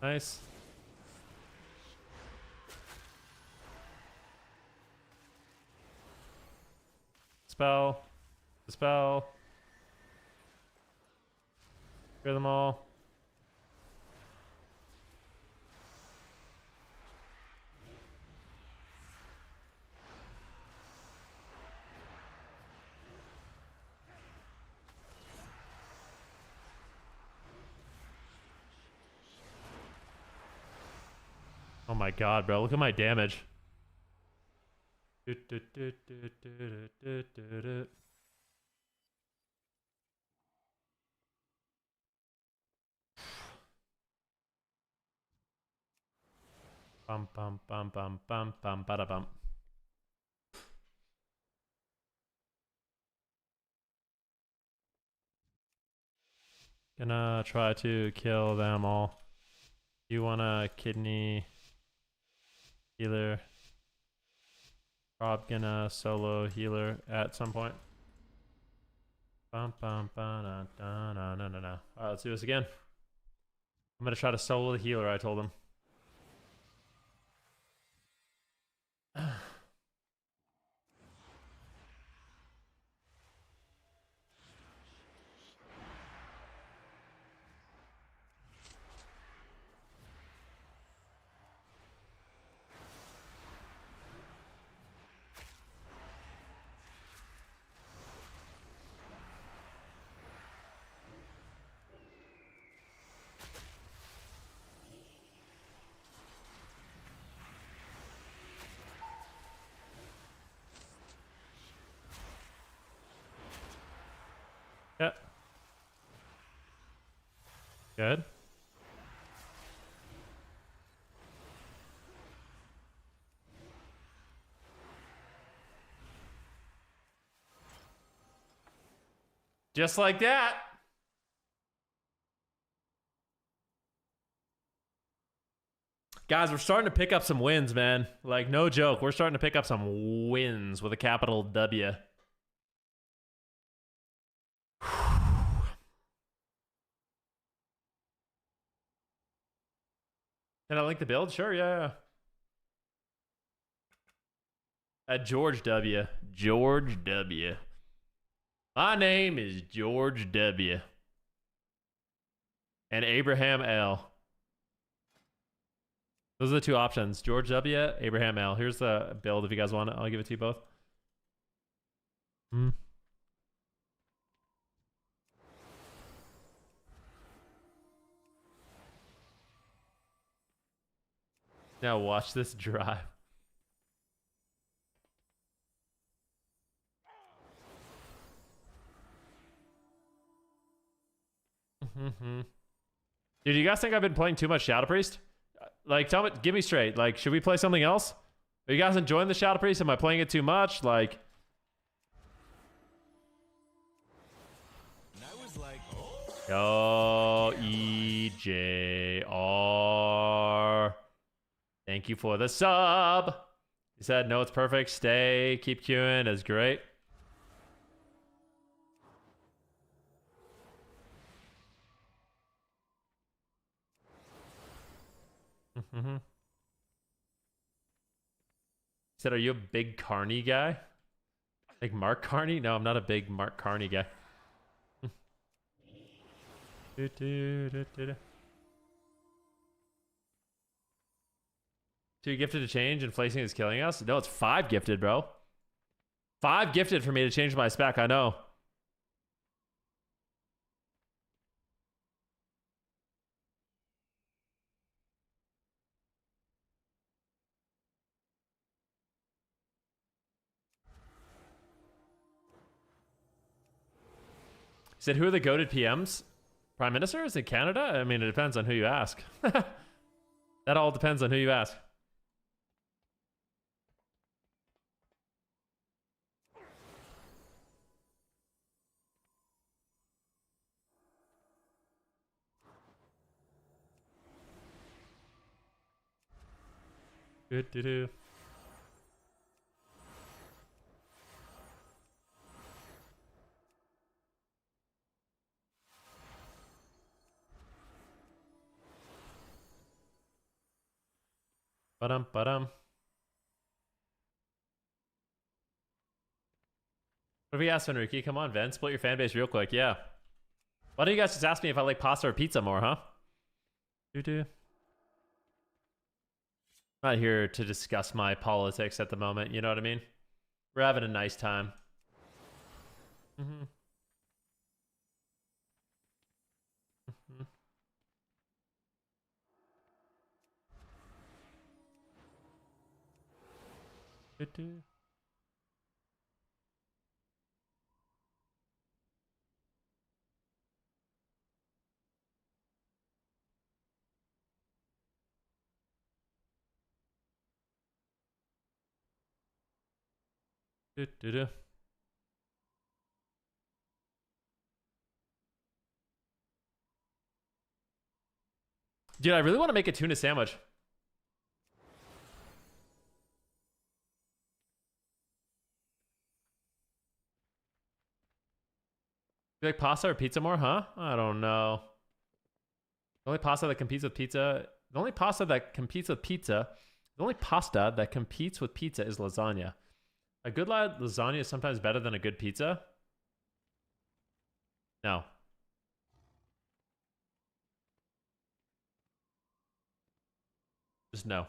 Nice. Spell. Dispel. Clear them all. Oh my god, bro. Look at my damage. Bum bum bum bum bum bum bada bum. Gonna try to kill them all. You want a kidney healer? Rob gonna solo healer at some point. Bum bum ba da da na na na na. Alright, let's do this again. I'm gonna try to solo the healer, I told him. Yeah. Good. Just like that. Guys, we're starting to pick up some wins, man. Like, no joke. We're starting to pick up some wins with a capital W. Can I link the build? Sure, yeah. George W. George W. My name is George W. And Abraham L. Those are the two options. George W., Abraham L. Here's the build if you guys want it. I'll give it to you both. Now watch this drive. Dude, you guys think I've been playing too much Shadow Priest? Like, tell me, give me straight. Like, should we play something else? Are you guys enjoying the Shadow Priest? Am I playing it too much? Like... Yo, EJR. Thank you for the sub. He said, no, it's perfect. Stay. Keep queuing. It's great. He said, are you a big Carney guy? Like Mark Carney? No, I'm not a big Mark Carney guy. Two gifted to change and placing is killing us? No, it's 5 gifted, bro. 5 gifted for me to change my spec, I know. He said, who are the goated PMs? Prime Ministers in Canada? I mean, it depends on who you ask. That all depends on who you ask. Good to do. Ba-dum, ba-dum. What if we ask Venruki? Come on, Ven. Split your fan base real quick. Yeah. Why don't you guys just ask me if I like pasta or pizza more, huh? Do-do. I'm not here to discuss my politics at the moment. You know what I mean? We're having a nice time. Dude, I really want to make a tuna sandwich. You like pasta or pizza more, huh? I don't know. The only pasta that competes with pizza, the only pasta that competes with pizza, the only pasta that competes with pizza is lasagna. A good lasagna is sometimes better than a good pizza. No. Just no.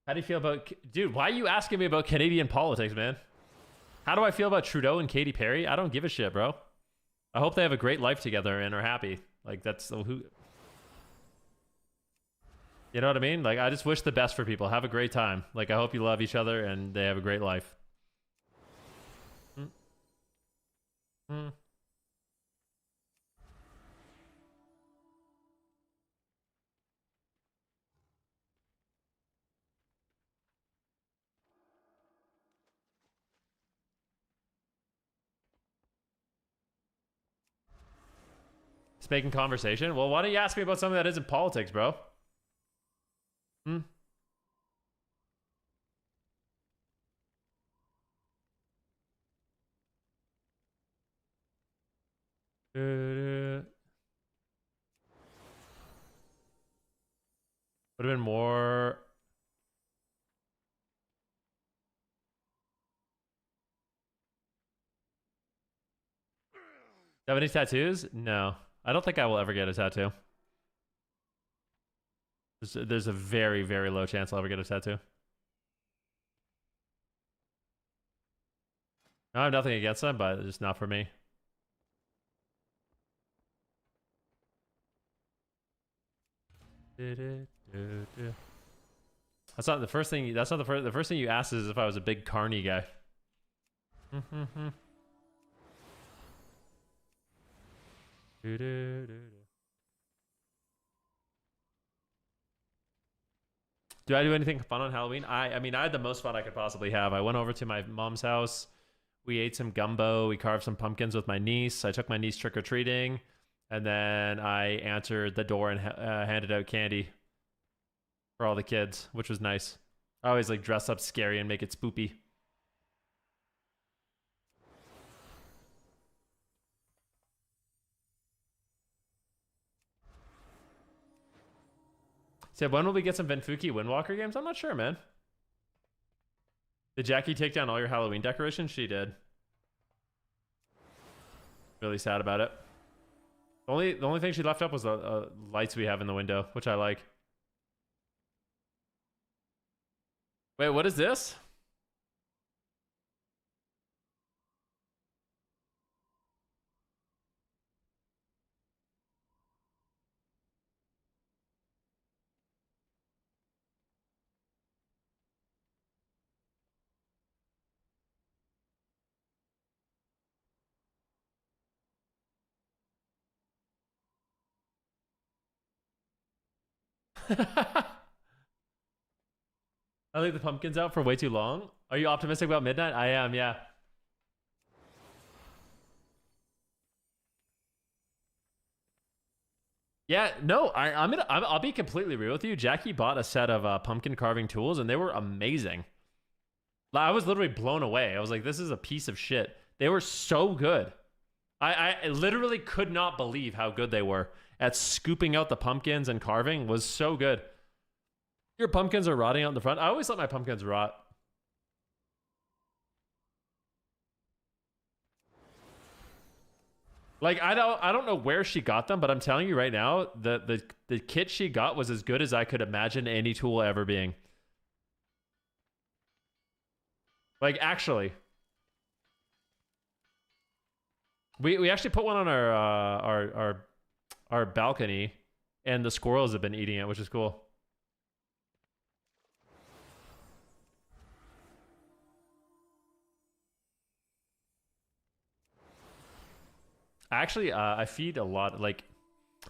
How do you feel about... Dude, why are you asking me about Canadian politics, man? How do I feel about Trudeau and Katy Perry? I don't give a shit, bro. I hope they have a great life together and are happy. Like, that's... who. You know what I mean? Like, I just wish the best for people. Have a great time. Like, I hope you love each other and they have a great life. It's making conversation. Well, why don't you ask me about something that isn't politics, bro? Would have been more... Do you have any tattoos? No. I don't think I will ever get a tattoo. There's a very, very low chance I'll ever get a tattoo. I have nothing against them, but it's just not for me. That's not the first thing. That's not the first thing you asked is if I was a big carny guy. Do I do anything fun on Halloween? I mean, I had the most fun I could possibly have. I went over to my mom's house. We ate some gumbo. We carved some pumpkins with my niece. I took my niece trick-or-treating. And then I answered the door and handed out candy for all the kids, which was nice. I always like dress up scary and make it spoopy. So when will we get some Venruki Windwalker games? I'm not sure, man. Did Jackie take down all your Halloween decorations? She did. Really sad about it. The only thing she left up was the lights we have in the window, which I like. Wait, what is this? I leave the pumpkins out for way too long. Are you optimistic about midnight? I am, yeah. Yeah, no, I'll be completely real with you. Jackie bought a set of pumpkin carving tools and they were amazing. I was literally blown away. I was like, this is a piece of shit. They were so good. I literally could not believe how good they were at scooping out the pumpkins and carving. Was so good. Your pumpkins are rotting out in the front. I always let my pumpkins rot. Like I don't know where she got them, but I'm telling you right now, the kit she got was as good as I could imagine any tool ever being. Like actually. We actually put one on our balcony, and the squirrels have been eating it, which is cool. Actually, I feed a lot, like,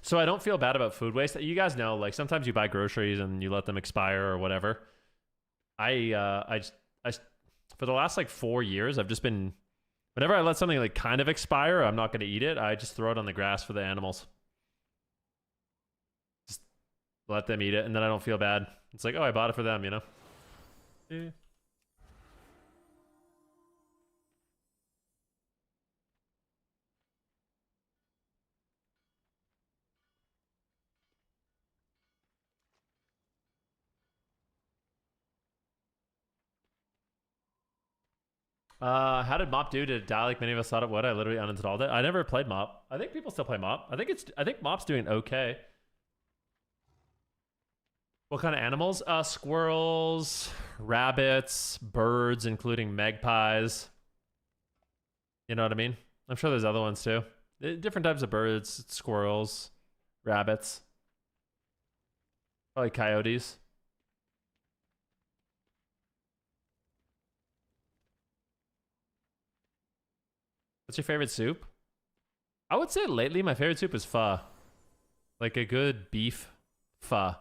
so I don't feel bad about food waste. You guys know, like, sometimes you buy groceries and you let them expire or whatever. I for the last like 4 years, I've just been, whenever I let something like kind of expire, I'm not going to eat it. I just throw it on the grass for the animals. Just let them eat it, and then I don't feel bad. It's like, oh, I bought it for them, you know? Yeah. How did Mop do? Did it die like many of us thought it would? I literally uninstalled it. I never played Mop. I think people still play Mop. I think Mop's doing okay. What kind of animals? Squirrels, rabbits, birds, including magpies. You know what I mean? I'm sure there's other ones too. Different types of birds, squirrels, rabbits, probably coyotes. What's your favorite soup? I would say lately my favorite soup is pho. Like a good beef pho.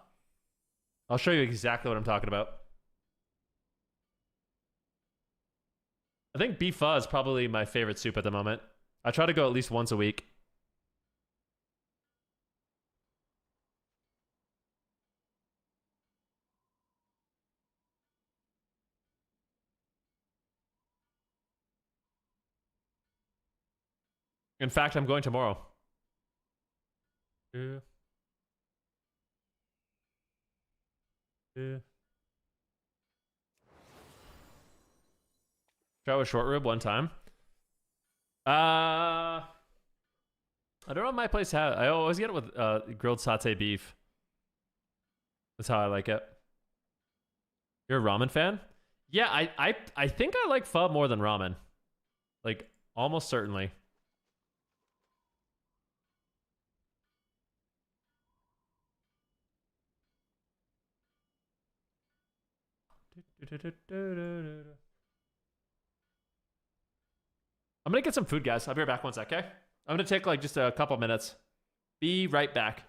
I'll show you exactly what I'm talking about. I think beef pho is probably my favorite soup at the moment. I try to go at least once a week. In fact, I'm going tomorrow. Yeah. Yeah. Try with short rib one time. I don't know if my place has. I always get it with grilled satay beef. That's how I like it. You're a ramen fan? Yeah, I think I like pho more than ramen. Like, almost certainly. I'm gonna get some food, guys. I'll be right back 1 sec, okay? I'm gonna take like just a couple minutes. Be right back.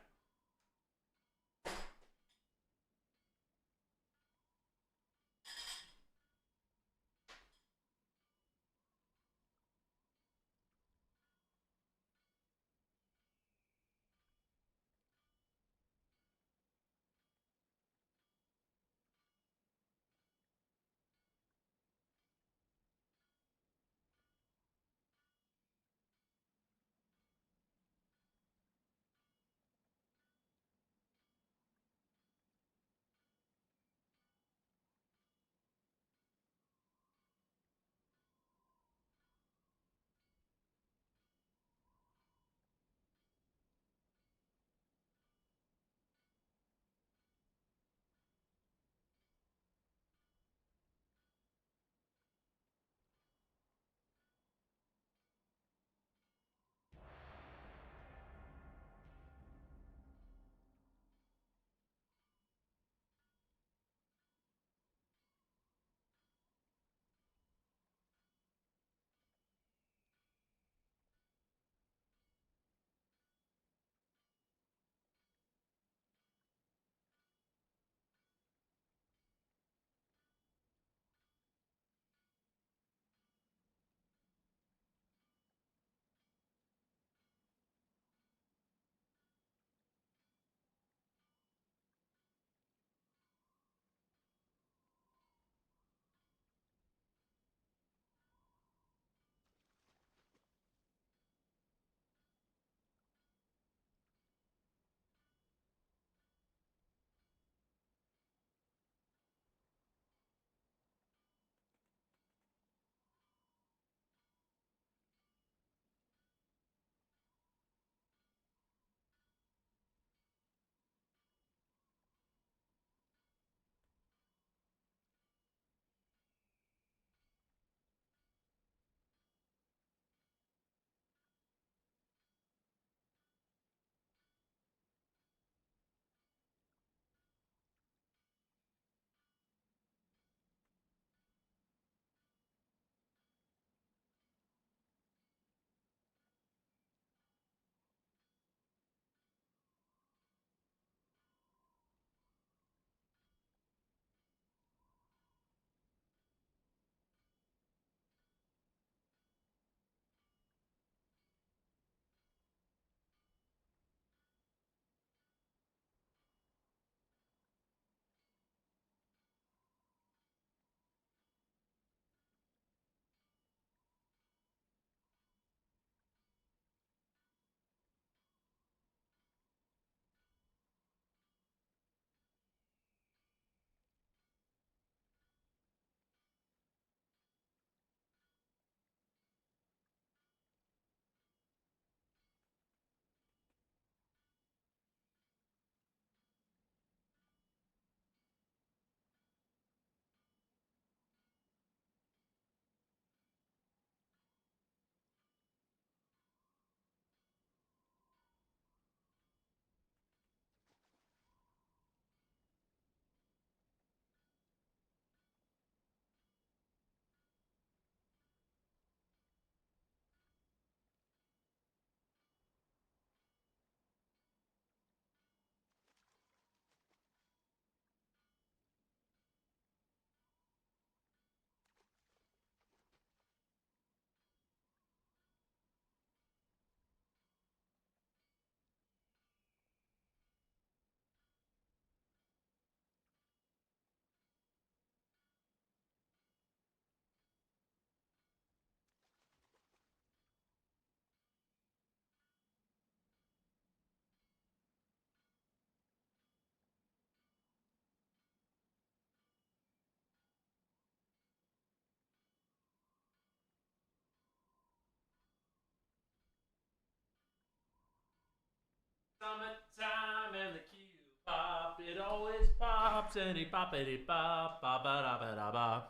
Summertime and the cue pop, it always pops and it poppity pop, ba ba da ba da ba,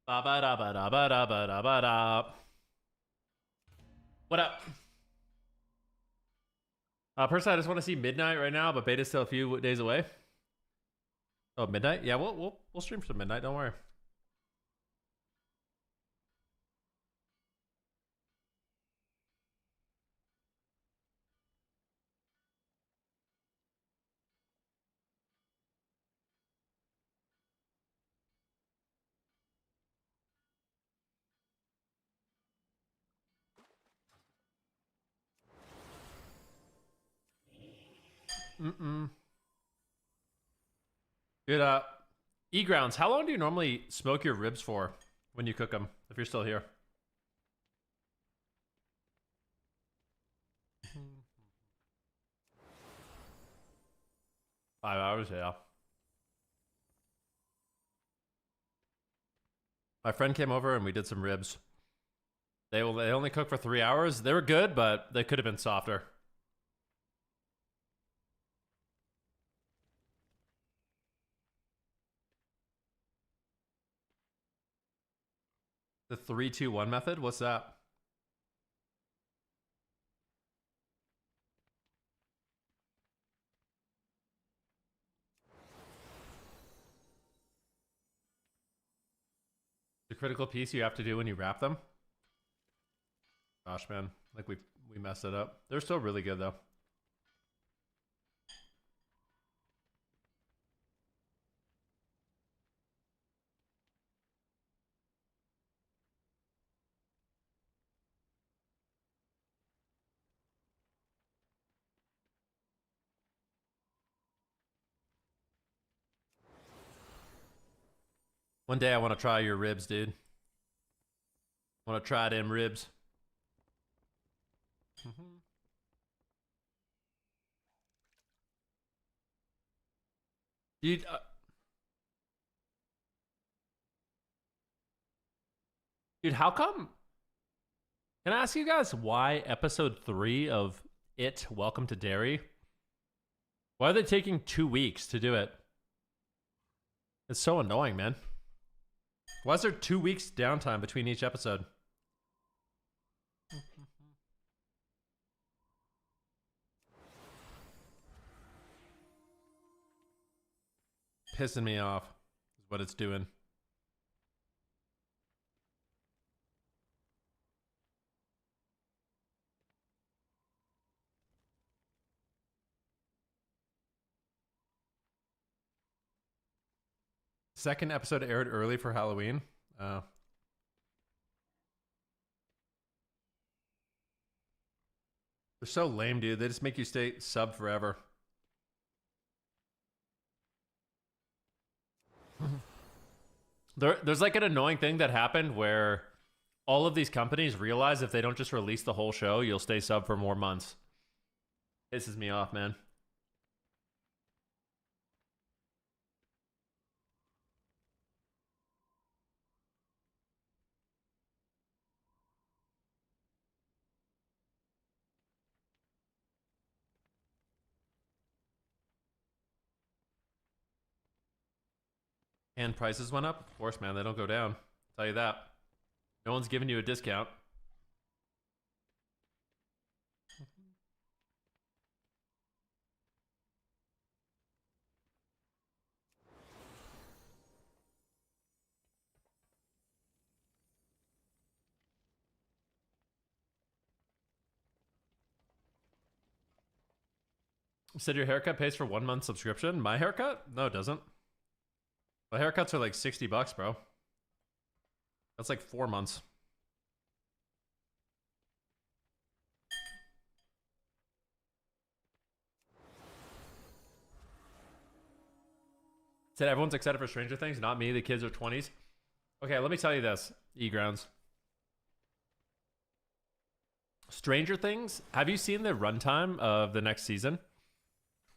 ba ba da ba da ba da ba da ba da. What up? Personally, I just want to see midnight right now, but beta's still a few days away. Oh, midnight? Yeah, we'll stream some midnight. Don't worry. Good. E-Grounds, how long do you normally smoke your ribs for when you cook them, if you're still here? Five hours, yeah. My friend came over and we did some ribs. They only cook for 3 hours. They were good, but they could have been softer. The 3-2-1 method? What's that? The critical piece you have to do when you wrap them? Gosh, man. Like we messed it up. They're still really good, though. One day I want to try your ribs, dude. Want to try them ribs. Dude, dude, how come? Can I ask you guys why episode 3 of It, Welcome to Derry? Why are they taking 2 weeks to do it? It's so annoying, man. Why is there 2 weeks downtime between each episode? Pissing me off is what it's doing. Second episode aired early for Halloween. They're so lame, dude. They just make you stay sub forever. There's like an annoying thing that happened where all of these companies realize if they don't just release the whole show, you'll stay sub for more months. Pisses me off, man. And prices went up? Of course, man. They don't go down. I'll tell you that. No one's giving you a discount. Said your haircut pays for 1 month subscription? My haircut? No, it doesn't. My haircuts are like $60, bro. That's like 4 months. Said everyone's excited for Stranger Things, not me. The kids are 20s. Okay, let me tell you this, E-Grounds. Stranger Things, have you seen the runtime of the next season?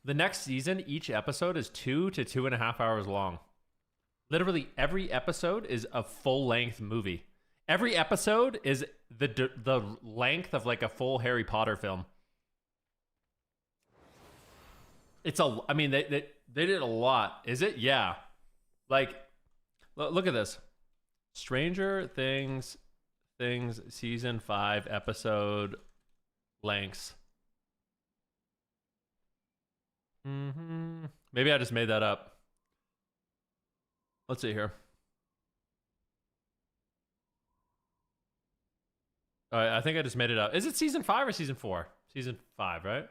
The next season, each episode is 2 to 2.5 hours long. Literally every episode is a full-length movie. Every episode is the length of like a full Harry Potter film. It's a. I mean, they did a lot. Is it? Yeah. Like, look at this. Stranger Things season 5 episode lengths. Maybe I just made that up. Let's see here. All right, I think I just made it up. Is it season 5 or season 4? Season 5, right?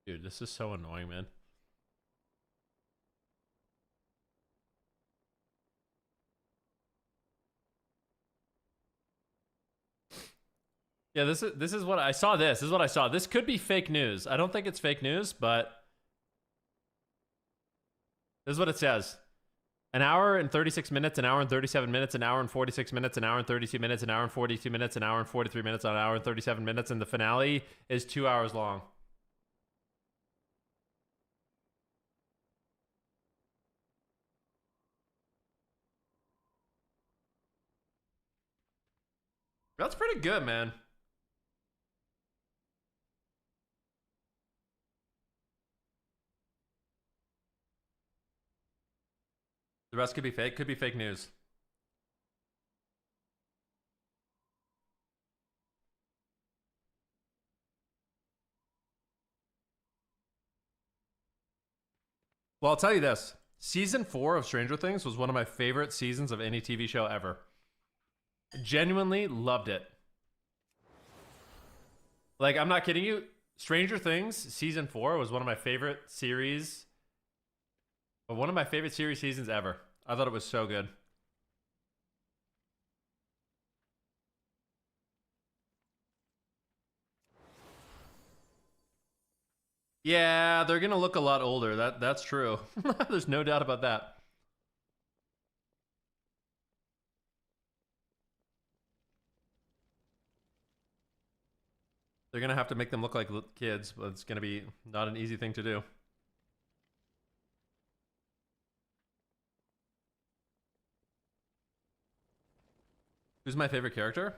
Dude, this is so annoying, man. Yeah, this is what I saw. This is what I saw. This could be fake news. I don't think it's fake news, but this is what it says. An hour and 36 minutes, an hour and 37 minutes, an hour and 46 minutes, an hour and 32 minutes, an hour and 42 minutes, an hour and 43 minutes, an hour and 37 minutes, and the finale is 2 hours long. That's pretty good, man. The rest could be fake. Could be fake news. Well, I'll tell you this. Season 4 of Stranger Things was one of my favorite seasons of any TV show ever. Genuinely loved it. Like, I'm not kidding you. Stranger Things season 4 was one of my favorite series. One of my favorite series seasons ever. I thought it was so good. Yeah, they're gonna look a lot older. That's true. There's no doubt about that. They're gonna have to make them look like kids, but it's gonna be not an easy thing to do. Who's my favorite character?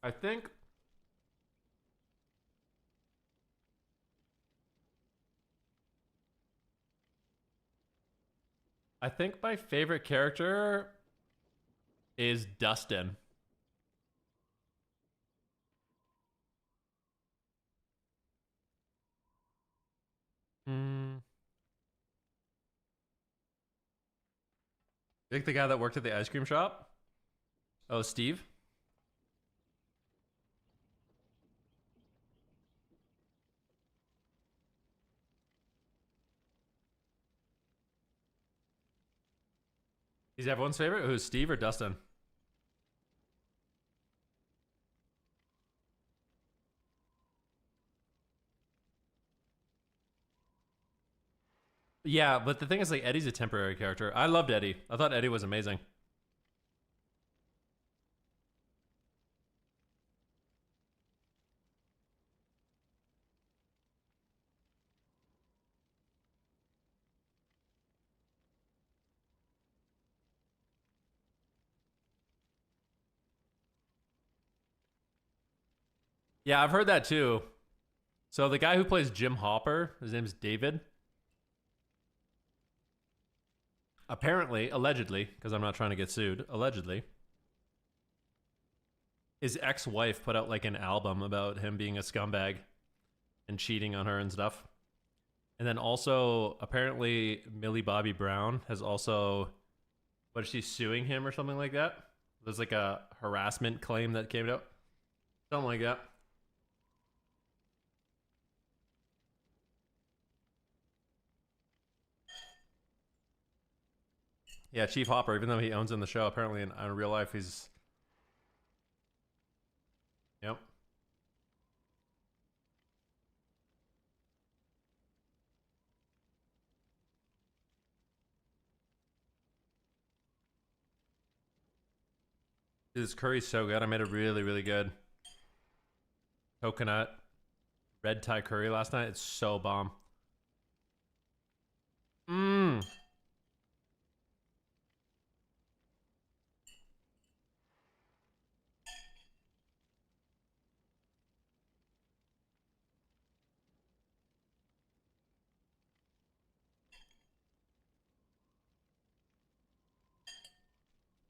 I think my favorite character is Dustin. I think the guy that worked at the ice cream shop. Oh, Steve. He's everyone's favorite? Who's Steve or Dustin? Yeah, but the thing is, like, Eddie's a temporary character. I loved Eddie. I thought Eddie was amazing. Yeah, I've heard that too. So the guy who plays Jim Hopper, his name's David. Apparently, allegedly, because I'm not trying to get sued, allegedly, his ex-wife put out like an album about him being a scumbag and cheating on her and stuff. And then also, apparently, Millie Bobby Brown has also, what is she, suing him or something like that? There's like a harassment claim that came out. Something like that. Yeah, Chief Hopper, even though he owns in the show, apparently in real life, he's... Yep. Dude, this curry's so good. I made a really, really good coconut red Thai curry last night. It's so bomb. Mmm.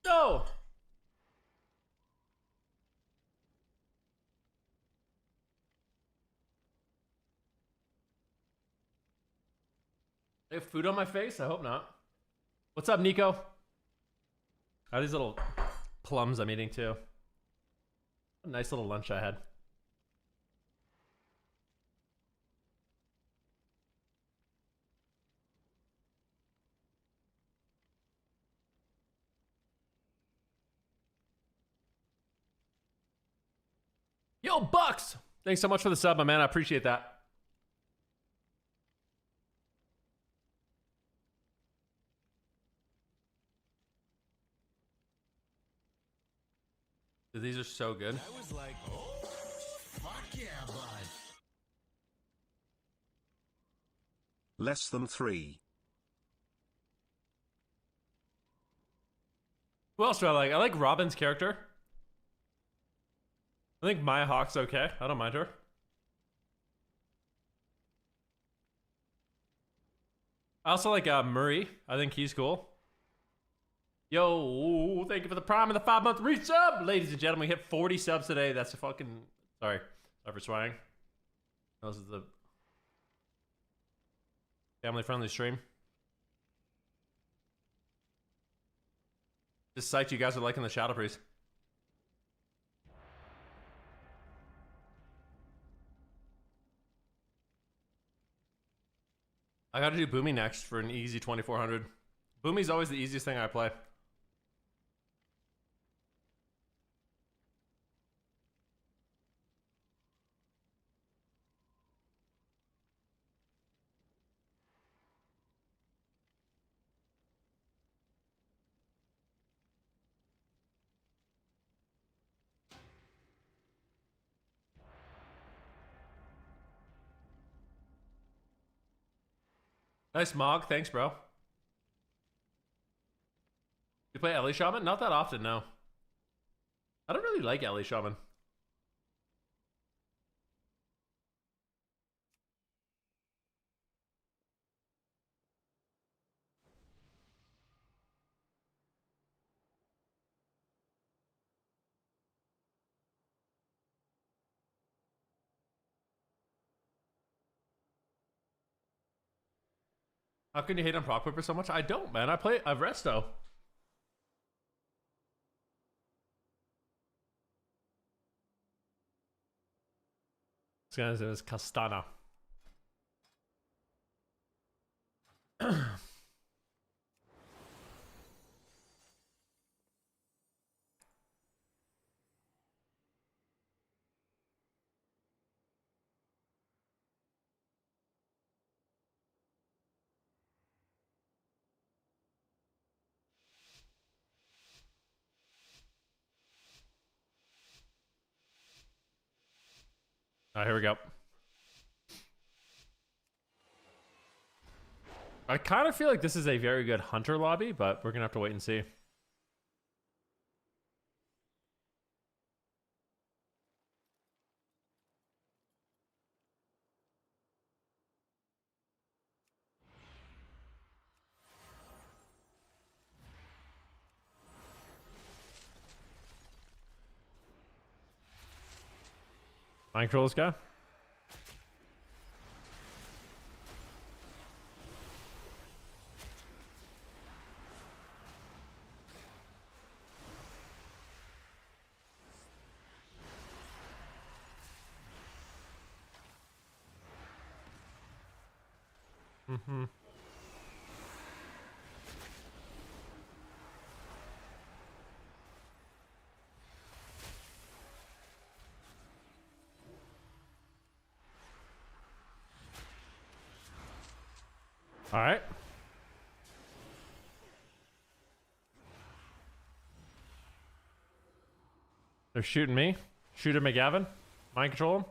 No! I have food on my face? I hope not. What's up, Nico? How are these little plums I'm eating too? A nice little lunch I had. Yo, Bucks! Thanks so much for the sub, my man. I appreciate that. Dude, these are so good. I was like, oh, fuck yeah, bud. Less than 3. Who else do I like? I like Robin's character. I think Maya Hawk's okay. I don't mind her. I also like Murray. I think he's cool. Yo, thank you for the prime and the 5-month resub. Ladies and gentlemen, we hit 40 subs today. That's a fucking... Sorry for swearing. This is the family-friendly stream. Just psyched you guys are liking the Shadow Priest. I gotta do Boomy next for an easy 2400. Boomy's always the easiest thing I play. Nice Mog, thanks bro. You play Ellie Shaman? Not that often, no. I don't really like Ellie Shaman. How can you hate on Proc Whipper so much? I don't, man. I've Resto. This guy's name is Castana. Alright, here we go. I kind of feel like this is a very good hunter lobby, but we're gonna have to wait and see. Mind control this guy. Mm-hmm. All right. They're shooting me. Shooter McGavin. Mind control him.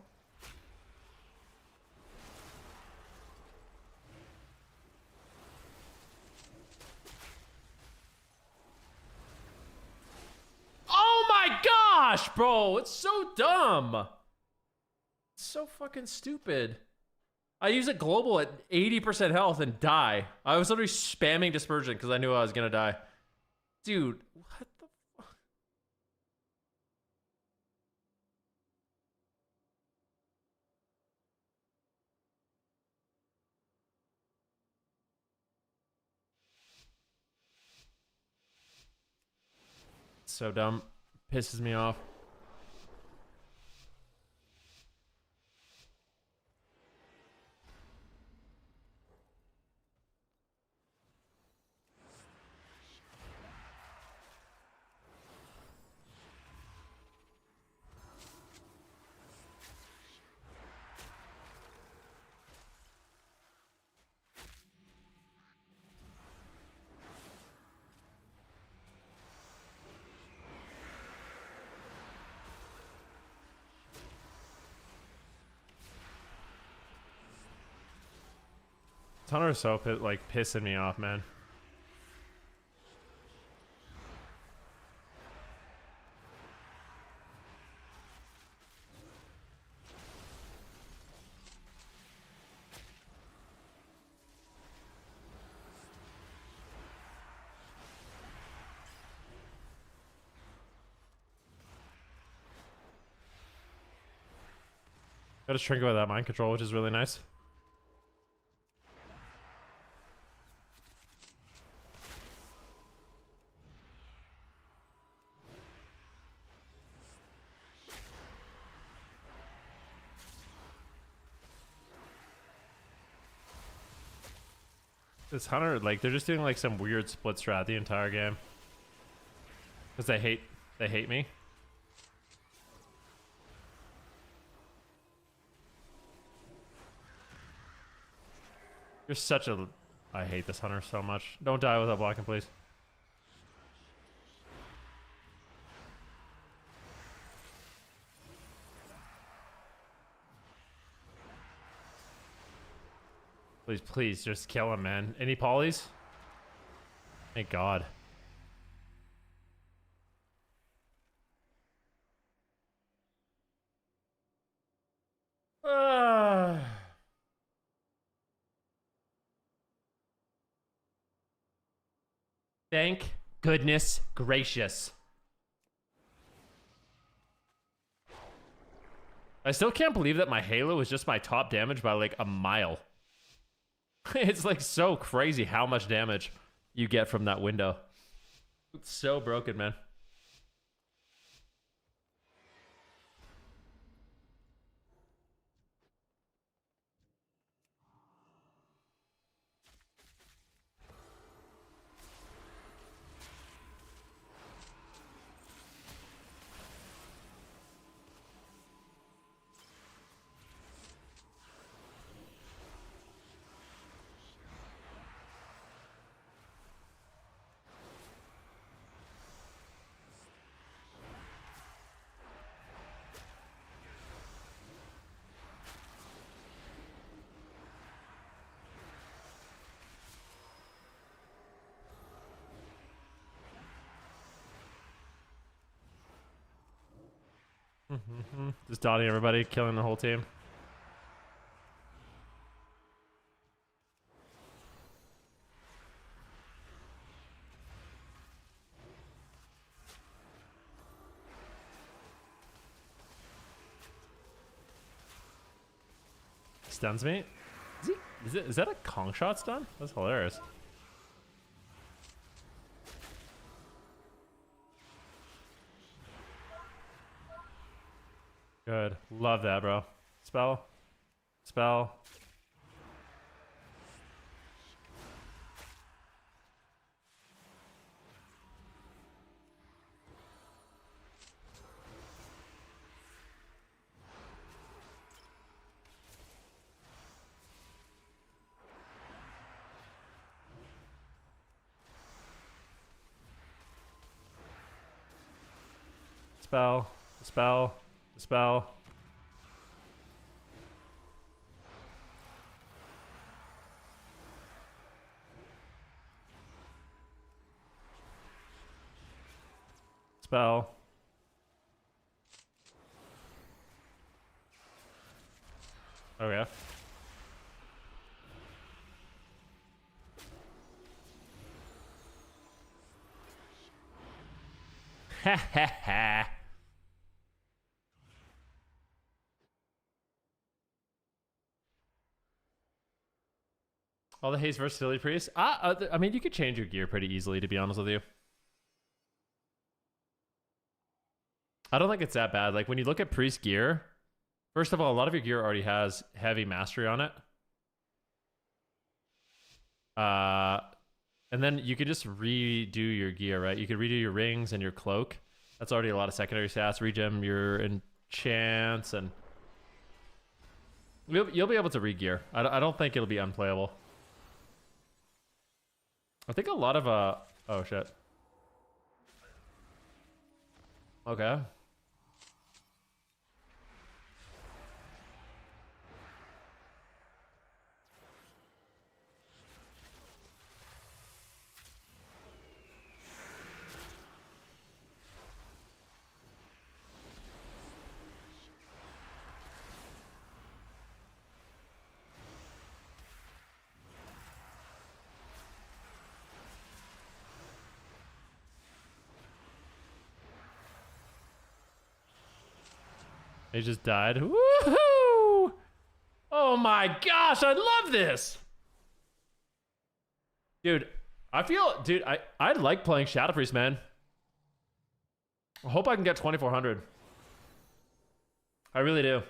Oh my gosh, bro. It's so dumb. It's so fucking stupid. I use a global at 80% health and die. I was literally spamming dispersion because I knew I was gonna die. Dude, what the fuck? So dumb. Pisses me off. Hunter is so pissing me off, man. Got to shrink away that mind control, which is really nice. This Hunter, like, they're just doing like some weird split strat the entire game. Because they hate me. You're such a... I hate this Hunter so much. Don't die without blocking, please. Please, please, just kill him, man. Any polys? Thank God. Thank goodness gracious. I still can't believe that my Halo is just my top damage by like a mile. It's like so crazy how much damage you get from that window. It's so broken, man. Just dotting everybody, killing the whole team. Stuns me. Is that a Kong shot stun? That's hilarious. Good. Love that, bro. Spell. Spell. Spell. Dispel. Dispel. Spell. Okay. Ha ha ha. All the haste versatility priest. I mean, you could change your gear pretty easily, to be honest with you. I don't think it's that bad. Like when you look at priest gear, first of all, a lot of your gear already has heavy mastery on it. And then you could just redo your gear, right? You could redo your rings and your cloak. That's already a lot of secondary stats. Regem your enchants, and you'll be able to re-gear. I don't think it'll be unplayable. I think a lot of oh shit. Okay. He just died. Woohoo! Oh my gosh, I love this! Dude, I like playing Shadow Priest, man. I hope I can get 2400. I really do.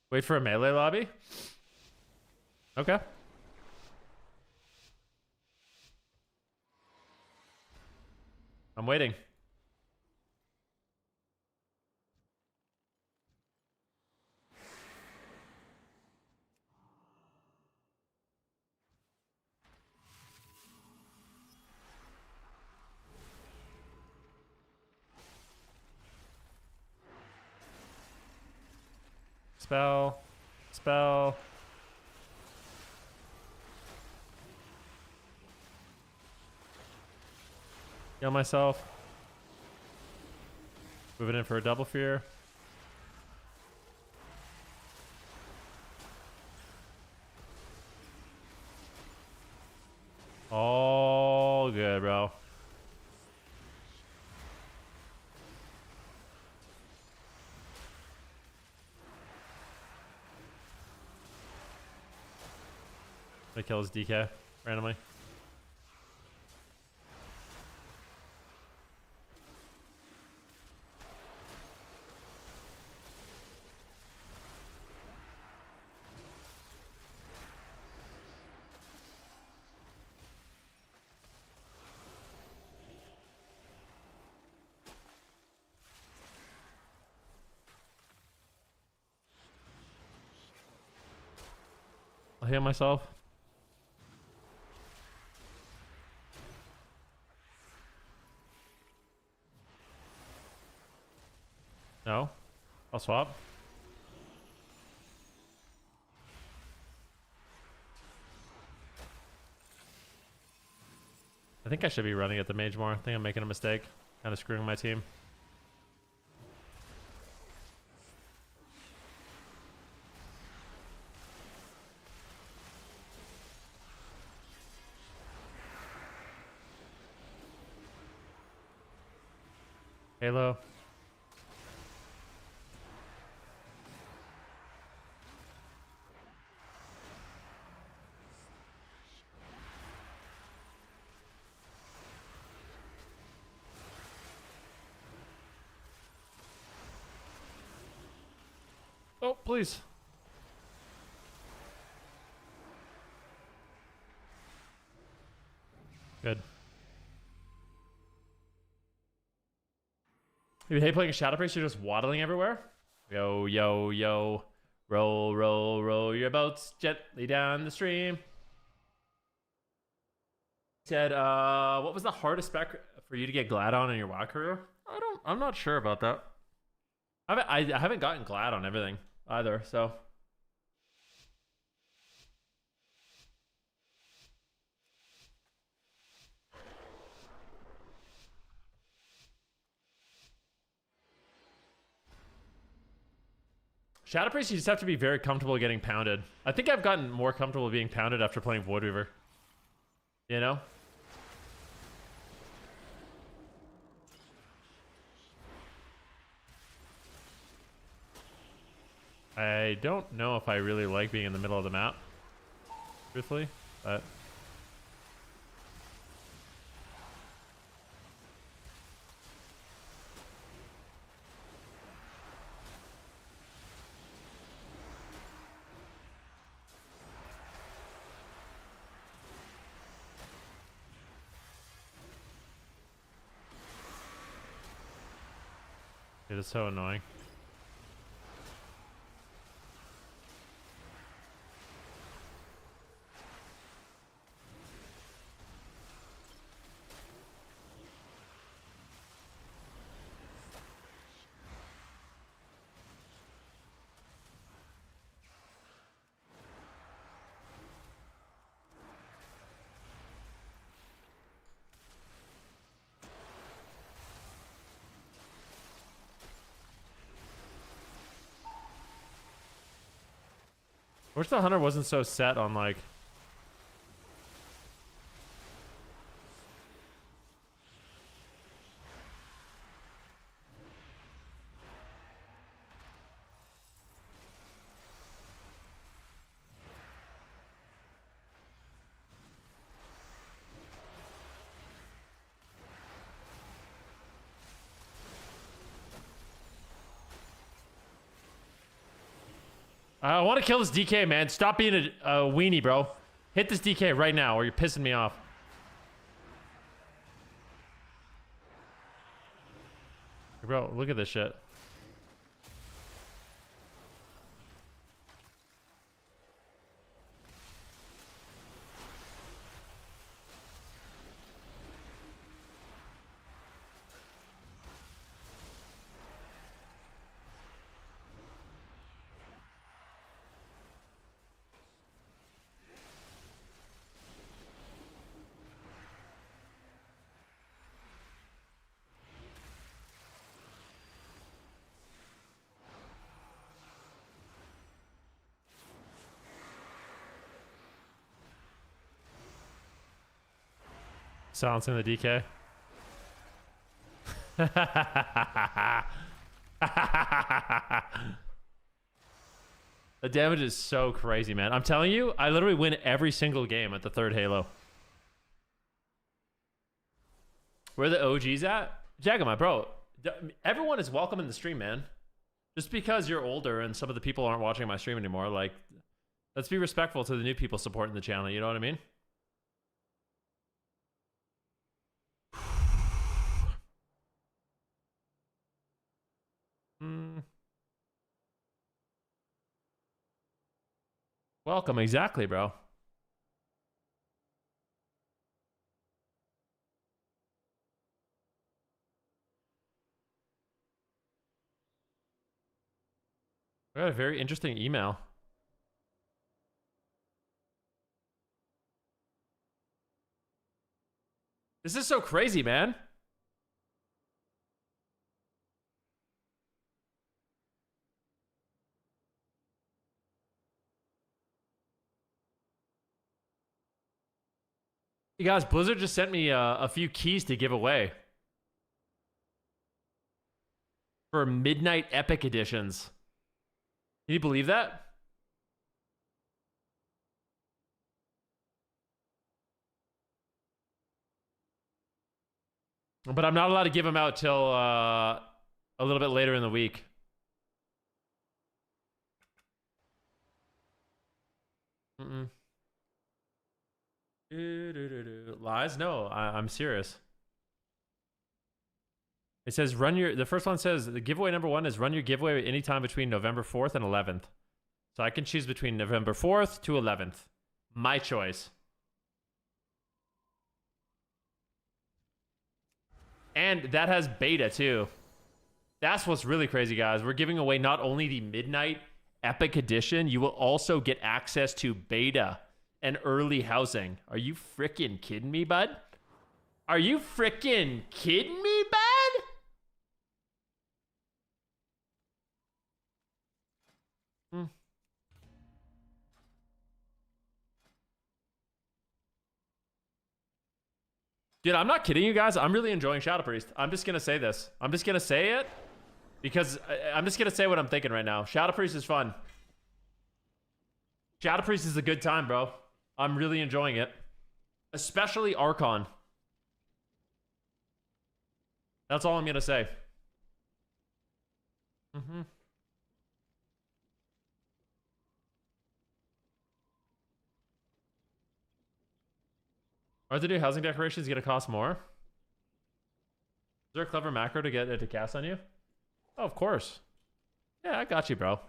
Wait for a melee lobby? Okay. I'm waiting. Spell. Spell. Heal myself. Moving in for a double fear. All good, bro. They kill his DK randomly. I'll heal myself. No. I'll swap. I think I should be running at the mage more. I think I'm making a mistake. Kind of screwing my team. Halo. Oh, please. Good. If you hate playing a Shadow Priest, you're just waddling everywhere. Yo, yo, yo. Row, row, row your boats gently down the stream. Said, what was the hardest spec for you to get Glad on in your WoW career? I'm not sure about that. I haven't gotten Glad on everything either, so. Shadow Priest, you just have to be very comfortable getting pounded. I think I've gotten more comfortable being pounded after playing Void Weaver. You know? I don't know if I really like being in the middle of the map, truthfully, but... It is so annoying. I wish the hunter wasn't so set on like... I want to kill this DK, man. Stop being a weenie, bro. Hit this DK right now, or you're pissing me off. Bro, look at this shit. Silencing the DK. The damage is so crazy, man. I'm telling you, I literally win every single game at the third Halo. Where the OG's at? Jagama, bro. Everyone is welcome in the stream, man. Just because you're older and some of the people aren't watching my stream anymore, like, let's be respectful to the new people supporting the channel, you know what I mean? Welcome, exactly, bro. I got a very interesting email. This is so crazy, man. You guys, Blizzard just sent me a few keys to give away for Midnight Epic editions. Can you believe that? But I'm not allowed to give them out till a little bit later in the week. Lies? No, I'm serious. It says run your... The first one says the giveaway number 1 is run your giveaway anytime between November 4th and 11th. So I can choose between November 4th to 11th. My choice. And that has beta too. That's what's really crazy, guys. We're giving away not only the Midnight Epic Edition, you will also get access to beta and early housing. Are you freaking kidding me, bud? Are you freaking kidding me, bud? Dude, I'm not kidding you guys. I'm really enjoying Shadow Priest. I'm just going to say this. I'm just going to say it because I'm just going to say what I'm thinking right now. Shadow Priest is fun. Shadow Priest is a good time, bro. I'm really enjoying it. Especially Archon. That's all I'm going to say. Are the new housing decorations going to cost more? Is there a clever macro to get it to cast on you? Oh, of course. Yeah, I got you, bro.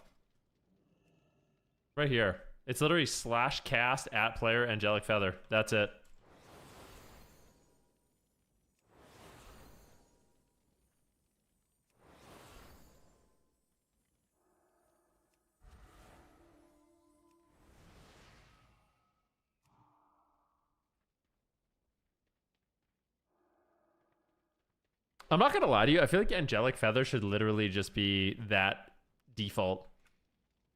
Right here. It's literally /cast @player angelic feather. That's it. I'm not gonna lie to you. I feel like angelic feather should literally just be that default.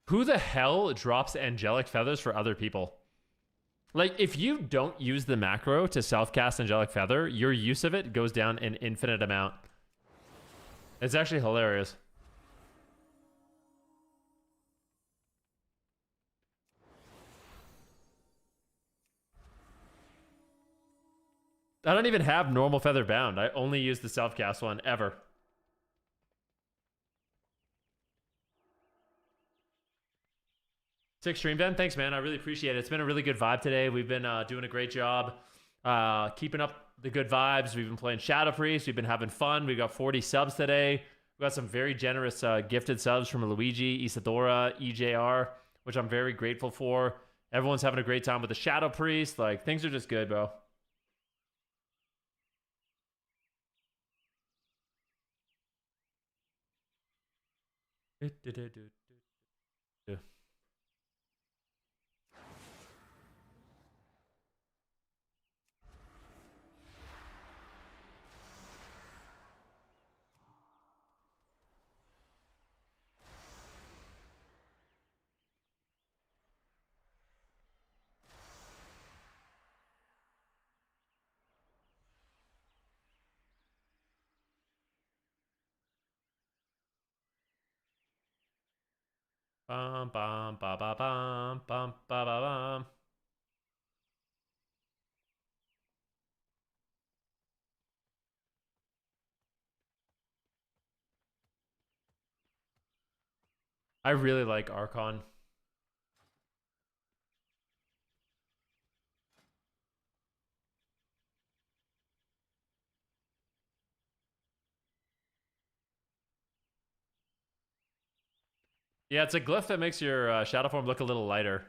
Who the hell drops angelic feathers for other people? Like, if you don't use the macro to self-cast angelic feather, your use of it goes down an infinite amount. It's actually hilarious. I don't even have normal feather bound. I only use the self-cast one ever. Six stream Ben, thanks man. I really appreciate it. It's been a really good vibe today. We've been doing a great job keeping up the good vibes. We've been playing Shadow Priest. We've been having fun. We got 40 subs today. We got some very generous gifted subs from Luigi, Isadora, EJR, which I'm very grateful for. Everyone's having a great time with the Shadow Priest. Like, things are just good, bro. Bum bum ba ba bum bum ba ba bum. I really like Archon. Yeah, it's a glyph that makes your shadow form look a little lighter.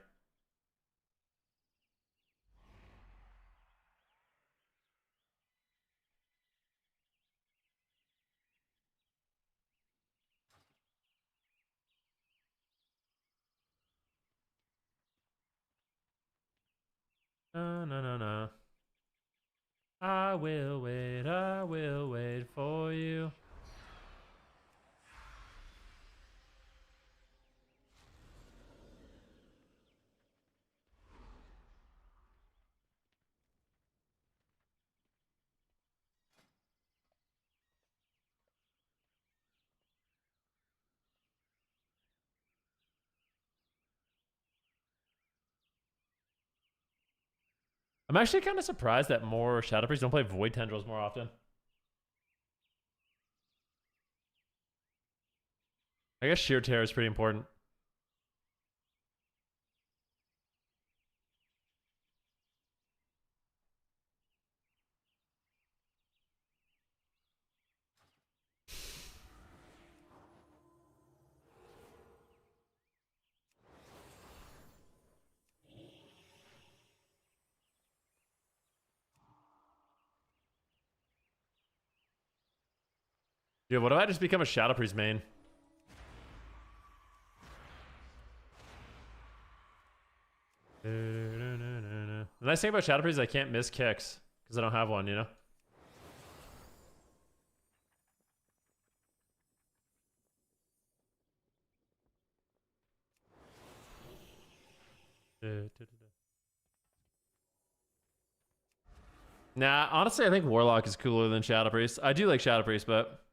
No, no, no, no. I will wait for you. I'm actually kind of surprised that more Shadow Priests don't play Void Tendrils more often. I guess Sheer Tear is pretty important. Dude, what if I just become a Shadow Priest main? The nice thing about Shadow Priest is I can't miss kicks because I don't have one, you know? Nah, honestly, I think Warlock is cooler than Shadow Priest. I do like Shadow Priest, but...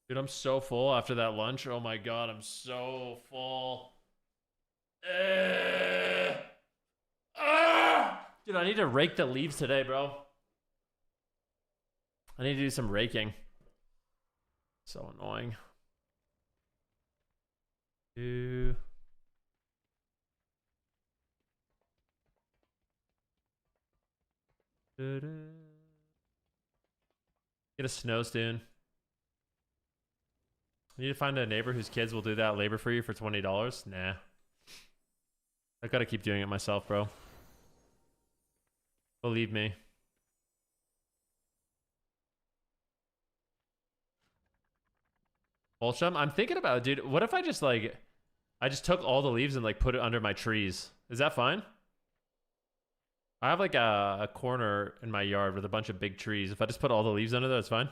Dude, I'm so full after that lunch. Oh my god, I'm so full. Dude, I need to rake the leaves today, bro. I need to do some raking. So annoying. Get a snow stone. You need to find a neighbor whose kids will do that labor for you for $20. Nah. I gotta keep doing it myself, bro. Believe me. Bolsham? I'm thinking about it, dude. What if I just like... I just took all the leaves and like put it under my trees. Is that fine? I have like a corner in my yard with a bunch of big trees. If I just put all the leaves under there, that's fine.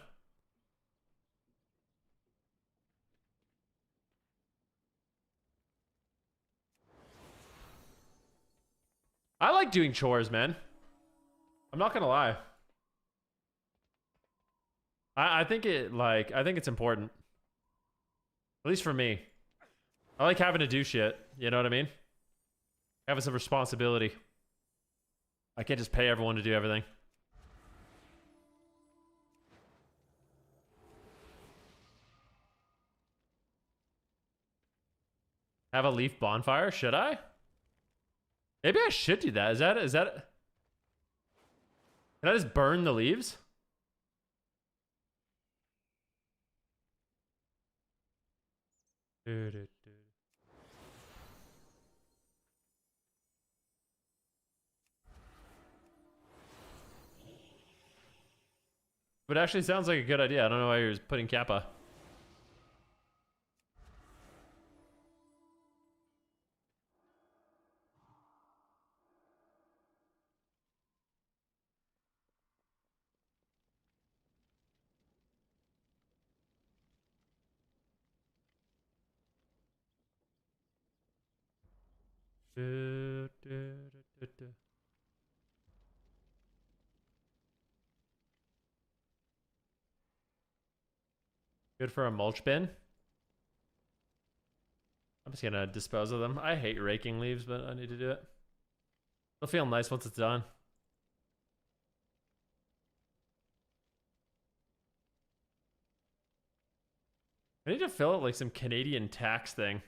I like doing chores, man. I'm not gonna lie. I think it's important. At least for me. I like having to do shit. You know what I mean? Having some responsibility. I can't just pay everyone to do everything. Have a leaf bonfire? Should I? Maybe I should do that. Is that... Can I just burn the leaves? But it actually sounds like a good idea. I don't know why you're putting Kappa. Good for a mulch bin. I'm just gonna dispose of them. I hate raking leaves, but I need to do it. It'll feel nice once it's done. I need to fill it like some Canadian tax thing.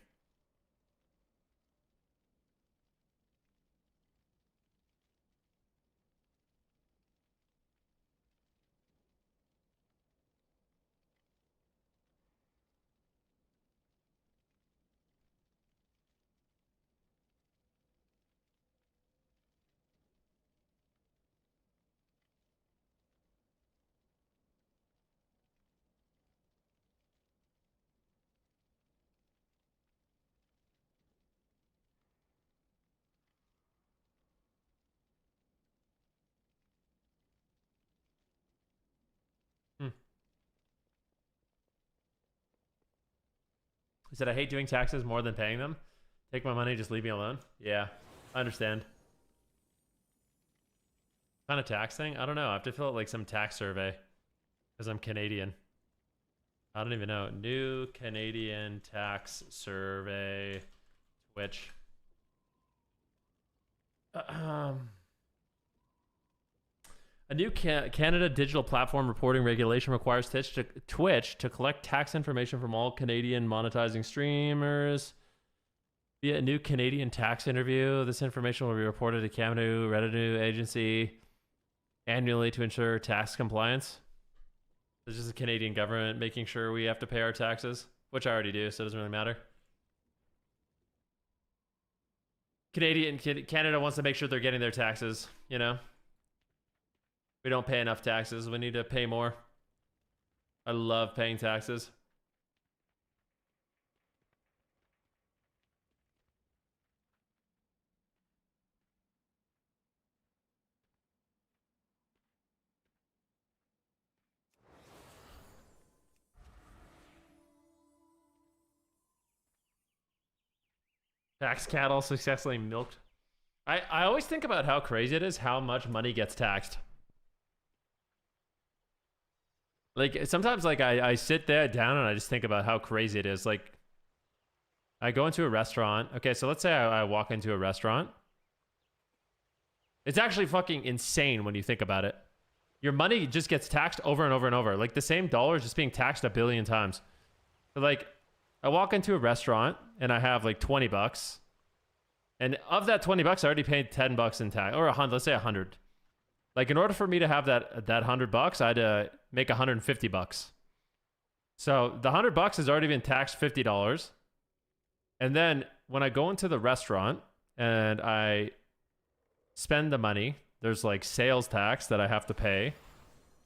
He said, I hate doing taxes more than paying them. Take my money, just leave me alone. Yeah, I understand. Kind of tax thing? I don't know. I have to fill out like some tax survey because I'm Canadian. I don't even know. New Canadian tax survey. Twitch. A new Canada digital platform reporting regulation requires Twitch to collect tax information from all Canadian monetizing streamers via a new Canadian tax interview. This information will be reported to Canada Revenue Agency annually to ensure tax compliance. This is the Canadian government making sure we have to pay our taxes, which I already do, so it doesn't really matter. Canada wants to make sure they're getting their taxes, you know? We don't pay enough taxes. We need to pay more. I love paying taxes. Tax cattle successfully milked. I always think about how crazy it is how much money gets taxed. Like sometimes like I sit there down and I just think about how crazy it is. Like I go into a restaurant. Okay, so let's say I walk into a restaurant. It's actually fucking insane when you think about it. Your money just gets taxed over and over and over. Like the same dollar is just being taxed a billion times. So like I walk into a restaurant and I have like 20 bucks. And of that 20 bucks, I already paid 10 bucks in tax, or 100, let's say 100. Like in order for me to have that 100 bucks, I had to make 150 bucks. So the 100 bucks has already been taxed $50. And then when I go into the restaurant and I spend the money, there's like sales tax that I have to pay.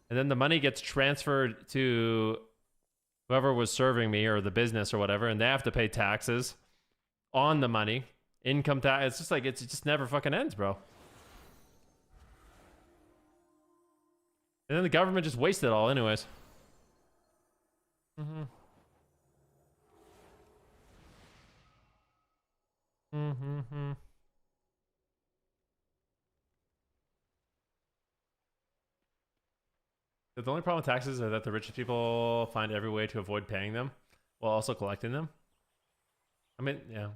And then the money gets transferred to whoever was serving me or the business or whatever, and they have to pay taxes on the money, income tax. It's just like, it just never fucking ends, bro. And then the government just wastes it all anyways. The only problem with taxes is that the richest people find every way to avoid paying them while also collecting them. I mean, yeah.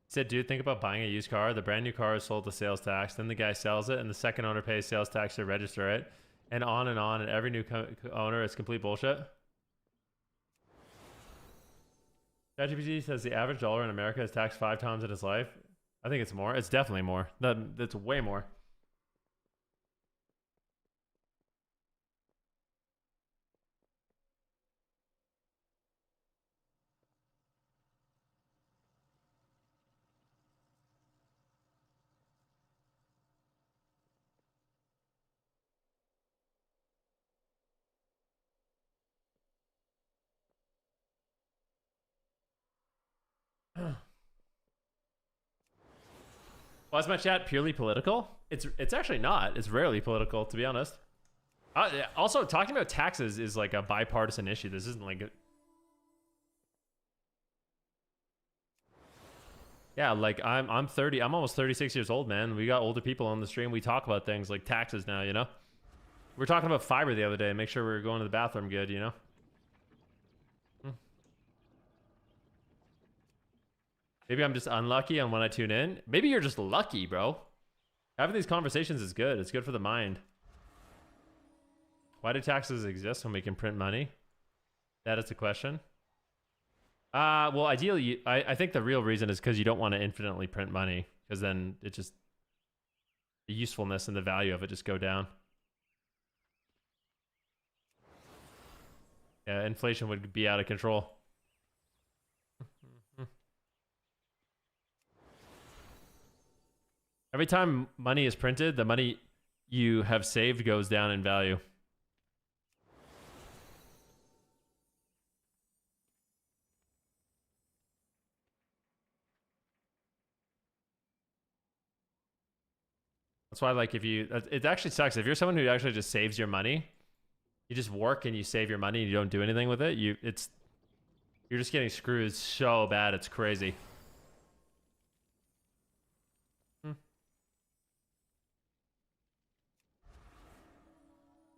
Said, dude, think about buying a used car. The brand new car is sold to sales tax. Then the guy sells it, and the second owner pays sales tax to register it. And on and on. And every new owner is complete bullshit. ChatGPT says the average dollar in America is taxed 5 times in his life. I think it's more. It's definitely more. That's way more. Why is my chat purely political? It's actually not. It's rarely political, to be honest. Also, talking about taxes is like a bipartisan issue. This isn't like yeah, like I'm 30. I'm almost 36 years old, man. We got older people on the stream. We talk about things like taxes now, you know? We were talking about fiber the other day. Make sure we were going to the bathroom good, you know? Maybe I'm just unlucky on when I tune in. Maybe you're just lucky, bro. Having these conversations is good. It's good for the mind. Why do taxes exist when we can print money? That is the question. Well, ideally, I think the real reason is because you don't want to infinitely print money, because then it just, the usefulness and the value of it just go down. Yeah, inflation would be out of control. Every time money is printed, the money you have saved goes down in value. That's why, like, if you, it actually sucks. If you're someone who actually just saves your money, you just work and you save your money and you don't do anything with it, you're just getting screwed so bad, it's crazy.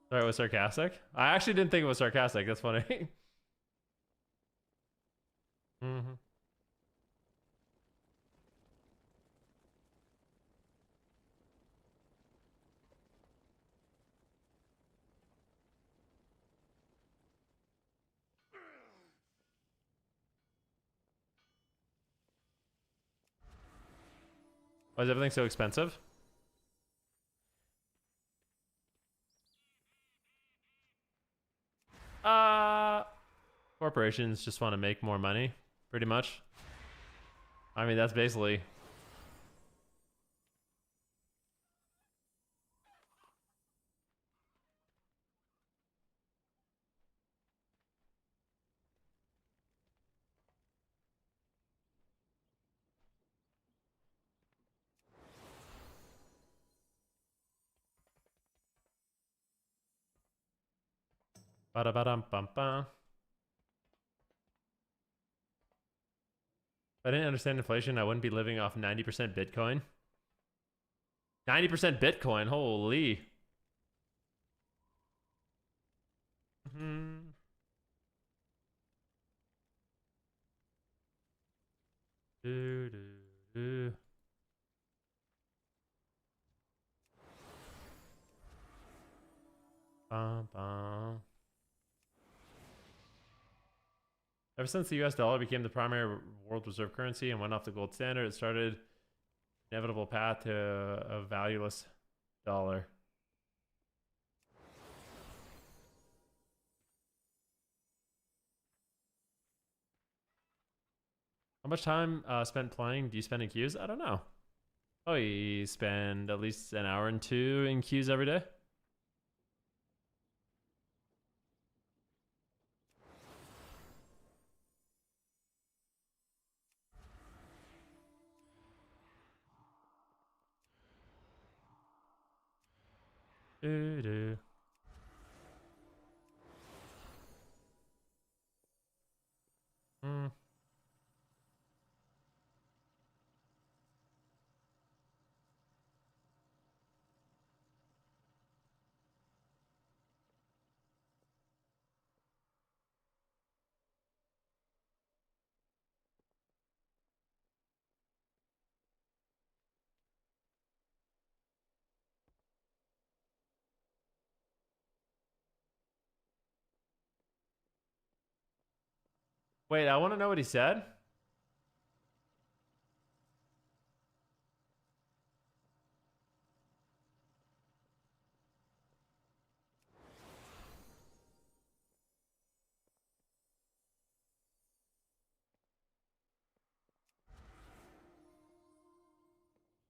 Sorry, it was sarcastic? I actually didn't think it was sarcastic. That's funny. Why is everything so expensive? corporations just want to make more money, pretty much. I mean, that's basically... Ba-da-ba-dum-bum-bum. If I didn't understand inflation, I wouldn't be living off 90% Bitcoin. 90% Bitcoin, holy. Hmm. Do, do, do. Bum, bum. Ever since the US dollar became the primary world reserve currency and went off the gold standard, it started inevitable path to a valueless dollar. How much time spent playing do you spend in queues? I don't know. Oh, you spend at least an hour and 2 in queues every day? Do, do. Hmm. Wait, I want to know what he said.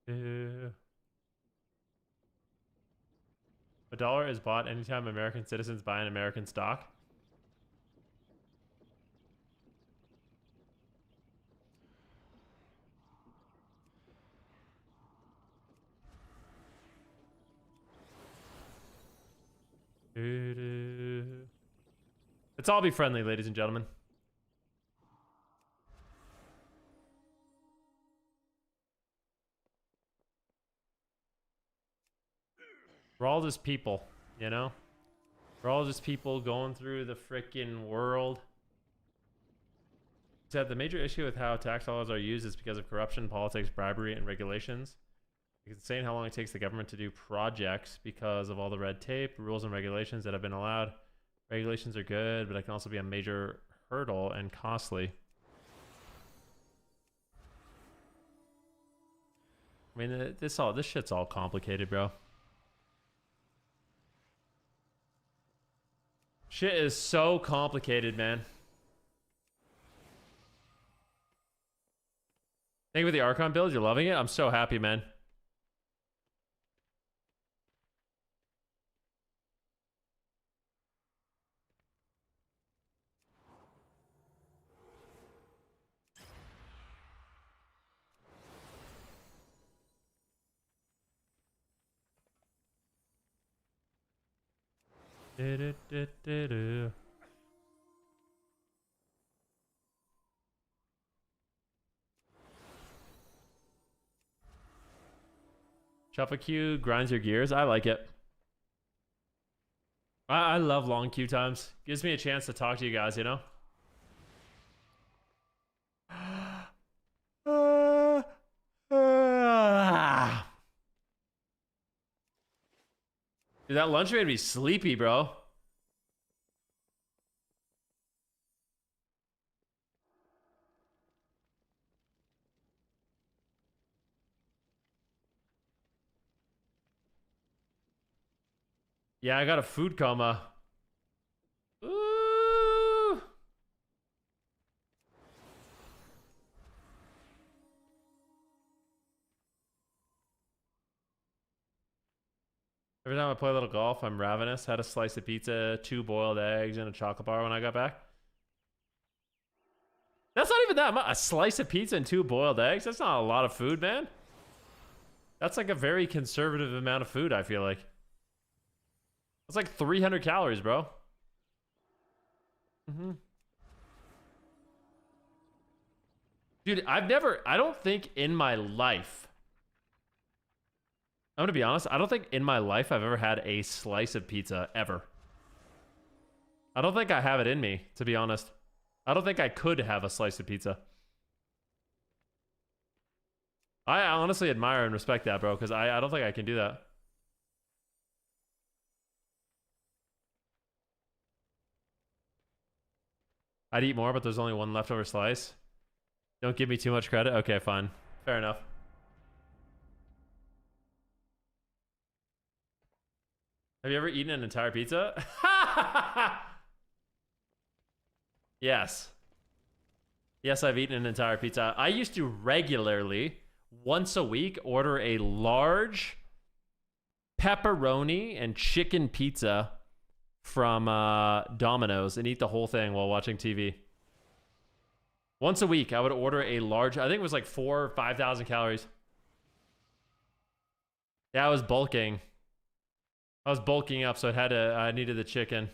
Uh, a dollar is bought anytime American citizens buy an American stock. Let's all be friendly, ladies and gentlemen. We're all just people, you know? We're all just people going through the freaking world. Except the major issue with how tax dollars are used is because of corruption, politics, bribery, and regulations. It's insane how long it takes the government to do projects because of all the red tape, rules, and regulations that have been allowed. Regulations are good, but it can also be a major hurdle and costly. I mean, this shit's all complicated, bro. Shit is so complicated, man. Thank you for the Archon build. You're loving it? I'm so happy, man. Shuffle queue grinds your gears. I like it. I love long queue times. Gives me a chance to talk to you guys, you know? Dude, that lunch made me sleepy, bro. Yeah, I got a food coma. Ooh. Every time I play a little golf, I'm ravenous. Had a slice of pizza, 2 boiled eggs, and a chocolate bar when I got back. That's not even that much. A slice of pizza and 2 boiled eggs? That's not a lot of food, man. That's like a very conservative amount of food, I feel like. That's like 300 calories, bro. Dude, I don't think in my life, I'm gonna be honest, I don't think in my life I've ever had a slice of pizza, ever. I don't think I have it in me, to be honest. I don't think I could have a slice of pizza. I honestly admire and respect that, bro, because I don't think I can do that. I'd eat more, but there's only 1 leftover slice. Don't give me too much credit. Okay, fine. Fair enough. Have you ever eaten an entire pizza? Yes. Yes, I've eaten an entire pizza. I used to regularly, once a week, order a large pepperoni and chicken pizza from Domino's and eat the whole thing while watching TV. Once a week, I would order a large, I think it was like 4,000 or 5,000 calories. Yeah, I was bulking. I was bulking up, so I needed the chicken.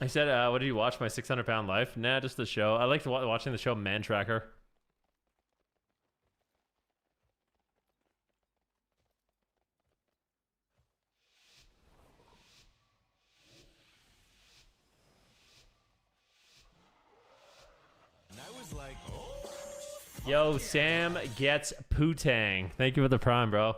I said, what did you watch, My 600-Pound Life? Nah, just the show. I liked watching the show Man Tracker. And I was like, oh. Yo, Sam gets Poo-Tang. Thank you for the prime, bro.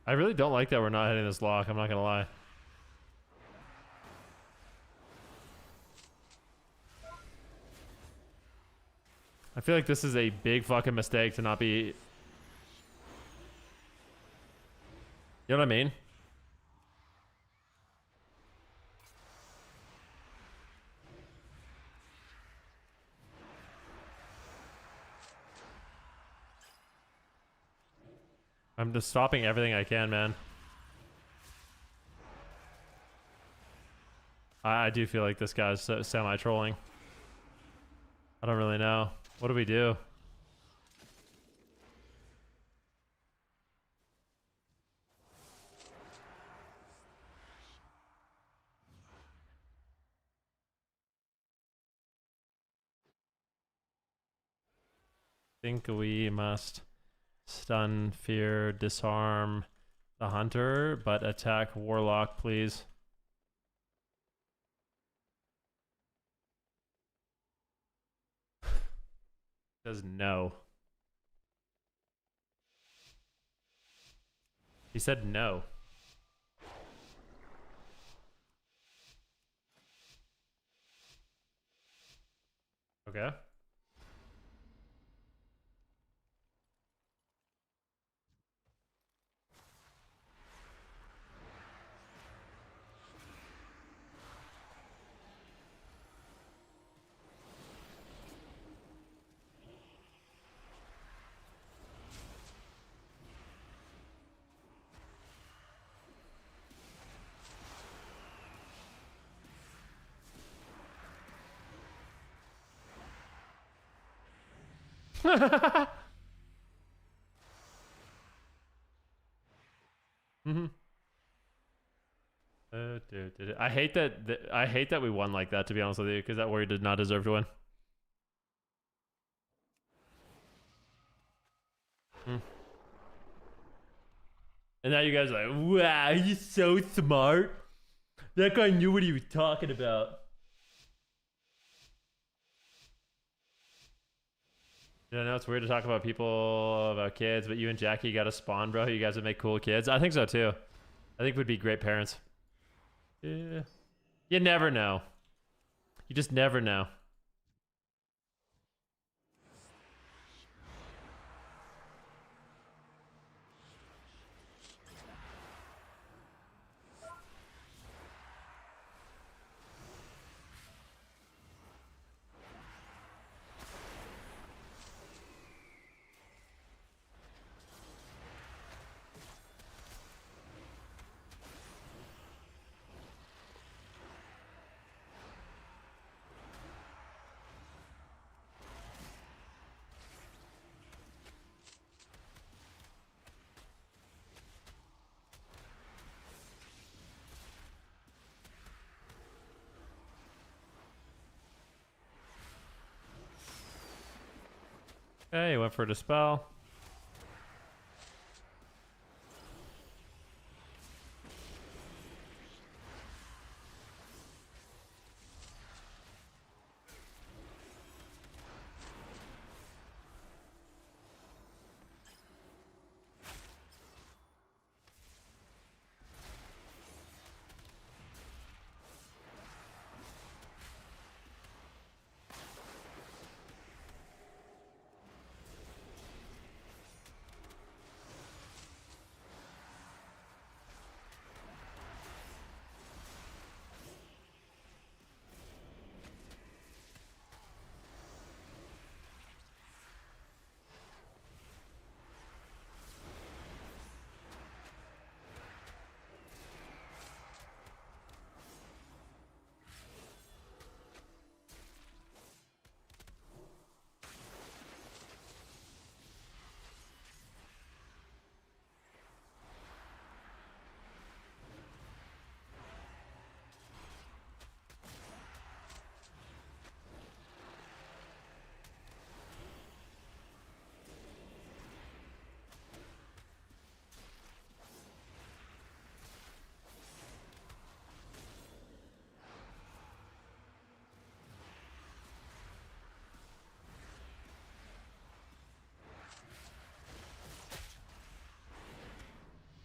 I really don't like that we're not hitting this lock. I'm not gonna lie. I feel like this is a big fucking mistake to not be... You know what I mean? I'm just stopping everything I can, man. I do feel like this guy's semi-trolling. I don't really know. What do we do? Think we must stun, fear, disarm the hunter, but attack warlock, please. Says no. He said no. Okay. Mm-hmm. I hate that. I hate that we won like that. To be honest with you, because that warrior did not deserve to win. And now you guys are like, wow, he's so smart. That guy knew what he was talking about. Yeah, I know it's weird to talk about people, about kids, but you and Jackie got a spawn, bro. You guys would make cool kids. I think so too. I think we'd be great parents. Yeah. You never know. You just never know. Okay, he went for a dispel.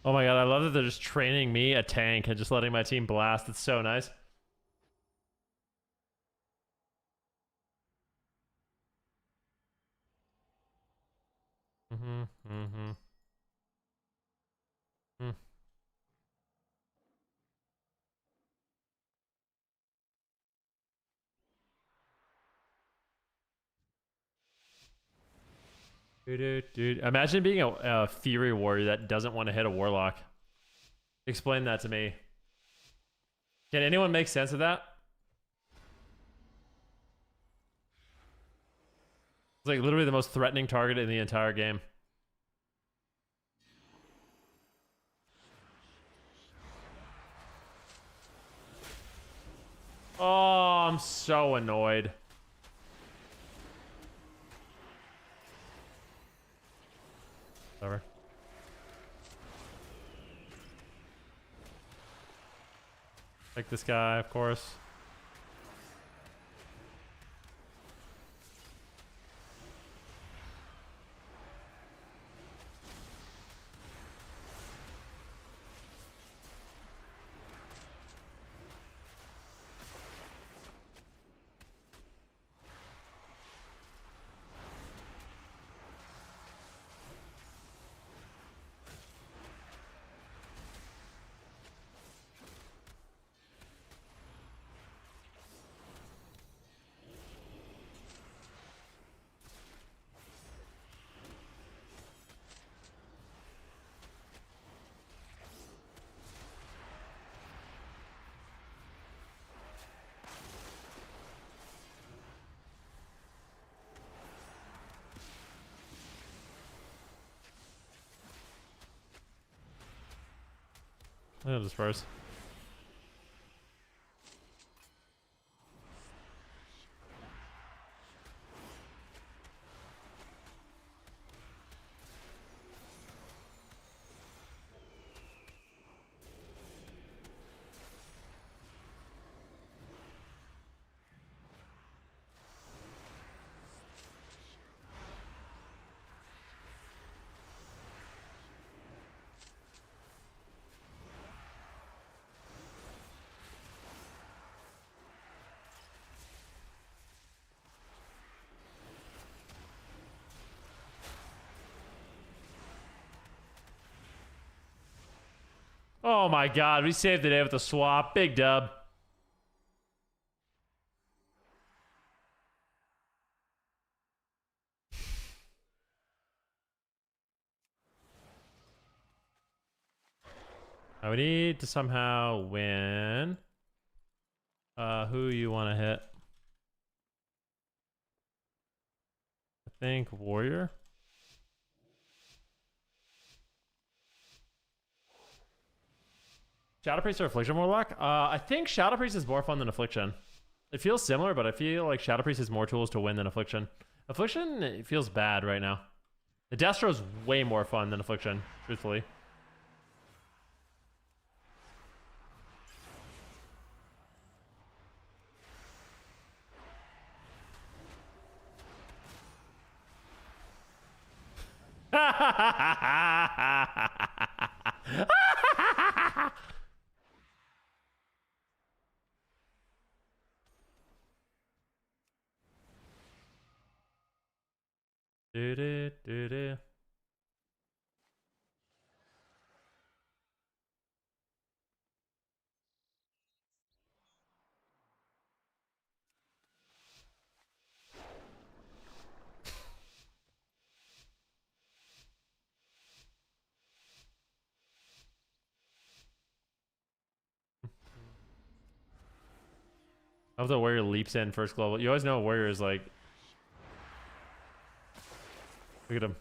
Oh my god, I love that they're just training me a tank and just letting my team blast. It's so nice. Mm-hmm. Mm-hmm. Mm. Dude. Imagine being a Fury warrior that doesn't want to hit a Warlock. Explain that to me. Can anyone make sense of that? It's like literally the most threatening target in the entire game. Oh, I'm so annoyed. Whatever. Take this guy, of course. I'll disperse. Oh my god, we saved the day with the swap. Big dub. We need to somehow win. Who you want to hit? I think Warrior. Shadow Priest or Affliction Warlock? I think Shadow Priest is more fun than Affliction. It feels similar, but I feel like Shadow Priest has more tools to win than Affliction. Affliction, it feels bad right now. The Destro is way more fun than Affliction, truthfully. Do-do-do-do. I love the Warrior leaps in first global. You always know Warrior is like... Look at him.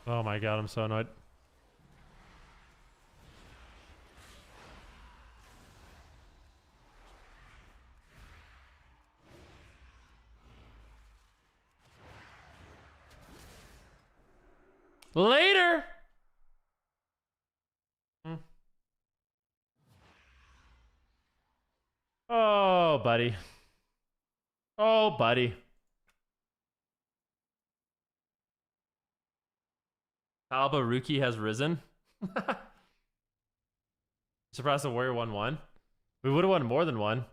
Oh my god, I'm so annoyed. Later! Oh, buddy. Oh, buddy. Alba Ruki has risen. Surprised the Warrior won one. We would have won more than one.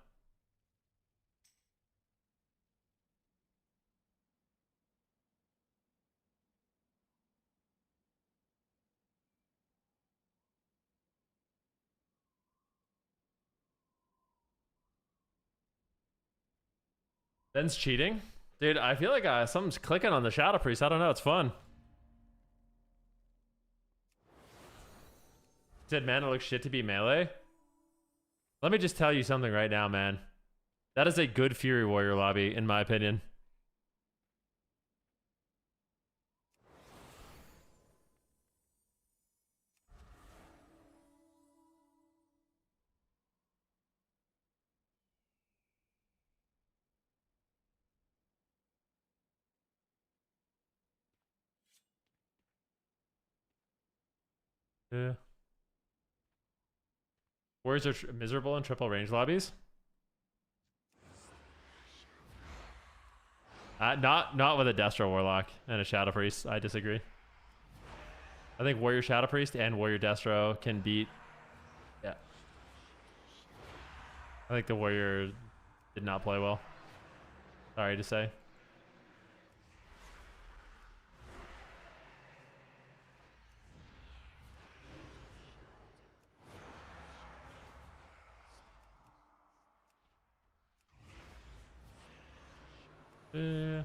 Ben's cheating. Dude, I feel like something's clicking on the Shadow Priest. I don't know. It's fun. Said mana looks shit to be melee. Let me just tell you something right now, man. That is a good Fury Warrior lobby, in my opinion. Yeah. Warriors are miserable in triple range lobbies. Not with a Destro Warlock and a Shadow Priest. I disagree. I think Warrior Shadow Priest and Warrior Destro can beat. Yeah. I think the Warrior did not play well. Sorry to say. Yeah.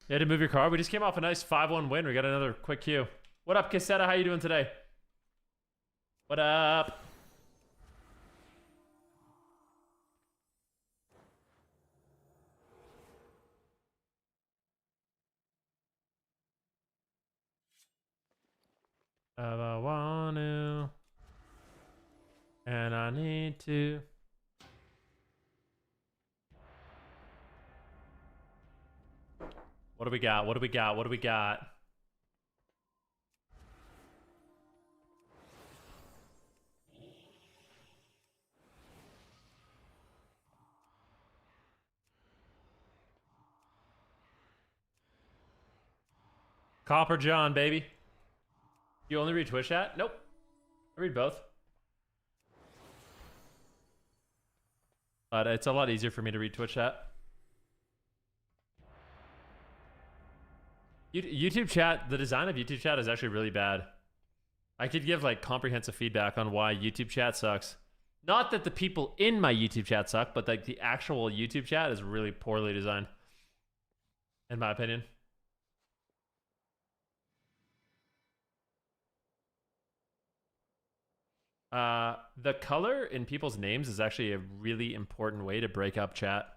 You had to move your car. We just came off a nice 5-1 win. We got another quick queue. What up, Cassetta? How you doing today? What up? I want to, and I need to. What do we got? What do we got? What do we got? Copper John, baby. You only read Twitch chat? Nope. I read both. But it's a lot easier for me to read Twitch chat. YouTube chat, the design of YouTube chat is actually really bad. I could give like comprehensive feedback on why YouTube chat sucks. Not that the people in my YouTube chat suck, but like the actual YouTube chat is really poorly designed, in my opinion. The color in people's names is actually a really important way to break up chat.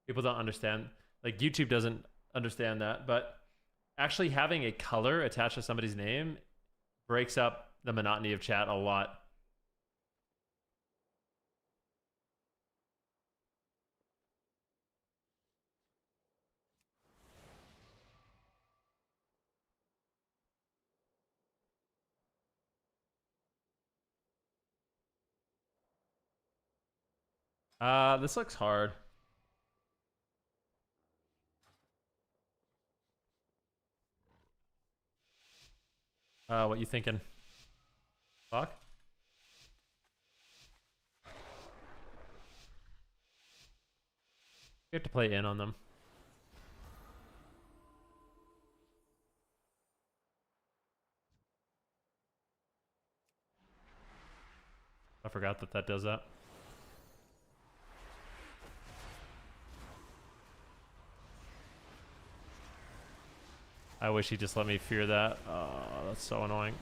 People don't understand. Like YouTube doesn't understand that, but actually having a color attached to somebody's name breaks up the monotony of chat a lot. This looks hard. What you thinking? Fuck? You have to play in on them. I forgot that does that. I wish he just let me fear that. Oh, that's so annoying.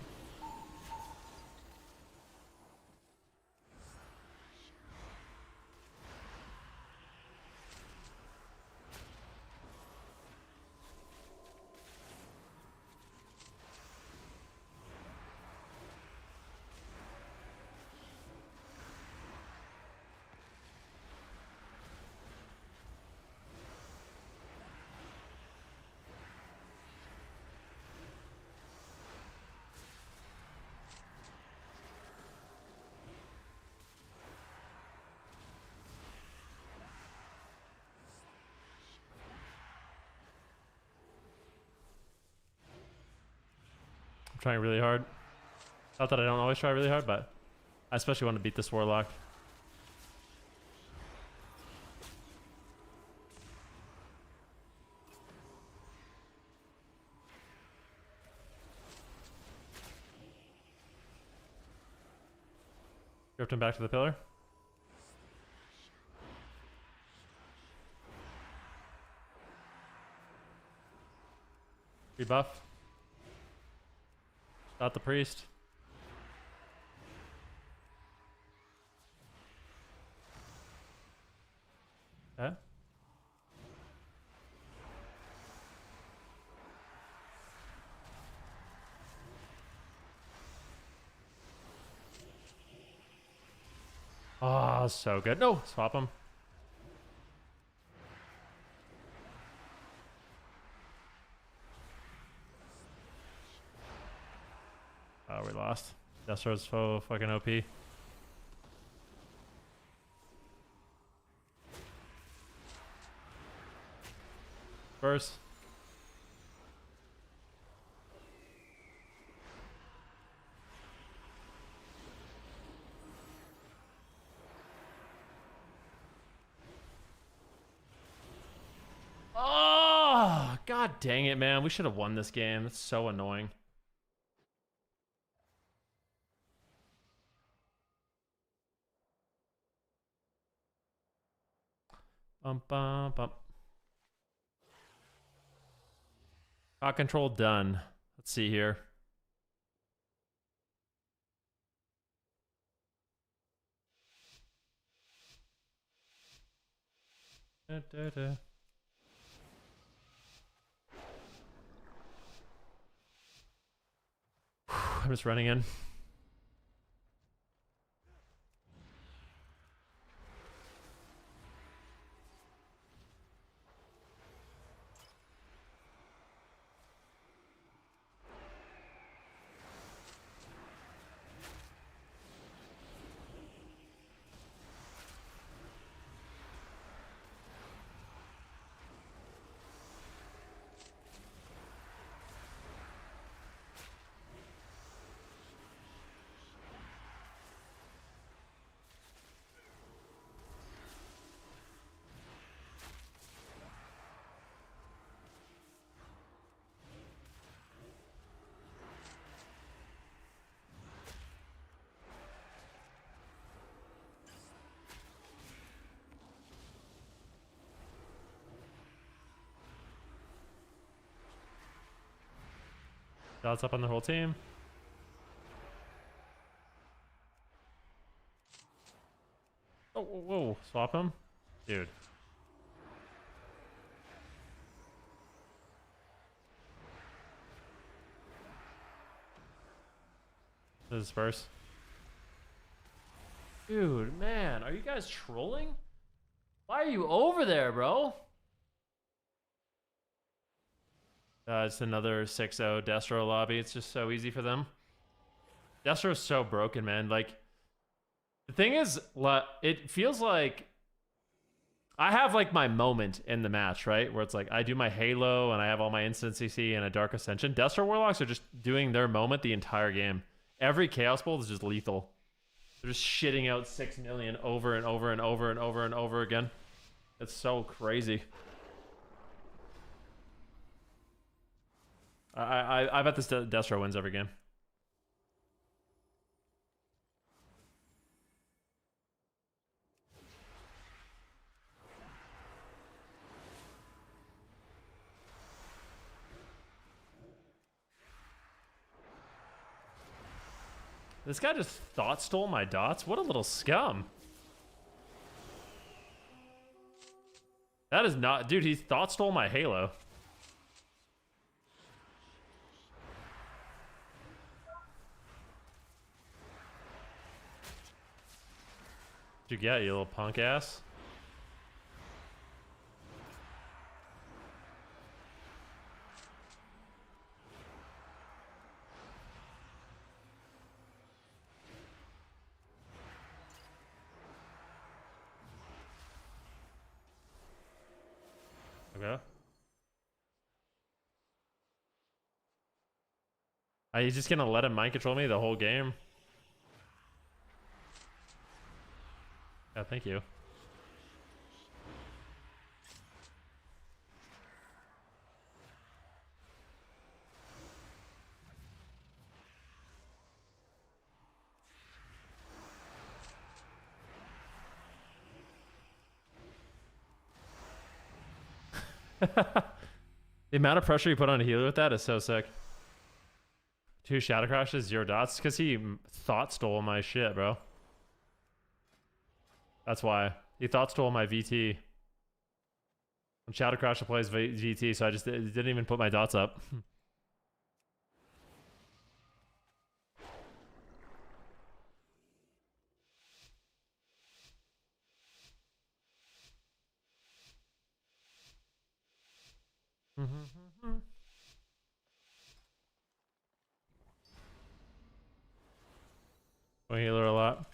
I'm trying really hard. Not that I don't always try really hard, but I especially want to beat this Warlock. Drift him back to the pillar. Rebuff. Not the priest. Okay. Oh, so good. No, swap him. Oh, we lost. Destro's so fucking OP. First. Oh, god dang it, man. We should have won this game. That's so annoying. Bump, bump, bump. Got control done. Let's see here. Da, da, da. I'm just running in. Dots up on the whole team. Oh, whoa, whoa. Swap him? Dude. This is first. Dude, man, are you guys trolling? Why are you over there, bro? It's another 6-0 Destro lobby. It's just so easy for them. Destro's so broken, man. Like, the thing is, it feels like I have like my moment in the match, right? Where it's like I do my Halo and I have all my instant CC and a Dark Ascension. Destro Warlocks are just doing their moment the entire game. Every Chaos Bolt is just lethal. They're just shitting out 6 million over and over and over and over and over again. It's so crazy. I bet this Destro wins every game. This guy just thought stole my dots? What a little scum. That is not... Dude, he thought stole my Halo. What'd you get, you little punk ass? Okay. Are you just gonna let him mind control me the whole game? Yeah, thank you. The amount of pressure you put on a healer with that is so sick. 2 shadow crashes, 0 dots, because he thought stole my shit, bro. That's why. He thought stole my VT. When Shadow Crasher plays VT, so I just didn't even put my dots up. I healer a lot.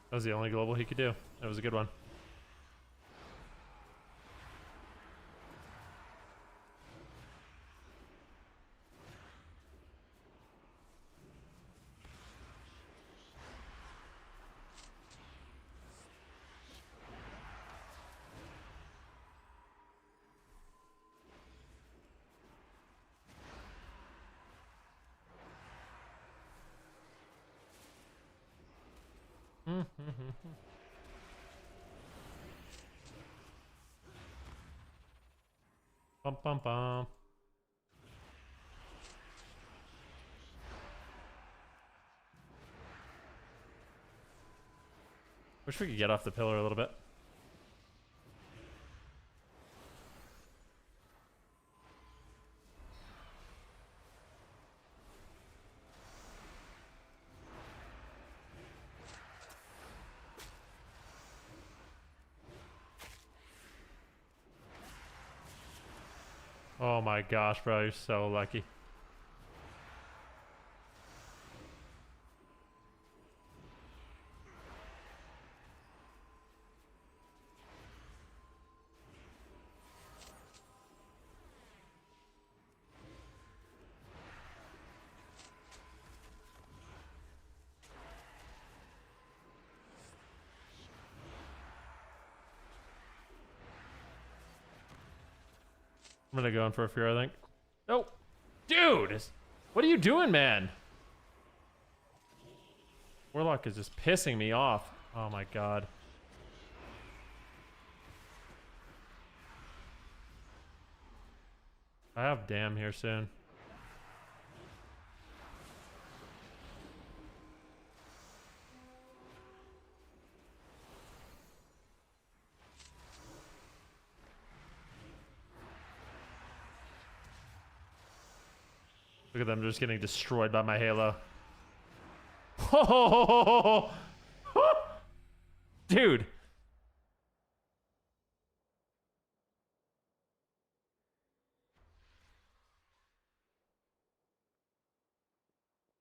That was the only global he could do. That was a good one. Bum bum bum. Wish we could get off the pillar a little bit. Oh my gosh, bro, you're so lucky. I'm gonna go in for a fear, I think. Nope. Dude! What are you doing, man? Warlock is just pissing me off. Oh my god. I have damn here soon. Look at them just getting destroyed by my Halo. Dude.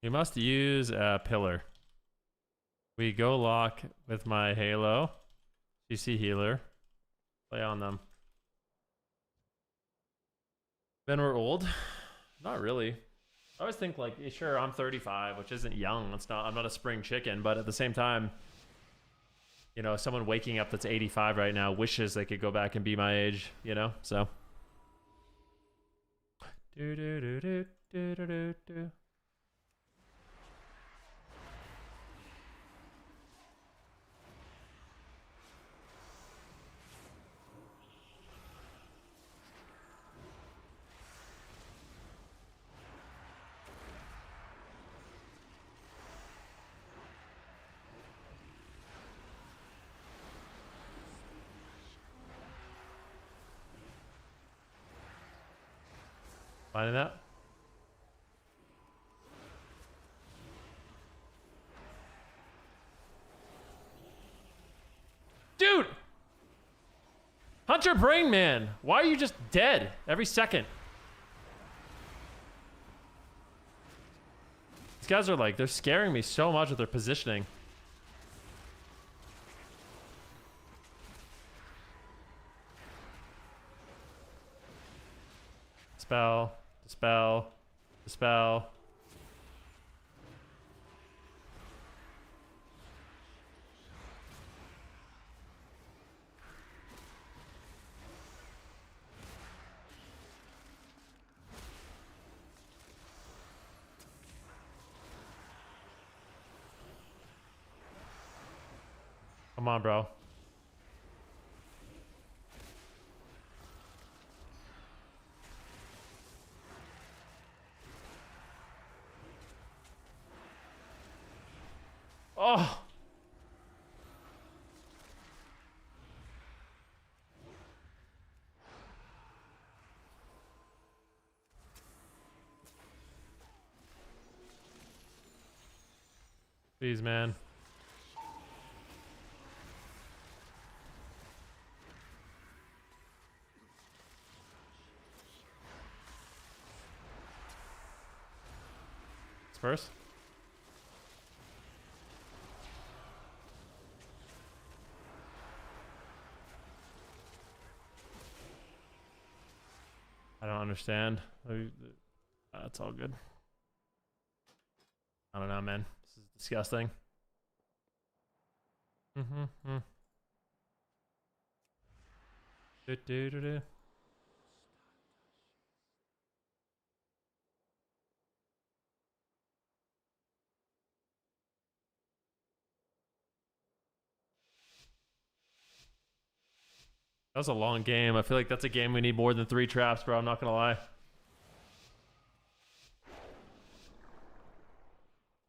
You must use a pillar. We go lock with my Halo. CC healer. Play on them. Then we're old? Not really. I always think like, sure, I'm 35, which isn't young. It's not. I'm not a spring chicken, but at the same time, you know, someone waking up that's 85 right now wishes they could go back and be my age. You know, so. Do do do do do do do do. Finding that? Dude! Hunter Brain Man, why are you just dead every second? These guys are like, they're scaring me so much with their positioning. Dispel, dispel, dispel. Come on, bro. Oh. Please, man. Spurs? I don't understand. That's all good. I don't know, man. This is disgusting. Mm-hmm. Do. That was a long game. I feel like that's a game we need more than 3 traps, bro. I'm not gonna lie.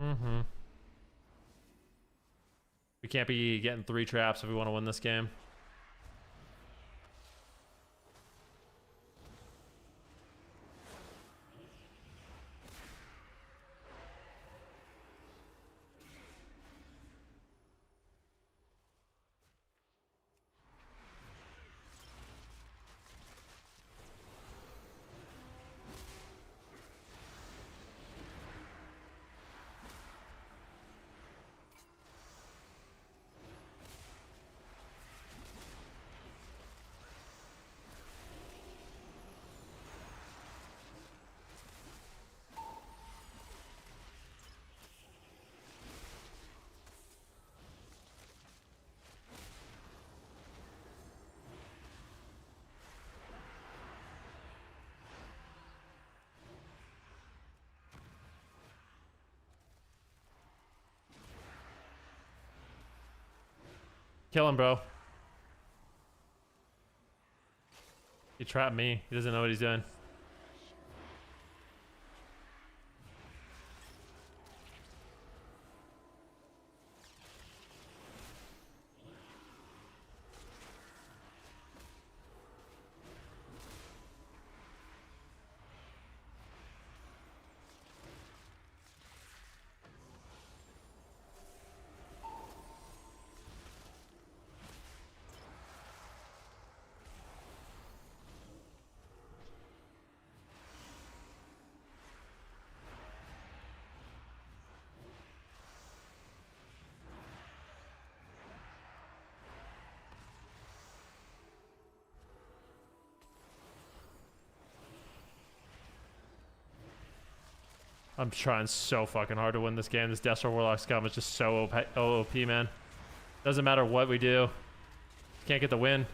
Mm-hmm. We can't be getting 3 traps if we want to win this game. Kill him, bro. He trapped me. He doesn't know what he's doing. I'm trying so fucking hard to win this game. This Destro Warlock scum is just so OP, man. Doesn't matter what we do. Can't get the win.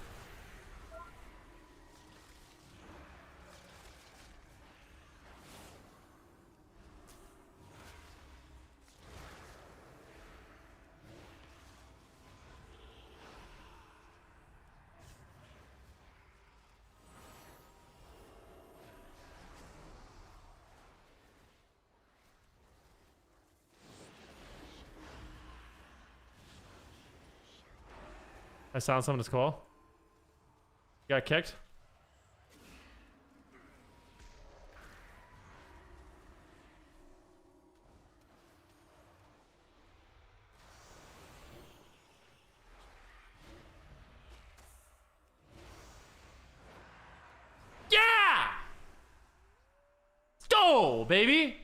I sound someone's call. Got kicked. Yeah! Let's go, baby!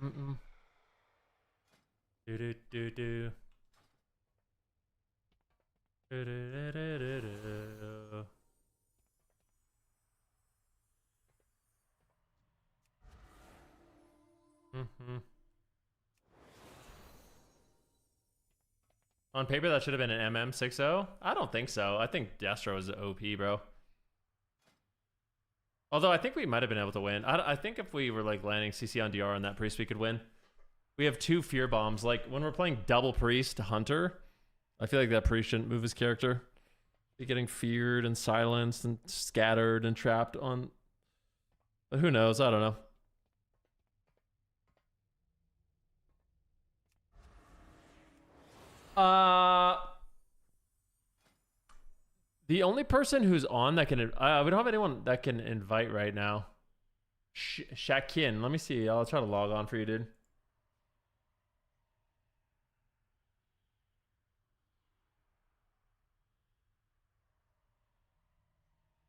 Mm-mm. Do. Do. Mm-hmm. On paper, that should have been an MM60. I don't think so. I think Destro is OP, bro. Although I think we might have been able to win. I think if we were like landing CC on DR on that priest, we could win. We have 2 fear bombs. Like when we're playing double priest hunter, I feel like that priest shouldn't move his character. Be getting feared and silenced and scattered and trapped on. But who knows? I don't know. The only person who's on that can we don't have anyone that can invite right now. Shakin, let me see. I'll try to log on for you, dude.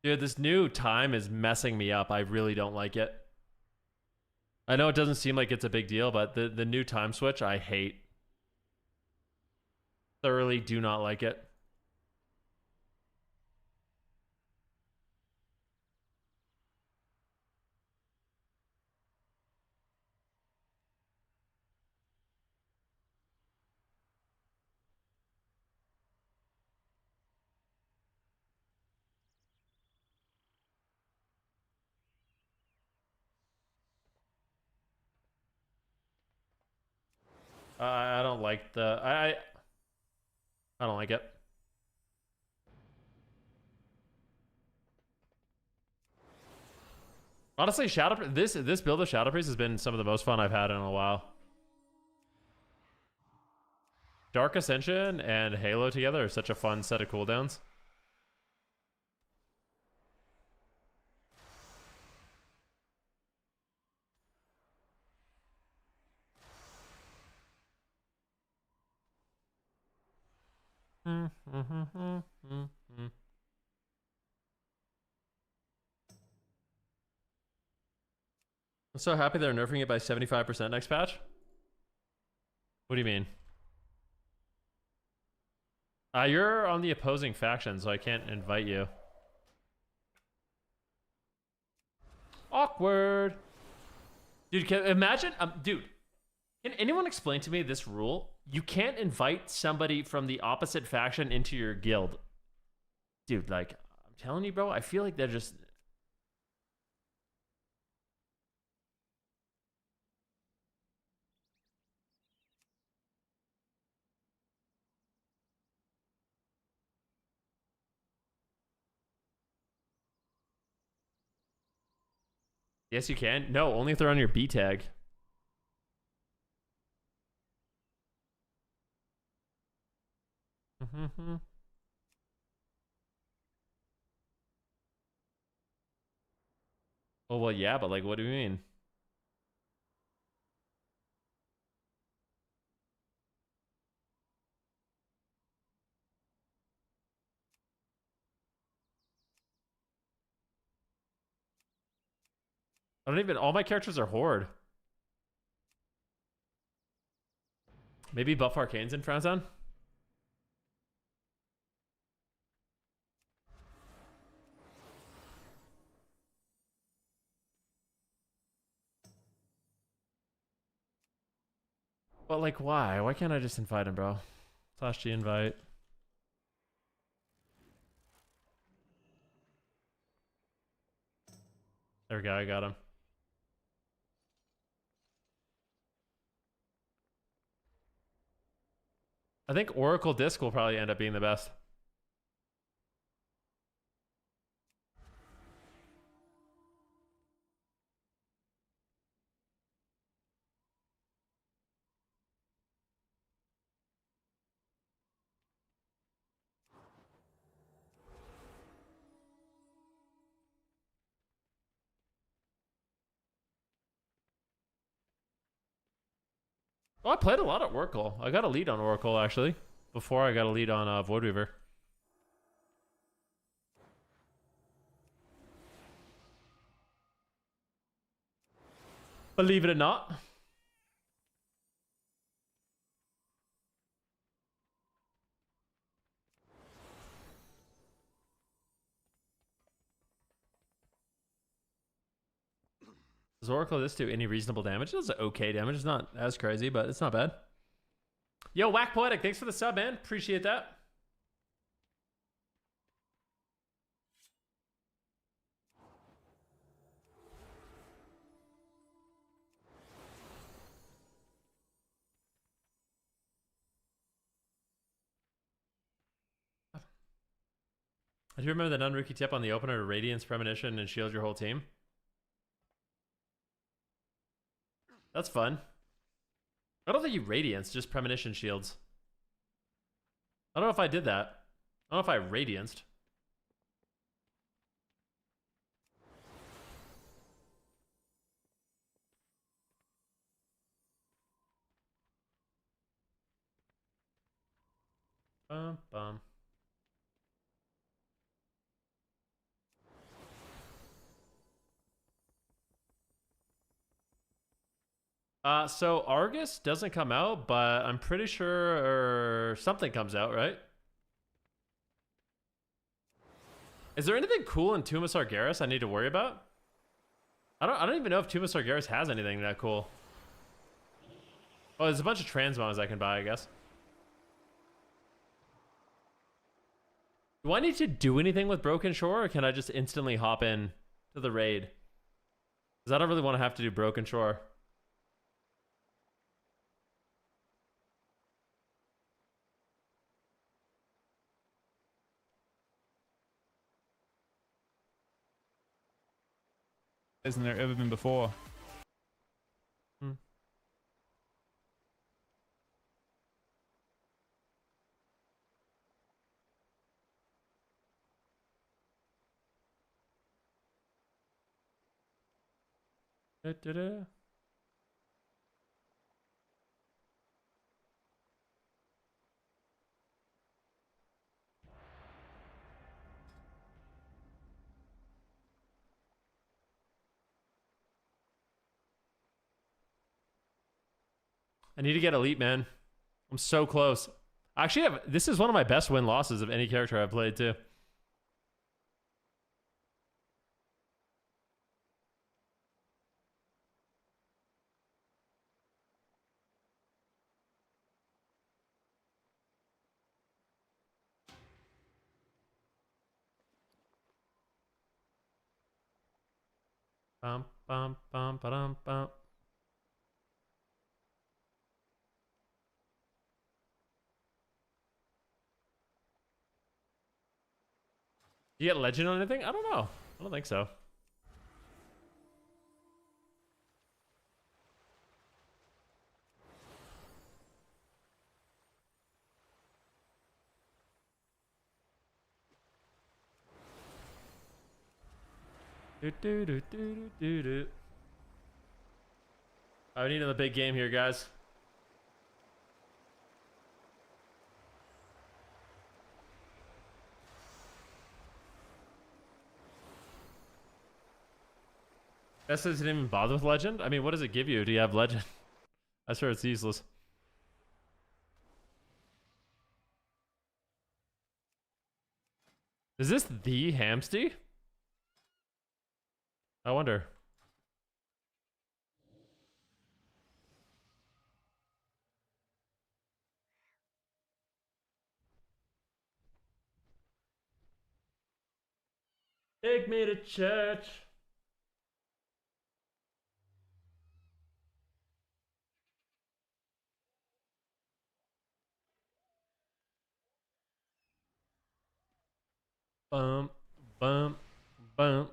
Dude, this new time is messing me up. I really don't like it. I know it doesn't seem like it's a big deal, but the new time switch I hate. Thoroughly do not like it. I don't like the I don't like it. Honestly, this build of Shadow Priest has been some of the most fun I've had in a while. Dark Ascension and Halo together are such a fun set of cooldowns. I'm so happy they're nerfing it by 75% next patch. What do you mean? You're on the opposing faction, so I can't invite you. Awkward. Dude, imagine, dude, can anyone explain to me this rule? You can't invite somebody from the opposite faction into your guild. Dude, like, I'm telling you, bro, I feel like they're just... Yes, you can. No, only if they're on your B tag. Oh, well, yeah, but like, what do you mean? I don't even, all my characters are Horde. Maybe buff Arcanes in Frowntown? But like, why? Why can't I just invite him, bro? Slash G invite. There we go, I got him. I think Oracle Disc will probably end up being the best. Oh, I played a lot of Oracle. I got a lead on Oracle, actually. Before I got a lead on Voidweaver. Believe it or not. Does Oracle this do any reasonable damage? It does okay damage. It's not as crazy, but it's not bad. Yo, Whack Poetic, thanks for the sub, man. Appreciate that. I do remember the Venruki tip on the opener to Radiance, Premonition, and shield your whole team. That's fun. I don't think you Radiance, just Premonition shields. I don't know if I did that. I don't know if I Radianced. Bum, bum. So Argus doesn't come out, but I'm pretty sure something comes out, right? Is there anything cool in Tomb of Sargeras I need to worry about? I don't even know if Tomb of Sargeras has anything that cool. Oh, there's a bunch of transmons I can buy, I guess. Do I need to do anything with Broken Shore, or can I just instantly hop in to the raid? Because I don't really want to have to do Broken Shore. Hasn't there ever been before? Hmm. Da-da-da. I need to get elite, man. I'm so close. I actually have, this is one of my best win-losses of any character I've played too. Bum, bum, bum, ba-dum, bum. Do you get legend on anything? I don't know. I don't think so. Do, do, do, do, do, do. I need another big game here, guys. Best doesn't even bother with legend? I mean, what does it give you? Do you have legend? I swear it's useless. Is this the Hamsty? I wonder. Take me to church. Bum, bum, bum.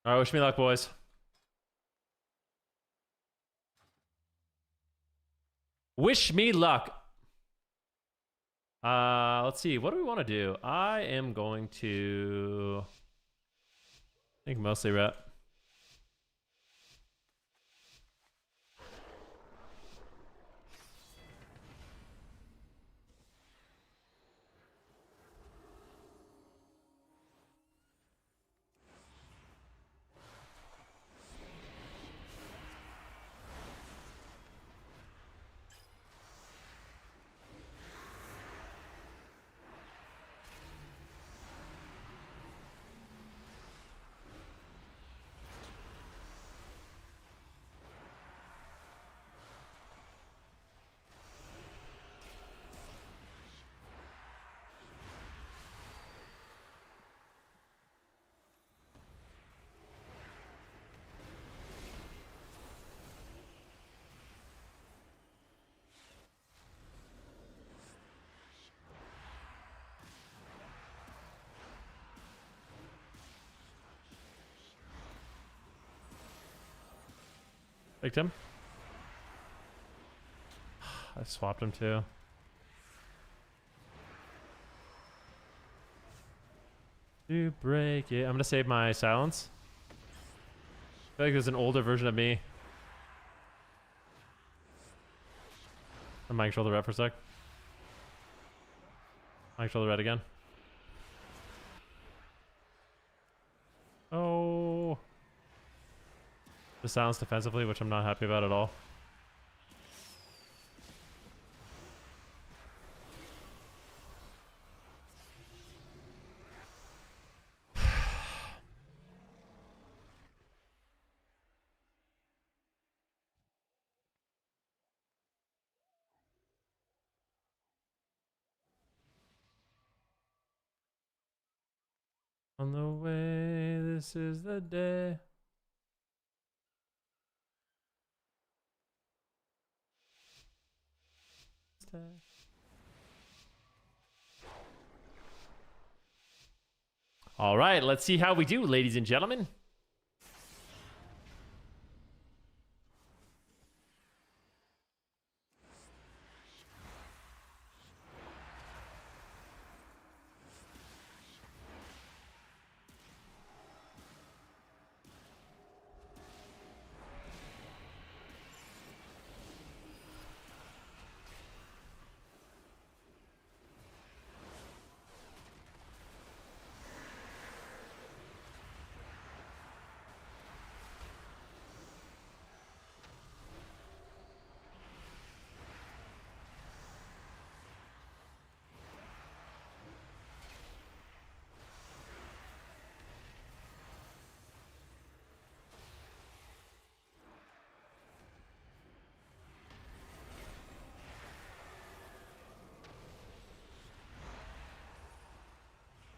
All right, wish me luck, boys. Wish me luck. Let's see. What do we want to do? I am going to, I think mostly rep. Picked him. I swapped him too. To break it. I'm gonna save my silence. I feel like there's an older version of me. I might control the red for a sec. Might control the red again. Oh. The silence defensively, which I'm not happy about at all. On the way, this is the day. All right, let's see how we do, ladies and gentlemen.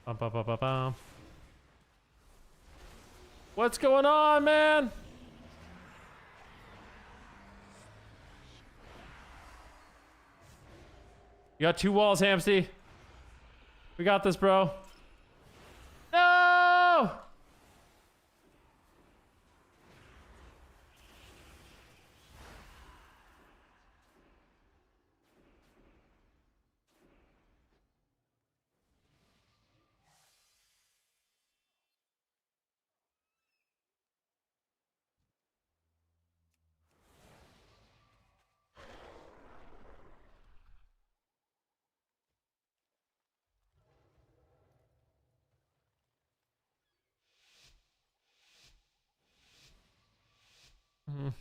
Bum, bum, bum, bum, bum. What's going on, man? You got 2 walls, Hamsty. We got this, bro. No! Mm.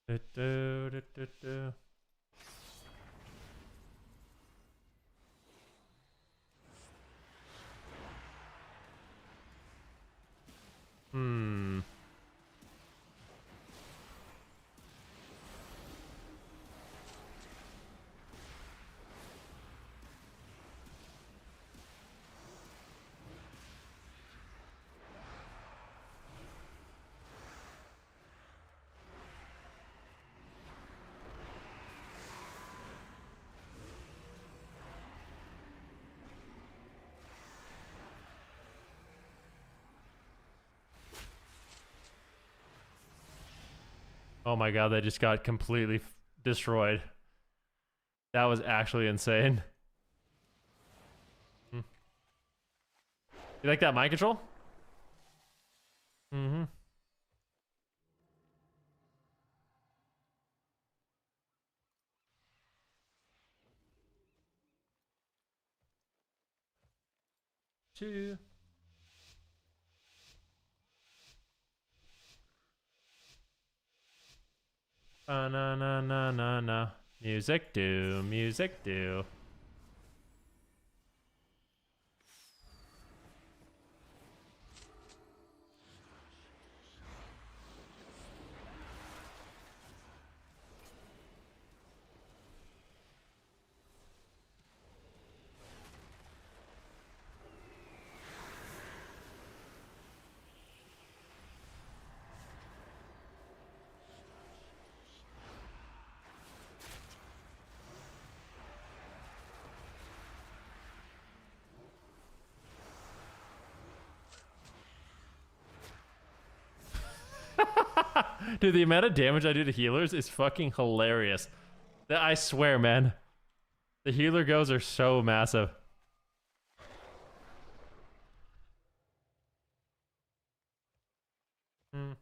Do, do, do, do. Hmm. Oh my god, they just got completely destroyed. That was actually insane. Hmm. You like that mind control? Mm-hmm. Two. Na na na na na. Music do, music do. Dude, the amount of damage I do to healers is fucking hilarious. I swear, man. The healer goes are so massive. Hmm.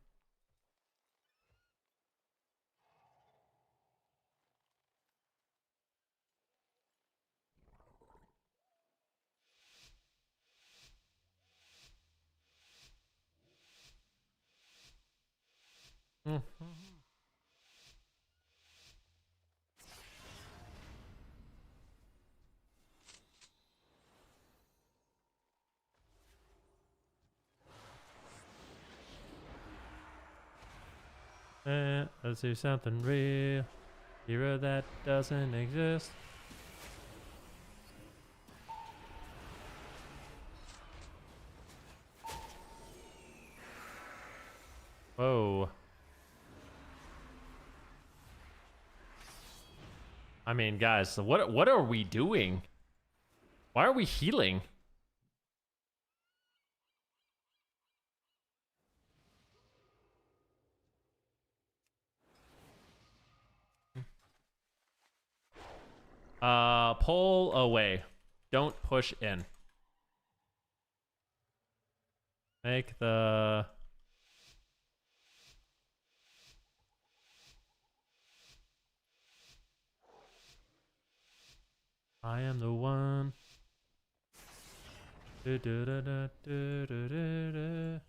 Let's do something real. Hero that doesn't exist. Whoa. I mean, guys, so what are we doing? Why are we healing? Pull away. Don't push in. Make the... I am the one. Do, do, do, do, do, do, do, do.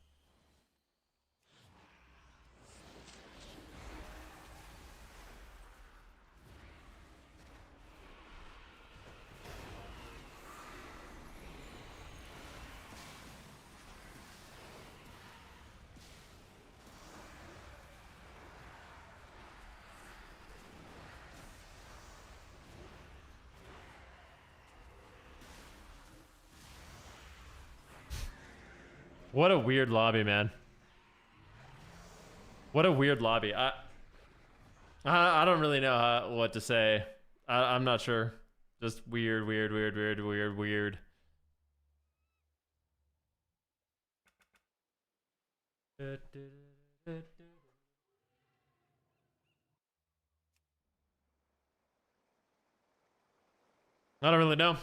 What a weird lobby, man. What a weird lobby. I don't really know what to say. I'm not sure. Just weird, weird, weird, weird, weird, weird. I don't really know.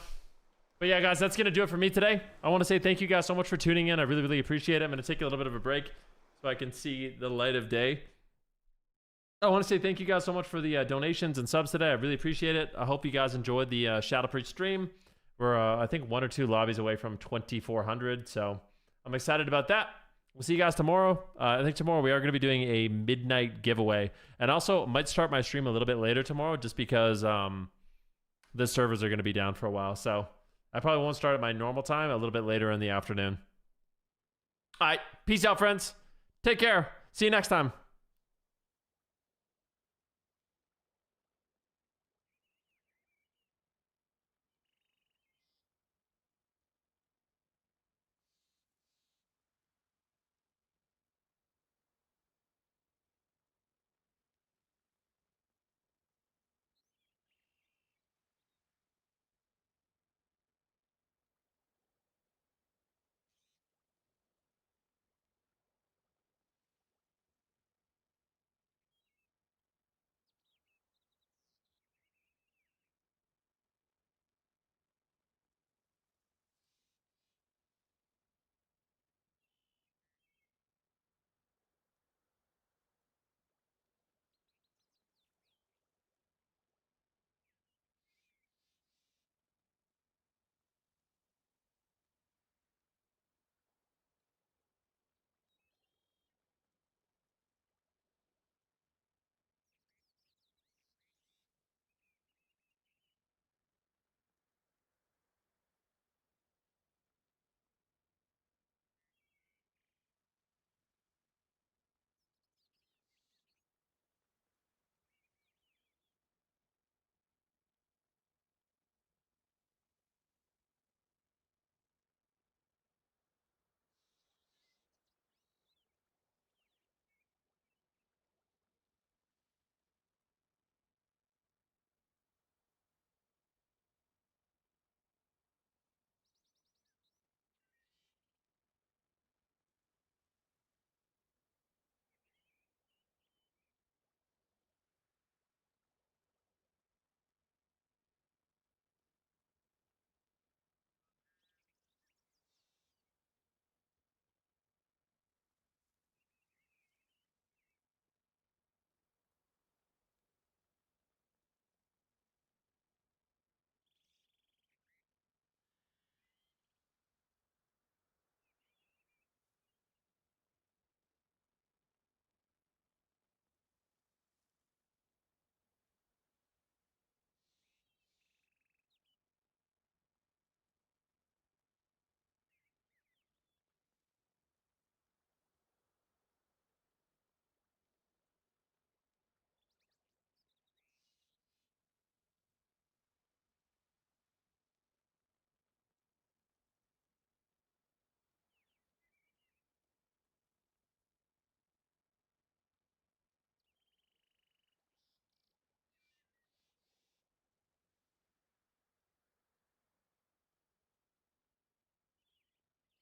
But yeah, guys, that's going to do it for me today. I want to say thank you guys so much for tuning in. I really, really appreciate it. I'm going to take a little bit of a break so I can see the light of day. I want to say thank you guys so much for the donations and subs today. I really appreciate it. I hope you guys enjoyed the Shadow Preach stream. We're, I think, 1 or 2 lobbies away from 2,400. So I'm excited about that. We'll see you guys tomorrow. I think tomorrow we are going to be doing a midnight giveaway. And also might start my stream a little bit later tomorrow just because the servers are going to be down for a while. So I probably won't start at my normal time, a little bit later in the afternoon. All right. Peace out, friends. Take care. See you next time.